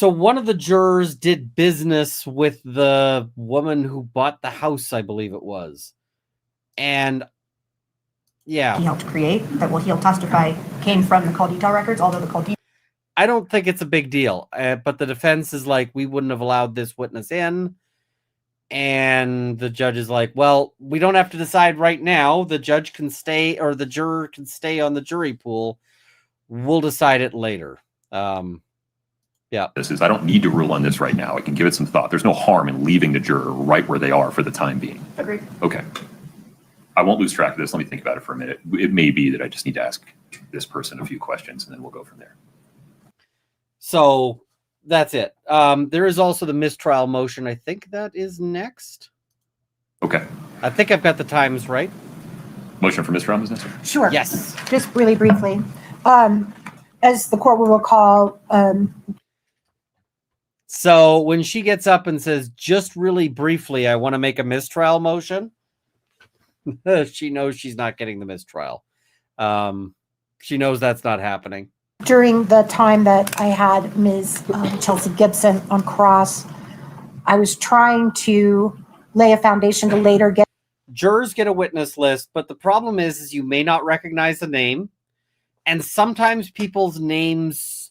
one of the jurors did business with the woman who bought the house, I believe it was, and yeah, He helped create that he'll testify came from the call detail records, although the call detail. I don't think it's a big deal, but the defense is like, we wouldn't have allowed this witness in. And the judge is like, well, we don't have to decide right now. The judge can stay, or the juror can stay on the jury pool. We'll decide it later. Yeah. This is, I don't need to rule on this right now. I can give it some thought. There's no harm in leaving the juror right where they are for the time being. Agreed. Okay. I won't lose track of this. Let me think about it for a minute. It may be that I just need to ask this person a few questions, and then we'll go from there. So that's it. There is also the mistrial motion. I think that is next. Okay. I think I've got the times right. Motion for mistrial is necessary? Sure. Yes. Just really briefly. As the court will recall, So when she gets up and says, just really briefly, I want to make a mistrial motion, she knows she's not getting the mistrial. She knows that's not happening. during the time that I had Ms. Chelsea Gibson on cross, I was trying to lay a foundation to later get. Jurors get a witness list, but the problem is you may not recognize the name. And sometimes people's names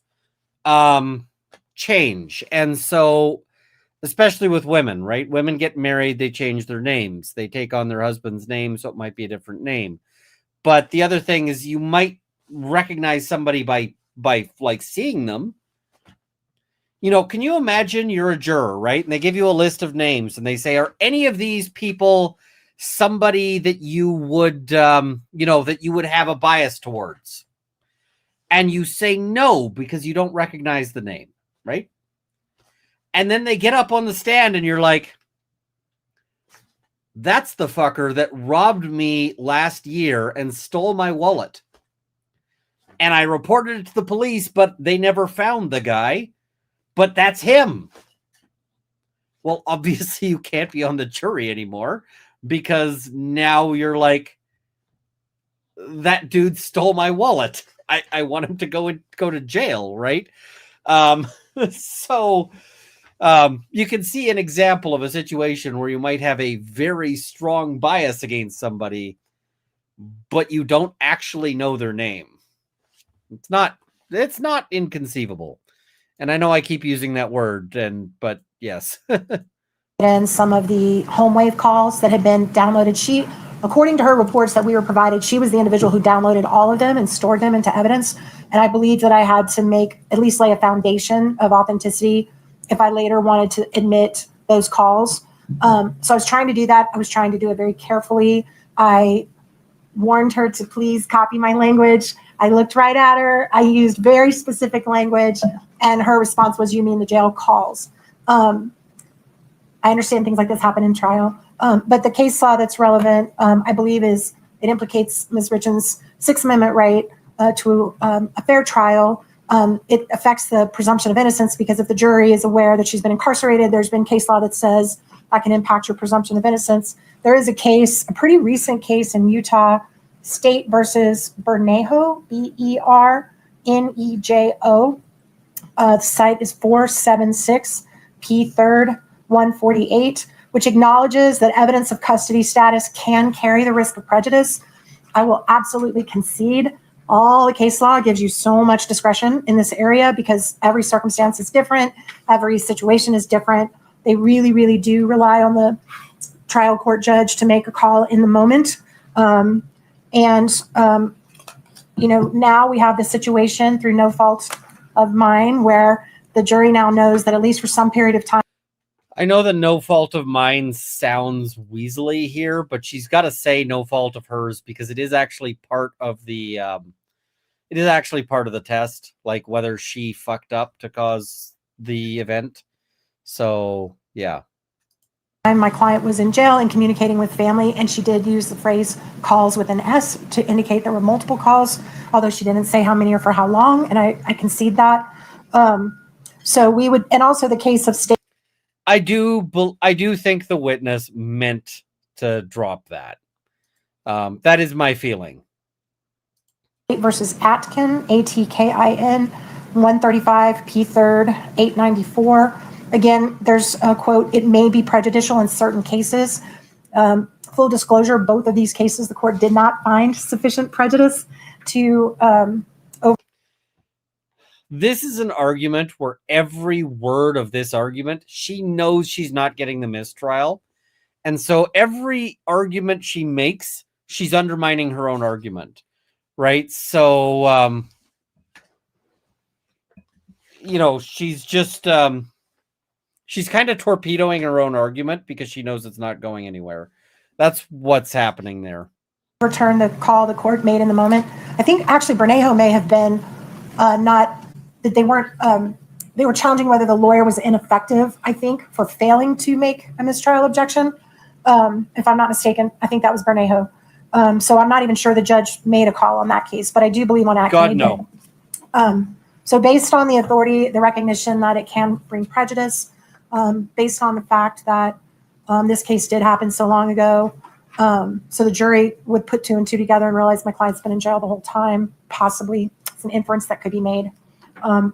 change. And so, especially with women, right? Women get married, they change their names. They take on their husband's name, so it might be a different name. But the other thing is you might recognize somebody by like seeing them. You know, can you imagine you're a juror, right? And they give you a list of names and they say, are any of these people somebody that you would, that you would have a bias towards? And you say no, because you don't recognize the name, right? And then they get up on the stand and you're like, that's the fucker that robbed me last year and stole my wallet. And I reported it to the police, but they never found the guy. But that's him. Well, obviously you can't be on the jury anymore because now you're like, that dude stole my wallet. I want him to go to jail, right? So you can see an example of a situation where you might have a very strong bias against somebody, but you don't actually know their name. It's not inconceivable. And I know I keep using that word, but yes. And some of the home wave calls that had been downloaded. She, according to her reports that we were provided, she was the individual who downloaded all of them and stored them into evidence. And I believe that I had to at least lay a foundation of authenticity if I later wanted to admit those calls. So I was trying to do that. I was trying to do it very carefully. I warned her to please copy my language. I looked right at her. I used very specific language, and her response was, "You mean the jail calls?" I understand things like this happen in trial, but the case law that's relevant, I believe, it implicates Ms. Richins' Sixth Amendment right to a fair trial. It affects the presumption of innocence because if the jury is aware that she's been incarcerated, there's been case law that says that can impact your presumption of innocence. There is a pretty recent case in Utah, State versus Bernejo, Bernejo. The site is 476 P 3rd 148, which acknowledges that evidence of custody status can carry the risk of prejudice. I will absolutely concede all the case law gives you so much discretion in this area because every circumstance is different. Every situation is different. They really, really do rely on the trial court judge to make a call in the moment. Now we have the situation through no fault of mine where the jury now knows that at least for some period of time. I know that no fault of mine sounds weaselly here, but she's got to say no fault of hers because it is actually part of the test, like whether she fucked up to cause the event. So, yeah. My client was in jail and communicating with family, and she did use the phrase calls with an S to indicate there were multiple calls, although she didn't say how many or for how long, and I concede that. So we would, and also the case of state. I do think the witness meant to drop that. That is my feeling. Versus Atkin, Atkin, 135 P 3rd 894. Again, there's a quote, it may be prejudicial in certain cases. Full disclosure, both of these cases, the court did not find sufficient prejudice to This is an argument where every word of this argument, she knows she's not getting the mistrial. And so every argument she makes, she's undermining her own argument, right? So, she's just, she's kind of torpedoing her own argument because she knows it's not going anywhere. That's what's happening there. Return the call the court made in the moment. I think actually Bernejo may have been not that they weren't. They were challenging whether the lawyer was ineffective. I think for failing to make a mistrial objection. If I'm not mistaken, I think that was Bernejo. So I'm not even sure the judge made a call on that case, but I do believe on that. God, no. So based on the authority, the recognition that it can bring prejudice, based on the fact that this case did happen so long ago, so the jury would put 2 and 2 together and realize my client's been in jail the whole time. Possibly it's an inference that could be made.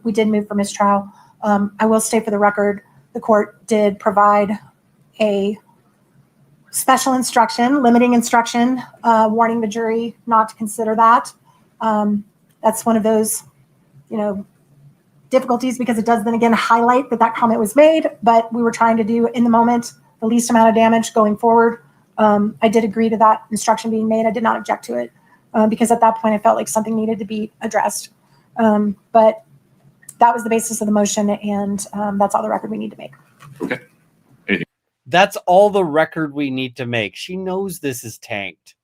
We did move for mistrial. I will state for the record, the court did provide a special instruction, limiting instruction, warning the jury not to consider that. That's one of those, difficulties because it does then again highlight that comment was made, but we were trying to do in the moment the least amount of damage going forward. I did agree to that instruction being made. I did not object to it because at that point I felt like something needed to be addressed. But that was the basis of the motion, and that's all the record we need to make. Okay. That's all the record we need to make. She knows this is tanked.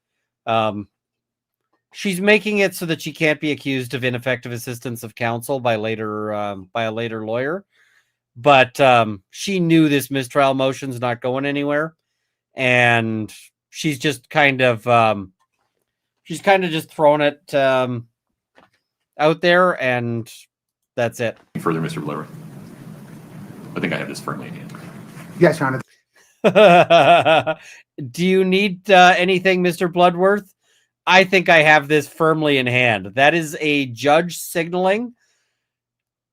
She's making it so that she can't be accused of ineffective assistance of counsel by a later lawyer. But she knew this mistrial motion's not going anywhere, and she's just kind of just throwing it out there, and that's it. Further, Mr. Blair? I think I have this firmly in hand. Yes, Your Honor. Do you need anything, Mr. Bloodworth? I think I have this firmly in hand. That is a judge signaling.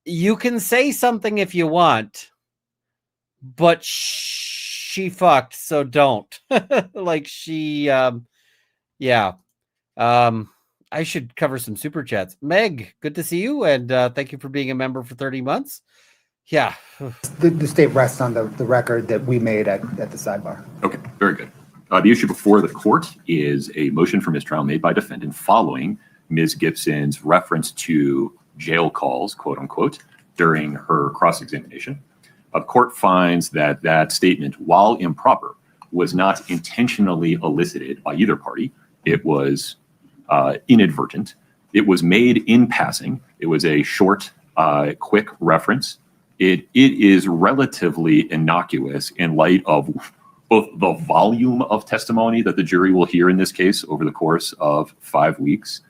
You can say something if you want, but she fucked, so don't. Like she, yeah. I should cover some super chats. Meg, good to see you, and thank you for being a member for 30 months. Yeah. The state rests on the record that we made at the sidebar. Okay, very good. The issue before the court is a motion for mistrial made by defendant following Ms. Gibson's reference to jail calls, quote unquote, during her cross-examination. The court finds that that statement, while improper, was not intentionally elicited by either party. It was inadvertent. It was made in passing. It was a short, quick reference. It is relatively innocuous in light of both the volume of testimony that the jury will hear in this case over the course of 5 weeks.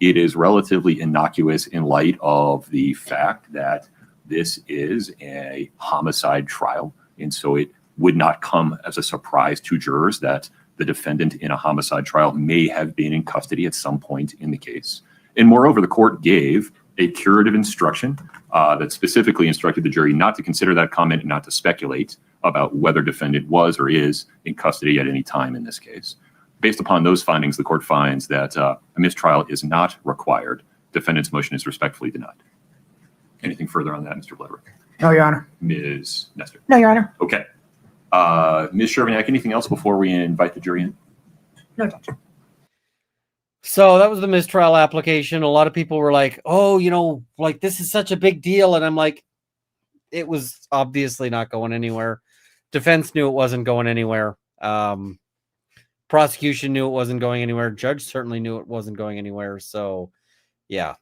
It is relatively innocuous in light of the fact that this is a homicide trial. And so it would not come as a surprise to jurors that the defendant in a homicide trial may have been in custody at some point in the case. And moreover, the court gave a curative instruction that specifically instructed the jury not to consider that comment and not to speculate about whether defendant was or is in custody at any time in this case. Based upon those findings, the court finds that a mistrial is not required. Defendant's motion is respectfully denied. Anything further on that, Mr. Bledrick? No, Your Honor. Ms. Nestor? No, Your Honor. Okay. Ms. Shervaniak, anything else before we invite the jury in? No, Judge. So that was the mistrial application. A lot of people were like, oh, like this is such a big deal. And I'm like, it was obviously not going anywhere. Defense knew it wasn't going anywhere. Prosecution knew it wasn't going anywhere. Judge certainly knew it wasn't going anywhere. So, yeah.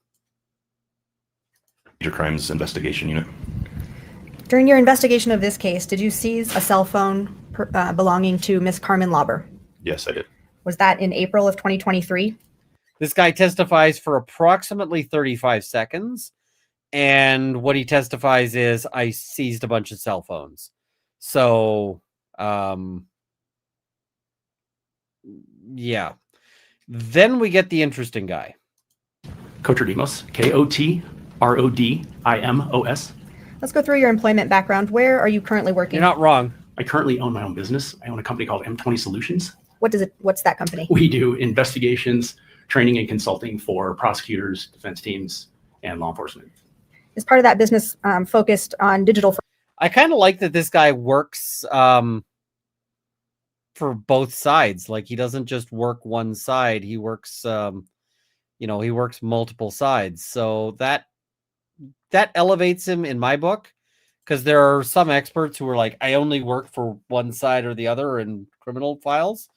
Major Crimes Investigation Unit. During your investigation of this case, did you seize a cell phone belonging to Miss Carmen Lauber? Yes, I did. Was that in April of 2023? This guy testifies for approximately 35 seconds. And what he testifies is, I seized a bunch of cell phones. So, yeah. Then we get the interesting guy. Kotrodimos, Kotrodimos. Let's go through your employment background. Where are you currently working? You're not wrong. I currently own my own business. I own a company called M20 Solutions. What's that company? We do investigations, training, and consulting for prosecutors, defense teams, and law enforcement. Is part of that business focused on digital? I kind of like that this guy works for both sides. Like he doesn't just work one side. He works, he works multiple sides. So that elevates him in my book, because there are some experts who are like, I only work for one side or the other in criminal files.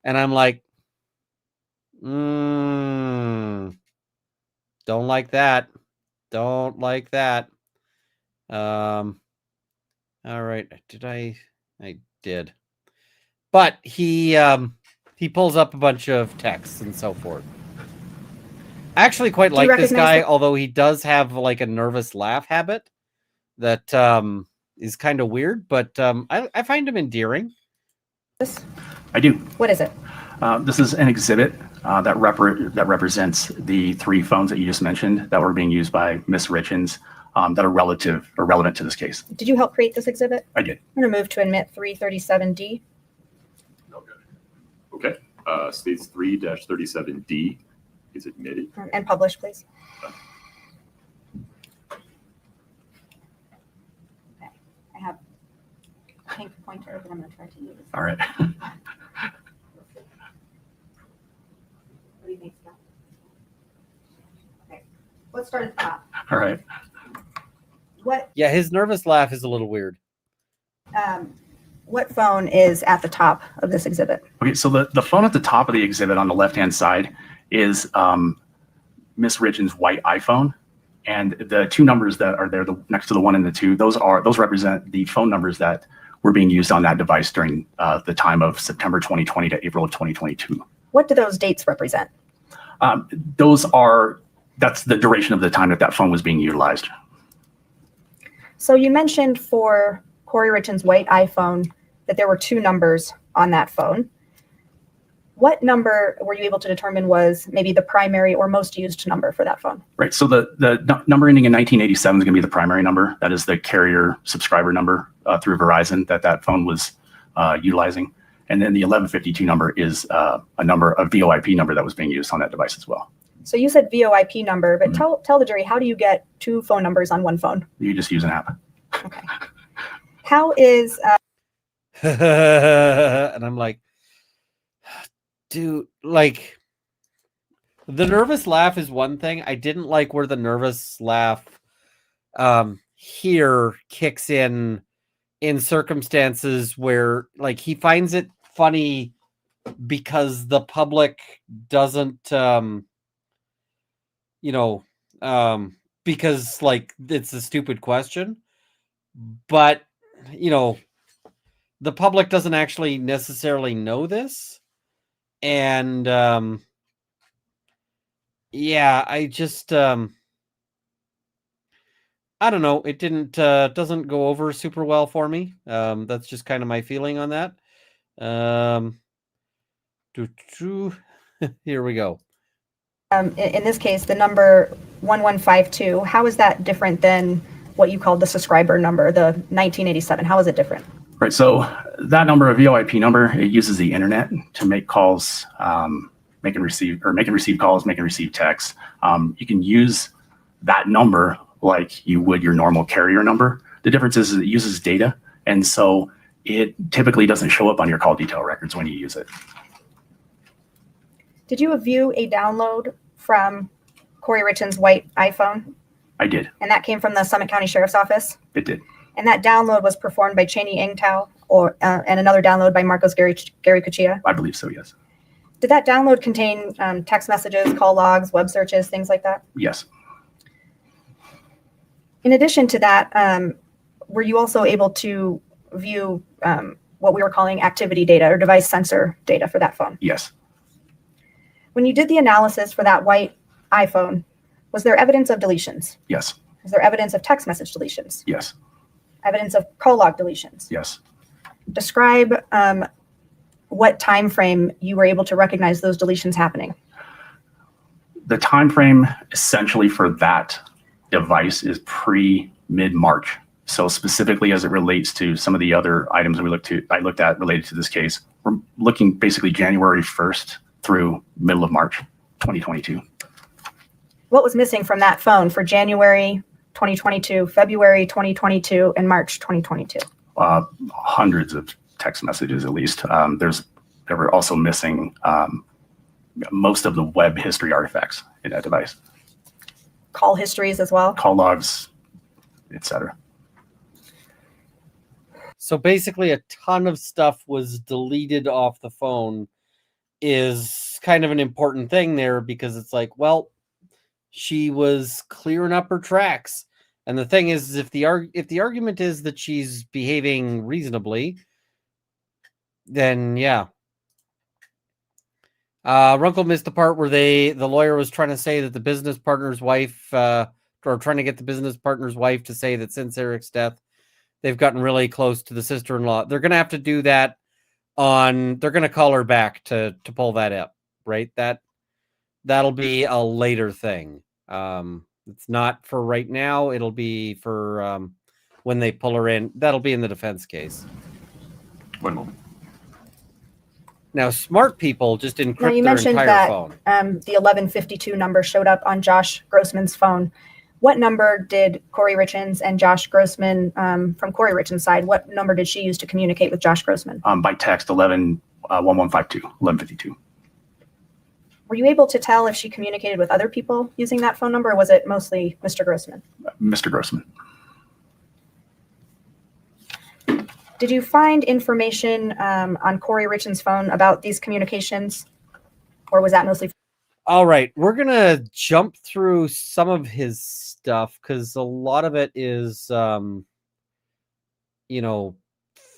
And I'm like, Don't like that. Don't like that. All right. Did I did. But he pulls up a bunch of texts and so forth. I actually quite like this guy, although he does have like a nervous laugh habit that is kind of weird, but I find him endearing. I do. What is it? This is an exhibit that represents the 3 phones that you just mentioned that were being used by Miss Richins that are relevant to this case. Did you help create this exhibit? I did. I'm going to move to admit 337D. Okay. States 3-37D is admitted. And publish, please. Okay. I have a pink pointer that I'm going to try to use. All right. What do you think, Scott? Okay. Let's start at the top. All right. What Yeah, his nervous laugh is a little weird. What phone is at the top of this exhibit? Okay, so the phone at the top of the exhibit on the left-hand side is Miss Richins' white iPhone, and the 2 numbers that are there next to the 1 and the 2, those represent the phone numbers that were being used on that device during the time of September 2020 to April of 2022. What do those dates represent? That's the duration of the time that phone was being utilized. So you mentioned for Kouri Richins' white iPhone that there were 2 numbers on that phone. What number were you able to determine was maybe the primary or most used number for that phone? Right. So the number ending in 1987 is going to be the primary number. That is the carrier subscriber number through Verizon that phone was utilizing. And then the 1152 number is a VoIP number that was being used on that device as well. So you said VoIP number, but tell the jury, how do you get 2 phone numbers on 1 phone? You just use an app. Okay. How is... And I'm like, dude, like, the nervous laugh is one thing. I didn't like where the nervous laugh here kicks in circumstances where, like, he finds it funny because the public doesn't, because, like, it's a stupid question. But, the public doesn't actually necessarily know this. And, yeah, I just, I don't know. It doesn't go over super well for me. That's just kind of my feeling on that. Here we go. In this case, the number 1152, how is that different than what you called the subscriber number, the 1987? How is it different? Right. So that number, a VoIP number, it uses the internet to make calls, make and receive calls, make and receive texts. You can use that number like you would your normal carrier number. The difference is it uses data, and so it typically doesn't show up on your call detail records when you use it. Did you view a download from Kouri Richins' white iPhone? I did. And that came from the Summit County Sheriff's Office? It did. And that download was performed by Cheney Engtao and another download by Marcos Gary Cuchilla? I believe so, yes. Did that download contain text messages, call logs, web searches, things like that? Yes. In addition to that, were you also able to view what we were calling activity data or device sensor data for that phone? Yes. When you did the analysis for that white iPhone, was there evidence of deletions? Yes. Was there evidence of text message deletions? Yes. Evidence of call log deletions? Yes. Describe what time frame you were able to recognize those deletions happening. The time frame essentially for that device is mid-March. So specifically as it relates to some of the other items I looked at related to this case, we're looking basically January 1st through middle of March 2022. What was missing from that phone for January 2022, February 2022, and March 2022? Hundreds of text messages at least. They were also missing most of the web history artifacts in that device. Call histories as well? Call logs, etc. So basically a ton of stuff was deleted off the phone. Is that's kind of an important thing there, because it's like, well, she was clearing up her tracks. And the thing is, if the argument is that she's behaving reasonably, then yeah. Runkle missed the part where the lawyer was trying to say that the business partner's wife, or trying to get the business partner's wife to say that since Eric's death, they've gotten really close to the sister-in-law. They're going to have to do that they're going to call her back to pull that up, right? That'll be a later thing. It's not for right now. It'll be for when they pull her in. That'll be in the defense case. One moment. Now, smart people just encrypt Now, you their mentioned entire that phone. the 1152 number showed up on Josh Grossman's phone. What number did Kouri Richins and Josh Grossman, from Kouri Richins' side, what number did she use to communicate with Josh Grossman? By text, 1152. Were you able to tell if she communicated with other people using that phone number, or was it mostly Mr. Grossman? Mr. Grossman. Did you find information on Kouri Richins' phone about these communications, or was that mostly? All right, we're going to jump through some of his stuff because a lot of it is,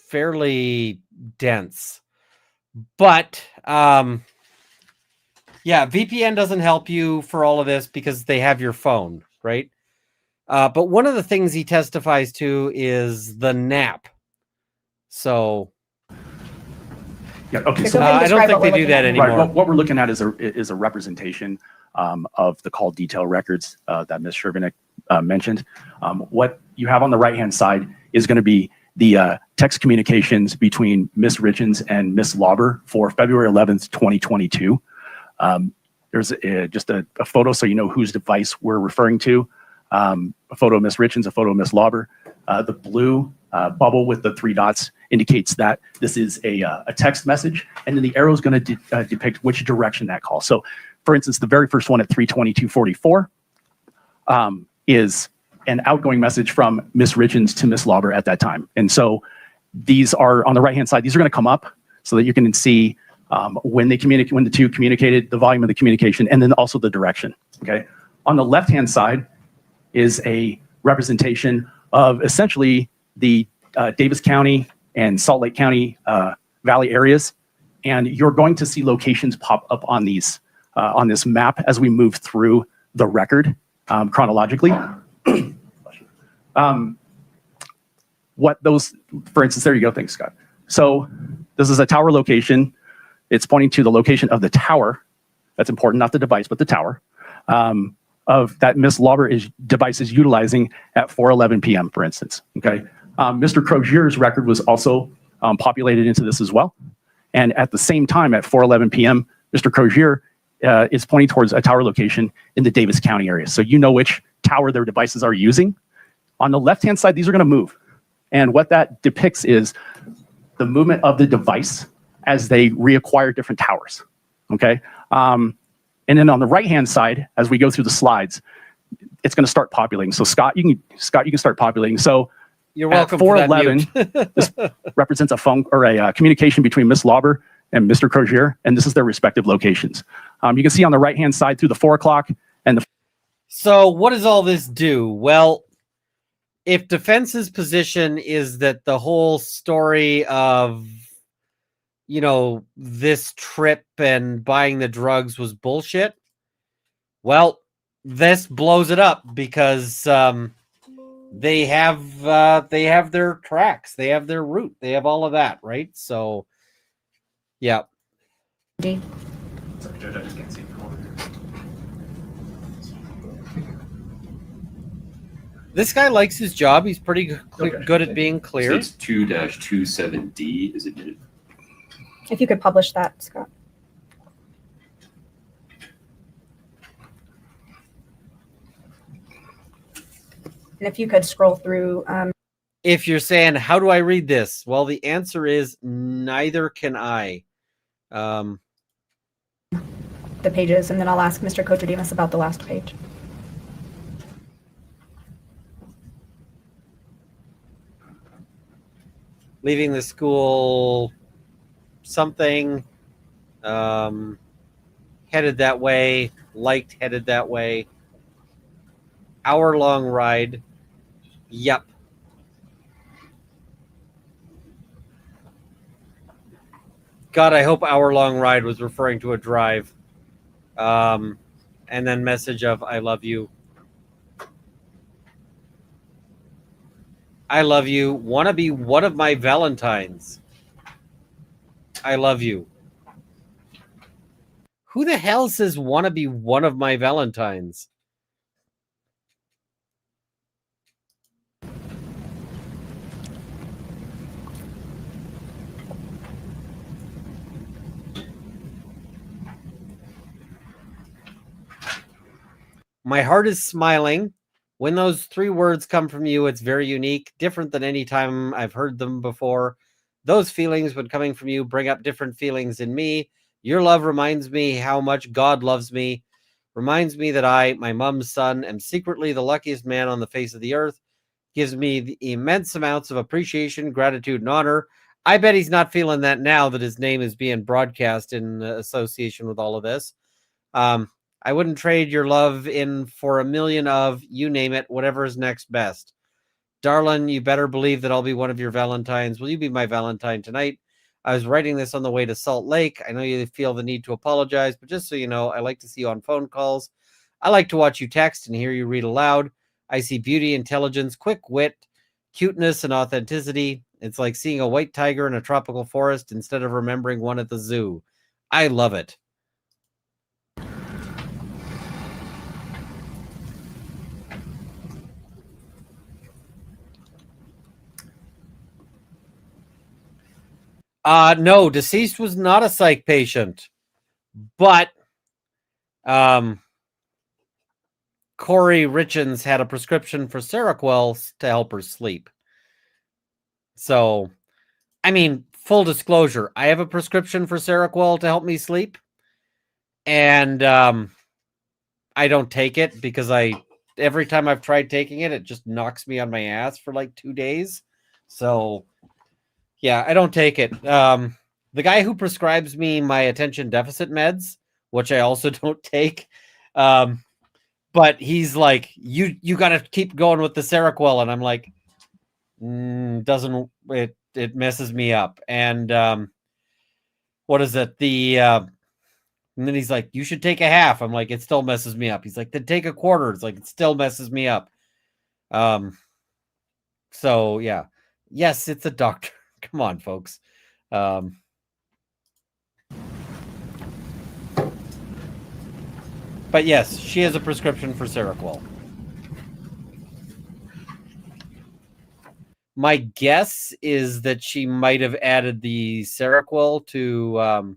fairly dense. But, yeah, VPN doesn't help you for all of this because they have your phone, right? But one of the things he testifies to is the nap. So, yeah, okay. So So I don't think they do that anymore. Right, what we're looking at is a representation of the call detail records that Ms. Shervinick mentioned. What you have on the right-hand side is going to be the text communications between Ms. Richins and Ms. Lauber for February 11th, 2022. There's just a photo so you know whose device we're referring to. A photo of Ms. Richins, a photo of Ms. Lauber. The blue bubble with the 3 dots indicates that this is a text message, and then the arrow is going to depict which direction that call. So, for instance, the very first one at 3:22:44 is an outgoing message from Ms. Richins to Ms. Lauber at that time. And so these are on the right-hand side. These are going to come up so that you can see when the two communicated, the volume of the communication, and then also the direction. Okay. On the left-hand side is a representation of essentially the Davis County and Salt Lake County Valley areas, and you're going to see locations pop up on these on this map as we move through the record chronologically. What those, for instance, there you go. Thanks, Scott. So this is a tower location. It's pointing to the location of the tower. That's important, not the device, but the tower of that Ms. Lauber's device is utilizing at 4:11 p.m., for instance. Okay. Mr. Crozier's record was also populated into this as well. And at the same time, at 4:11 p.m., Mr. Crozier is pointing towards a tower location in the Davis County area. So you know which tower their devices are using. On the left-hand side, these are going to move. And what that depicts is the movement of the device as they reacquire different towers. Okay. And then on the right-hand side, as we go through the slides, it's going to start populating. So Scott, you can start populating. So you're welcome. At 4:11, this represents a phone or a communication between Ms. Lauber and Mr. Crozier, and this is their respective locations. You can see on the right-hand side through the 4 o'clock and the. So what does all this do? Well, if defense's position is that the whole story of, this trip and buying the drugs was bullshit, well, this blows it up because they have their tracks, they have their route, they have all of that, right? So, yeah. Sorry, Judge, I just can't see. This guy likes his job. He's pretty good at being clear. It's 2-27D is admitted. If you could publish that, Scott. And if you could scroll through. If you're saying, how do I read this? Well, the answer is neither can I. The pages, and then I'll ask Mr. Kotrodemus about the last page. Leaving the school, something. headed that way, liked headed that way. Hour-long ride. Yep. God, I hope hour-long ride was referring to a drive. And then message of, I love you. I love you. Want to be one of my Valentines. I love you. Who the hell says want to be one of my Valentines? My heart is smiling. When those 3 words come from you, it's very unique, different than any time I've heard them before. Those feelings, when coming from you, bring up different feelings in me. Your love reminds me how much God loves me. Reminds me that I, my mom's son, am secretly the luckiest man on the face of the earth. Gives me the immense amounts of appreciation, gratitude, and honor. I bet he's not feeling that now that his name is being broadcast in association with all of this. I wouldn't trade your love in for a million of, you name it, whatever is next best. Darling, you better believe that I'll be one of your Valentines. Will you be my Valentine tonight? I was writing this on the way to Salt Lake. I know you feel the need to apologize, but just so you know, I like to see you on phone calls. I like to watch you text and hear you read aloud. I see beauty, intelligence, quick wit, cuteness, and authenticity. It's like seeing a white tiger in a tropical forest instead of remembering one at the zoo. I love it. No, deceased was not a psych patient, but Kouri Richins had a prescription for Seroquel to help her sleep. So, I mean, full disclosure, I have a prescription for Seroquel to help me sleep, and I don't take it because every time I've tried taking it, it just knocks me on my ass for like 2 days. So, yeah, I don't take it. The guy who prescribes me my attention deficit meds, which I also don't take, but he's like, you got to keep going with the Seroquel, and I'm like, doesn't it messes me up. And what is it? And then he's like, you should take a half. I'm like, it still messes me up. He's like, then take a quarter. It's like, it still messes me up. So yeah, yes, it's a doctor. Come on, folks. But yes, she has a prescription for Seroquel. My guess is that she might have added the Seroquel to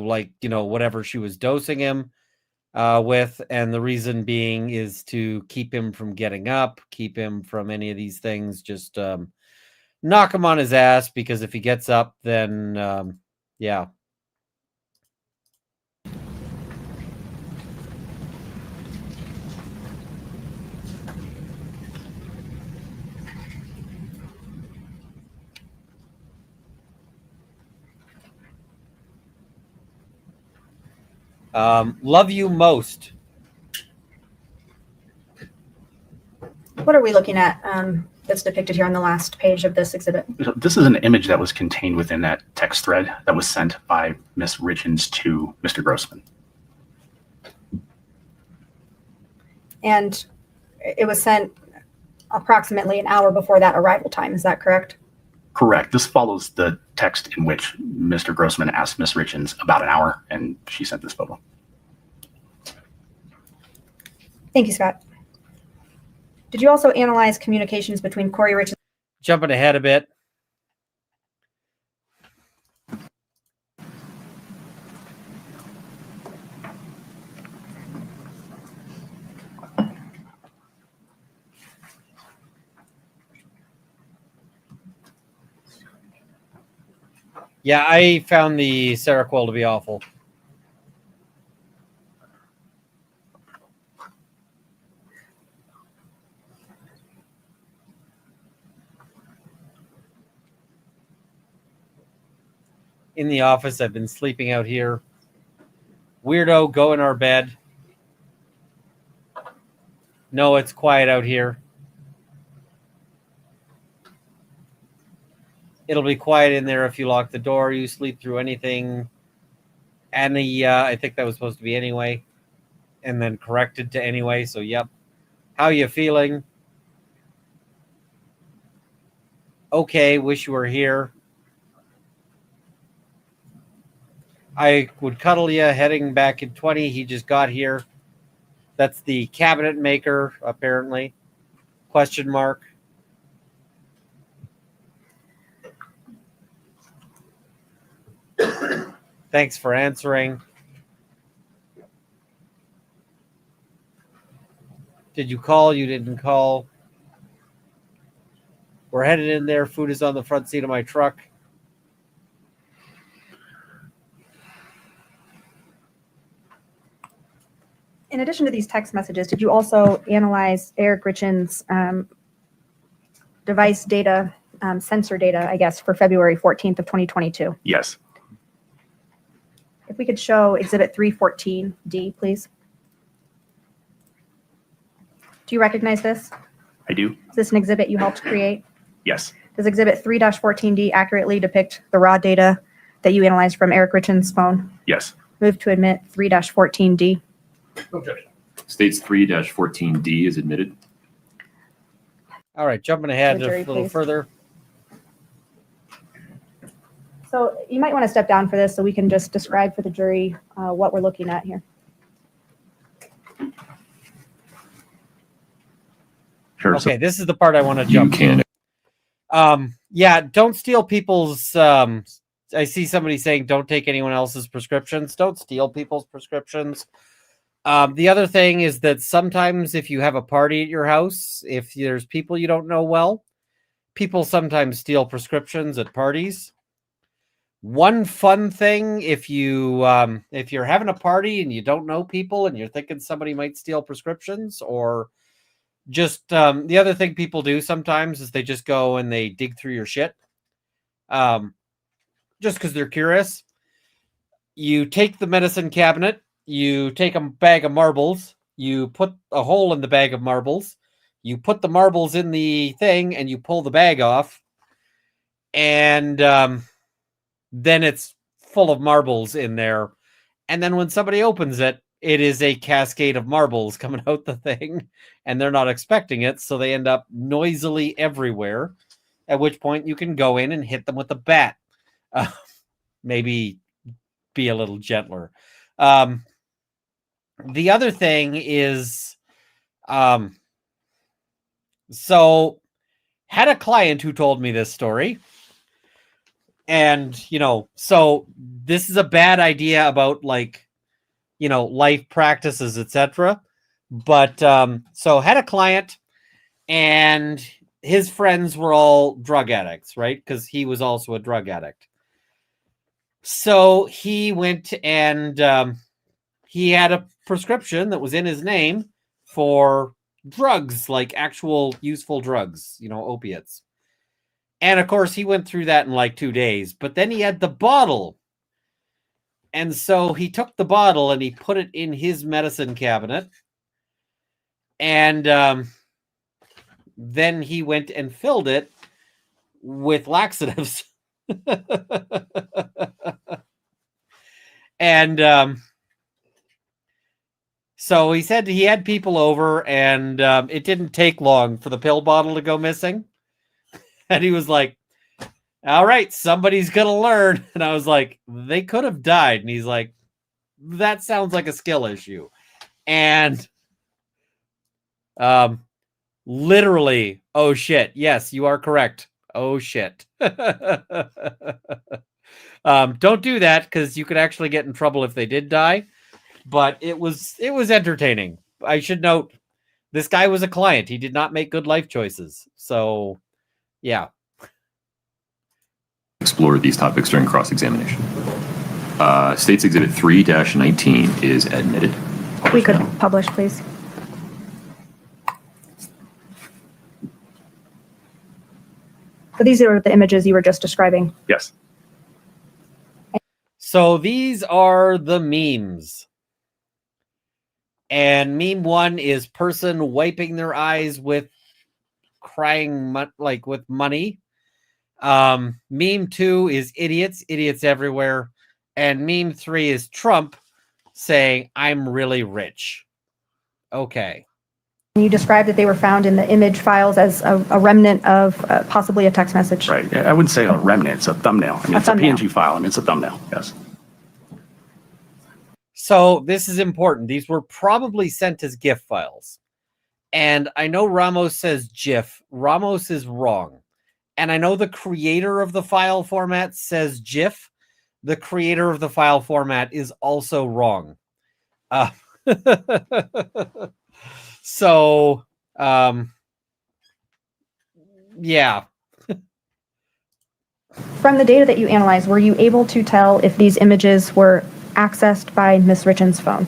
like, whatever she was dosing him with. And the reason being is to keep him from getting up, keep him from any of these things, just knock him on his ass, because if he gets up, then yeah. Love you most. What are we looking at that's depicted here on the last page of this exhibit? This is an image that was contained within that text thread that was sent by Miss Richins to Mr. Grossman. And it was sent approximately an hour before that arrival time. Is that correct? Correct. This follows the text in which Mr. Grossman asked Miss Richins about an hour, and she sent this photo. Thank you, Scott. Did you also analyze communications between Kouri Richins? Jumping ahead a bit. Yeah, I found the Seroquel to be awful. in the office. I've been sleeping out here. Weirdo, go in our bed. No, it's quiet out here. It'll be quiet in there if you lock the door. You sleep through anything. I think that was supposed to be anyway. And then corrected to anyway. So, yep. How you feeling? Okay, wish you were here. I would cuddle you heading back in 20. He just got here. That's the cabinet maker, apparently. Question mark. Thanks for answering. Did you call? You didn't call. We're headed in there. Food is on the front seat of my truck. In addition to these text messages, did you also analyze Eric Richins' device data, sensor data, I guess, for February 14th of 2022? Yes. If we could show Exhibit 314D, please. Do you recognize this? I do. Is this an exhibit you helped create? Yes. Does Exhibit 3-14D accurately depict the raw data that you analyzed from Eric Richins' phone? Yes. Move to admit 3-14D. Objection. States 3-14D is admitted. All right, jumping ahead To the jury, a little please. further. So you might want to step down for this so we can just describe for the jury what we're looking at here. Sure. Okay, this is the part I want to jump can. to. Yeah, don't steal people's. I see somebody saying don't take anyone else's prescriptions. Don't steal people's prescriptions. The other thing is that sometimes if you have a party at your house, if there's people you don't know well, people sometimes steal prescriptions at parties. One fun thing, if you're having a party and you don't know people and you're thinking somebody might steal prescriptions, or just the other thing people do sometimes is they just go and they dig through your shit, just because they're curious. You take the medicine cabinet, you take a bag of marbles, you put a hole in the bag of marbles, you put the marbles in the thing, and you pull the bag off, and then it's full of marbles in there. And then when somebody opens it, it is a cascade of marbles coming out the thing, and they're not expecting it, so they end up noisily everywhere, at which point you can go in and hit them with a bat. Maybe be a little gentler. The other thing is, so had a client who told me this story, and, so this is a bad idea about life practices, etc. But, so had a client and his friends were all drug addicts, right? Because he was also a drug addict. So he went and he had a prescription that was in his name for drugs, like actual useful drugs, opiates. And of course, he went through that in like 2 days, but then he had the bottle. And so he took the bottle and he put it in his medicine cabinet. And then he went and filled it with laxatives. And so he said he had people over, and it didn't take long for the pill bottle to go missing. And he was like, all right, somebody's going to learn. And I was like, they could have died. And he's like, that sounds like a skill issue. And literally, oh shit. Yes, you are correct. Oh shit. Don't do that, because you could actually get in trouble if they did die. But it was entertaining. I should note, this guy was a client. He did not make good life choices. So, yeah. Explore these topics during cross-examination. States Exhibit 3-19 is admitted. We could publish, please. So these are the images you were just describing. Yes. So these are the memes. And meme 1 is person wiping their eyes with crying like with money. Meme 2 is idiots everywhere. And meme 3 is Trump saying, I'm really rich. Okay. You described that they were found in the image files as a remnant of possibly a text message. Right. I wouldn't say a remnant. It's a thumbnail. I mean, it's thumbnail. a PNG file. I mean, it's a thumbnail. Yes. So this is important. These were probably sent as GIF files. And I know Ramos says GIF. Ramos is wrong. And I know the creator of the file format says GIF. The creator of the file format is also wrong. So, yeah. From the data that you analyzed, were you able to tell if these images were accessed by Ms. Richins' phone?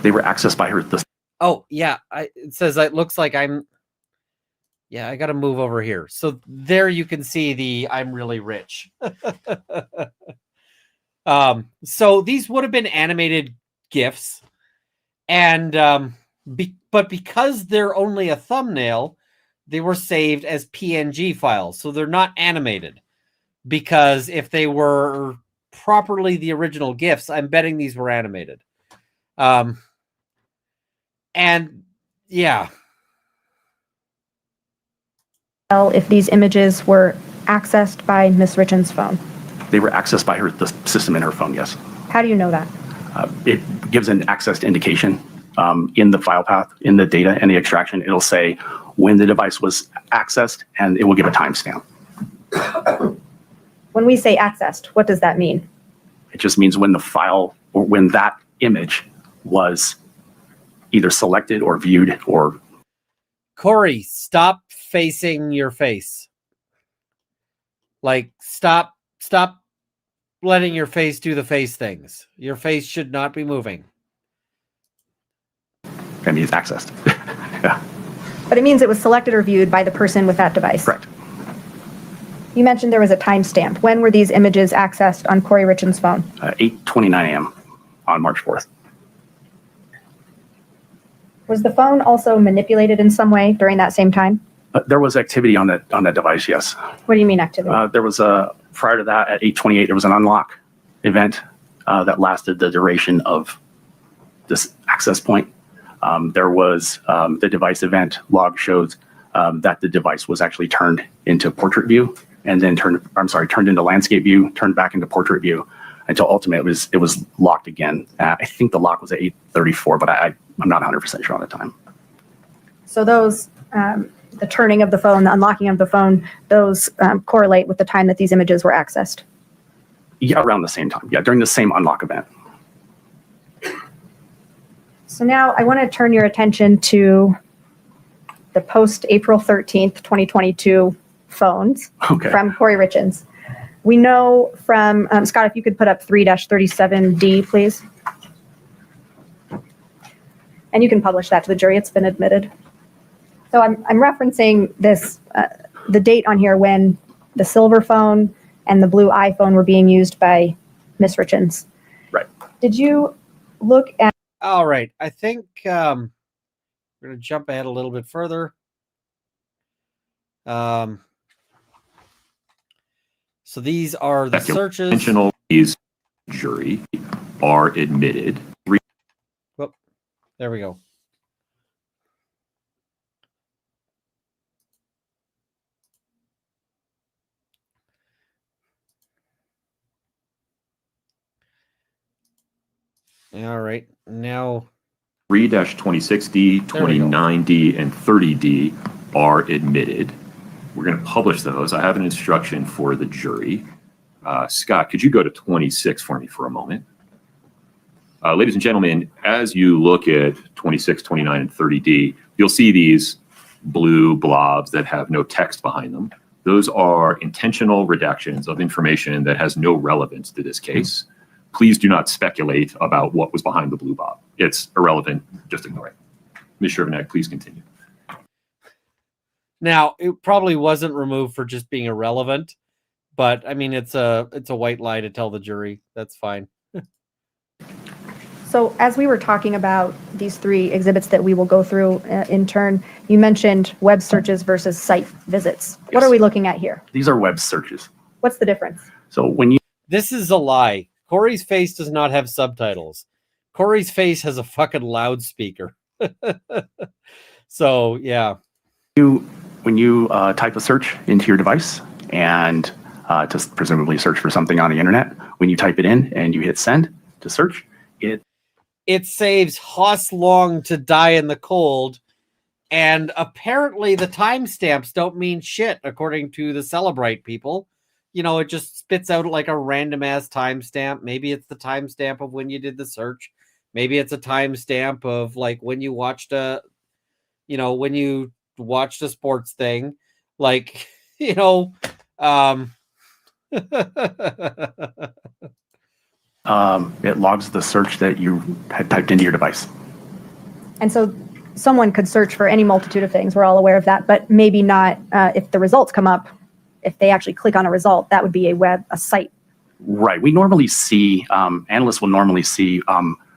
They were accessed by her. Oh, yeah. It says it looks like I'm... Yeah, I got to move over here. So there you can see the I'm really rich. So these would have been animated GIFs. And but because they're only a thumbnail, they were saved as PNG files. So they're not animated. Because if they were properly the original GIFs, I'm betting these were animated. And yeah. Tell if these images were accessed by Ms. Richins' phone? They were accessed by the system in her phone, yes. How do you know that? It gives an accessed indication in the file path, in the data and the extraction. It'll say when the device was accessed, and it will give a timestamp. When we say accessed, what does that mean? It just means when the file or when that image was either selected or viewed or... Kouri, stop facing your face. Like, stop letting your face do the face things. Your face should not be moving. I mean, it's accessed. Yeah. But it means it was selected or viewed by the person with that device. Correct. You mentioned there was a timestamp. When were these images accessed on Kouri Richins' phone? 8:29 a.m. on March 4th. Was the phone also manipulated in some way during that same time? There was activity on that device, yes. What do you mean activity? There was prior to that at 8:28, there was an unlock event that lasted the duration of this access point. There was the device event log shows that the device was actually turned into portrait view and then turned into landscape view, turned back into portrait view until ultimately it was locked again. I think the lock was at 8:34, but I'm not 100% sure on the time. So those, the turning of the phone, the unlocking of the phone, those correlate with the time that these images were accessed? Yeah, around the same time. Yeah, during the same unlock event. So now I want to turn your attention to the post-April 13th, 2022 phones from Kouri Richins. We know from, Scott, if you could put up 3-37D, please. And you can publish that to the jury. It's been admitted. So I'm referencing this, the date on here when the silver phone and the blue iPhone were being used by Ms. Richins. Right. Did you look at... All right. I think we're going to jump ahead a little bit further. So these are the searches. Intentional jury are admitted. Whoop, there we go. All right. Now 3-26D, 29D, and 30D are admitted. We're going to publish those. I have an instruction for the jury. Scott, could you go to 26 for me for a moment? Ladies and gentlemen, as you look at 26, 29, and 30D, you'll see these blue blobs that have no text behind them. Those are intentional redactions of information that has no relevance to this case. Please do not speculate about what was behind the blue blob. It's irrelevant. Just ignore it. Ms. Shervanek, please continue. Now, it probably wasn't removed for just being irrelevant, but I mean, it's a white lie to tell the jury. That's fine. So as we were talking about these three exhibits that we will go through in turn, you mentioned web searches versus site visits. What are we looking at here? These are web searches. What's the difference? So when you This is a lie. Kouri's face does not have subtitles. Kouri's face has a fucking loudspeaker. So, yeah. when you type a search into your device and to presumably search for something on the internet, when you type it in and you hit send to search, it saves Hoss Long to die in the cold, and apparently the timestamps don't mean shit according to the Celebrite people. You know, it just spits out like a random ass timestamp. Maybe it's the timestamp of when you did the search. Maybe it's a timestamp of like when you watched when you watched a sports thing, like, it logs the search that you had typed into your device. And so someone could search for any multitude of things. We're all aware of that, but maybe not if the results come up. If they actually click on a result, that would be a site. Right. We normally see, analysts will normally see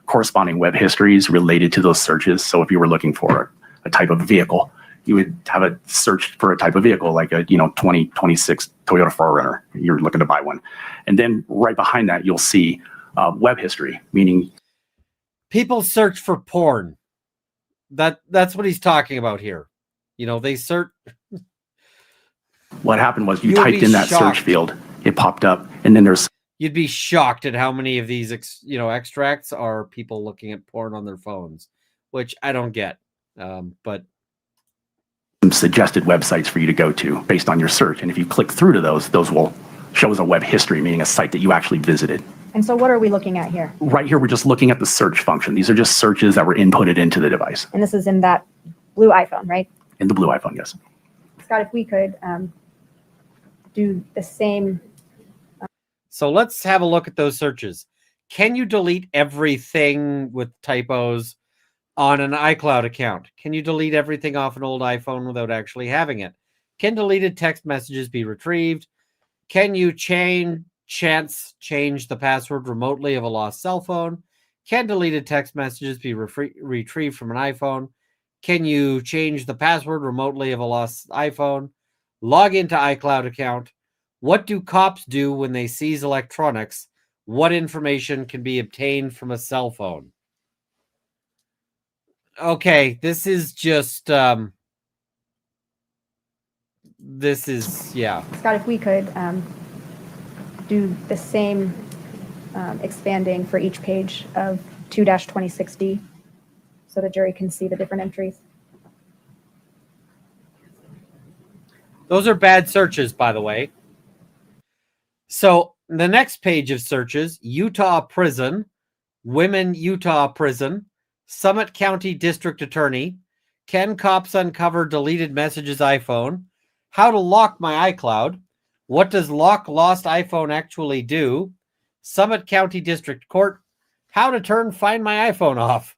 corresponding web histories related to those searches. So if you were looking for a type of vehicle, you would have a search for a type of vehicle, like a 2026 Toyota 4Runner. You're looking to buy one. And then right behind that, you'll see web history, meaning people search for porn. That's what he's talking about here. They search. What happened was you would typed be in that shocked. search field, it popped up, and then there's You'd be shocked at how many of these extracts are people looking at porn on their phones, which I don't get. But some suggested websites for you to go to based on your search. And if you click through to those will show as a web history, meaning a site that you actually visited. And so what are we looking at here? Right here, we're just looking at the search function. These are just searches that were inputted into the device. And this is in that blue iPhone, right? In the blue iPhone, yes. Scott, if we could do the same. So let's have a look at those searches. Can you delete everything with typos on an iCloud account? Can you delete everything off an old iPhone without actually having it? Can deleted text messages be retrieved? Can you change the password remotely of a lost cell phone? Can deleted text messages be retrieved from an iPhone? Can you change the password remotely of a lost iPhone? Log into iCloud account. What do cops do when they seize electronics? What information can be obtained from a cell phone? Okay, this is just, yeah. Scott, if we could do the same expanding for each page of 2-2060 so the jury can see the different entries. Those are bad searches, by the way. So the next page of searches, Utah prison, women Utah prison, Summit County District Attorney, can cops uncover deleted messages iPhone, how to lock my iCloud, what does lock lost iPhone actually do, Summit County District Court, how to turn Find My iPhone off.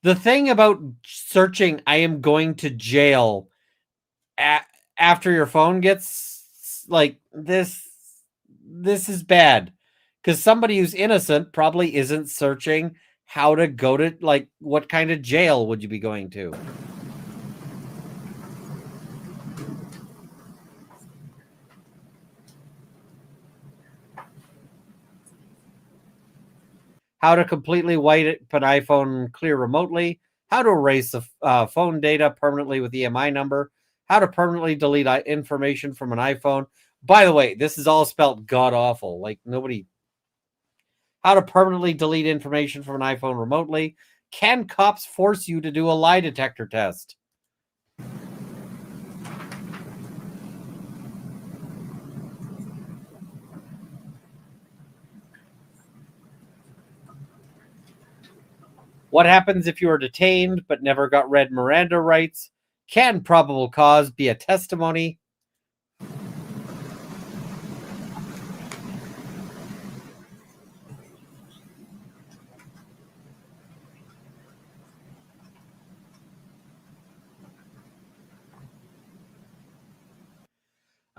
The thing about searching, I am going to jail after your phone gets like this is bad, because somebody who's innocent probably isn't searching how to go to, like, what kind of jail would you be going to? How to completely wipe an iPhone clear remotely, how to erase the phone data permanently with EMI number, how to permanently delete information from an iPhone. By the way, this is all spelled god awful. Like, nobody. How to permanently delete information from an iPhone remotely. Can cops force you to do a lie detector test? What happens if you are detained but never got read Miranda rights? Can probable cause be a testimony?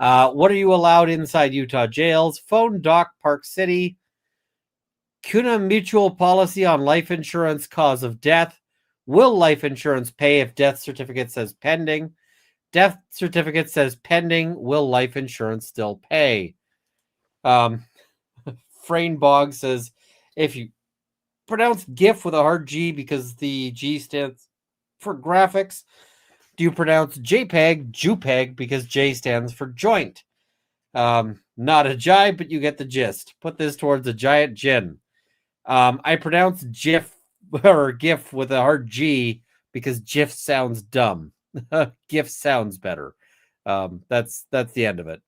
What are you allowed inside Utah jails? Phone, doc, Park City. CUNA mutual policy on life insurance, cause of death. Will life insurance pay if death certificate says pending? Death certificate says pending. Will life insurance still pay? Frayne Bog says, if you pronounce GIF with a hard G because the G stands for graphics, do you pronounce JPEG, JUPEG because J stands for joint? Not a jibe, but you get the gist. Put this towards a giant gin. I pronounce GIF or GIF with a hard G because GIF sounds dumb. GIF sounds better. That's the end of it.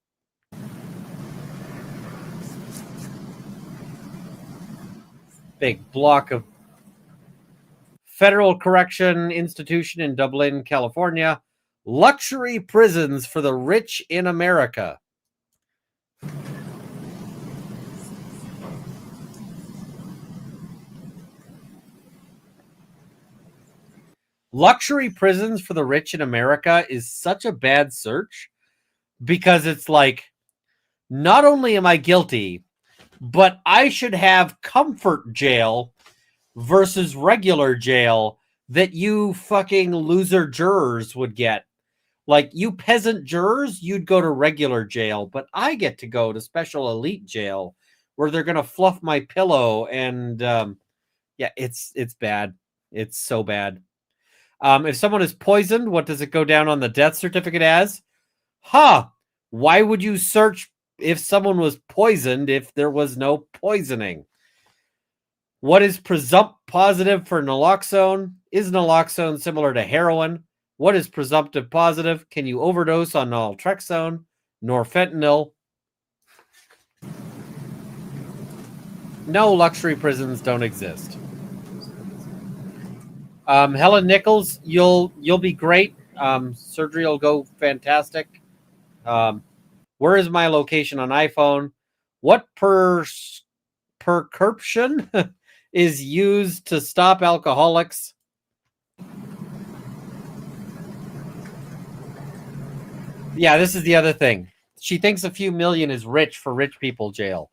Big block of federal correction institution in Dublin, California. Luxury prisons for the rich in America. Luxury prisons for the rich in America is such a bad search because it's like, not only am I guilty, but I should have comfort jail versus regular jail that you fucking loser jurors would get. Like, you peasant jurors, you'd go to regular jail, but I get to go to special elite jail where they're going to fluff my pillow. And yeah, it's bad. It's so bad. If someone is poisoned, what does it go down on the death certificate as? Why would you search if someone was poisoned if there was no poisoning? What is presumptive positive for naloxone? Is naloxone similar to heroin? What is presumptive positive? Can you overdose on naltrexone, norfentanyl? No, luxury prisons don't exist. Helen Nichols, you'll be great. Surgery will go fantastic. Where is my location on iPhone? What prescription is used to stop alcoholics? Yeah, this is the other thing. She thinks a few million is rich for rich people jail.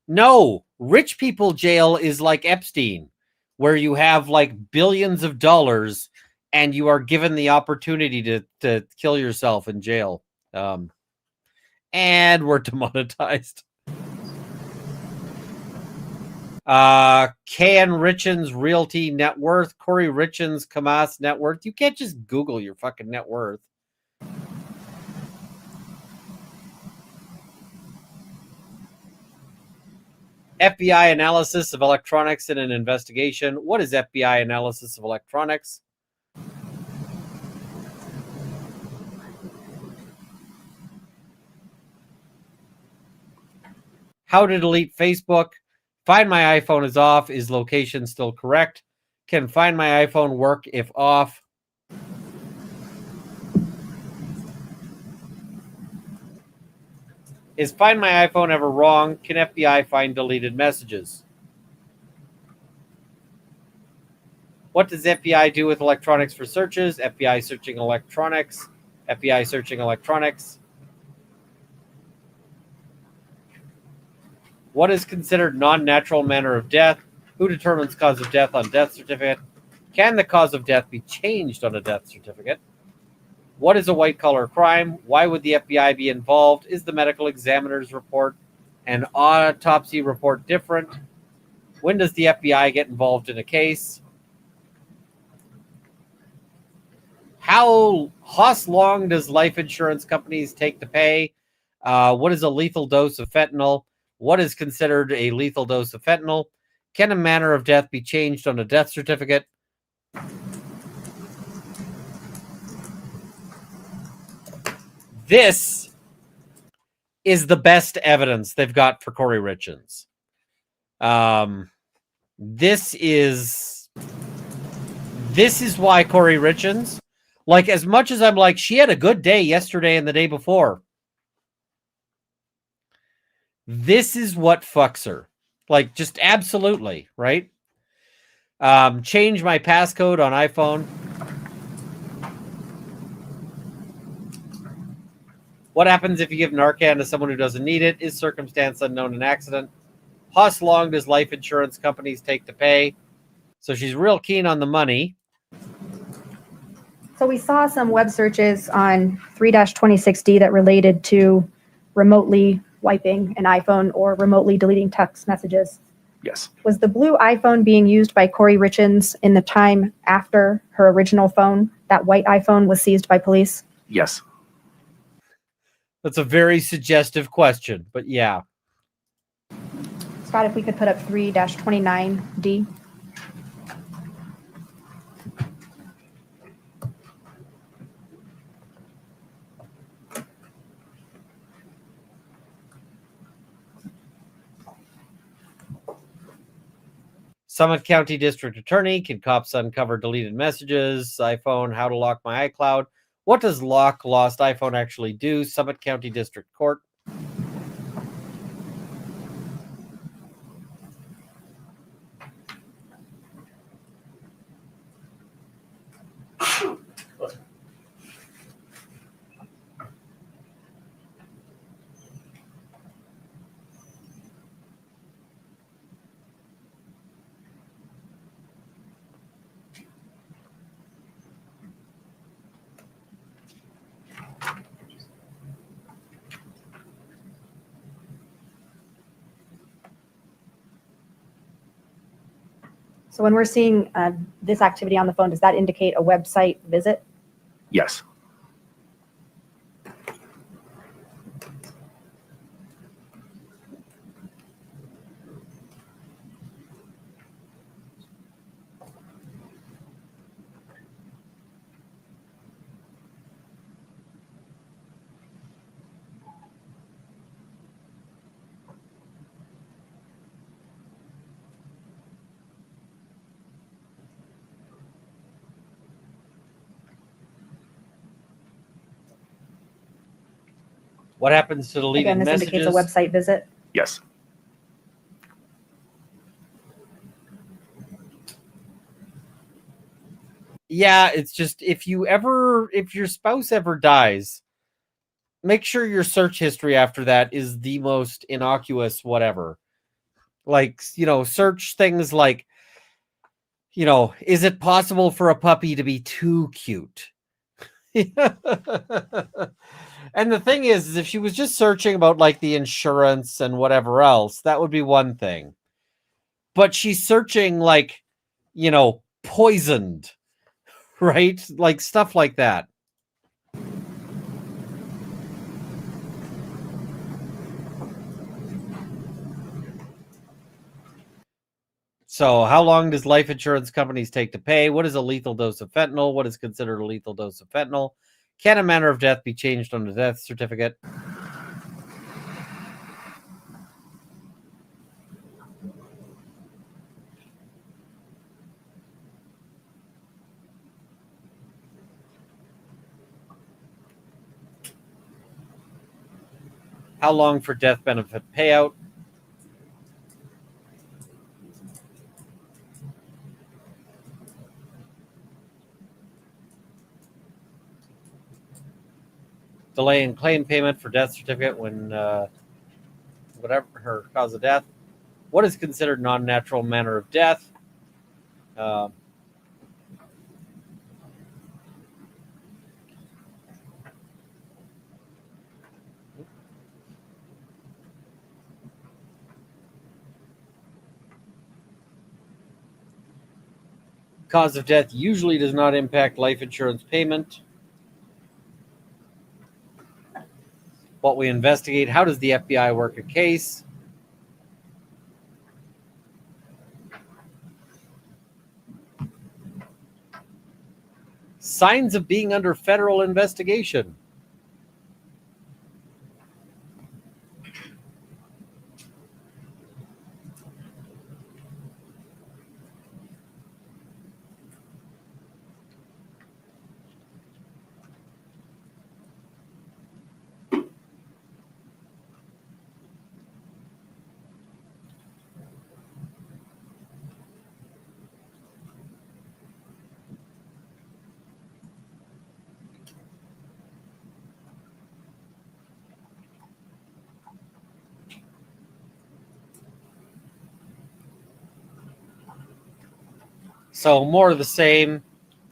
No, rich people jail is like Epstein, where you have like billions of dollars and you are given the opportunity to kill yourself in jail. And we're demonetized. KN Richins Realty net worth, Kouri Richins Kamas net worth. You can't just Google your fucking net worth. FBI analysis of electronics in an investigation. What is FBI analysis of electronics? How to delete Facebook. Find my iPhone is off. Is location still correct? Can find my iPhone work if off? Is find my iPhone ever wrong? Can FBI find deleted messages? What does FBI do with electronics for searches? FBI searching electronics. FBI searching electronics. What is considered non-natural manner of death? Who determines cause of death on death certificate? Can the cause of death be changed on a death certificate? What is a white-collar crime? Why would the FBI be involved? Is the medical examiner's report and autopsy report different? When does the FBI get involved in a case? How long does life insurance companies take to pay? What is a lethal dose of fentanyl? What is considered a lethal dose of fentanyl? Can a manner of death be changed on a death certificate? This is the best evidence they've got for Kouri Richins. This is why Kouri Richins, like, as much as I'm like, she had a good day yesterday and the day before, this is what fucks her. Like, just absolutely, right? Change my passcode on iPhone. What happens if you give Narcan to someone who doesn't need it? Is circumstance unknown an accident? How long does life insurance companies take to pay? So she's real keen on the money. So we saw some web searches on 3-26D that related to remotely wiping an iPhone or remotely deleting text messages. Yes. Was the blue iPhone being used by Kouri Richins in the time after her original phone, that white iPhone, was seized by police? Yes. That's a very suggestive question, but yeah. Scott, if we could put up 3-29D. Summit County District Attorney, can cops uncover deleted messages? iPhone, how to lock my iCloud? What does lock lost iPhone actually do? Summit County District Court. So when we're seeing this activity on the phone, does that indicate a website visit? Yes. What happens to deleted Again, this messages? indicates a website visit. Yes. Yeah, it's just if your spouse ever dies, make sure your search history after that is the most innocuous whatever. Like, search things like, is it possible for a puppy to be too cute? And the thing is if she was just searching about like the insurance and whatever else, that would be one thing. But she's searching like, poisoned, right? Like stuff like that. So how long does life insurance companies take to pay? What is a lethal dose of fentanyl? What is considered a lethal dose of fentanyl? Can a manner of death be changed on the death certificate? How long for death benefit payout? Delay in claim payment for death certificate when whatever her cause of death. What is considered non-natural manner of death? Cause of death usually does not impact life insurance payment. What we investigate, how does the FBI work a case? Signs of being under federal investigation. So more of the same.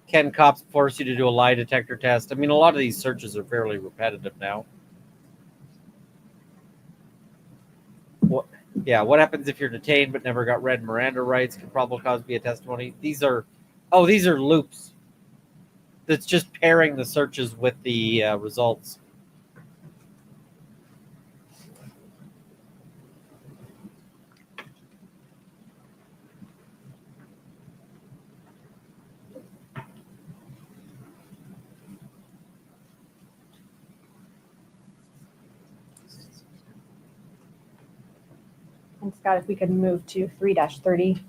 Can cops force you to do a lie detector test? I mean, a lot of these searches are fairly repetitive now. What happens if you're detained but never got read Miranda rights? Can probable cause be a testimony? These are loops. That's just pairing the searches with the results. And Scott, if we could move to 3-30D.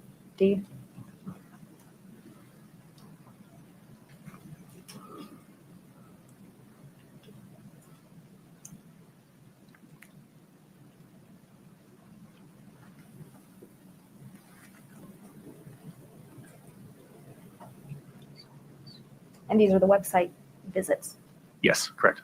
And these are the website visits. Yes, correct.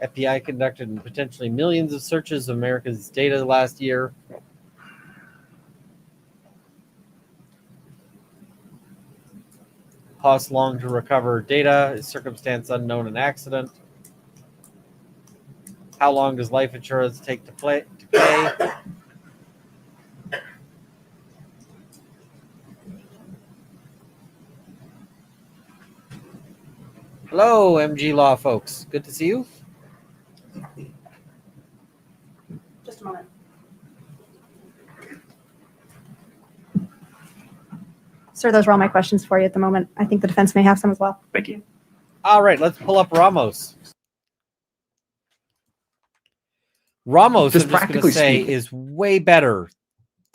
FBI conducted potentially millions of searches of America's data last year. Cost long to recover data. Circumstance unknown and accident. How long does life insurance take to pay? Hello, MG Law folks. Good to see you. Just a moment. Sir, those were all my questions for you at the moment. I think the defense may have some as well. Thank you. All right, let's pull up Ramos. Ramos, Just I'm just going to say, is way better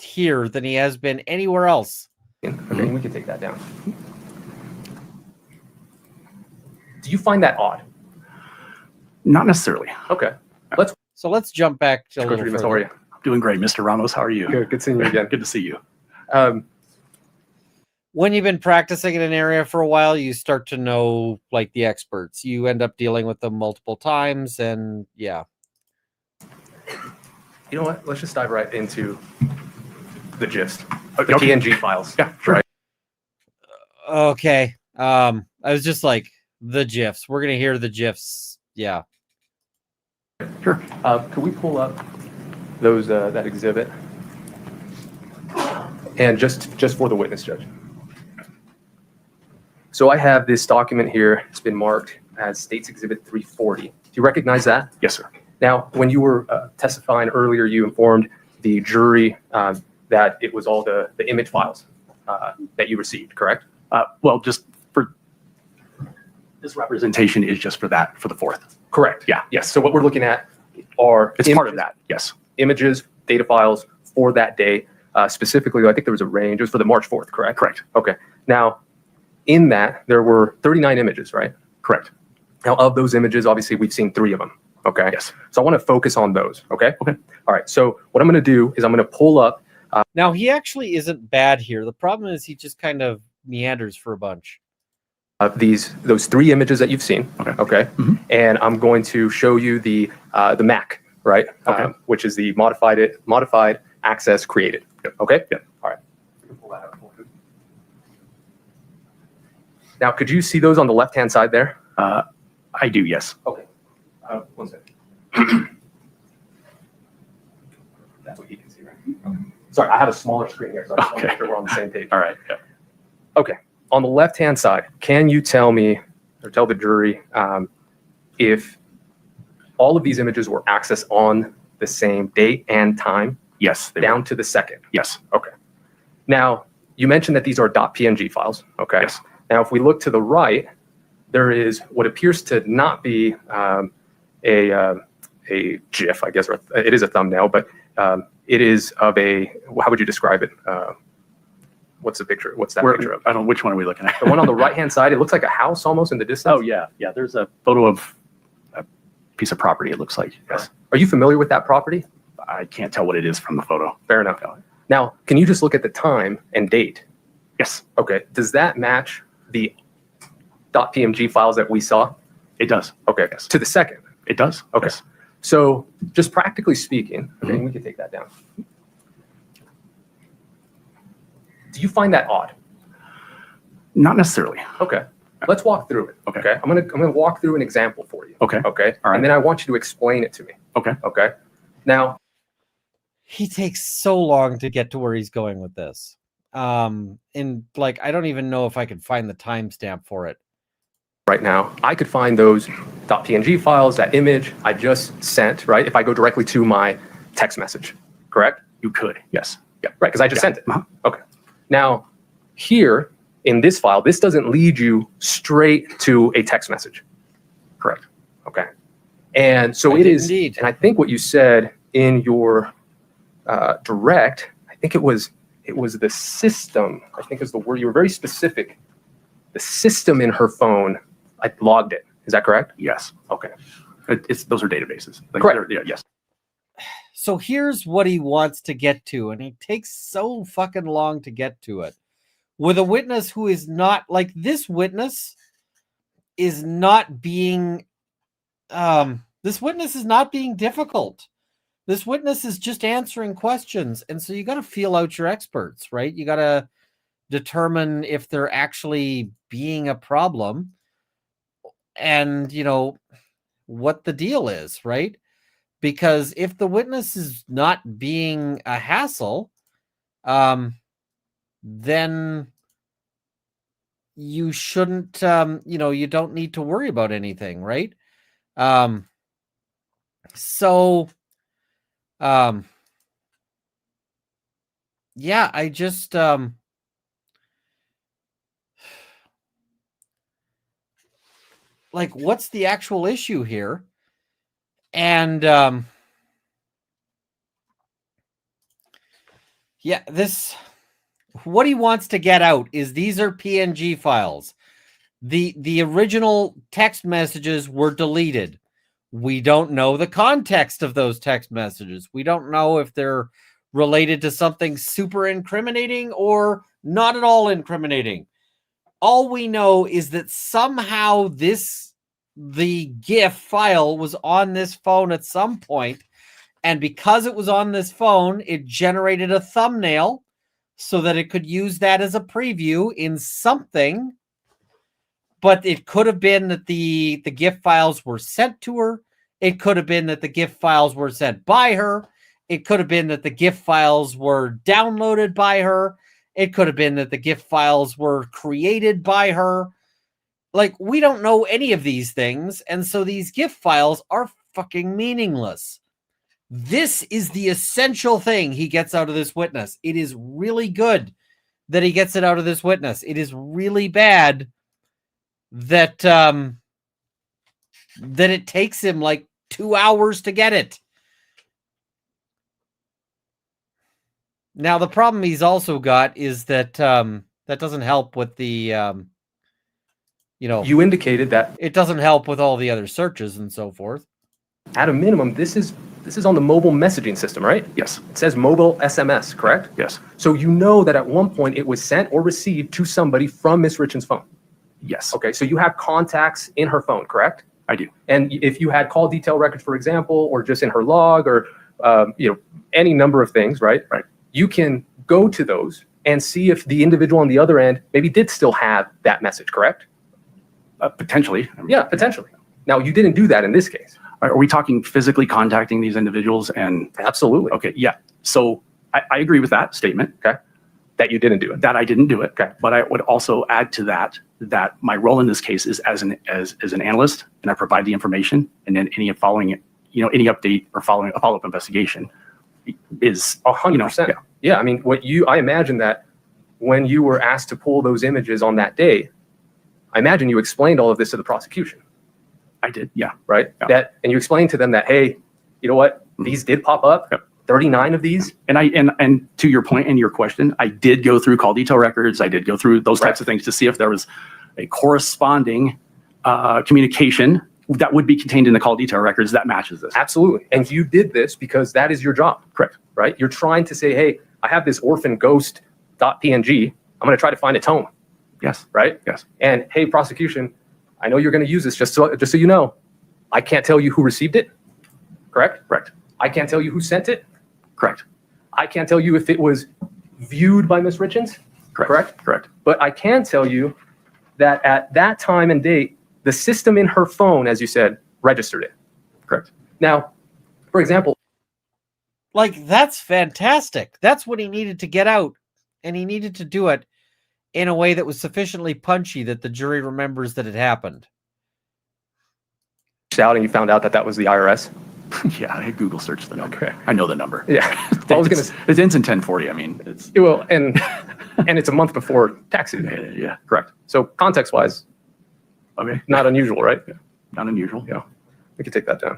here than he has been anywhere else. Okay, we can take that down. Do you find that odd? Not necessarily. Okay. Let's jump back to a little How are further. you? I'm doing great, Mr. Ramos. How are you? Good seeing you again. Good to see you. When you've been practicing in an area for a while, you start to know like the experts. You end up dealing with them multiple times, and yeah. You know what? Let's just dive right into the gist. The PNG files. Yeah, sure. Right. Okay. I was just like, the GIFs. We're gonna hear the GIFs. Yeah. Sure. Could we pull up those that exhibit? And just for the witness, Judge. So I have this document here. It's been marked as State's Exhibit 340. Do you recognize that? Yes, sir. Now, when you were testifying earlier, you informed the jury that it was all the image files that you received, correct? Well, just for this representation is just for that, for the fourth. Correct. Yeah. Yes. So what we're looking at are It's part of that. Yes. images, data files for that day. Specifically, I think there was a range. It was for the March 4th, correct? Correct. Okay. Now, in that, there were 39 images, right? Correct. Now, of those images, obviously, we've seen 3 of them. Okay. Yes. So I want to focus on those. Okay. Okay. All right. So what I'm going to do is I'm going to pull up. Now he actually isn't bad here. The problem is he just kind of meanders for a bunch. Those 3 images that you've seen. Okay. Okay. Mm-hmm. And I'm going to show you the MAC, right? Okay. Which is the modified access created. Yep. Okay. Yep. All right. Now, could you see those on the left-hand side there? I do. Yes. Okay. One second. That's what you can see, right? Okay. Sorry, I have a smaller screen here, so I just want to make sure we're on the same page. All right. Yeah. Okay. On the left-hand side, can you tell me or tell the jury if all of these images were accessed on the same date and time? Yes. Down to the second. Yes. Okay. Now, you mentioned that these are .png files. Okay. Yes. Now, if we look to the right, there is what appears to not be a GIF, I guess, or it is a thumbnail, but it is of a, how would you describe it? What's the picture? What's that picture of? I don't know, which one are we looking at? The one on the right-hand side, it looks like a house almost in the distance. Oh, yeah. Yeah. There's a photo of a piece of property, it looks like. Yes. Are you familiar with that property? I can't tell what it is from the photo. Fair enough. Now, can you just look at the time and date? Yes. Okay. Does that match the .pmg files that we saw? It does. Okay. Yes. To the second? It does. Okay. Yes. So just practically speaking, okay, we can take that down. Do you find that odd? Not necessarily. Okay. Let's walk through it. Okay. I'm gonna walk through an example for you. Okay. Okay. All right. And then I want you to explain it to me. Okay. Okay. Now, he takes so long to get to where he's going with this. And like, I don't even know if I could find the timestamp for it. right now, I could find those .png files, that image I just sent, right? If I go directly to my text message, correct? You could, yes. Yeah, right, because I just Yeah. sent it. Okay. Now, here in this file, this doesn't lead you straight to a text message. Correct. Okay. And so I it did is, indeed. and I think what you said in your direct, I think it was the system, I think is the word, you were very specific. The system in her phone, I logged it. Is that correct? Yes. Okay. Those are databases. Like, Correct. Yeah, yes. So here's what he wants to get to, and he takes so fucking long to get to it. With a witness who is not, like, this witness is not being, this witness is not being difficult. This witness is just answering questions. And so you got to feel out your experts, right? You got to determine if they're actually being a problem and, you know, what the deal is, right? Because if the witness is not being a hassle, then you shouldn't, you know, you don't need to worry about anything, right? Yeah, I just, like, what's the actual issue here? And, yeah, what he wants to get out is these are PNG files. The original text messages were deleted. We don't know the context of those text messages. We don't know if they're related to something super incriminating or not at all incriminating. All we know is that somehow the GIF file was on this phone at some point, and because it was on this phone, it generated a thumbnail so that it could use that as a preview in something. But it could have been that the GIF files were sent to her. It could have been that the GIF files were sent by her. It could have been that the GIF files were downloaded by her. It could have been that the GIF files were created by her. Like, we don't know any of these things. And so these GIF files are fucking meaningless. This is the essential thing he gets out of this witness. It is really good that he gets it out of this witness. It is really bad that that it takes him like 2 hours to get it. Now, the problem he's also got is that that doesn't help with the, you know, You indicated that it doesn't help with all the other searches and so forth. at a minimum, this is on the mobile messaging system, right? Yes. It says mobile SMS, correct? Yes. So you know that at one point it was sent or received to somebody from Miss Richins' phone. Yes. Okay, so you have contacts in her phone, correct? I do. And if you had call detail records, for example, or just in her log, or you know, any number of things, right? Right. You can go to those and see if the individual on the other end maybe did still have that message, correct? Potentially. Yeah, potentially. Now, you didn't do that in this case. Are we talking physically contacting these individuals? And Absolutely. okay, yeah. So I agree with that statement. Okay. That you didn't do it. That I didn't do it. Okay. But I would also add to that my role in this case is as an analyst, and I provide the information, and then any following it, you know, any update or following a follow-up investigation is 100%. Yeah, I mean, I imagine that when you were asked to pull those images on that day, I imagine you explained all of this to the prosecution. I did, yeah. Right? Yeah. And you explained to them that, hey, you know what? These did pop up. Yep. 39 of these. And to your point and your question, I did go through call detail records. I did go through those types of things to see if there was a corresponding communication that would be contained in the call detail records that matches this. Absolutely. And you did this because that is your job. Correct. Right? You're trying to say, hey, I have this orphan ghost.png. I'm going to try to find its home. Yes. Right? Yes. And hey, prosecution, I know you're going to use this just so you know, I can't tell you who received it. Correct? Correct. I can't tell you who sent it. Correct. I can't tell you if it was viewed by Ms. Richins. Correct. Correct. But I can tell you that at that time and date, the system in her phone, as you said, registered it. Correct. Now, for example, Like, that's fantastic. That's what he needed to get out. And he needed to do it in a way that was sufficiently punchy that the jury remembers that it happened. Out and you found out that that was the IRS. Yeah, I Google searched the number. Okay. I know the number. Yeah. I was gonna. It ends in 1040. I mean, it's Well, and it's a month before tax season. yeah, Correct. So context wise, okay, not unusual, right? not unusual. Yeah. We could take that down.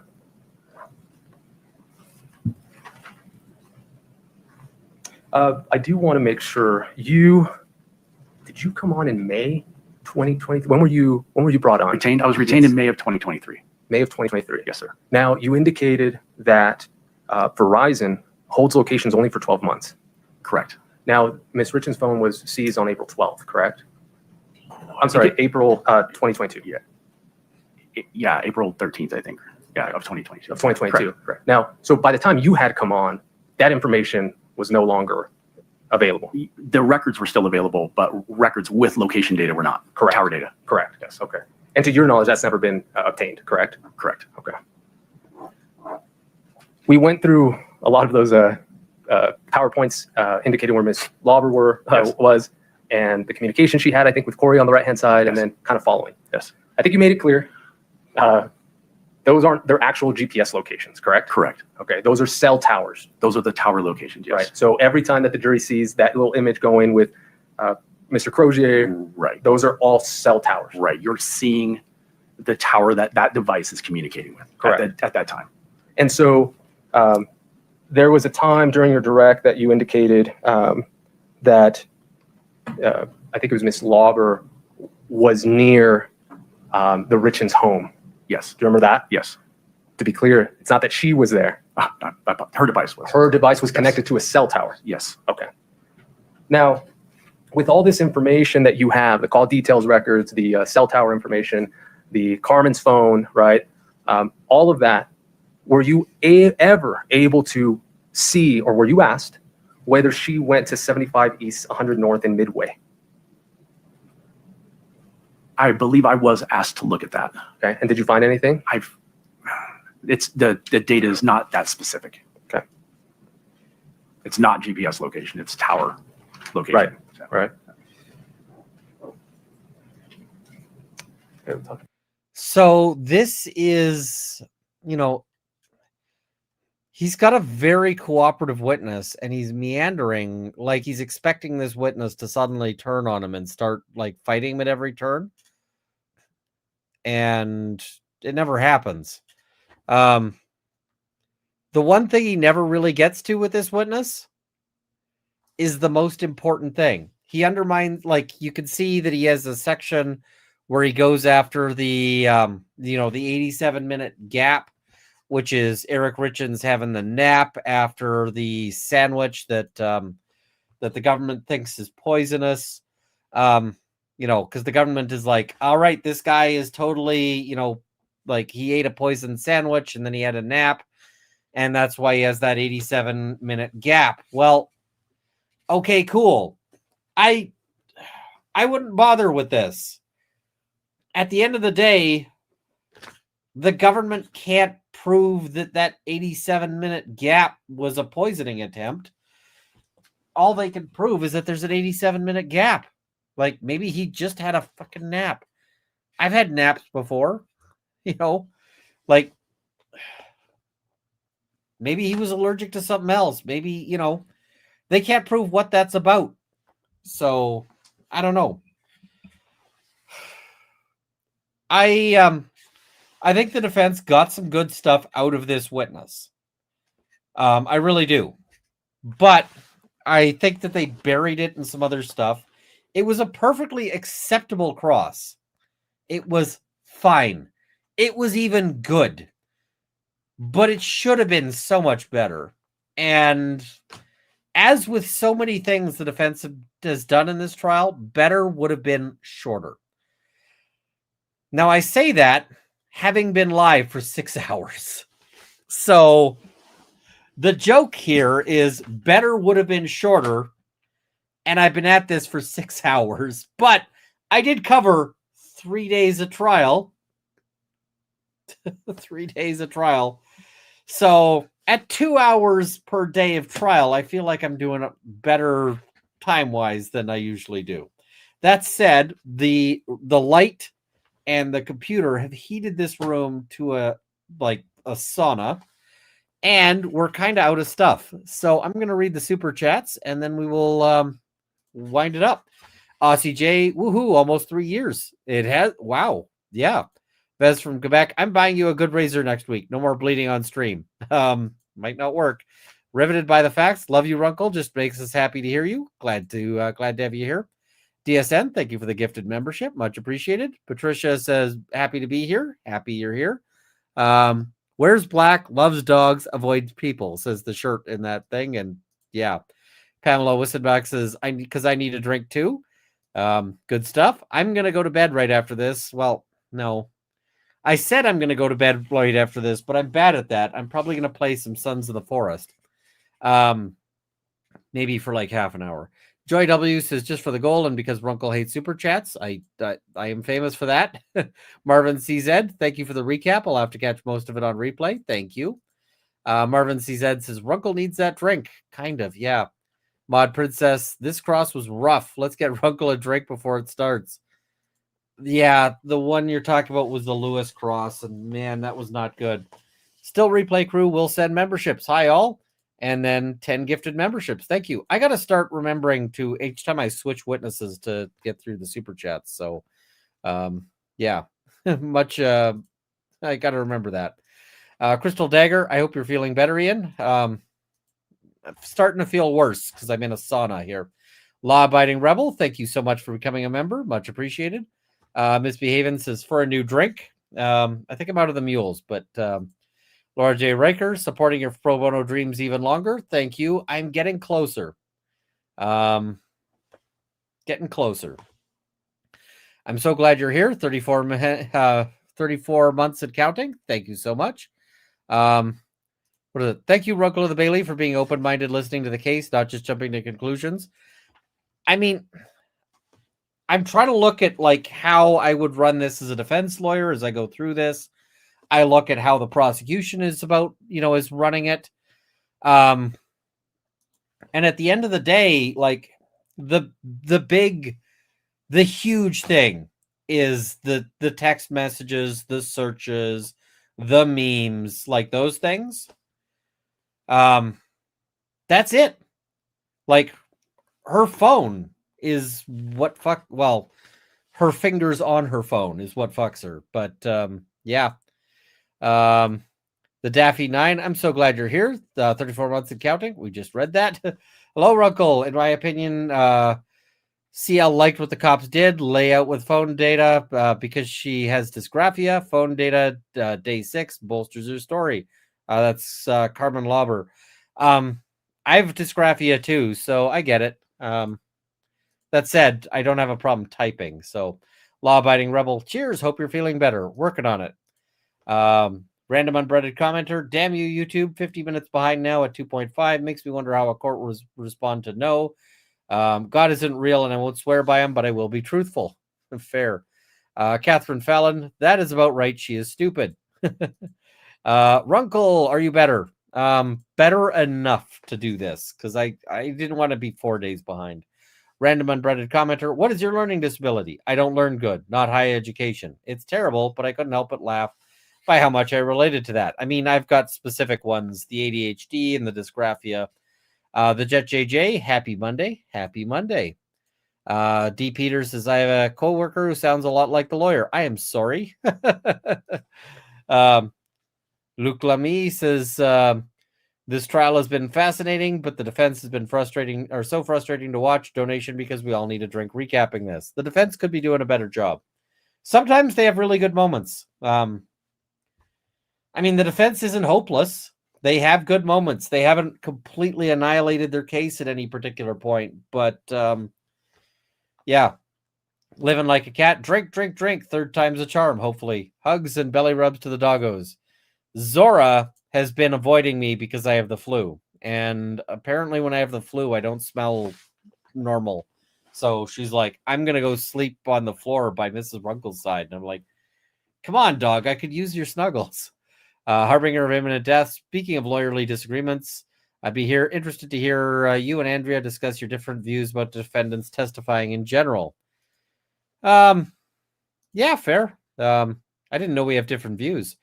I do want to make sure did you come on in May 2020? When were you brought on? Retained. I was retained in May of 2023. May of 2023. Yes, sir. Now, you indicated that Verizon holds locations only for 12 months. Correct. Now, Ms. Richins' phone was seized on April 12th, correct? I'm sorry, April 2022. Yeah, April 13th, I think. Yeah, of 2022. Of 2022. Correct. Now, so by the time you had come on, that information was no longer available. The records were still available, but records with location data were not. Correct. Tower data. Correct. Yes. Okay. And to your knowledge, that's never been obtained, correct? Correct. Okay. We went through a lot of those PowerPoints indicating where Ms. Lauber was and the communication she had, I think, with Kouri on the right-hand side, and then kind of following. Yes. I think you made it clear. Those aren't their actual GPS locations, correct? Correct. Okay. Those are cell towers. Those are the tower locations, yes. Right. So every time that the jury sees that little image going with Mr. Crozier, right, those are all cell towers. Right. You're seeing the tower that device is communicating with Correct. at that time. And so there was a time during your direct that you indicated that I think it was Miss Lauber was near the Richins' home. Yes. Do you remember that? Yes. To be clear, it's not that she was there. Her device was. Her device was connected to a cell tower. Yes. Okay. Now, with all this information that you have, the call details records, the cell tower information, the Carmen's phone, right? All of that, were you ever able to see, or were you asked whether she went to 75 East, 100 North in Midway? I believe I was asked to look at that. Okay. And did you find anything? It's the data is not that specific. Okay. It's not GPS location. It's tower location. Right. So this is, he's got a very cooperative witness, and he's meandering, like he's expecting this witness to suddenly turn on him and start like fighting him at every turn. And it never happens. The one thing he never really gets to with this witness is the most important thing. He undermines, like, you can see that he has a section where he goes after the, the 87-minute gap, which is Eric Richins having the nap after the sandwich that that the government thinks is poisonous. Because the government is like, all right, this guy is totally, like he ate a poisoned sandwich and then he had a nap, and that's why he has that 87-minute gap. Well, okay, cool. I wouldn't bother with this. At the end of the day, the government can't prove that 87-minute gap was a poisoning attempt. All they can prove is that there's an 87-minute gap. Like, maybe he just had a fucking nap. I've had naps before, like maybe he was allergic to something else. Maybe, they can't prove what that's about. So I don't know. I think the defense got some good stuff out of this witness. I really do. But I think that they buried it in some other stuff. It was a perfectly acceptable cross. It was fine. it was even good, but it should have been so much better. And as with so many things the defense has done in this trial, better would have been shorter. Now, I say that having been live for 6 hours. So the joke here is better would have been shorter, and I've been at this for 6 hours, but I did cover 3 days of trial. 3 days of trial. So at 2 hours per day of trial, I feel like I'm doing it better time-wise than I usually do. That said, the light and the computer have heated this room to a sauna, and we're kind of out of stuff. So I'm going to read the super chats, and then we will wind it up. Aussie J, woohoo, almost 3 years. It has, wow, yeah. Vez from Quebec, I'm buying you a good razor next week. No more bleeding on stream. Might not work. Riveted by the facts. Love you, Runkle. Just makes us happy to hear you. Glad to have you here. DSN, thank you for the gifted membership. Much appreciated. Patricia says, happy to be here. Happy you're here. Wears black, loves dogs, avoids people, says the shirt in that thing. And yeah. Pamela Wissenbach says, because I need a drink too. Good stuff. I'm going to go to bed right after this. Well, no. I said I'm going to go to bed right after this, but I'm bad at that. I'm probably going to play some Sons of the Forest. Maybe for like half an hour. Joy W says, just for the goal and because Runkle hates super chats. I am famous for that. Marvin CZ, thank you for the recap. I'll have to catch most of it on replay. Thank you. Marvin CZ says, Runkle needs that drink. Kind of, yeah. Mod Princess, this cross was rough. Let's get Runkle a drink before it starts. Yeah, the one you're talking about was the Lewis cross, and man, that was not good. Still Replay Crew will send memberships. Hi, all. And then 10 gifted memberships. Thank you. I got to start remembering to each time I switch witnesses to get through the super chats. So, yeah, much. I got to remember that. Crystal Dagger, I hope you're feeling better, Ian. I'm starting to feel worse because I'm in a sauna here. Law Abiding Rebel, thank you so much for becoming a member. Much appreciated. Misbehaving says, for a new drink. I think I'm out of the mules, but Laura J. Riker, supporting your pro bono dreams even longer. Thank you. I'm getting closer. Getting closer. I'm so glad you're here. 34 months and counting. Thank you so much. What is it? Thank you, Runkle of the Bailey, for being open-minded, listening to the case, not just jumping to conclusions. I mean, I'm trying to look at like how I would run this as a defense lawyer as I go through this. I look at how the prosecution is is running it. And at the end of the day, like the huge thing is the text messages, the searches, the memes, like those things. That's it. Like her phone is what her fingers on her phone is what fucks her. But yeah. The Daffy 9, I'm so glad you're here. 34 months and counting. We just read that. Hello, Runkle. In my opinion, CL liked what the cops did. Lay out with phone data because she has dysgraphia. Phone data, day 6, bolsters her story. That's Carmen Lauber. I have dysgraphia too, so I get it. That said, I don't have a problem typing. So, law-abiding rebel, cheers. Hope you're feeling better. Working on it. Random unbreaded commenter, damn you, YouTube, 50 minutes behind now at 2.5. Makes me wonder how a court will respond to no. God isn't real and I won't swear by him, but I will be truthful. Fair. Catherine Fallon, that is about right. She is stupid. Runkle, are you better? Better enough to do this because I didn't want to be 4 days behind. Random unbreaded commenter, what is your learning disability? I don't learn good, not high education. It's terrible, but I couldn't help but laugh by how much I related to that. I mean, I've got specific ones, the ADHD and the dysgraphia. The Jet JJ, happy Monday. Happy Monday. D. Peters says, I have a coworker who sounds a lot like the lawyer. I am sorry. Luc Lamy says, this trial has been fascinating, but the defense has been so frustrating to watch. Donation because we all need a drink recapping this. The defense could be doing a better job. Sometimes they have really good moments. I mean, the defense isn't hopeless. They have good moments. They haven't completely annihilated their case at any particular point. But yeah, living like a cat. Drink, drink, drink. Third time's a charm, hopefully. Hugs and belly rubs to the doggos. Zora has been avoiding me because I have the flu. And apparently when I have the flu, I don't smell normal. So she's like, I'm going to go sleep on the floor by Mrs. Runkle's side. And I'm like, come on, dog. I could use your snuggles. Harbinger of imminent death. Speaking of lawyerly disagreements, I'd be interested to hear you and Andrea discuss your different views about defendants testifying in general. Yeah, fair. I didn't know we have different views.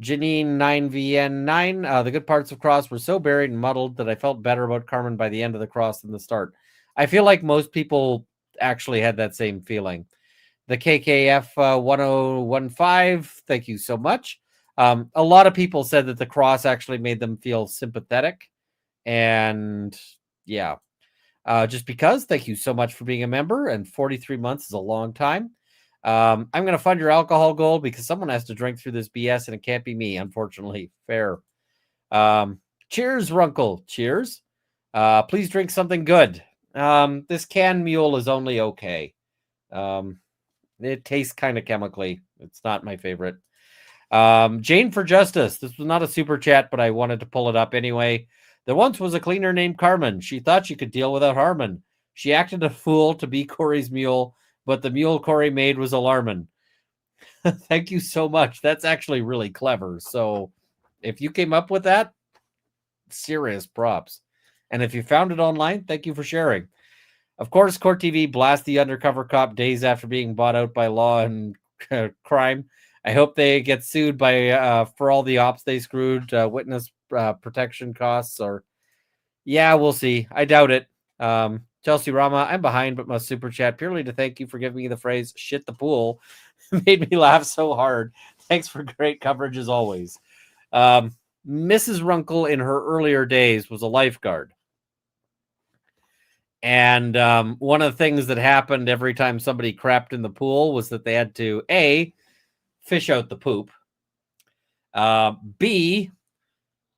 Janine 9VN9. The good parts of Cross were so buried and muddled that I felt better about Carmen by the end of the Cross than the start. I feel like most people actually had that same feeling. The KKF 1015. Thank you so much. A lot of people said that the Cross actually made them feel sympathetic. And yeah, just because. Thank you so much for being a member. And 43 months is a long time. I'm going to fund your alcohol goal because someone has to drink through this BS and it can't be me, unfortunately. Fair. Cheers, Runkle. Cheers. Please drink something good. This canned mule is only okay. It tastes kind of chemically. It's not my favorite. Jane for Justice. This was not a super chat, but I wanted to pull it up anyway. There once was a cleaner named Carmen. She thought she could deal without Harmon. She acted a fool to be Kouri's mule, but the mule Kouri made was alarming. Thank you so much. That's actually really clever. So if you came up with that, serious props. And if you found it online, thank you for sharing. Of course, Court TV blasts the undercover cop days after being bought out by law and crime. I hope they get sued by for all the ops they screwed, witness protection costs, or yeah, we'll see. I doubt it. Chelsea Rama, I'm behind, but must super chat purely to thank you for giving me the phrase "shit the pool." Made me laugh so hard. Thanks for great coverage as always. Mrs. Runkle in her earlier days was a lifeguard. And one of the things that happened every time somebody crapped in the pool was that they had to A, fish out the poop. B,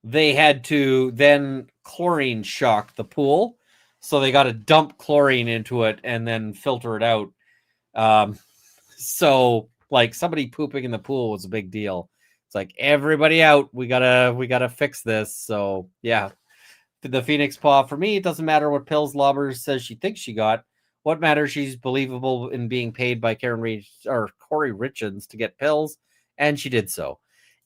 they had to then chlorine shock the pool. So they got to dump chlorine into it and then filter it out. So like somebody pooping in the pool was a big deal. It's like, everybody out. We gotta fix this. So yeah. The Phoenix Paw, for me, it doesn't matter what pills Lobbers says she thinks she got. What matters, she's believable in being paid by Kouri Richins to get pills, and she did so.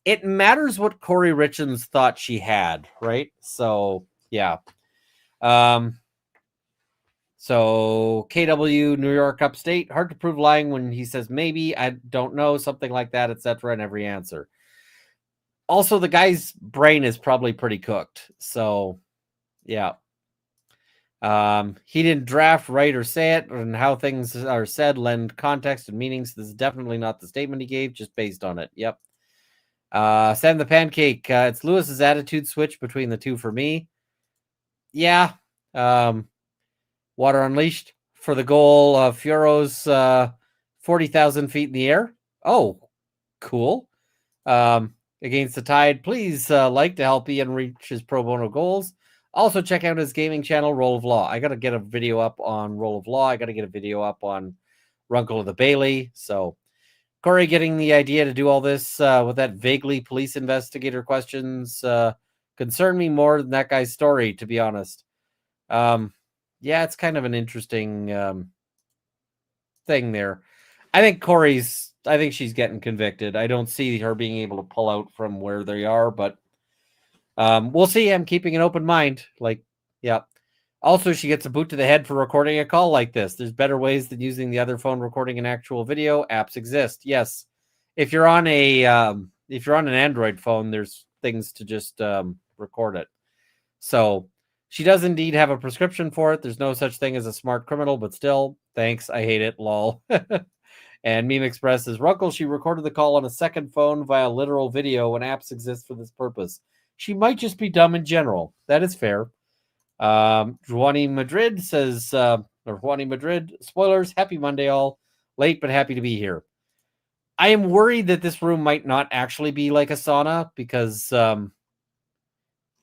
It matters what Kouri Richins thought she had, right? So, yeah. So, KW, New York Upstate, hard to prove lying when he says maybe, I don't know, something like that, etc., in every answer. Also, the guy's brain is probably pretty cooked, so... yeah. He didn't draft, write, or say it, and how things are said lend context and meanings. This is definitely not the statement he gave, just based on it. Yep. Sam the Pancake. It's Lewis's attitude switch between the two for me. Yeah. Water Unleashed for the goal of Fioros 40,000 feet in the air. Oh, cool. Against the Tide. Please like to help Ian reach his pro bono goals. Also, check out his gaming channel, Roll of Law. I got to get a video up on Roll of Law. I got to get a video up on Runkle of the Bailey. So, Kouri getting the idea to do all this with that vaguely police investigator questions concern me more than that guy's story, to be honest. Yeah, it's kind of an interesting thing there. I think she's getting convicted. I don't see her being able to pull out from where they are, but we'll see. I'm keeping an open mind. Like, yeah. Also, she gets a boot to the head for recording a call like this. There's better ways than using the other phone recording an actual video. Apps exist. Yes. If you're on an Android phone, there's things to just record it. So she does indeed have a prescription for it. There's no such thing as a smart criminal, but still, thanks. I hate it. Lol. And Meme Express says, Runkle, she recorded the call on a second phone via literal video when apps exist for this purpose. She might just be dumb in general. That is fair. Juani Madrid says, Juani Madrid, spoilers, happy Monday all. Late, but happy to be here. I am worried that this room might not actually be like a sauna because I'm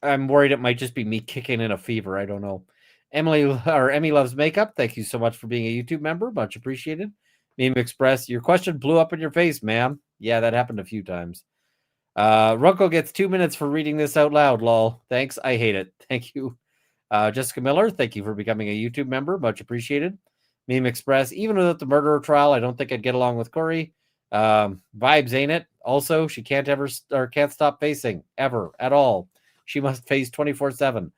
worried it might just be me kicking in a fever. I don't know. Emily Loves Makeup, thank you so much for being a YouTube member. Much appreciated. Meme Express, your question blew up in your face, ma'am. Yeah, that happened a few times. Rucko gets 2 minutes for reading this out loud, lol. Thanks, I hate it. Thank you. Jessica Miller, thank you for becoming a YouTube member. Much appreciated. Meme Express, even without the murderer trial, I don't think I'd get along with Kouri. Vibes, ain't it? Also, she can't stop facing, ever, at all. She must face 24/7.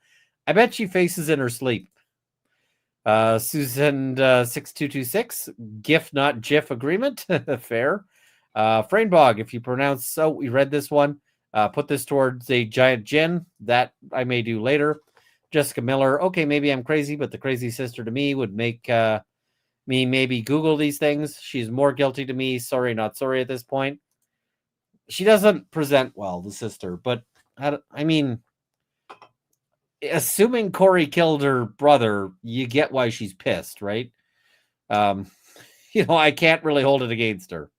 I bet she faces in her sleep. Susan 6226, GIF not GIF agreement. Fair. Frainbog, if you pronounce so, we read this one. Put this towards a giant gin. That I may do later. Jessica Miller, okay, maybe I'm crazy, but the crazy sister to me would make me maybe Google these things. She's more guilty to me. Sorry, not sorry at this point. She doesn't present well, the sister, but I mean, assuming Kouri killed her brother, you get why she's pissed, right? I can't really hold it against her.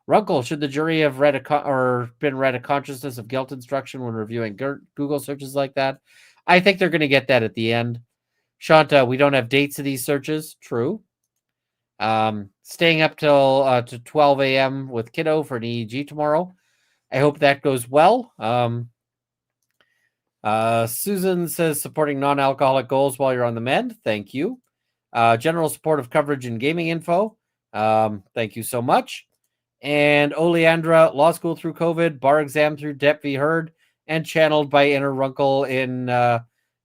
Runkle, should the jury have been read a consciousness of guilt instruction when reviewing Google searches like that? I think they're going to get that at the end. Shanta, we don't have dates of these searches. True. Staying up till to 12 a.m. with kiddo for an EEG tomorrow. I hope that goes well. Susan says supporting non-alcoholic goals while you're on the mend. Thank you. General supportive coverage and gaming info. Thank you so much. And Oleandra, law school through COVID, bar exam through Dep v. Heard, and channeled by Inner Runkle in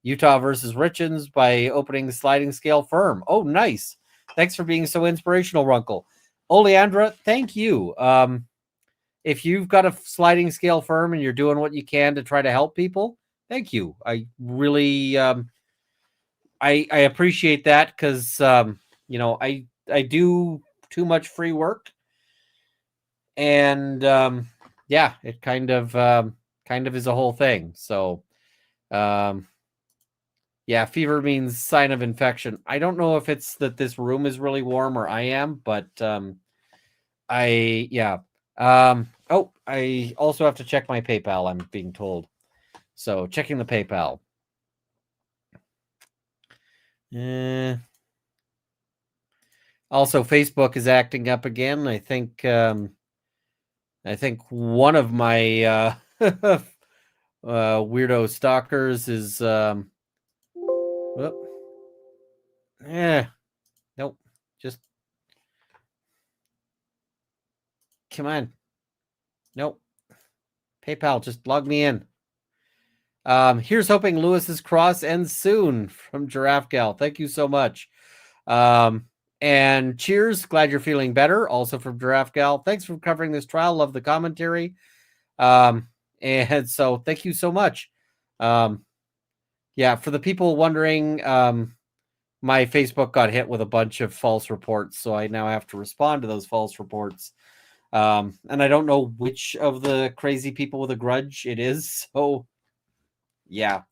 Utah versus Richins by opening sliding scale firm. Oh, nice. Thanks for being so inspirational, Runkle. Oleandra, thank you. If you've got a sliding scale firm and you're doing what you can to try to help people, thank you. I really I appreciate that because I do too much free work. And yeah, it kind of is a whole thing. So yeah, fever means sign of infection. I don't know if it's that this room is really warm or I am, but I also have to check my PayPal, I'm being told. So checking the PayPal. Also, Facebook is acting up again. I think one of my weirdo stalkers is nope. Just come on. Nope. PayPal, just log me in. Here's hoping Lewis's cross ends soon from Giraffe Gal. Thank you so much. And cheers. Glad you're feeling better. Also from Giraffe Gal. Thanks for covering this trial. Love the commentary. And so thank you so much. Yeah, for the people wondering, my Facebook got hit with a bunch of false reports, so I now have to respond to those false reports. And I don't know which of the crazy people with a grudge it is. So yeah.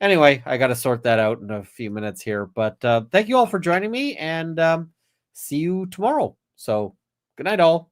Anyway, I got to sort that out in a few minutes here. But thank you all for joining me, and see you tomorrow. So good night, all.